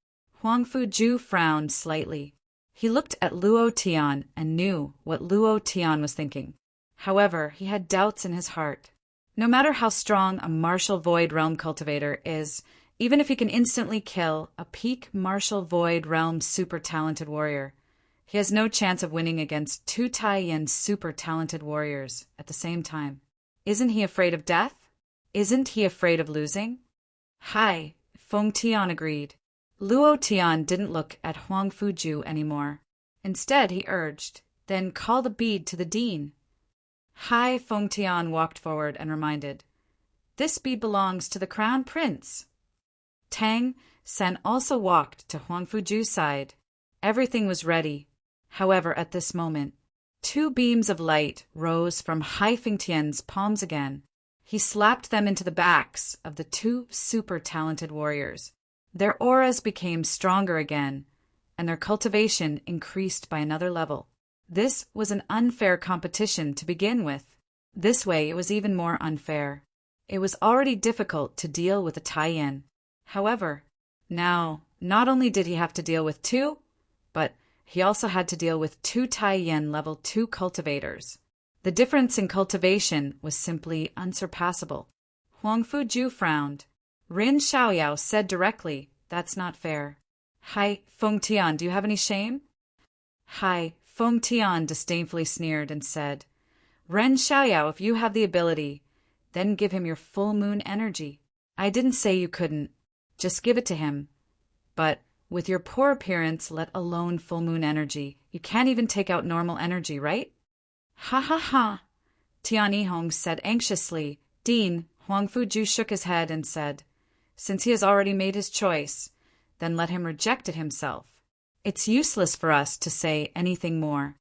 Huang Fuju frowned slightly. He looked at Luo Tian and knew what Luo Tian was thinking. However, he had doubts in his heart. No matter how strong a Martial Void Realm cultivator is, even if he can instantly kill a peak Martial Void Realm super talented warrior, he has no chance of winning against 2 Tai-Yin super talented warriors at the same time. Isn't he afraid of death? Isn't he afraid of losing? Hai Feng Tian agreed. Luo Tian didn't look at Huang Fuju anymore. Instead, he urged, Then call the bead to the dean. Hai Feng Tian walked forward and reminded, This bead belongs to the Crown Prince. Tang Sen also walked to Huang Fuju's side. Everything was ready. However, at this moment, 2 beams of light rose from Hai Feng Tian's palms again. He slapped them into the backs of the 2 super talented warriors. Their auras became stronger again, and their cultivation increased by another level. This was an unfair competition to begin with. This way it was even more unfair. It was already difficult to deal with a Tai-Yin. However, now, not only did he have to deal with 2, but he also had to deal with 2 Tai-Yin level 2 cultivators. The difference in cultivation was simply unsurpassable. Huang Fuju frowned. Rin Xiaoyao said directly, "That's not fair." "Hai, Feng Tian, do you have any shame?" "Hai," Feng Tian disdainfully sneered and said, "Ren Xiaoyao, if you have the ability, then give him your full moon energy. I didn't say you couldn't. Just give it to him. But with your poor appearance, let alone full moon energy, you can't even take out normal energy, right?" "Ha ha ha," Tian Yihong said anxiously. Dean Huang Fuju shook his head and said, "Since he has already made his choice, then let him reject it himself. It's useless for us to say anything more."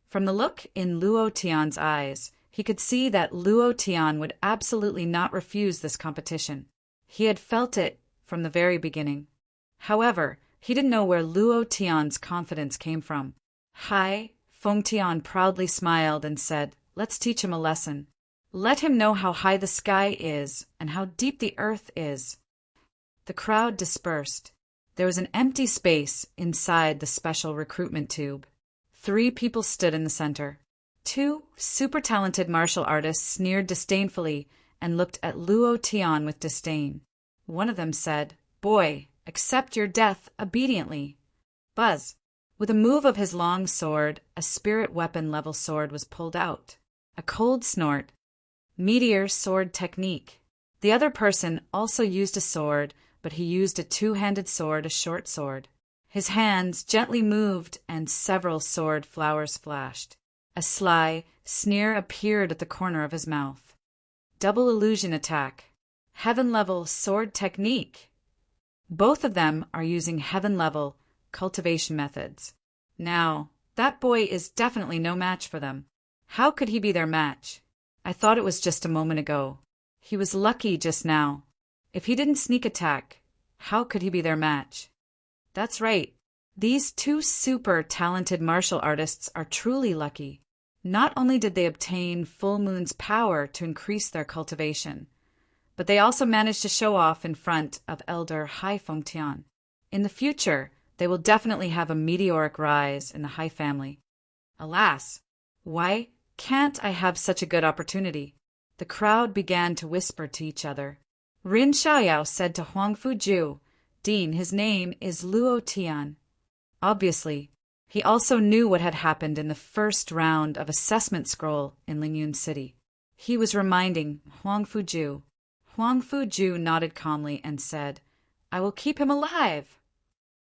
From the look in Luo Tian's eyes, he could see that Luo Tian would absolutely not refuse this competition. He had felt it from the very beginning. However, he didn't know where Luo Tian's confidence came from. "Hai," Feng Tian proudly smiled and said, "Let's teach him a lesson. Let him know how high the sky is and how deep the earth is." The crowd dispersed. There was an empty space inside the special recruitment tube. 3 people stood in the center. 2 super talented martial artists sneered disdainfully and looked at Luo Tian with disdain. One of them said, "Boy, accept your death obediently." Buzz. With a move of his long sword, a spirit weapon level sword was pulled out. A cold snort. Meteor sword technique. The other person also used a sword, but he used a 2-handed sword, a short sword. His hands gently moved and several sword flowers flashed. A sly sneer appeared at the corner of his mouth. Double illusion attack. Heaven-level sword technique. Both of them are using heaven-level cultivation methods. Now, that boy is definitely no match for them. How could he be their match? I thought it was just a moment ago. He was lucky just now. If he didn't sneak attack, how could he be their match? That's right. These 2 super talented martial artists are truly lucky. Not only did they obtain full moon's power to increase their cultivation, but they also managed to show off in front of Elder Hai Fengtian. In the future, they will definitely have a meteoric rise in the Hai family. Alas, why can't I have such a good opportunity? The crowd began to whisper to each other. Rin Xiaoyao said to Huang Fuju, "Dean, his name is Luo Tian." Obviously, he also knew what had happened in the first round of assessment scroll in Lingyun City. He was reminding Huang Fuju. Huang Fuju nodded calmly and said, "I will keep him alive."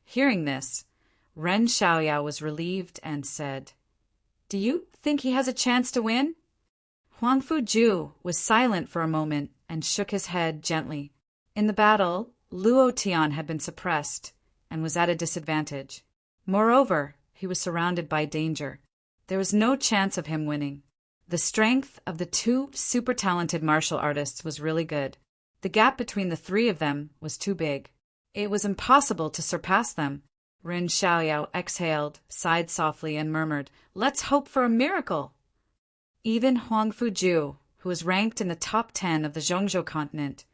Hearing this, Ren Xiaoyao was relieved and said, "Do you think he has a chance to win?" Huang Fuju was silent for a moment and shook his head gently. In the battle, Luo Tian had been suppressed and was at a disadvantage. Moreover, he was surrounded by danger. There was no chance of him winning. The strength of the 2 super talented martial artists was really good. The gap between the 3 of them was too big. It was impossible to surpass them. Rin Xiaoyao exhaled, sighed softly, and murmured, "Let's hope for a miracle." Even Huang Fuju, who was ranked in the top 10 of the Zhongzhou continent,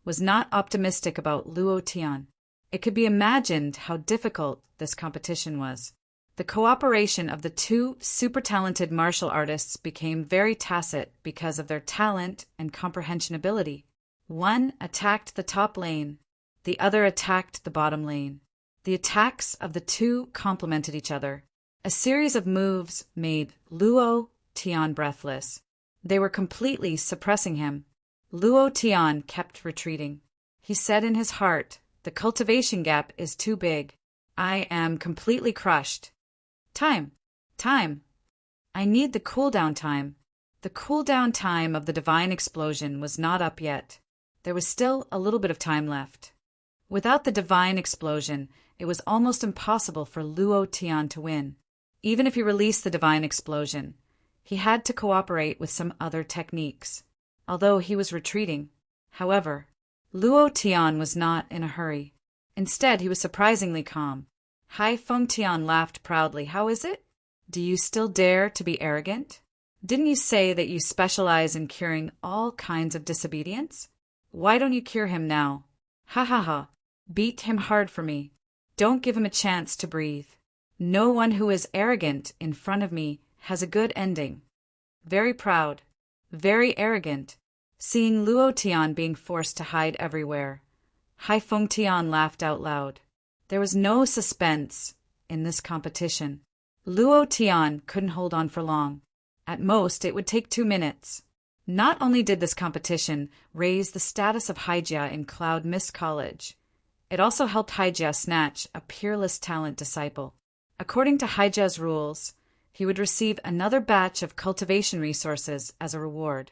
was not optimistic about Luo Tian. It could be imagined how difficult this competition was. The cooperation of the 2 super talented martial artists became very tacit because of their talent and comprehension ability. One attacked the top lane, the other attacked the bottom lane. The attacks of the 2 complemented each other. A series of moves made Luo Tian breathless. They were completely suppressing him. Luo Tian kept retreating. He said in his heart, "The cultivation gap is too big. I am completely crushed. Time. I need the cooldown time." The cooldown time of the divine explosion was not up yet. There was still a little bit of time left. Without the divine explosion, it was almost impossible for Luo Tian to win. Even if he released the divine explosion, he had to cooperate with some other techniques. Although he was retreating. However, Luo Tian was not in a hurry. Instead, he was surprisingly calm. Hai Fengtian laughed proudly. "How is it? Do you still dare to be arrogant? Didn't you say that you specialize in curing all kinds of disobedience? Why don't you cure him now? Ha ha ha. Beat him hard for me. Don't give him a chance to breathe. No one who is arrogant in front of me has a good ending." Very proud. Very arrogant. Seeing Luo Tian being forced to hide everywhere, Hai Fengtian laughed out loud. There was no suspense in this competition. Luo Tian couldn't hold on for long. At most, it would take 2 minutes. Not only did this competition raise the status of Haijia in Cloud Mist College, it also helped Haijia snatch a peerless talent disciple. According to Haijia's rules, he would receive another batch of cultivation resources as a reward.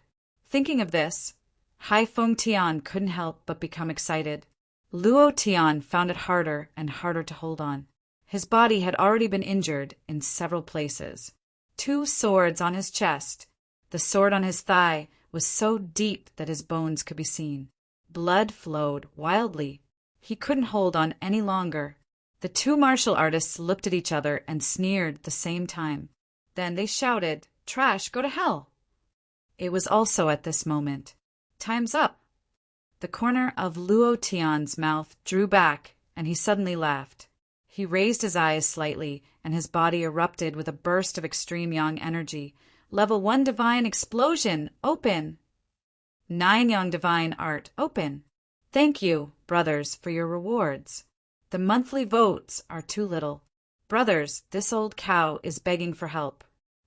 Thinking of this, Hai Fengtian couldn't help but become excited. Luo Tian found it harder and harder to hold on. His body had already been injured in several places. 2 swords on his chest. The sword on his thigh was so deep that his bones could be seen. Blood flowed wildly. He couldn't hold on any longer. The 2 martial artists looked at each other and sneered at the same time. Then they shouted, "Trash, go to hell!" It was also at this moment. "Time's up!" The corner of Luo Tian's mouth drew back, and he suddenly laughed. He raised his eyes slightly, and his body erupted with a burst of extreme yang energy. Level 1 Divine Explosion, open! 9 Yang Divine Art, open! Thank you, brothers, for your rewards. The monthly votes are too little. Brothers, this old cow is begging for help.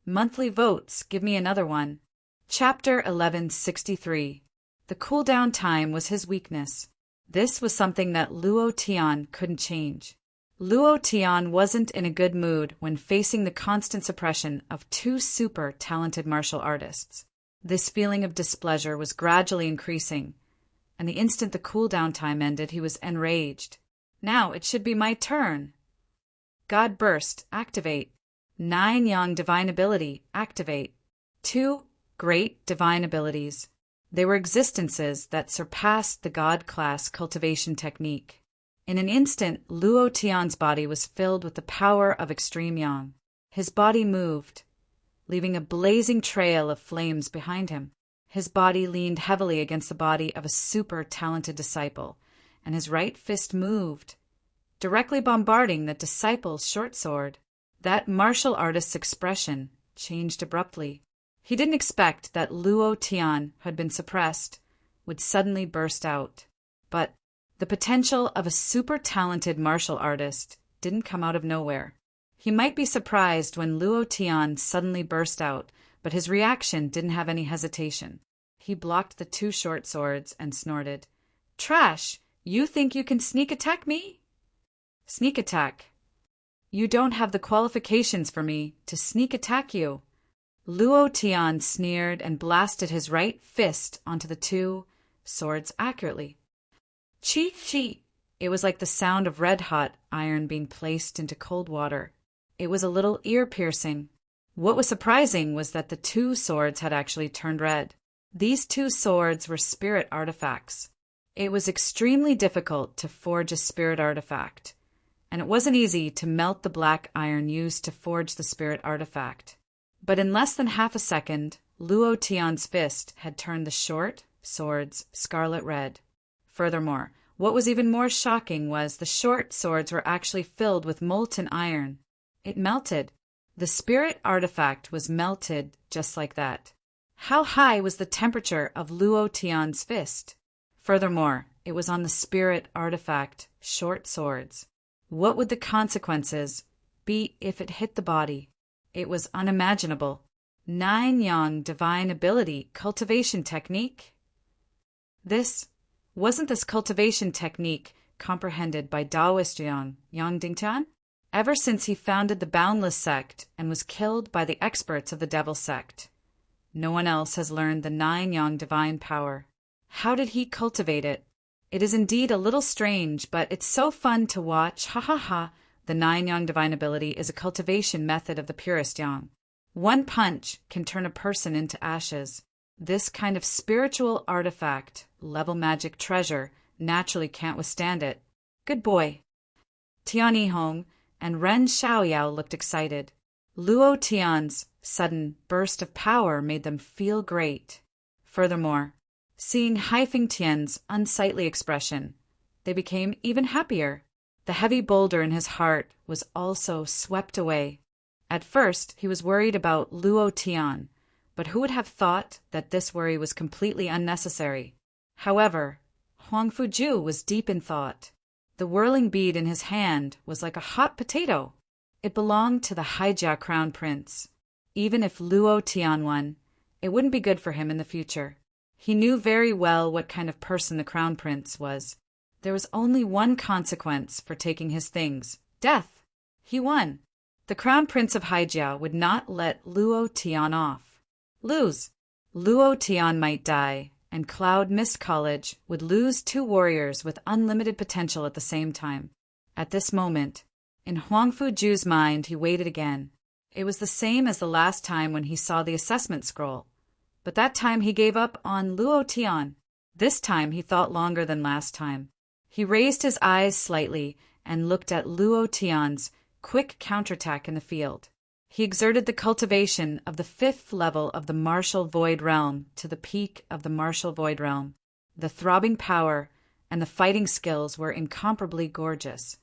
Monthly votes, give me another one. Chapter 1163. The cooldown time was his weakness. This was something that Luo Tian couldn't change. Luo Tian wasn't in a good mood when facing the constant suppression of 2 super talented martial artists. This feeling of displeasure was gradually increasing, and the instant the cooldown time ended, he was enraged. Now it should be my turn. God Burst, activate. 9 Yang Divine Ability, activate. 2 Great Divine Abilities. They were existences that surpassed the God class cultivation technique. In an instant, Luo Tian's body was filled with the power of extreme yang. His body moved, leaving a blazing trail of flames behind him. His body leaned heavily against the body of a super talented disciple, and his right fist moved, directly bombarding the disciple's short sword. That martial artist's expression changed abruptly. He didn't expect that Luo Tian, who had been suppressed, would suddenly burst out. But the potential of a super talented martial artist didn't come out of nowhere. He might be surprised when Luo Tian suddenly burst out, but his reaction didn't have any hesitation. He blocked the 2 short swords and snorted, "Trash! You think you can sneak attack me?" "Sneak attack? You don't have the qualifications for me to sneak attack you." Luo Tian sneered and blasted his right fist onto the 2 swords accurately. Chi chi! It was like the sound of red-hot iron being placed into cold water. It was a little ear-piercing. What was surprising was that the 2 swords had actually turned red. These 2 swords were spirit artifacts. It was extremely difficult to forge a spirit artifact, and it wasn't easy to melt the black iron used to forge the spirit artifact. But in less than half a second, Luo Tian's fist had turned the short swords scarlet red. Furthermore, what was even more shocking was the short swords were actually filled with molten iron. It melted. The spirit artifact was melted just like that. How high was the temperature of Luo Tian's fist? Furthermore, it was on the spirit artifact short swords. What would the consequences be if it hit the body? It was unimaginable. 9 Yang Divine Ability Cultivation Technique? Wasn't this cultivation technique comprehended by Taoist Yang Dingtian? Ever since he founded the Boundless Sect and was killed by the experts of the Devil Sect, no one else has learned the 9 Yang Divine Power. How did he cultivate it? It is indeed a little strange, but it's so fun to watch. Ha ha ha! The 9 Yang Divine Ability is a cultivation method of the purest Yang. One punch can turn a person into ashes. This kind of spiritual artifact, level magic treasure, naturally can't withstand it. Good boy. Tian Yihong and Ren Xiaoyao looked excited. Luo Tian's sudden burst of power made them feel great. Furthermore, seeing Hai Fengtian's unsightly expression, they became even happier. The heavy boulder in his heart was also swept away. At first, he was worried about Luo Tian, but who would have thought that this worry was completely unnecessary? However, Huang Fuju was deep in thought. The whirling bead in his hand was like a hot potato. It belonged to the Haijia crown prince. Even if Luo Tian won, it wouldn't be good for him in the future. He knew very well what kind of person the crown prince was. There was only one consequence for taking his things: death. He won. The crown prince of Haijia would not let Luo Tian off. Lose. Luo Tian might die, and Cloud Mist College would lose 2 warriors with unlimited potential at the same time. At this moment, in Huang Fuju's mind, he waited again. It was the same as the last time when he saw the assessment scroll. But that time he gave up on Luo Tian. This time he thought longer than last time. He raised his eyes slightly and looked at Luo Tian's quick counterattack in the field. He exerted the cultivation of the 5th level of the martial void realm to the peak of the martial void realm. The throbbing power and the fighting skills were incomparably gorgeous.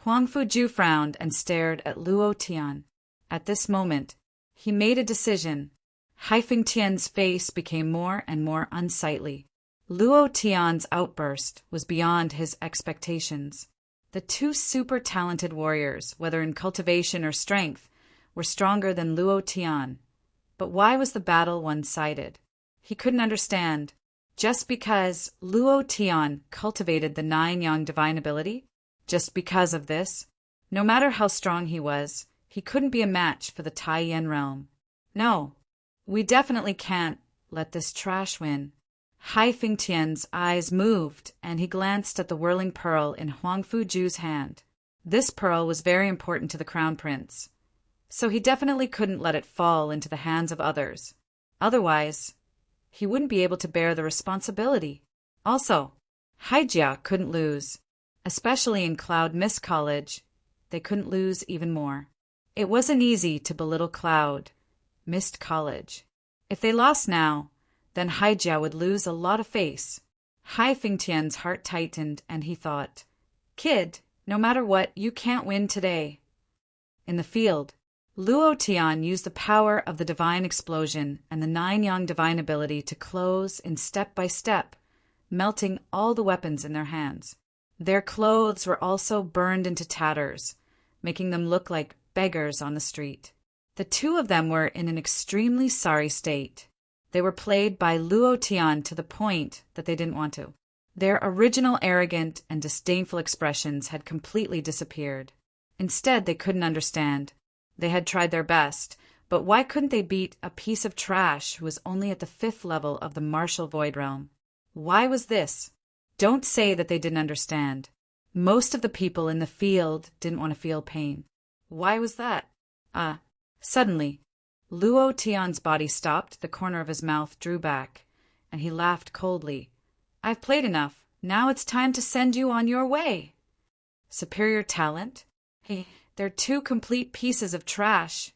Huang Fuju frowned and stared at Luo Tian. At this moment, he made a decision. Haifeng Tian's face became more and more unsightly. Luo Tian's outburst was beyond his expectations. The 2 super talented warriors, whether in cultivation or strength, were stronger than Luo Tian. But why was the battle one-sided? He couldn't understand. Just because Luo Tian cultivated the 9 Yang divine ability? Just because of this? No matter how strong he was, he couldn't be a match for the Taiyan realm. No, we definitely can't let this trash win. Haifeng Tian's eyes moved, and he glanced at the whirling pearl in Huang Fuju's hand. This pearl was very important to the crown prince, so he definitely couldn't let it fall into the hands of others. Otherwise, he wouldn't be able to bear the responsibility. Also, Haijia couldn't lose. Especially in Cloud Mist College, they couldn't lose even more. It wasn't easy to belittle Cloud Mist College. If they lost now, then Haijia would lose a lot of face. Haifeng Tian's heart tightened, and he thought, "Kid, no matter what, you can't win today." In the field, Luo Tian used the power of the divine explosion and the 9 Yang divine ability to close in step by step, melting all the weapons in their hands. Their clothes were also burned into tatters, making them look like beggars on the street. The 2 of them were in an extremely sorry state. They were played by Luo Tian to the point that they didn't want to. Their original arrogant and disdainful expressions had completely disappeared. Instead, they couldn't understand. They had tried their best, but why couldn't they beat a piece of trash who was only at the 5th level of the martial void realm? Why was this? Don't say that they didn't understand. Most of the people in the field didn't want to feel pain. Why was that? Suddenly, Luo Tian's body stopped, the corner of his mouth drew back, and he laughed coldly. "I've played enough. Now it's time to send you on your way." Superior talent? Hey, they're 2 complete pieces of trash.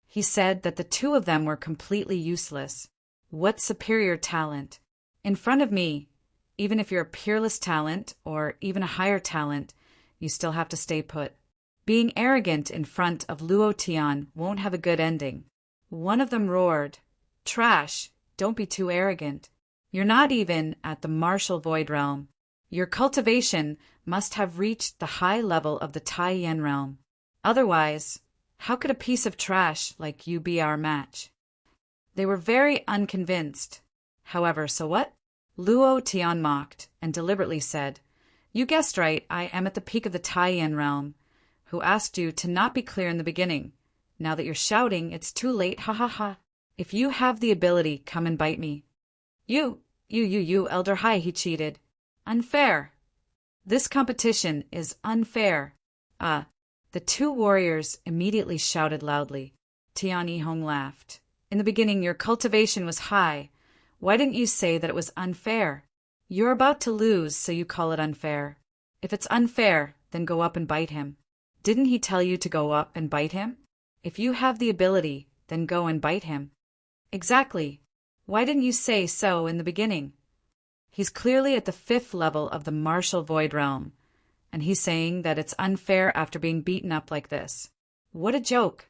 He said that the 2 of them were completely useless. What superior talent? In front of me, even if you're a peerless talent or even a higher talent, you still have to stay put. Being arrogant in front of Luo Tian won't have a good ending. One of them roared, "Trash, don't be too arrogant. You're not even at the martial void realm. Your cultivation must have reached the high level of the Taiyan realm. Otherwise, how could a piece of trash like you be our match?" They were very unconvinced. However, so what? Luo Tian mocked and deliberately said, "You guessed right, I am at the peak of the Taiyan realm. Who asked you to not be clear in the beginning? Now that you're shouting, it's too late, ha ha ha. If you have the ability, come and bite me." You, Elder Hai, he cheated. Unfair. This competition is unfair. The 2 warriors immediately shouted loudly. Tian Yihong laughed. "In the beginning, your cultivation was high. Why didn't you say that it was unfair? You're about to lose, so you call it unfair. If it's unfair, then go up and bite him. Didn't he tell you to go up and bite him? If you have the ability, then go and bite him." "Exactly. Why didn't you say so in the beginning? He's clearly at the 5th level of the martial void realm, and he's saying that it's unfair after being beaten up like this. What a joke."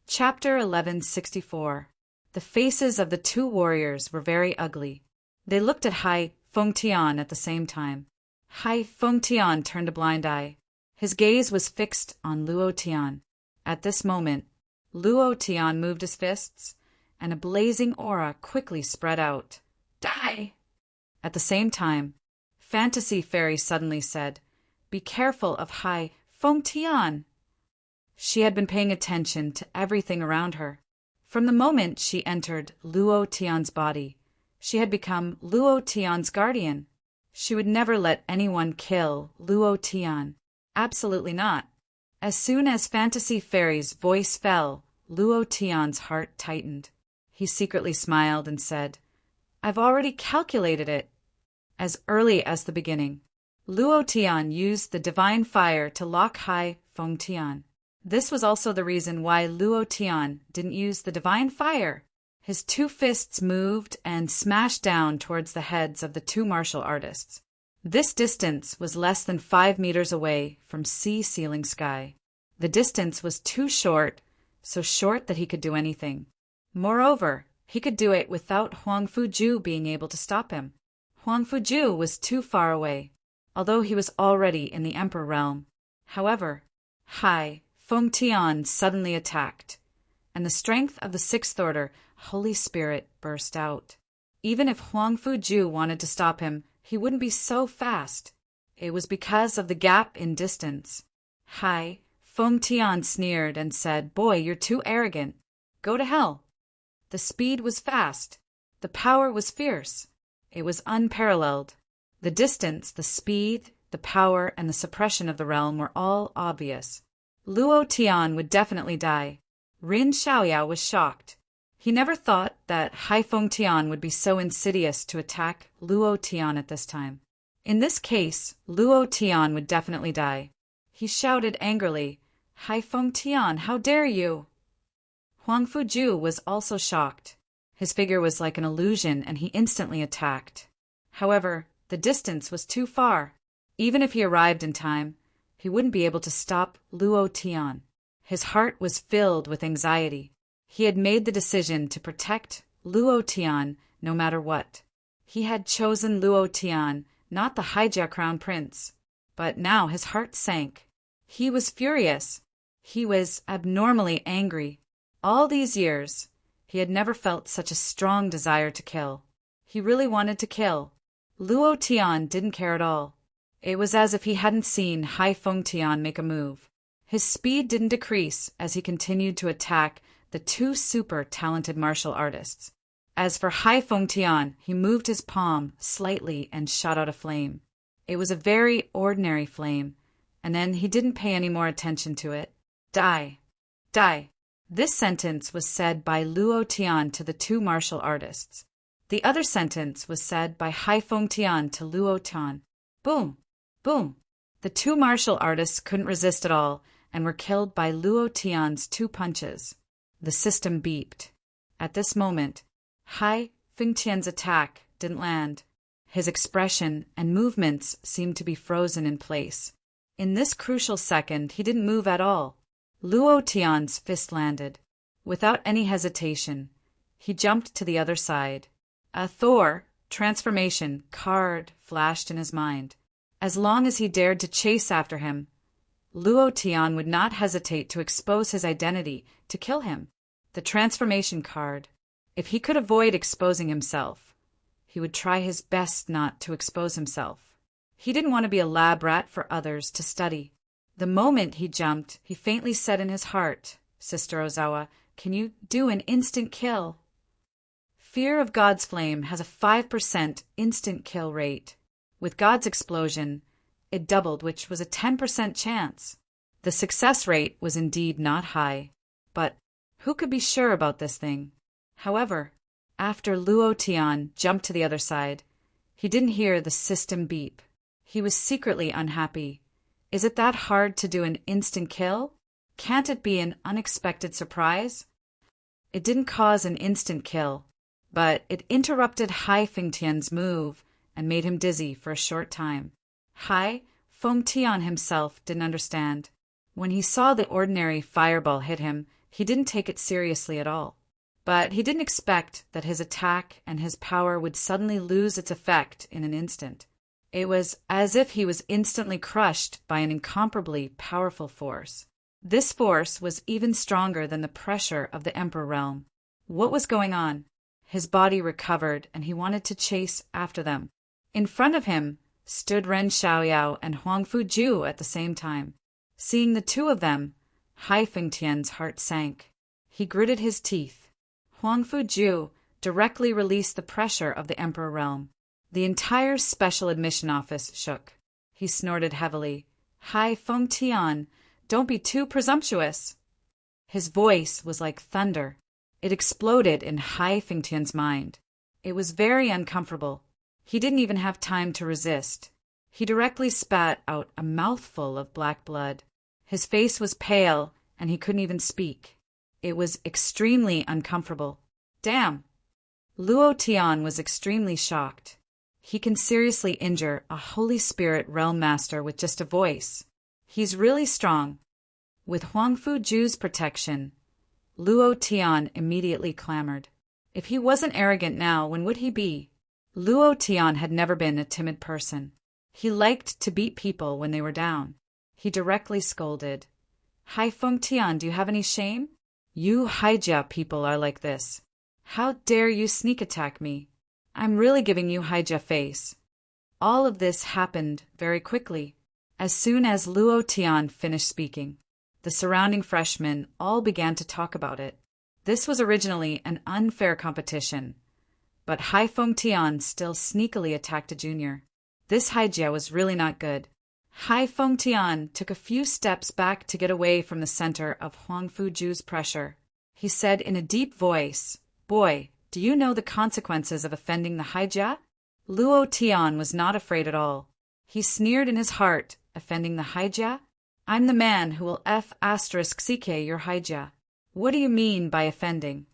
Chapter 1164. The faces of the 2 warriors were very ugly. They looked at Hai Fengtian at the same time. Hai Fengtian turned a blind eye. His gaze was fixed on Luo Tian. At this moment, Luo Tian moved his fists, and a blazing aura quickly spread out. Die! At the same time, Fantasy Fairy suddenly said, Be careful of Hai Fengtian. She had been paying attention to everything around her. From the moment she entered Luo Tian's body, she had become Luo Tian's guardian. She would never let anyone kill Luo Tian. Absolutely not. As soon as Fantasy Fairy's voice fell, Luo Tian's heart tightened. He secretly smiled and said, I've already calculated it. As early as the beginning, Luo Tian used the divine fire to lock Hai Fengtian. This was also the reason why Luo Tian didn't use the divine fire. His two fists moved and smashed down towards the heads of the two martial artists. This distance was less than 5 meters away from sea-ceiling sky. The distance was too short, so short that he could do anything. Moreover, he could do it without Huang Fuju being able to stop him. Huang Fuju was too far away, although he was already in the Emperor realm. However, Hai Fengtian suddenly attacked, and the strength of the Sixth Order, Holy Spirit, burst out. Even if Huang Fuju wanted to stop him, he wouldn't be so fast. It was because of the gap in distance. Hai Fengtian sneered and said, Boy, you're too arrogant. Go to hell. The speed was fast. The power was fierce. It was unparalleled. The distance, the speed, the power, and the suppression of the realm were all obvious. Luo Tian would definitely die. Rin Xiaoyao was shocked. He never thought that Hai Fengtian would be so insidious to attack Luo Tian at this time. In this case, Luo Tian would definitely die. He shouted angrily, Hai Fengtian, how dare you! Huang Fuju was also shocked. His figure was like an illusion and he instantly attacked. However, the distance was too far. Even if he arrived in time, he wouldn't be able to stop Luo Tian. His heart was filled with anxiety. He had made the decision to protect Luo Tian no matter what. He had chosen Luo Tian, not the Haijia Crown Prince. But now his heart sank. He was furious. He was abnormally angry. All these years, he had never felt such a strong desire to kill. He really wanted to kill. Luo Tian didn't care at all. It was as if he hadn't seen Hai Fengtian make a move. His speed didn't decrease as he continued to attack the two super talented martial artists. As for Hai Fengtian, he moved his palm slightly and shot out a flame. It was a very ordinary flame, and then he didn't pay any more attention to it. Die! Die! This sentence was said by Luo Tian to the two martial artists. The other sentence was said by Hai Fengtian to Luo Tian. Boom! Boom! The two martial artists couldn't resist at all and were killed by Luo Tian's 2 punches. The system beeped. At this moment, Hai Fengtian's attack didn't land. His expression and movements seemed to be frozen in place. In this crucial second, he didn't move at all. Luo Tian's fist landed. Without any hesitation, he jumped to the other side. A Thor transformation card flashed in his mind. As long as he dared to chase after him, Luo Tian would not hesitate to expose his identity to kill him. The transformation card. If he could avoid exposing himself, he would try his best not to expose himself. He didn't want to be a lab rat for others to study. The moment he jumped, he faintly said in his heart, Sister Ozawa, can you do an instant kill? Fear of God's Flame has a 5% instant kill rate. With God's explosion, it doubled, which was a 10% chance. The success rate was indeed not high, but who could be sure about this thing? However, after Luo Tian jumped to the other side, he didn't hear the system beep. He was secretly unhappy. Is it that hard to do an instant kill? Can't it be an unexpected surprise? It didn't cause an instant kill, but it interrupted Hai Fengtian's move and made him dizzy for a short time. Hai Fengtian himself didn't understand. When he saw the ordinary fireball hit him, he didn't take it seriously at all. But he didn't expect that his attack and his power would suddenly lose its effect in an instant. It was as if he was instantly crushed by an incomparably powerful force. This force was even stronger than the pressure of the Emperor realm. What was going on? His body recovered, and he wanted to chase after them. In front of him stood Ren Xiaoyao and Huang Fuju at the same time. Seeing the two of them, Hai Fengtian's heart sank. He gritted his teeth. Huang Fuju directly released the pressure of the Emperor realm. The entire special admission office shook. He snorted heavily. Hai Fengtian, don't be too presumptuous. His voice was like thunder. It exploded in Hai Fengtian's mind. It was very uncomfortable. He didn't even have time to resist. He directly spat out a mouthful of black blood. His face was pale, and he couldn't even speak. It was extremely uncomfortable. Damn! Luo Tian was extremely shocked. He can seriously injure a Holy Spirit Realm Master with just a voice. He's really strong. With Huang Fuju's protection, Luo Tian immediately clamored. If he wasn't arrogant now, when would he be? Luo Tian had never been a timid person. He liked to beat people when they were down. He directly scolded. Hai Fengtian, do you have any shame? You Haijia people are like this. How dare you sneak attack me? I'm really giving you Haijia face. All of this happened very quickly. As soon as Luo Tian finished speaking, the surrounding freshmen all began to talk about it. This was originally an unfair competition, but Hai Fengtian still sneakily attacked a junior. This Haijia was really not good. Hai Fengtian took a few steps back to get away from the center of Huang Fuju's pressure. He said in a deep voice, Boy, do you know the consequences of offending the Haijia? Luo Tian was not afraid at all. He sneered in his heart, offending the Haijia? I'm the man who will F***ck your Haijia. What do you mean by offending?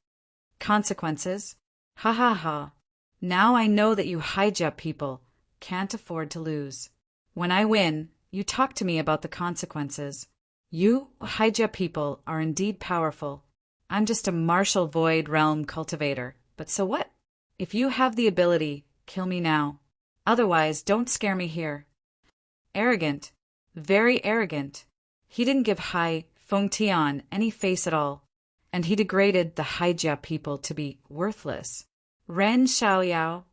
Consequences? Ha ha ha. Now I know that you Haijia people can't afford to lose. When I win, you talk to me about the consequences. You Haijia people are indeed powerful. I'm just a martial void realm cultivator, but so what? If you have the ability, kill me now. Otherwise, don't scare me here. Arrogant. Very arrogant. He didn't give Hai Fengtian any face at all, and he degraded the Haijia people to be worthless. Ren Xiaoyao,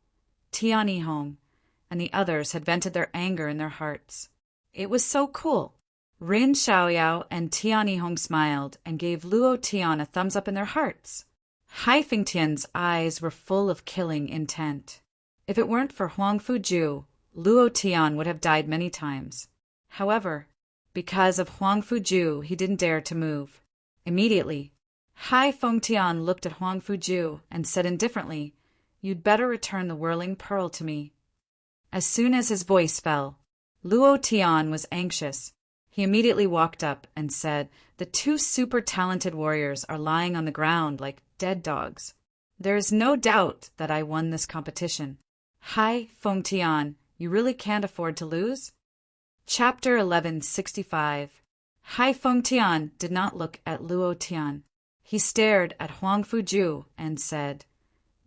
Tianihong, and the others had vented their anger in their hearts. It was so cool. Ren Xiaoyao and Tianihong smiled and gave Luo Tian a thumbs up in their hearts. Hai Fengtian's eyes were full of killing intent. If it weren't for Huang Fuju, Luo Tian would have died many times. However, because of Huang Fuju, he didn't dare to move. Immediately, Hai Fengtian looked at Huang Fuju and said indifferently, You'd better return the whirling pearl to me. As soon as his voice fell, Luo Tian was anxious. He immediately walked up and said, The two super talented warriors are lying on the ground like dead dogs. There is no doubt that I won this competition. Hai Fengtian, you really can't afford to lose? Chapter 1165. Hai Fengtian did not look at Luo Tian. He stared at Huang Fuju and said,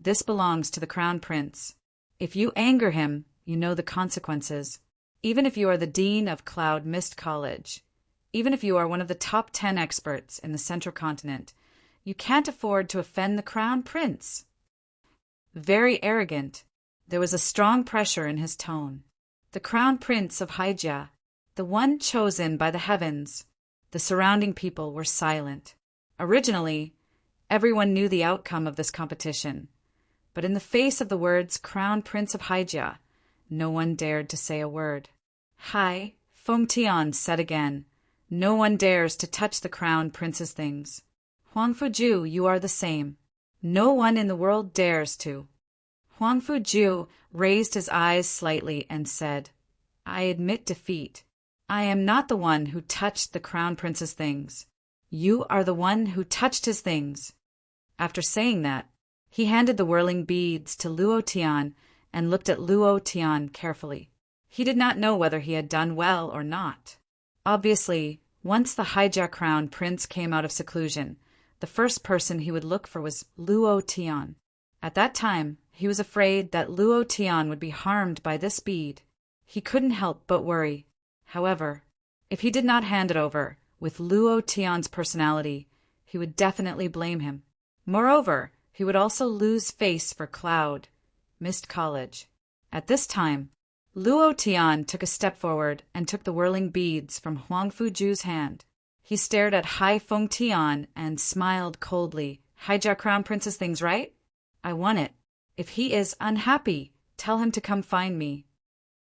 This belongs to the Crown Prince. If you anger him, you know the consequences. Even if you are the Dean of Cloud Mist College, even if you are one of the top 10 experts in the Central Continent, you can't afford to offend the Crown Prince. Very arrogant. There was a strong pressure in his tone. The Crown Prince of Haijia, the one chosen by the heavens. The surrounding people were silent. Originally, everyone knew the outcome of this competition, but in the face of the words Crown Prince of Haijia, no one dared to say a word. Hai Fengtian said again, No one dares to touch the Crown Prince's things. Huang Fuju, you are the same. No one in the world dares to. Huang Fuju raised his eyes slightly and said, I admit defeat. I am not the one who touched the Crown Prince's things. You are the one who touched his things. After saying that, he handed the whirling beads to Luo Tian and looked at Luo Tian carefully. He did not know whether he had done well or not. Obviously, once the Haijia Crown Prince came out of seclusion, the first person he would look for was Luo Tian. At that time, he was afraid that Luo Tian would be harmed by this bead. He couldn't help but worry. However, if he did not hand it over, with Luo Tian's personality, he would definitely blame him. Moreover, he would also lose face for Cloud, missed college. At this time, Luo Tian took a step forward and took the whirling beads from Huang Fuju's hand. He stared at Hai Feng Tian and smiled coldly. Haijia Crown Prince's things right? I want it. If he is unhappy, tell him to come find me.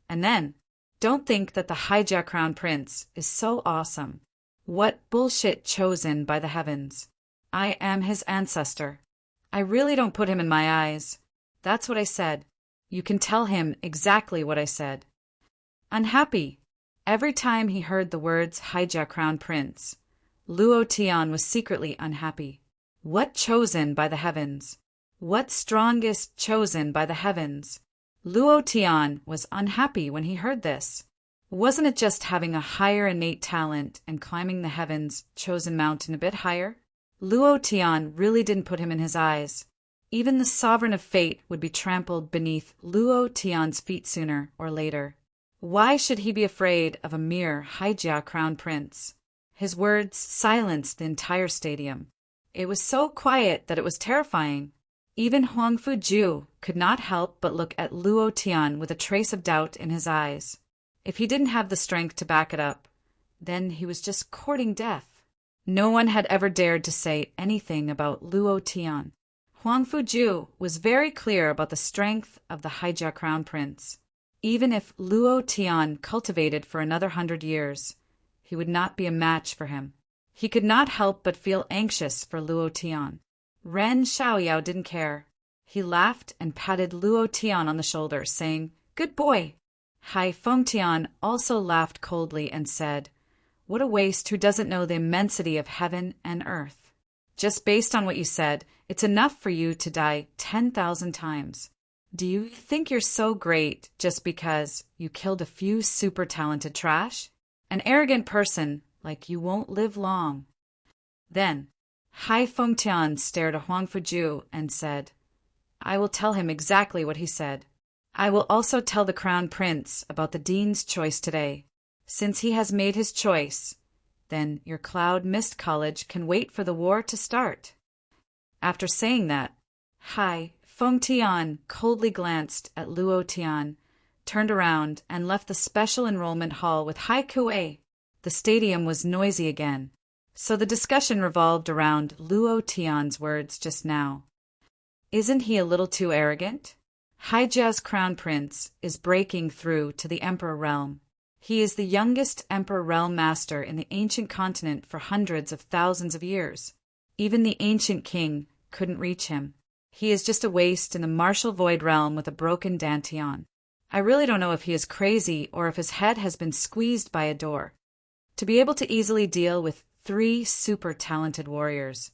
And then, don't think that the Haijia Crown Prince is so awesome. What bullshit chosen by the heavens. I am his ancestor. I really don't put him in my eyes. That's what I said. You can tell him exactly what I said. Unhappy. Every time he heard the words Haijia Crown Prince, Luo Tian was secretly unhappy. What chosen by the heavens? What strongest chosen by the heavens? Luo Tian was unhappy when he heard this. Wasn't it just having a higher innate talent and climbing the heavens chosen mountain a bit higher? Luo Tian really didn't put him in his eyes. Even the sovereign of fate would be trampled beneath Luo Tian's feet sooner or later. Why should he be afraid of a mere Haijia Crown Prince? His words silenced the entire stadium. It was so quiet that it was terrifying. Even Huang Fuju could not help but look at Luo Tian with a trace of doubt in his eyes. If he didn't have the strength to back it up, then he was just courting death. No one had ever dared to say anything about Luo Tian. Huang Fuju was very clear about the strength of the Haijia Crown Prince. Even if Luo Tian cultivated for another 100 years, he would not be a match for him. He could not help but feel anxious for Luo Tian. Ren Xiaoyao didn't care. He laughed and patted Luo Tian on the shoulder, saying, "Good boy." Hai Feng Tian also laughed coldly and said, "What a waste who doesn't know the immensity of heaven and earth. Just based on what you said, it's enough for you to die 10,000 times. Do you think you're so great just because you killed a few super talented trash? An arrogant person like you won't live long." Then, Hai Feng Tian stared at Huang Fuju and said, "I will tell him exactly what he said. I will also tell the Crown Prince about the Dean's choice today. Since he has made his choice, then your Cloud Mist College can wait for the war to start." After saying that, Hai Feng Tian coldly glanced at Luo Tian, turned around, and left the special enrollment hall with Hai Kuei. The stadium was noisy again, so the discussion revolved around Luo Tian's words just now. Isn't he a little too arrogant? Haijia's Crown Prince is breaking through to the Emperor Realm. He is the youngest Emperor Realm Master in the ancient continent for hundreds of thousands of years. Even the ancient king couldn't reach him. He is just a waste in the martial void realm with a broken dantian. I really don't know if he is crazy or if his head has been squeezed by a door. To be able to easily deal with 3 super talented warriors,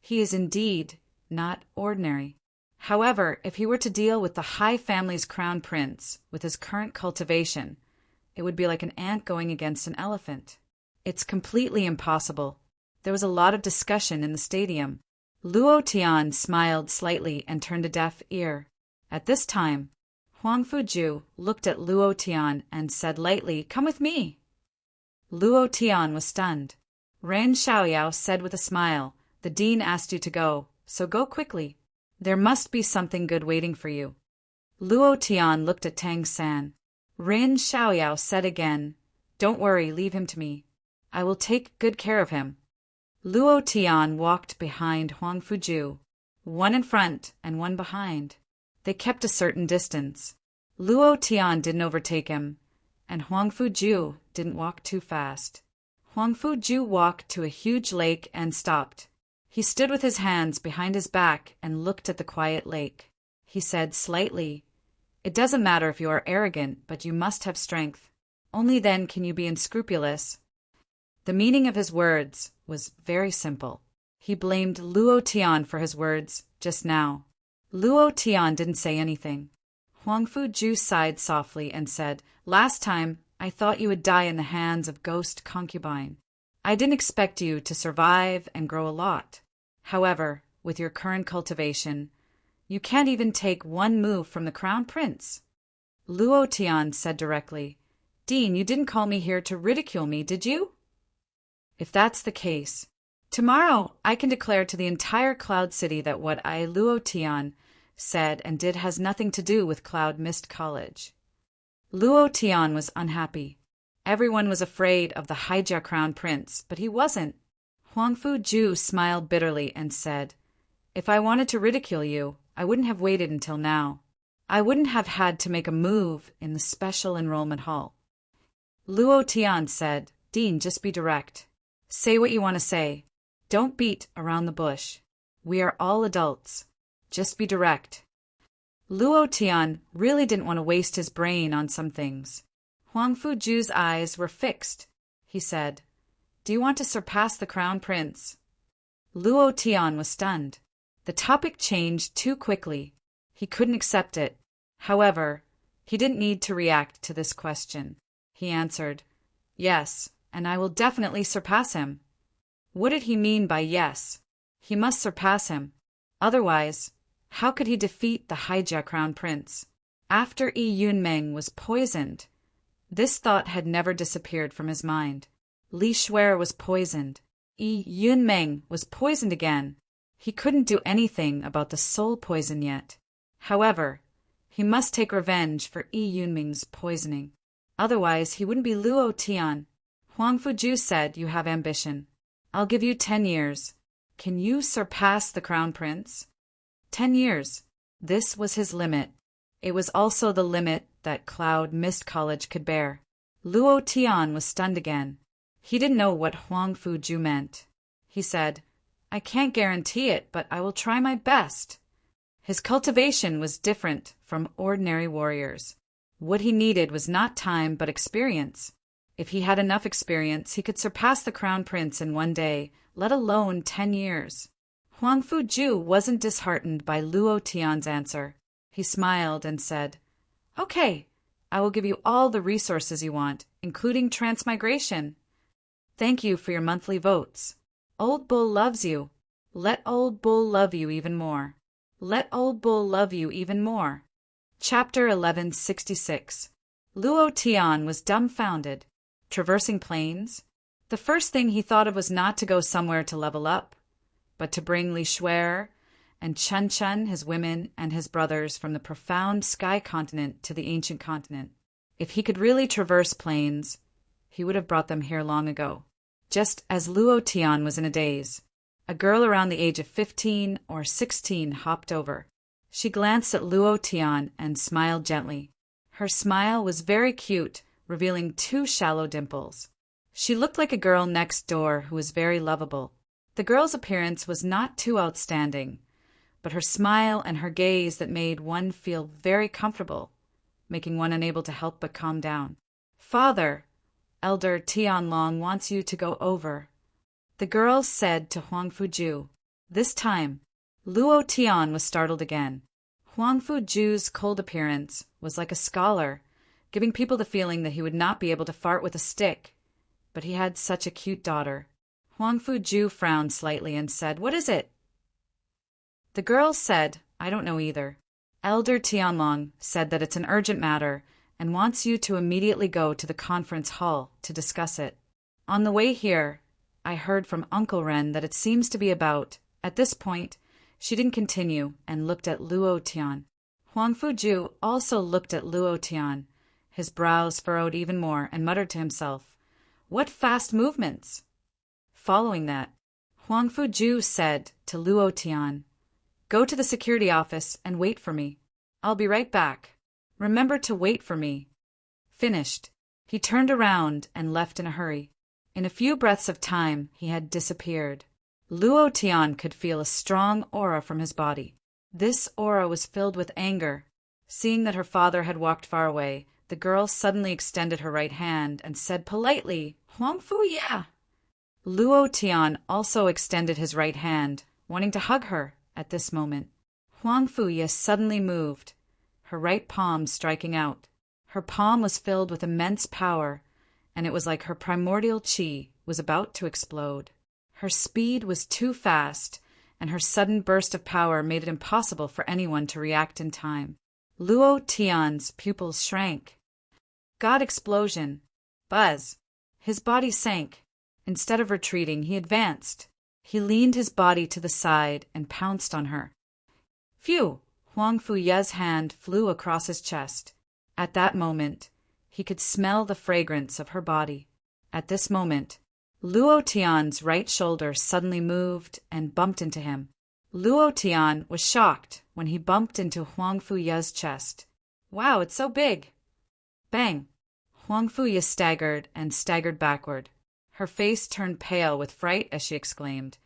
he is indeed not ordinary. However, if he were to deal with the Hai family's Crown Prince with his current cultivation, it would be like an ant going against an elephant. It's completely impossible. There was a lot of discussion in the stadium. Luo Tian smiled slightly and turned a deaf ear. At this time, Huang Fuju looked at Luo Tian and said lightly, "Come with me." Luo Tian was stunned. Ren Xiaoyao said with a smile, "The dean asked you to go, so go quickly. There must be something good waiting for you." Luo Tian looked at Tang San. Ren Xiaoyao said again, "Don't worry, leave him to me. I will take good care of him." Luo Tian walked behind Huang Fuju, one in front and one behind. They kept a certain distance. Luo Tian didn't overtake him, and Huang Fuju didn't walk too fast. Huang Fuju walked to a huge lake and stopped. He stood with his hands behind his back and looked at the quiet lake. He said slightly, "It doesn't matter if you are arrogant, but you must have strength. Only then can you be unscrupulous." The meaning of his words was very simple. He blamed Luo Tian for his words just now. Luo Tian didn't say anything. Huang Fuju sighed softly and said, "Last time, I thought you would die in the hands of ghost concubine. I didn't expect you to survive and grow a lot. However, with your current cultivation, you can't even take one move from the Crown Prince. Luo Tian said directly, Dean, you didn't call me here to ridicule me, did you? If that's the case, tomorrow I can declare to the entire Cloud City that what I, Luo Tian, said and did has nothing to do with Cloud Mist College. Luo Tian was unhappy. Everyone was afraid of the Haijia Crown Prince, but he wasn't. Huangfu Ju smiled bitterly and said, If I wanted to ridicule you, I wouldn't have waited until now. I wouldn't have had to make a move in the special enrollment hall. Luo Tian said, Dean, just be direct. Say what you want to say. Don't beat around the bush. We are all adults. Just be direct. Luo Tian really didn't want to waste his brain on some things. Huangfu Ju's eyes were fixed. He said, Do you want to surpass the Crown Prince? Luo Tian was stunned. The topic changed too quickly. He couldn't accept it. However, he didn't need to react to this question. He answered, Yes, and I will definitely surpass him. What did he mean by yes? He must surpass him. Otherwise, how could he defeat the Haijia Crown Prince? After Yi Yunmeng was poisoned, this thought had never disappeared from his mind. Li Shuer was poisoned. Yi Yunmeng was poisoned again. He couldn't do anything about the soul poison yet. However, he must take revenge for Yi Yunmeng's poisoning. Otherwise, he wouldn't be Luo Tian. Huangfu Ju said, You have ambition. I'll give you 10 years. Can you surpass the Crown Prince? 10 years. This was his limit. It was also the limit that Cloud Mist College could bear. Luo Tian was stunned again. He didn't know what Huangfu Ju meant. He said, I can't guarantee it, but I will try my best. His cultivation was different from ordinary warriors. What he needed was not time but experience. If he had enough experience, he could surpass the Crown Prince in one day, let alone 10 years. Huangfu Ju wasn't disheartened by Luo Tian's answer. He smiled and said, Okay, I will give you all the resources you want, including transmigration. Thank you for your monthly votes. Old Bull loves you. Let Old Bull love you even more. Let Old Bull love you even more. Chapter 1166. Luo Tian was dumbfounded. Traversing plains? The first thing he thought of was not to go somewhere to level up, but to bring Li Shuer and Chun Chun, his women, and his brothers from the profound sky continent to the ancient continent. If he could really traverse plains, he would have brought them here long ago. Just as Luo Tian was in a daze, a girl around the age of 15 or 16 hopped over. She glanced at Luo Tian and smiled gently. Her smile was very cute, revealing 2 shallow dimples. She looked like a girl next door who was very lovable. The girl's appearance was not too outstanding, but her smile and her gaze that made one feel very comfortable, making one unable to help but calm down. Father, Elder Tianlong wants you to go over, the girl said to Huangfu Ju. This time, Luo Tian was startled again. Huangfu Ju's cold appearance was like a scholar, giving people the feeling that he would not be able to fart with a stick, but he had such a cute daughter. Huangfu Ju frowned slightly and said, What is it? The girl said, I don't know either. Elder Tianlong said that it's an urgent matter and wants you to immediately go to the conference hall to discuss it. On the way here, I heard from Uncle Ren that it seems to be about. At this point, she didn't continue and looked at Luo Tian. Huangfu Ju also looked at Luo Tian. His brows furrowed even more and muttered to himself, What fast movements! Following that, Huangfu Ju said to Luo Tian, Go to the security office and wait for me. I'll be right back. Remember to wait for me. Finished. He turned around and left in a hurry. In a few breaths of time, he had disappeared. Luo Tian could feel a strong aura from his body. This aura was filled with anger. Seeing that her father had walked far away, the girl suddenly extended her right hand and said politely, Huangfu Ya! Luo Tian also extended his right hand, wanting to hug her at this moment. Huangfu Ya suddenly moved, her right palm striking out. Her palm was filled with immense power, and it was like her primordial qi was about to explode. Her speed was too fast, and her sudden burst of power made it impossible for anyone to react in time. Luo Tian's pupils shrank. God explosion. Buzz. His body sank. Instead of retreating, he advanced. He leaned his body to the side and pounced on her. Phew! Huang Fuye's hand flew across his chest. At that moment, he could smell the fragrance of her body. At this moment, Luo Tian's right shoulder suddenly moved and bumped into him. Luo Tian was shocked when he bumped into Huang Fuye's chest. Wow, it's so big! Bang! Huang Fuye staggered backward. Her face turned pale with fright as she exclaimed,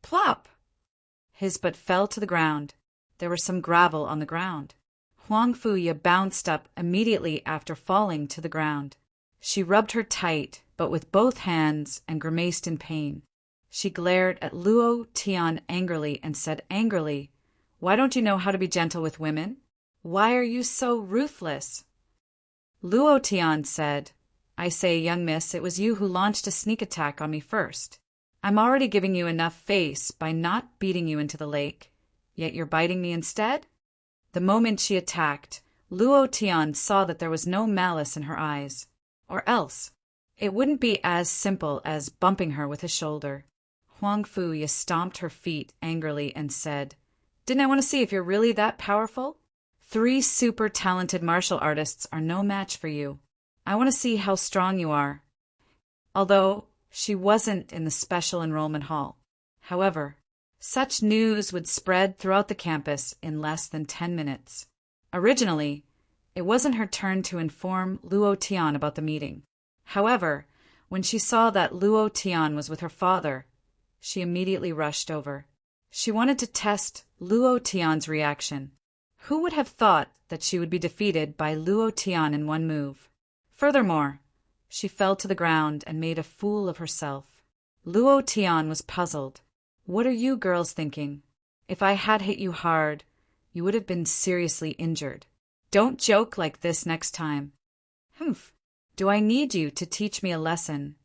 plop! His butt fell to the ground. There was some gravel on the ground. Huang Fuye bounced up immediately after falling to the ground. She rubbed her tight, but with both hands, and grimaced in pain. She glared at Luo Tian angrily and said angrily, "Why don't you know how to be gentle with women? Why are you so ruthless?" Luo Tian said, "I say, young miss, it was you who launched a sneak attack on me first. I'm already giving you enough face by not beating you into the lake, yet you're biting me instead?" The moment she attacked, Luo Tian saw that there was no malice in her eyes. Or else, it wouldn't be as simple as bumping her with his shoulder. Huang Fuye stomped her feet angrily and said, "Didn't I want to see if you're really that powerful? 3 super talented martial artists are no match for you. I want to see how strong you are." Although she wasn't in the special enrollment hall. However, such news would spread throughout the campus in less than 10 minutes. Originally, it wasn't her turn to inform Luo Tian about the meeting. However, when she saw that Luo Tian was with her father, she immediately rushed over. She wanted to test Luo Tian's reaction. Who would have thought that she would be defeated by Luo Tian in one move? Furthermore, she fell to the ground and made a fool of herself. Luo Tian was puzzled. "What are you girls thinking? If I had hit you hard, you would have been seriously injured. Don't joke like this next time." "Humph. Do I need you to teach me a lesson?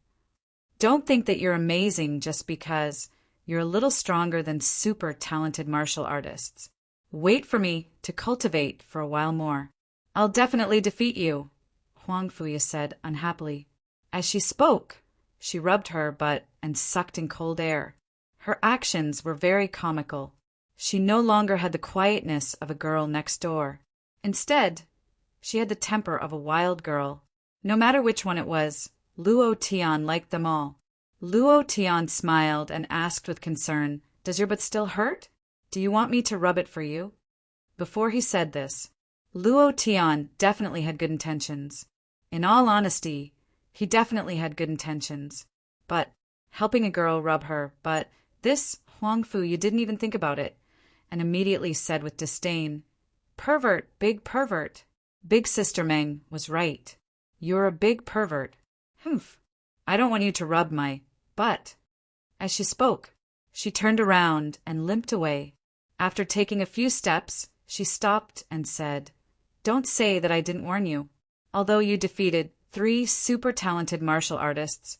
Don't think that you're amazing just because you're a little stronger than super talented martial artists. Wait for me to cultivate for a while more. I'll definitely defeat you," Huang Fuye said unhappily. As she spoke, she rubbed her butt and sucked in cold air. Her actions were very comical. She no longer had the quietness of a girl next door. Instead, she had the temper of a wild girl. No matter which one it was, Luo Tian liked them all. Luo Tian smiled and asked with concern, "Does your butt still hurt? Do you want me to rub it for you?" Before he said this, Luo Tian definitely had good intentions. In all honesty, he definitely had good intentions. But helping a girl rub her butt, this Huang Fuye didn't even think about it, and immediately said with disdain, "Pervert, big pervert." Big Sister Meng was right. "You're a big pervert." "Humph. I don't want you to rub my butt." As she spoke, she turned around and limped away. After taking a few steps, she stopped and said, "Don't say that I didn't warn you. Although you defeated 3 super talented martial artists,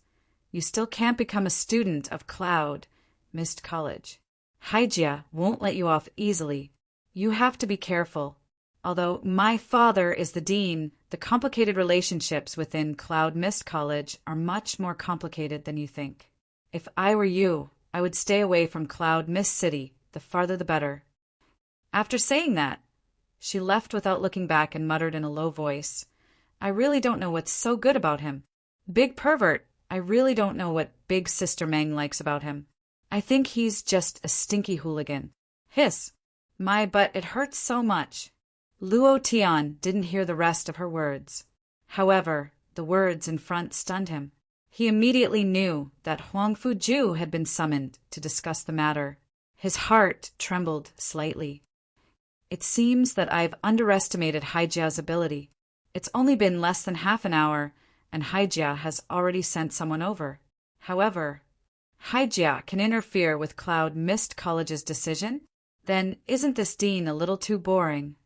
you still can't become a student of Cloud Mist College. Haijia won't let you off easily. You have to be careful. Although my father is the dean, the complicated relationships within Cloud Mist College are much more complicated than you think. If I were you, I would stay away from Cloud Mist City, the farther the better." After saying that, she left without looking back and muttered in a low voice, "I really don't know what's so good about him. Big pervert, I really don't know what Big Sister Meng likes about him. I think he's just a stinky hooligan. Hiss, my butt, it hurts so much." Luo Tian didn't hear the rest of her words. However, the words in front stunned him. He immediately knew that Huang Fuju had been summoned to discuss the matter. His heart trembled slightly. "It seems that I've underestimated Haijia's ability. It's only been less than half an hour, and Haijia has already sent someone over. However, Haijia can interfere with Cloud Mist College's decision? Then isn't this dean a little too boring?"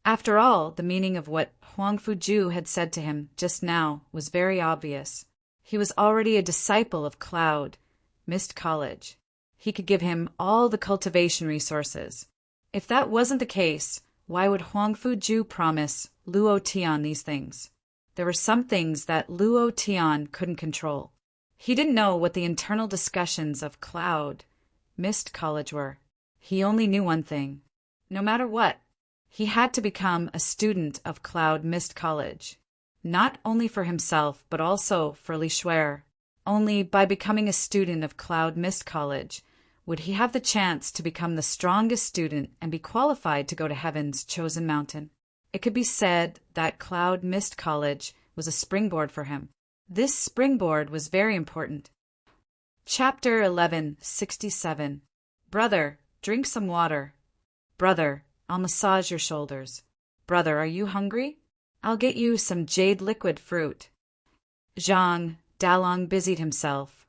After all, the meaning of what Huang Fuju had said to him just now was very obvious. He was already a disciple of Cloud Mist College. he could give him all the cultivation resources. If that wasn't the case, why would Huangfu Ju promise Luo Tian these things? There were some things that Luo Tian couldn't control. He didn't know what the internal discussions of Cloud Mist College were. He only knew one thing. No matter what, he had to become a student of Cloud Mist College. Not only for himself, but also for Li Shuer. Only by becoming a student of Cloud Mist College would he have the chance to become the strongest student and be qualified to go to Heaven's chosen mountain. It could be said that Cloud Mist College was a springboard for him. This springboard was very important. Chapter 1167. Brother, drink some water. Brother, I'll massage your shoulders. Brother, are you hungry? I'll get you some jade liquid fruit. Zhang Dalong busied himself,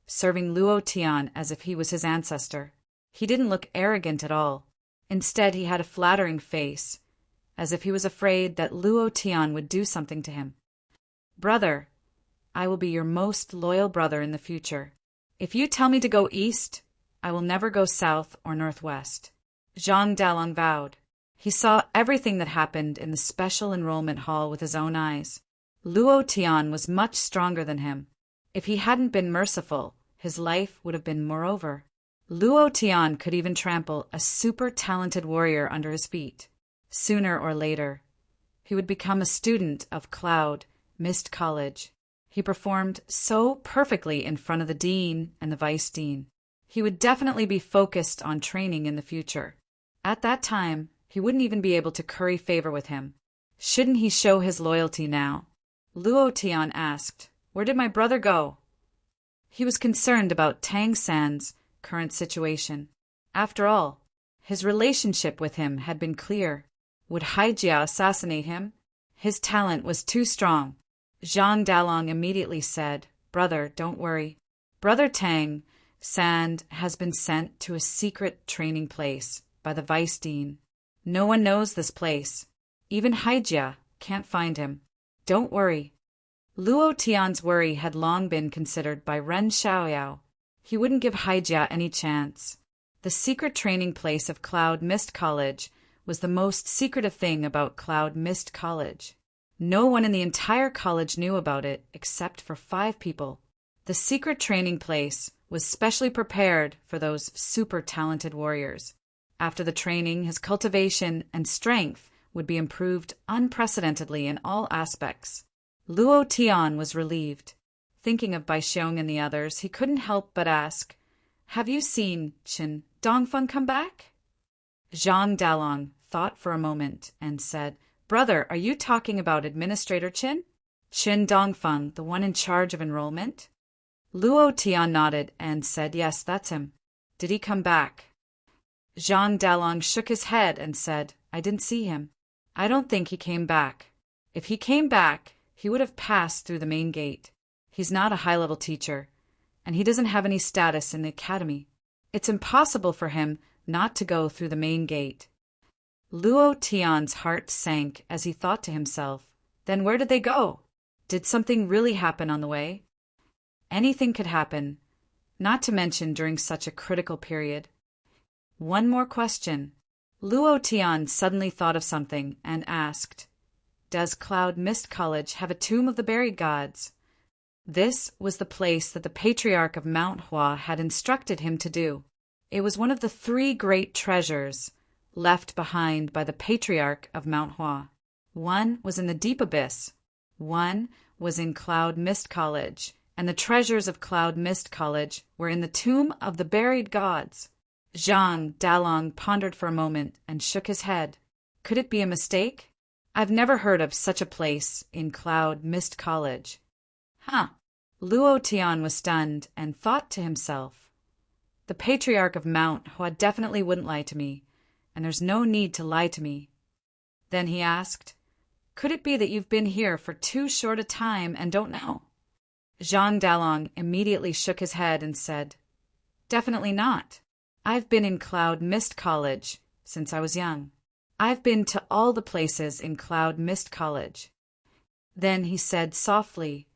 serving Luo Tian as if he was his ancestor. He didn't look arrogant at all. Instead, he had a flattering face, as if he was afraid that Luo Tian would do something to him. Brother, I will be your most loyal brother in the future. If you tell me to go east, I will never go south or northwest. Zhang Dalong vowed. He saw everything that happened in the special enrollment hall with his own eyes. Luo Tian was much stronger than him. If he hadn't been merciful, his life would have been moreover. Luo Tian could even trample a super-talented warrior under his feet. Sooner or later, he would become a student of Cloud Mist College. He performed so perfectly in front of the dean and the vice dean. He would definitely be focused on training in the future. At that time, he wouldn't even be able to curry favor with him. Shouldn't he show his loyalty now? Luo Tian asked, "Where did my brother go?" He was concerned about Tang San's current situation. After all, his relationship with him had been clear. Would Haijia assassinate him? His talent was too strong. Zhang Dalong immediately said, "Brother, don't worry. Brother Tang San has been sent to a secret training place by the vice dean. No one knows this place. Even Haijia can't find him. Don't worry." Luo Tian's worry had long been considered by Ren Xiaoyao. He wouldn't give Haijia any chance. The secret training place of Cloud Mist College was the most secretive thing about Cloud Mist College. No one in the entire college knew about it except for 5 people. The secret training place was specially prepared for those super-talented warriors. After the training, his cultivation and strength would be improved unprecedentedly in all aspects. Luo Tian was relieved. Thinking of Bai Xiong and the others, he couldn't help but ask, "Have you seen Qin Dongfeng come back?" Zhang Dalong thought for a moment and said, "Brother, are you talking about Administrator Qin? Qin Dongfeng, the one in charge of enrollment?" Luo Tian nodded and said, "Yes, that's him." "Did he come back?" Zhang Dalong shook his head and said, "I didn't see him. I don't think he came back. If he came back, he would have passed through the main gate. He's not a high-level teacher, and he doesn't have any status in the academy. It's impossible for him not to go through the main gate." Luo Tian's heart sank as he thought to himself, "Then where did they go? Did something really happen on the way?" Anything could happen, not to mention during such a critical period. One more question. Luo Tian suddenly thought of something and asked, "Does Cloud Mist College have a tomb of the buried gods?" This was the place that the Patriarch of Mount Hua had instructed him to do. It was one of the 3 great treasures left behind by the Patriarch of Mount Hua. One was in the deep abyss, one was in Cloud Mist College, and the treasures of Cloud Mist College were in the tomb of the buried gods. Zhang Dalong pondered for a moment and shook his head. Could it be a mistake? I've never heard of such a place in Cloud Mist College. Luo Tian was stunned and thought to himself, "The Patriarch of Mount Hua definitely wouldn't lie to me, and there's no need to lie to me." Then he asked, "Could it be that you've been here for too short a time and don't know?" Zhang Dalong immediately shook his head and said, "Definitely not. I've been in Cloud Mist College since I was young. I've been to all the places in Cloud Mist College." Then he said softly,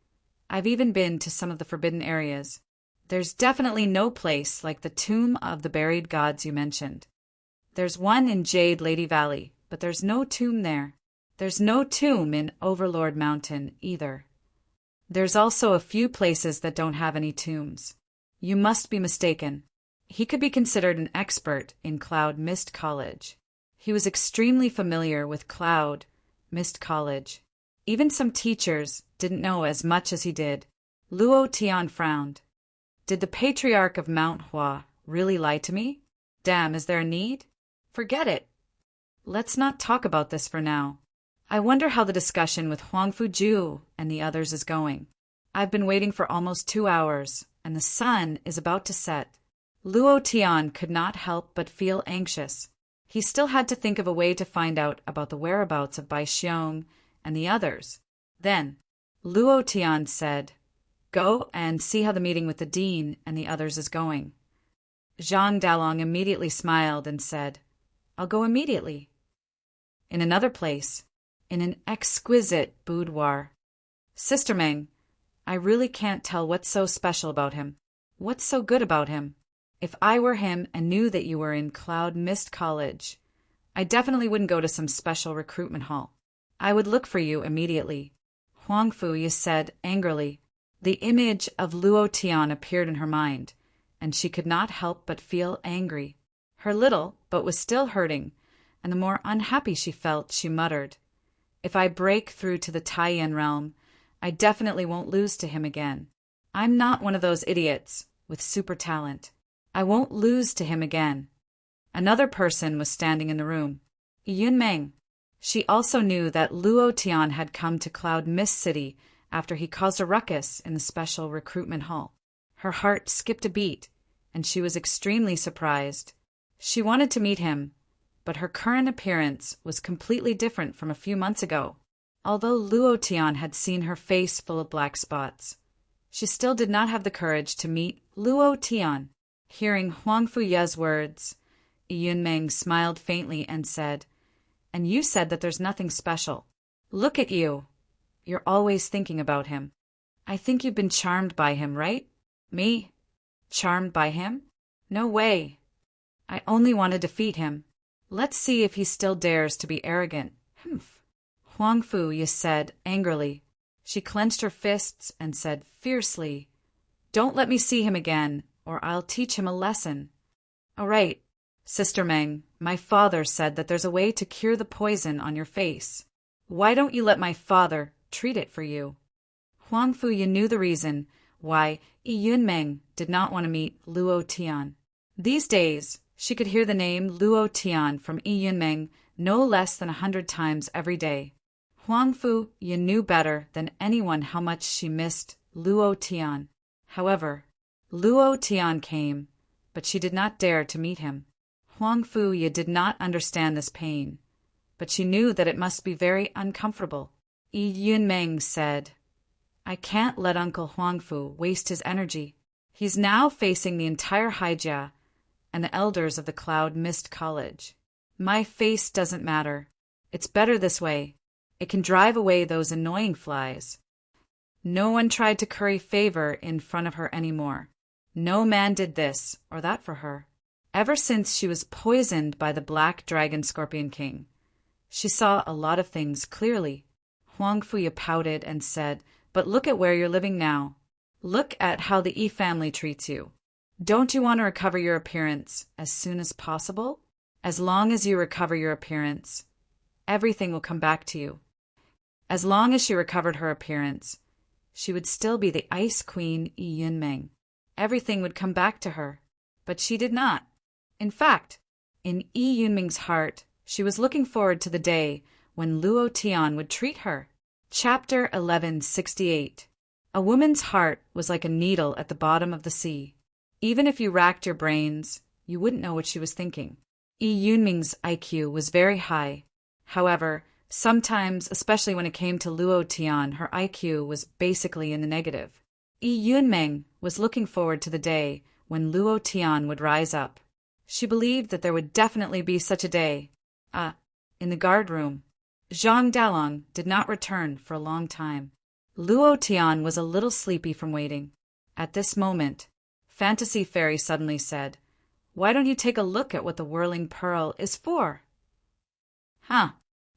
"I've even been to some of the forbidden areas. There's definitely no place like the tomb of the buried gods you mentioned. There's one in Jade Lady Valley, but there's no tomb there. There's no tomb in Overlord Mountain either. There's also a few places that don't have any tombs. You must be mistaken. He could be considered an expert in Cloud Mist College. He was extremely familiar with Cloud Mist College. Even some teachers didn't know as much as he did. Luo Tian frowned. Did the Patriarch of Mount Hua really lie to me? Damn, is there a need? Forget it. Let's not talk about this for now. I wonder how the discussion with Huangfu Ju and the others is going. I've been waiting for almost 2 hours, and the sun is about to set. Luo Tian could not help but feel anxious. He still had to think of a way to find out about the whereabouts of Bai Xiong and the others. Then, Luo Tian said, "Go and see how the meeting with the dean and the others is going." Zhang Dalong immediately smiled and said, "I'll go immediately." In another place, in an exquisite boudoir. "Sister Meng, I really can't tell what's so special about him. What's so good about him? If I were him and knew that you were in Cloud Mist College, I definitely wouldn't go to some special recruitment hall. I would look for you immediately." Huangfu Yi said angrily. The image of Luo Tian appeared in her mind, and she could not help but feel angry. Her little, but was still hurting, and the more unhappy she felt, she muttered, "If I break through to the Taiyan realm, I definitely won't lose to him again. I'm not one of those idiots with super talent. I won't lose to him again." Another person was standing in the room. Yunmeng. She also knew that Luo Tian had come to Cloud Mist City after he caused a ruckus in the special recruitment hall. Her heart skipped a beat, and she was extremely surprised. She wanted to meet him, but her current appearance was completely different from a few months ago. Although Luo Tian had seen her face full of black spots, she still did not have the courage to meet Luo Tian. Hearing Huangfu Ye's words, Yunmeng smiled faintly and said, "And you said that there's nothing special. Look at you. You're always thinking about him. I think you've been charmed by him, right?" "Me? Charmed by him? No way. I only want to defeat him. Let's see if he still dares to be arrogant." "Humph," Huangfu Yi said angrily. She clenched her fists and said fiercely, "Don't let me see him again, or I'll teach him a lesson." "All right, Sister Meng, my father said that there's a way to cure the poison on your face. Why don't you let my father treat it for you?" Huangfu Yi knew the reason why Yunmeng did not want to meet Luo Tian. These days, she could hear the name Luo Tian from Yunmeng no less than 100 times every day. Huangfu Yi knew better than anyone how much she missed Luo Tian. However, Luo Tian came, but she did not dare to meet him. Huangfu Yi did not understand this pain, but she knew that it must be very uncomfortable. Yunmeng said, "I can't let Uncle Huangfu waste his energy. He's now facing the entire Haijia and the elders of the Cloud Mist College. My face doesn't matter. It's better this way. It can drive away those annoying flies." No one tried to curry favor in front of her anymore. No man did this or that for her. Ever since she was poisoned by the Black Dragon Scorpion King, she saw a lot of things clearly. Huangfu Yi pouted and said, "But look at where you're living now. Look at how the Yi family treats you. Don't you want to recover your appearance as soon as possible? As long as you recover your appearance, everything will come back to you." As long as she recovered her appearance, she would still be the Ice Queen Yunmeng. Everything would come back to her, but she did not. In fact, in Yunming's heart, she was looking forward to the day when Luo Tian would treat her. Chapter 1168. A woman's heart was like a needle at the bottom of the sea. Even if you racked your brains, you wouldn't know what she was thinking. Yunming's IQ was very high. However, sometimes, especially when it came to Luo Tian, her IQ was basically in the negative. Yunmeng was looking forward to the day when Luo Tian would rise up. She believed that there would definitely be such a day. In the guard room, Zhang Dalong did not return for a long time. Luo Tian was a little sleepy from waiting. At this moment, Fantasy Fairy suddenly said, "Why don't you take a look at what the whirling pearl is for?" Huh.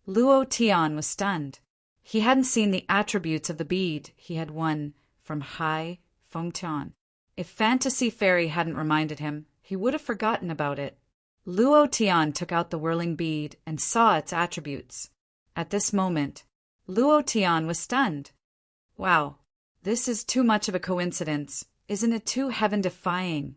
Luo Tian was stunned. He hadn't seen the attributes of the bead he had won from Hai Fengtian. If Fantasy Fairy hadn't reminded him, he would have forgotten about it. Luo Tian took out the whirling bead and saw its attributes. At this moment, Luo Tian was stunned. Wow, this is too much of a coincidence. Isn't it too heaven-defying?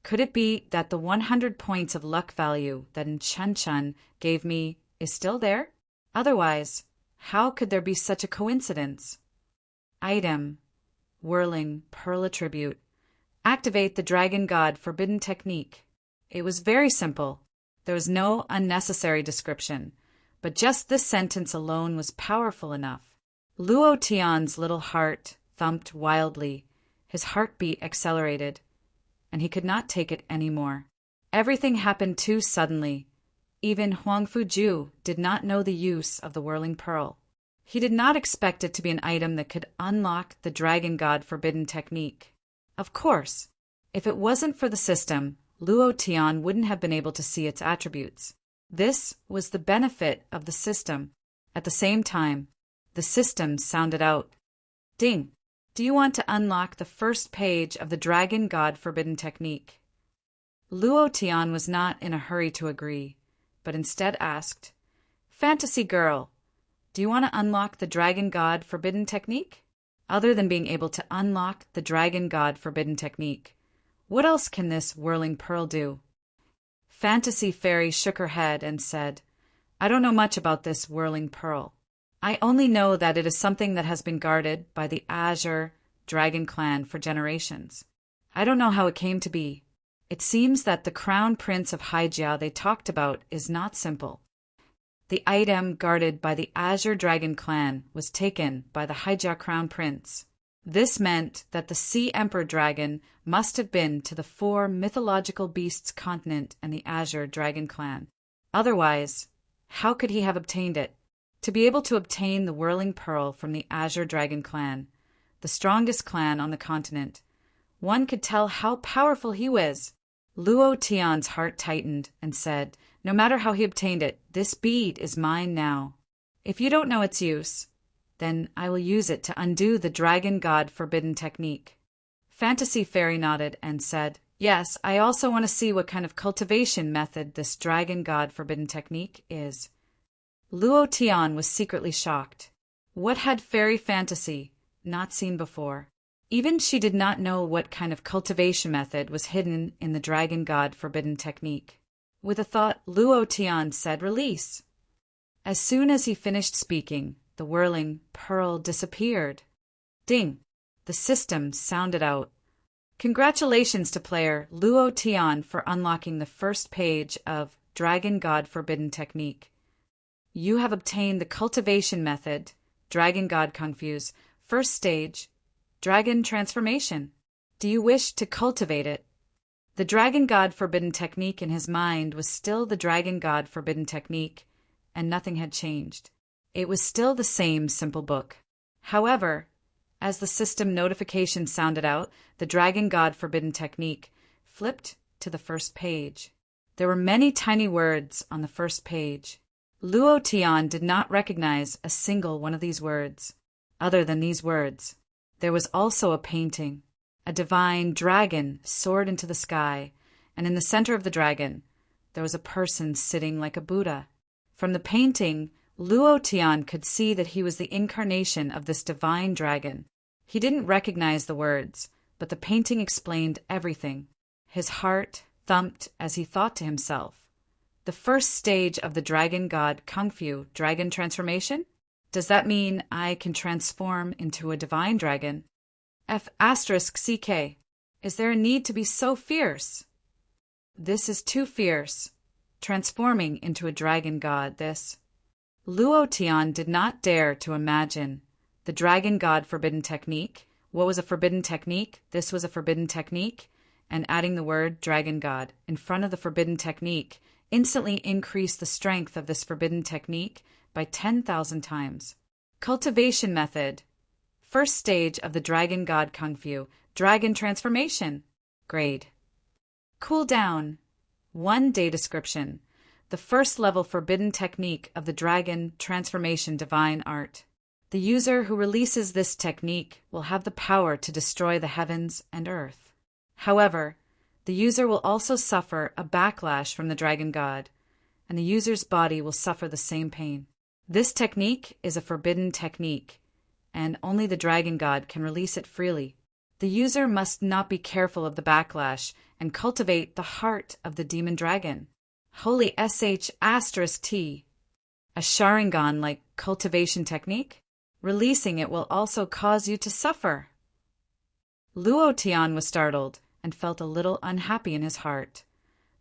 Could it be that the 100 points of luck value that Chen Chen gave me is still there? Otherwise, how could there be such a coincidence? Item: Whirling Pearl Attribute. Activate the Dragon God Forbidden Technique. It was very simple. There was no unnecessary description, but just this sentence alone was powerful enough. Luo Tian's little heart thumped wildly. His heartbeat accelerated, and he could not take it anymore. Everything happened too suddenly. Even Huang Fuju did not know the use of the whirling pearl. He did not expect it to be an item that could unlock the Dragon God Forbidden Technique. Of course, if it wasn't for the system, Luo Tian wouldn't have been able to see its attributes. This was the benefit of the system. At the same time, the system sounded out. Ding! Do you want to unlock the first page of the Dragon God Forbidden Technique? Luo Tian was not in a hurry to agree, but instead asked, Fantasy Girl, do you want to unlock the Dragon God Forbidden Technique? Other than being able to unlock the Dragon God Forbidden Technique, what else can this whirling pearl do? Fantasy Fairy shook her head and said, I don't know much about this whirling pearl. I only know that it is something that has been guarded by the Azure Dragon Clan for generations. I don't know how it came to be. It seems that the Crown Prince of Haijia they talked about is not simple. The item guarded by the Azure Dragon Clan was taken by the Haijia Crown Prince. This meant that the Sea Emperor Dragon must have been to the 4 mythological beasts continent and the Azure Dragon Clan. Otherwise, how could he have obtained it? To be able to obtain the whirling pearl from the Azure Dragon Clan, the strongest clan on the continent, one could tell how powerful he was. Luo Tian's heart tightened and said, no matter how he obtained it, this bead is mine now. If you don't know its use, then I will use it to undo the Dragon God Forbidden Technique. Fantasy Fairy nodded and said, yes, I also want to see what kind of cultivation method this Dragon God Forbidden Technique is. Luo Tian was secretly shocked. What had Fairy Fantasy not seen before? Even she did not know what kind of cultivation method was hidden in the Dragon God Forbidden Technique. With a thought, Luo Tian said, release. As soon as he finished speaking, the whirling pearl disappeared. Ding! The system sounded out. Congratulations to player Luo Tian for unlocking the first page of Dragon God Forbidden Technique. You have obtained the cultivation method, Dragon God Confuse, first stage, Dragon Transformation. Do you wish to cultivate it? The Dragon God Forbidden Technique in his mind was still the Dragon God Forbidden Technique, and nothing had changed. It was still the same simple book. However, as the system notification sounded out, the Dragon God Forbidden Technique flipped to the first page. There were many tiny words on the first page. Luo Tian did not recognize a single one of these words. Other than these words, there was also a painting. A divine dragon soared into the sky, and in the center of the dragon, there was a person sitting like a Buddha. From the painting, Luo Tian could see that he was the incarnation of this divine dragon. He didn't recognize the words, but the painting explained everything. His heart thumped as he thought to himself, the first stage of the Dragon God Kung Fu Dragon Transformation? Does that mean I can transform into a divine dragon? F***CK. Is there a need to be so fierce? This is too fierce. Transforming into a dragon god, this. Luo Tian did not dare to imagine. The Dragon God Forbidden Technique. What was a forbidden technique? This was a forbidden technique. And adding the word Dragon God in front of the forbidden technique instantly increased the strength of this forbidden technique by 10,000 times. Cultivation method. First stage of the Dragon God Kung Fu, Dragon Transformation. Grade. Cool down. 1 day description. The first level forbidden technique of the dragon transformation divine art. The user who releases this technique will have the power to destroy the heavens and earth. However, the user will also suffer a backlash from the dragon god, and the user's body will suffer the same pain. This technique is a forbidden technique, and only the dragon god can release it freely. The user must not be careful of the backlash and cultivate the heart of the demon dragon. Holy sh**t. A Sharingan-like cultivation technique? Releasing it will also cause you to suffer. Luo Tian was startled and felt a little unhappy in his heart.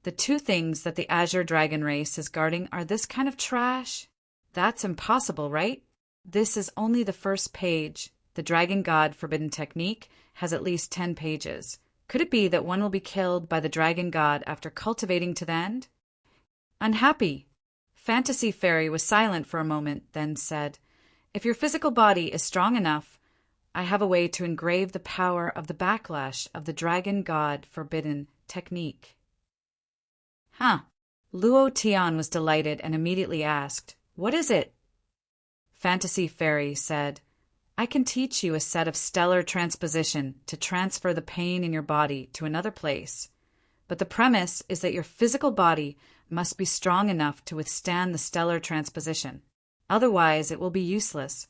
The 2 things that the Azure Dragon race is guarding are this kind of trash? That's impossible, right? This is only the first page. The Dragon God Forbidden Technique has at least 10 pages. Could it be that one will be killed by the Dragon God after cultivating to the end? Unhappy. Fantasy Fairy was silent for a moment, then said, "If your physical body is strong enough, I have a way to engrave the power of the backlash of the Dragon God Forbidden Technique." Huh. Luo Tian was delighted and immediately asked, "What is it?" Fantasy Fairy said, "I can teach you a set of stellar transposition to transfer the pain in your body to another place. But the premise is that your physical body must be strong enough to withstand the stellar transposition. Otherwise, it will be useless."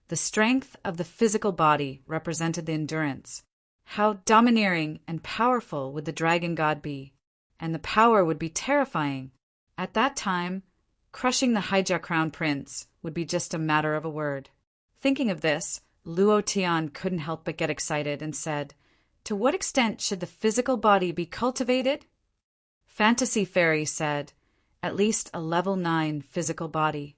The strength of the physical body represented the endurance. How domineering and powerful would the dragon god be? And the power would be terrifying. At that time, crushing the Haijia Crown Prince would be just a matter of a word. Thinking of this, Luo Tian couldn't help but get excited and said, "To what extent should the physical body be cultivated?" Fantasy Fairy said, "At least a level 9 physical body."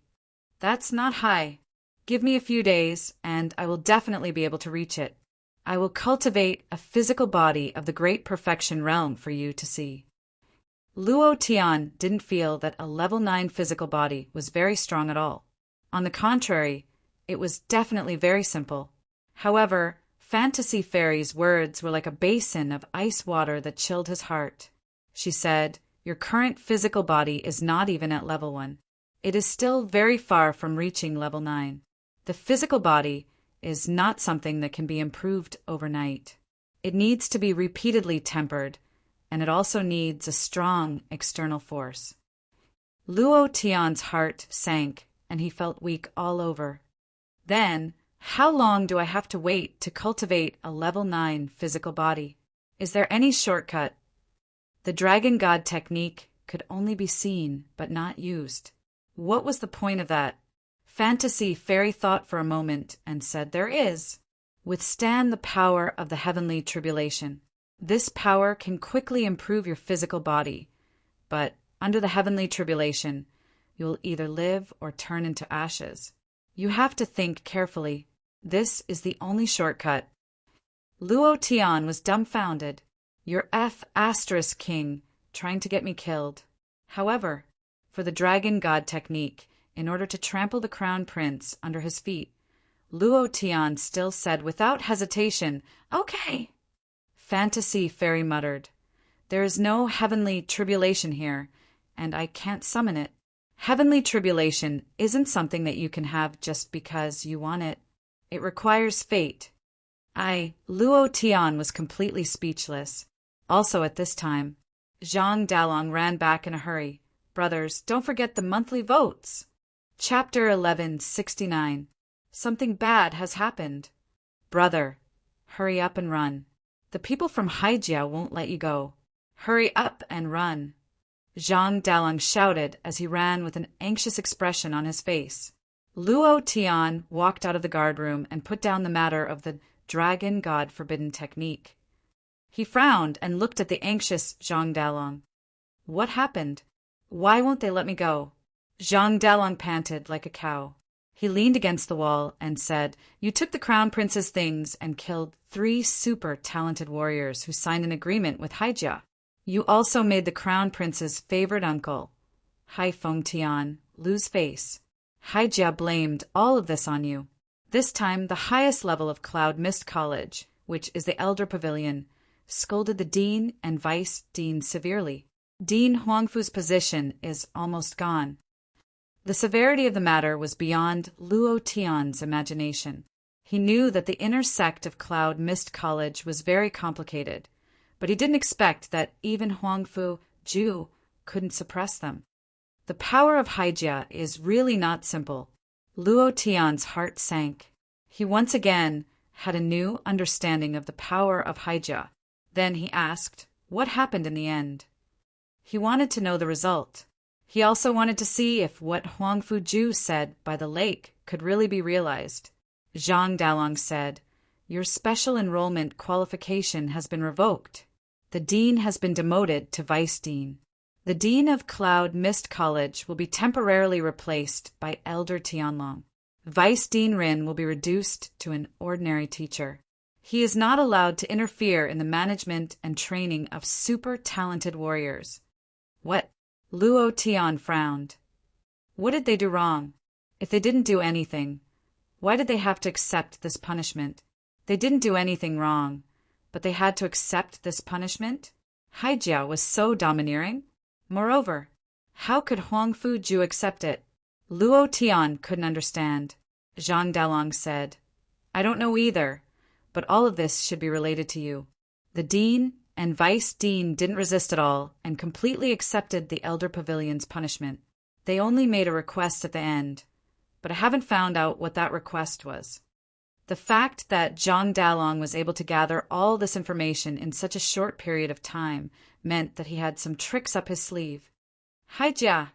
"That's not high. Give me a few days, and I will definitely be able to reach it. I will cultivate a physical body of the great perfection realm for you to see." Luo Tian didn't feel that a level 9 physical body was very strong at all. On the contrary, it was definitely very simple. However, Fantasy Fairy's words were like a basin of ice water that chilled his heart. She said, "Your current physical body is not even at level 1. It is still very far from reaching level 9. The physical body is not something that can be improved overnight. It needs to be repeatedly tempered, and it also needs a strong external force." Luo Tian's heart sank, and he felt weak all over. Then, how long do I have to wait to cultivate a level 9 physical body? Is there any shortcut? The Dragon God technique could only be seen, but not used. What was the point of that? Fantasy Fairy thought for a moment and said, "There is. Withstand the power of the heavenly tribulation. This power can quickly improve your physical body, but under the heavenly tribulation, you will either live or turn into ashes. You have to think carefully. This is the only shortcut." Luo Tian was dumbfounded. "Your King, trying to get me killed." However, for the Dragon God technique, in order to trample the Crown Prince under his feet, Luo Tian still said without hesitation, "Okay." Fantasy Fairy muttered, "There is no heavenly tribulation here, and I can't summon it. Heavenly tribulation isn't something that you can have just because you want it. It requires fate." Luo Tian was completely speechless. Also at this time, Zhang Dalong ran back in a hurry. "Brothers, don't forget the monthly votes." Chapter 1169. Something bad has happened. "Brother, hurry up and run. The people from Haijia won't let you go. Hurry up and run." Zhang Dalong shouted as he ran with an anxious expression on his face. Luo Tian walked out of the guard room and put down the matter of the Dragon God Forbidden Technique. He frowned and looked at the anxious Zhang Dalong. "What happened? Why won't they let me go?" Zhang Dalong panted like a cow. He leaned against the wall and said, "You took the Crown Prince's things and killed 3 super talented warriors who signed an agreement with Haijia. You also made the Crown Prince's favorite uncle, Hai Feng Tian, lose face. Haijia blamed all of this on you. This time, the highest level of Cloud Mist College, which is the Elder Pavilion, scolded the dean and vice dean severely. Dean Huangfu's position is almost gone. The severity of the matter was beyond Luo Tian's imagination. He knew that the inner sect of Cloud Mist College was very complicated, but he didn't expect that even Huangfu Ju couldn't suppress them. The power of Haijia is really not simple. Luo Tian's heart sank. He once again had a new understanding of the power of Haijia. Then he asked, what happened in the end? He wanted to know the result. He also wanted to see if what Huangfu Ju said by the lake could really be realized. Zhang Dalong said, your special enrollment qualification has been revoked. The dean has been demoted to vice dean. The dean of Cloud Mist College will be temporarily replaced by Elder Tianlong. Vice Dean Rin will be reduced to an ordinary teacher. He is not allowed to interfere in the management and training of super talented warriors. What? Luo Tian frowned. What did they do wrong? If they didn't do anything, why did they have to accept this punishment? They didn't do anything wrong, but they had to accept this punishment? Haijia was so domineering. Moreover, how could Huangfu Ju accept it? Luo Tian couldn't understand. Zhang Dalong said, I don't know either, but all of this should be related to you. The dean and vice dean didn't resist at all and completely accepted the Elder Pavilion's punishment. They only made a request at the end, but I haven't found out what that request was. The fact that Zhang Dalong was able to gather all this information in such a short period of time meant that he had some tricks up his sleeve. Haijia!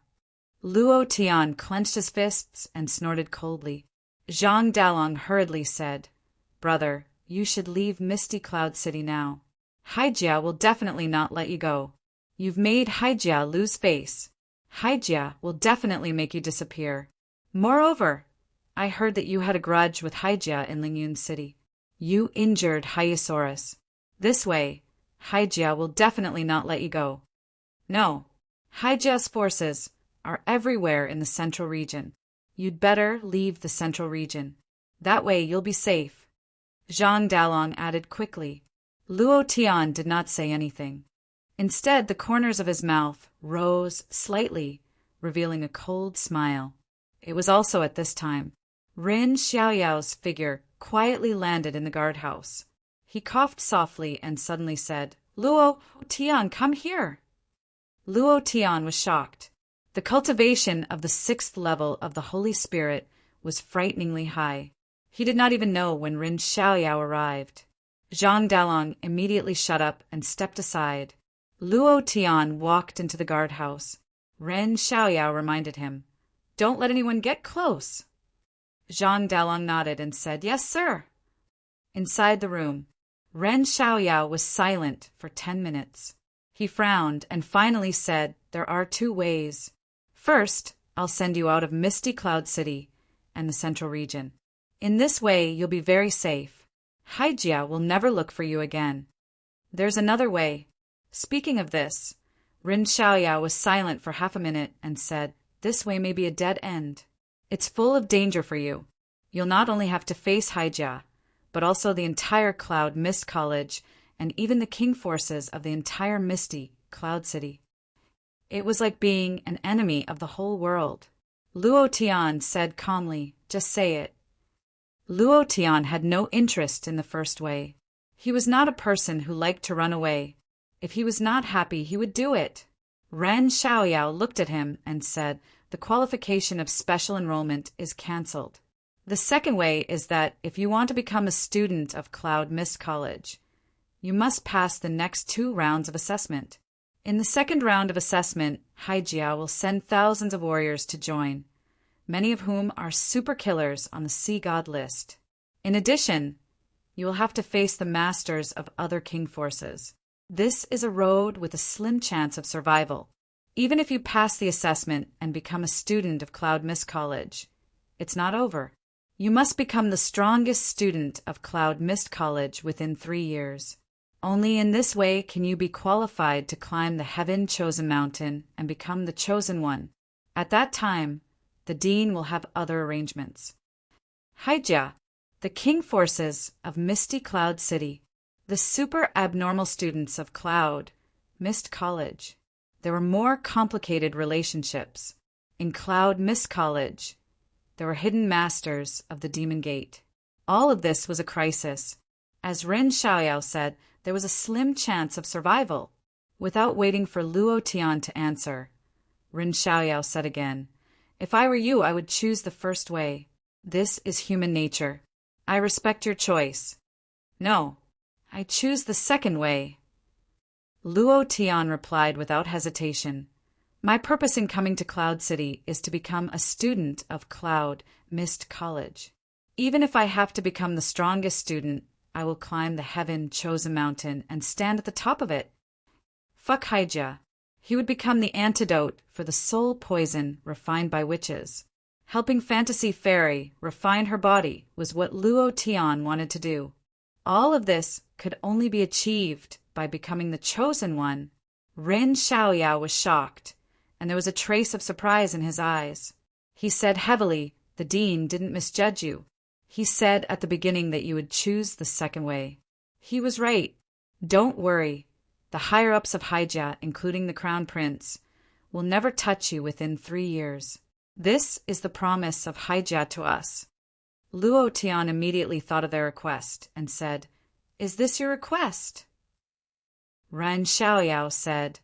Luo Tian clenched his fists and snorted coldly. Zhang Dalong hurriedly said, Brother, you should leave Misty Cloud City now. Haijia will definitely not let you go. You've made Haijia lose face. Haijia will definitely make you disappear. Moreover, I heard that you had a grudge with Haijia in Lingyun City. You injured Hyosaurus. This way, Haijia will definitely not let you go. No, Haijia's forces are everywhere in the central region. You'd better leave the central region. That way you'll be safe. Zhang Dalong added quickly. Luo Tian did not say anything. Instead, the corners of his mouth rose slightly, revealing a cold smile. It was also at this time Rin Xiaoyao's figure quietly landed in the guardhouse. He coughed softly and suddenly said, Luo Tian, come here. Luo Tian was shocked. The cultivation of the 6th level of the Holy Spirit was frighteningly high. He did not even know when Rin Xiaoyao arrived. Zhang Dalong immediately shut up and stepped aside. Luo Tian walked into the guardhouse. Ren Xiaoyao reminded him, Don't let anyone get close. Zhang Dalong nodded and said, Yes, sir. Inside the room, Ren Xiaoyao was silent for 10 minutes. He frowned and finally said, There are 2 ways. First, I'll send you out of Misty Cloud City and the central region. In this way, you'll be very safe. Haijia will never look for you again. There's another way. Speaking of this, Rin Xiaoyao was silent for half a minute and said, This way may be a dead end. It's full of danger for you. You'll not only have to face Haijia, but also the entire Cloud Mist College and even the king forces of the entire Misty Cloud City. It was like being an enemy of the whole world. Luo Tian said calmly, Just say it. Luo Tian had no interest in the first way. He was not a person who liked to run away. If he was not happy, he would do it. Ren Xiaoyao looked at him and said, The qualification of special enrollment is cancelled. The second way is that if you want to become a student of Cloud Mist College, you must pass the next 2 rounds of assessment. In the second round of assessment, Haijia will send thousands of warriors to join, many of whom are super killers on the Sea God list. In addition, you will have to face the masters of other king forces. This is a road with a slim chance of survival. Even if you pass the assessment and become a student of Cloud Mist College, it's not over. You must become the strongest student of Cloud Mist College within 3 years. Only in this way can you be qualified to climb the heaven-chosen mountain and become the chosen one. At that time, the dean will have other arrangements. Haijia, the king forces of Misty Cloud City. The super abnormal students of Cloud missed college. There were more complicated relationships. In Cloud missed college, there were hidden masters of the Demon Gate. All of this was a crisis. As Ren Xiaoyao said, there was a slim chance of survival. Without waiting for Luo Tian to answer, Ren Xiaoyao said again, "If I were you, I would choose the first way. This is human nature. I respect your choice." "No, I choose the second way." Luo Tian replied without hesitation, "My purpose in coming to Cloud City is to become a student of Cloud Mist College. Even if I have to become the strongest student, I will climb the heaven-chosen mountain and stand at the top of it." Fuck Haijia. He would become the antidote for the soul poison refined by witches. Helping Fantasy Fairy refine her body was what Luo Tian wanted to do. All of this could only be achieved by becoming the chosen one. Ren Xiaoyao was shocked, and there was a trace of surprise in his eyes. He said heavily, "The dean didn't misjudge you. He said at the beginning that you would choose the second way. He was right. Don't worry. The higher-ups of Haijia, including the Crown Prince, will never touch you within 3 years. This is the promise of Haijia to us." Luo Tian immediately thought of their request and said, "Is this your request?" Ren Xiaoyao said,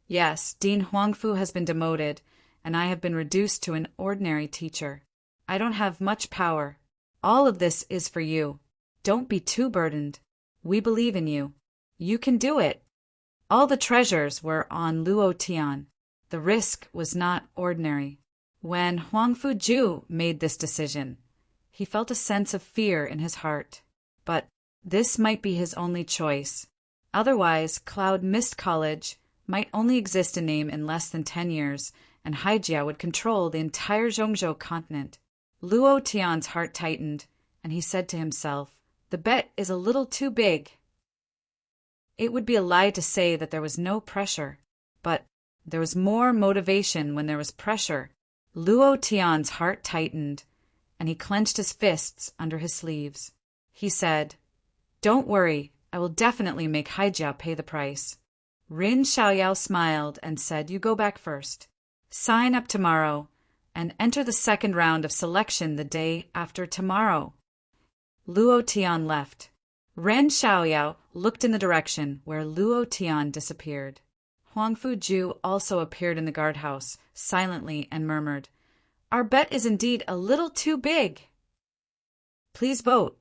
"Yes, Dean Huangfu has been demoted, and I have been reduced to an ordinary teacher. I don't have much power. All of this is for you. Don't be too burdened. We believe in you. You can do it." All the treasures were on Luo Tian. The risk was not ordinary. When Huangfu Ju made this decision, he felt a sense of fear in his heart. But this might be his only choice. Otherwise, Cloud Mist College might only exist in name in less than 10 years, and Haijia would control the entire Zhongzhou continent. Luo Tian's heart tightened, and he said to himself, "The bet is a little too big." It would be a lie to say that there was no pressure, but there was more motivation when there was pressure. Luo Tian's heart tightened, and he clenched his fists under his sleeves. He said, "Don't worry, I will definitely make Haijia pay the price." Rin Xiaoyao smiled and said, "You go back first. Sign up tomorrow, and enter the second round of selection the day after tomorrow." Luo Tian left. Ren Xiaoyao looked in the direction where Luo Tian disappeared. Huangfu Ju also appeared in the guardhouse, silently, and murmured, "Our bet is indeed a little too big." "Please vote.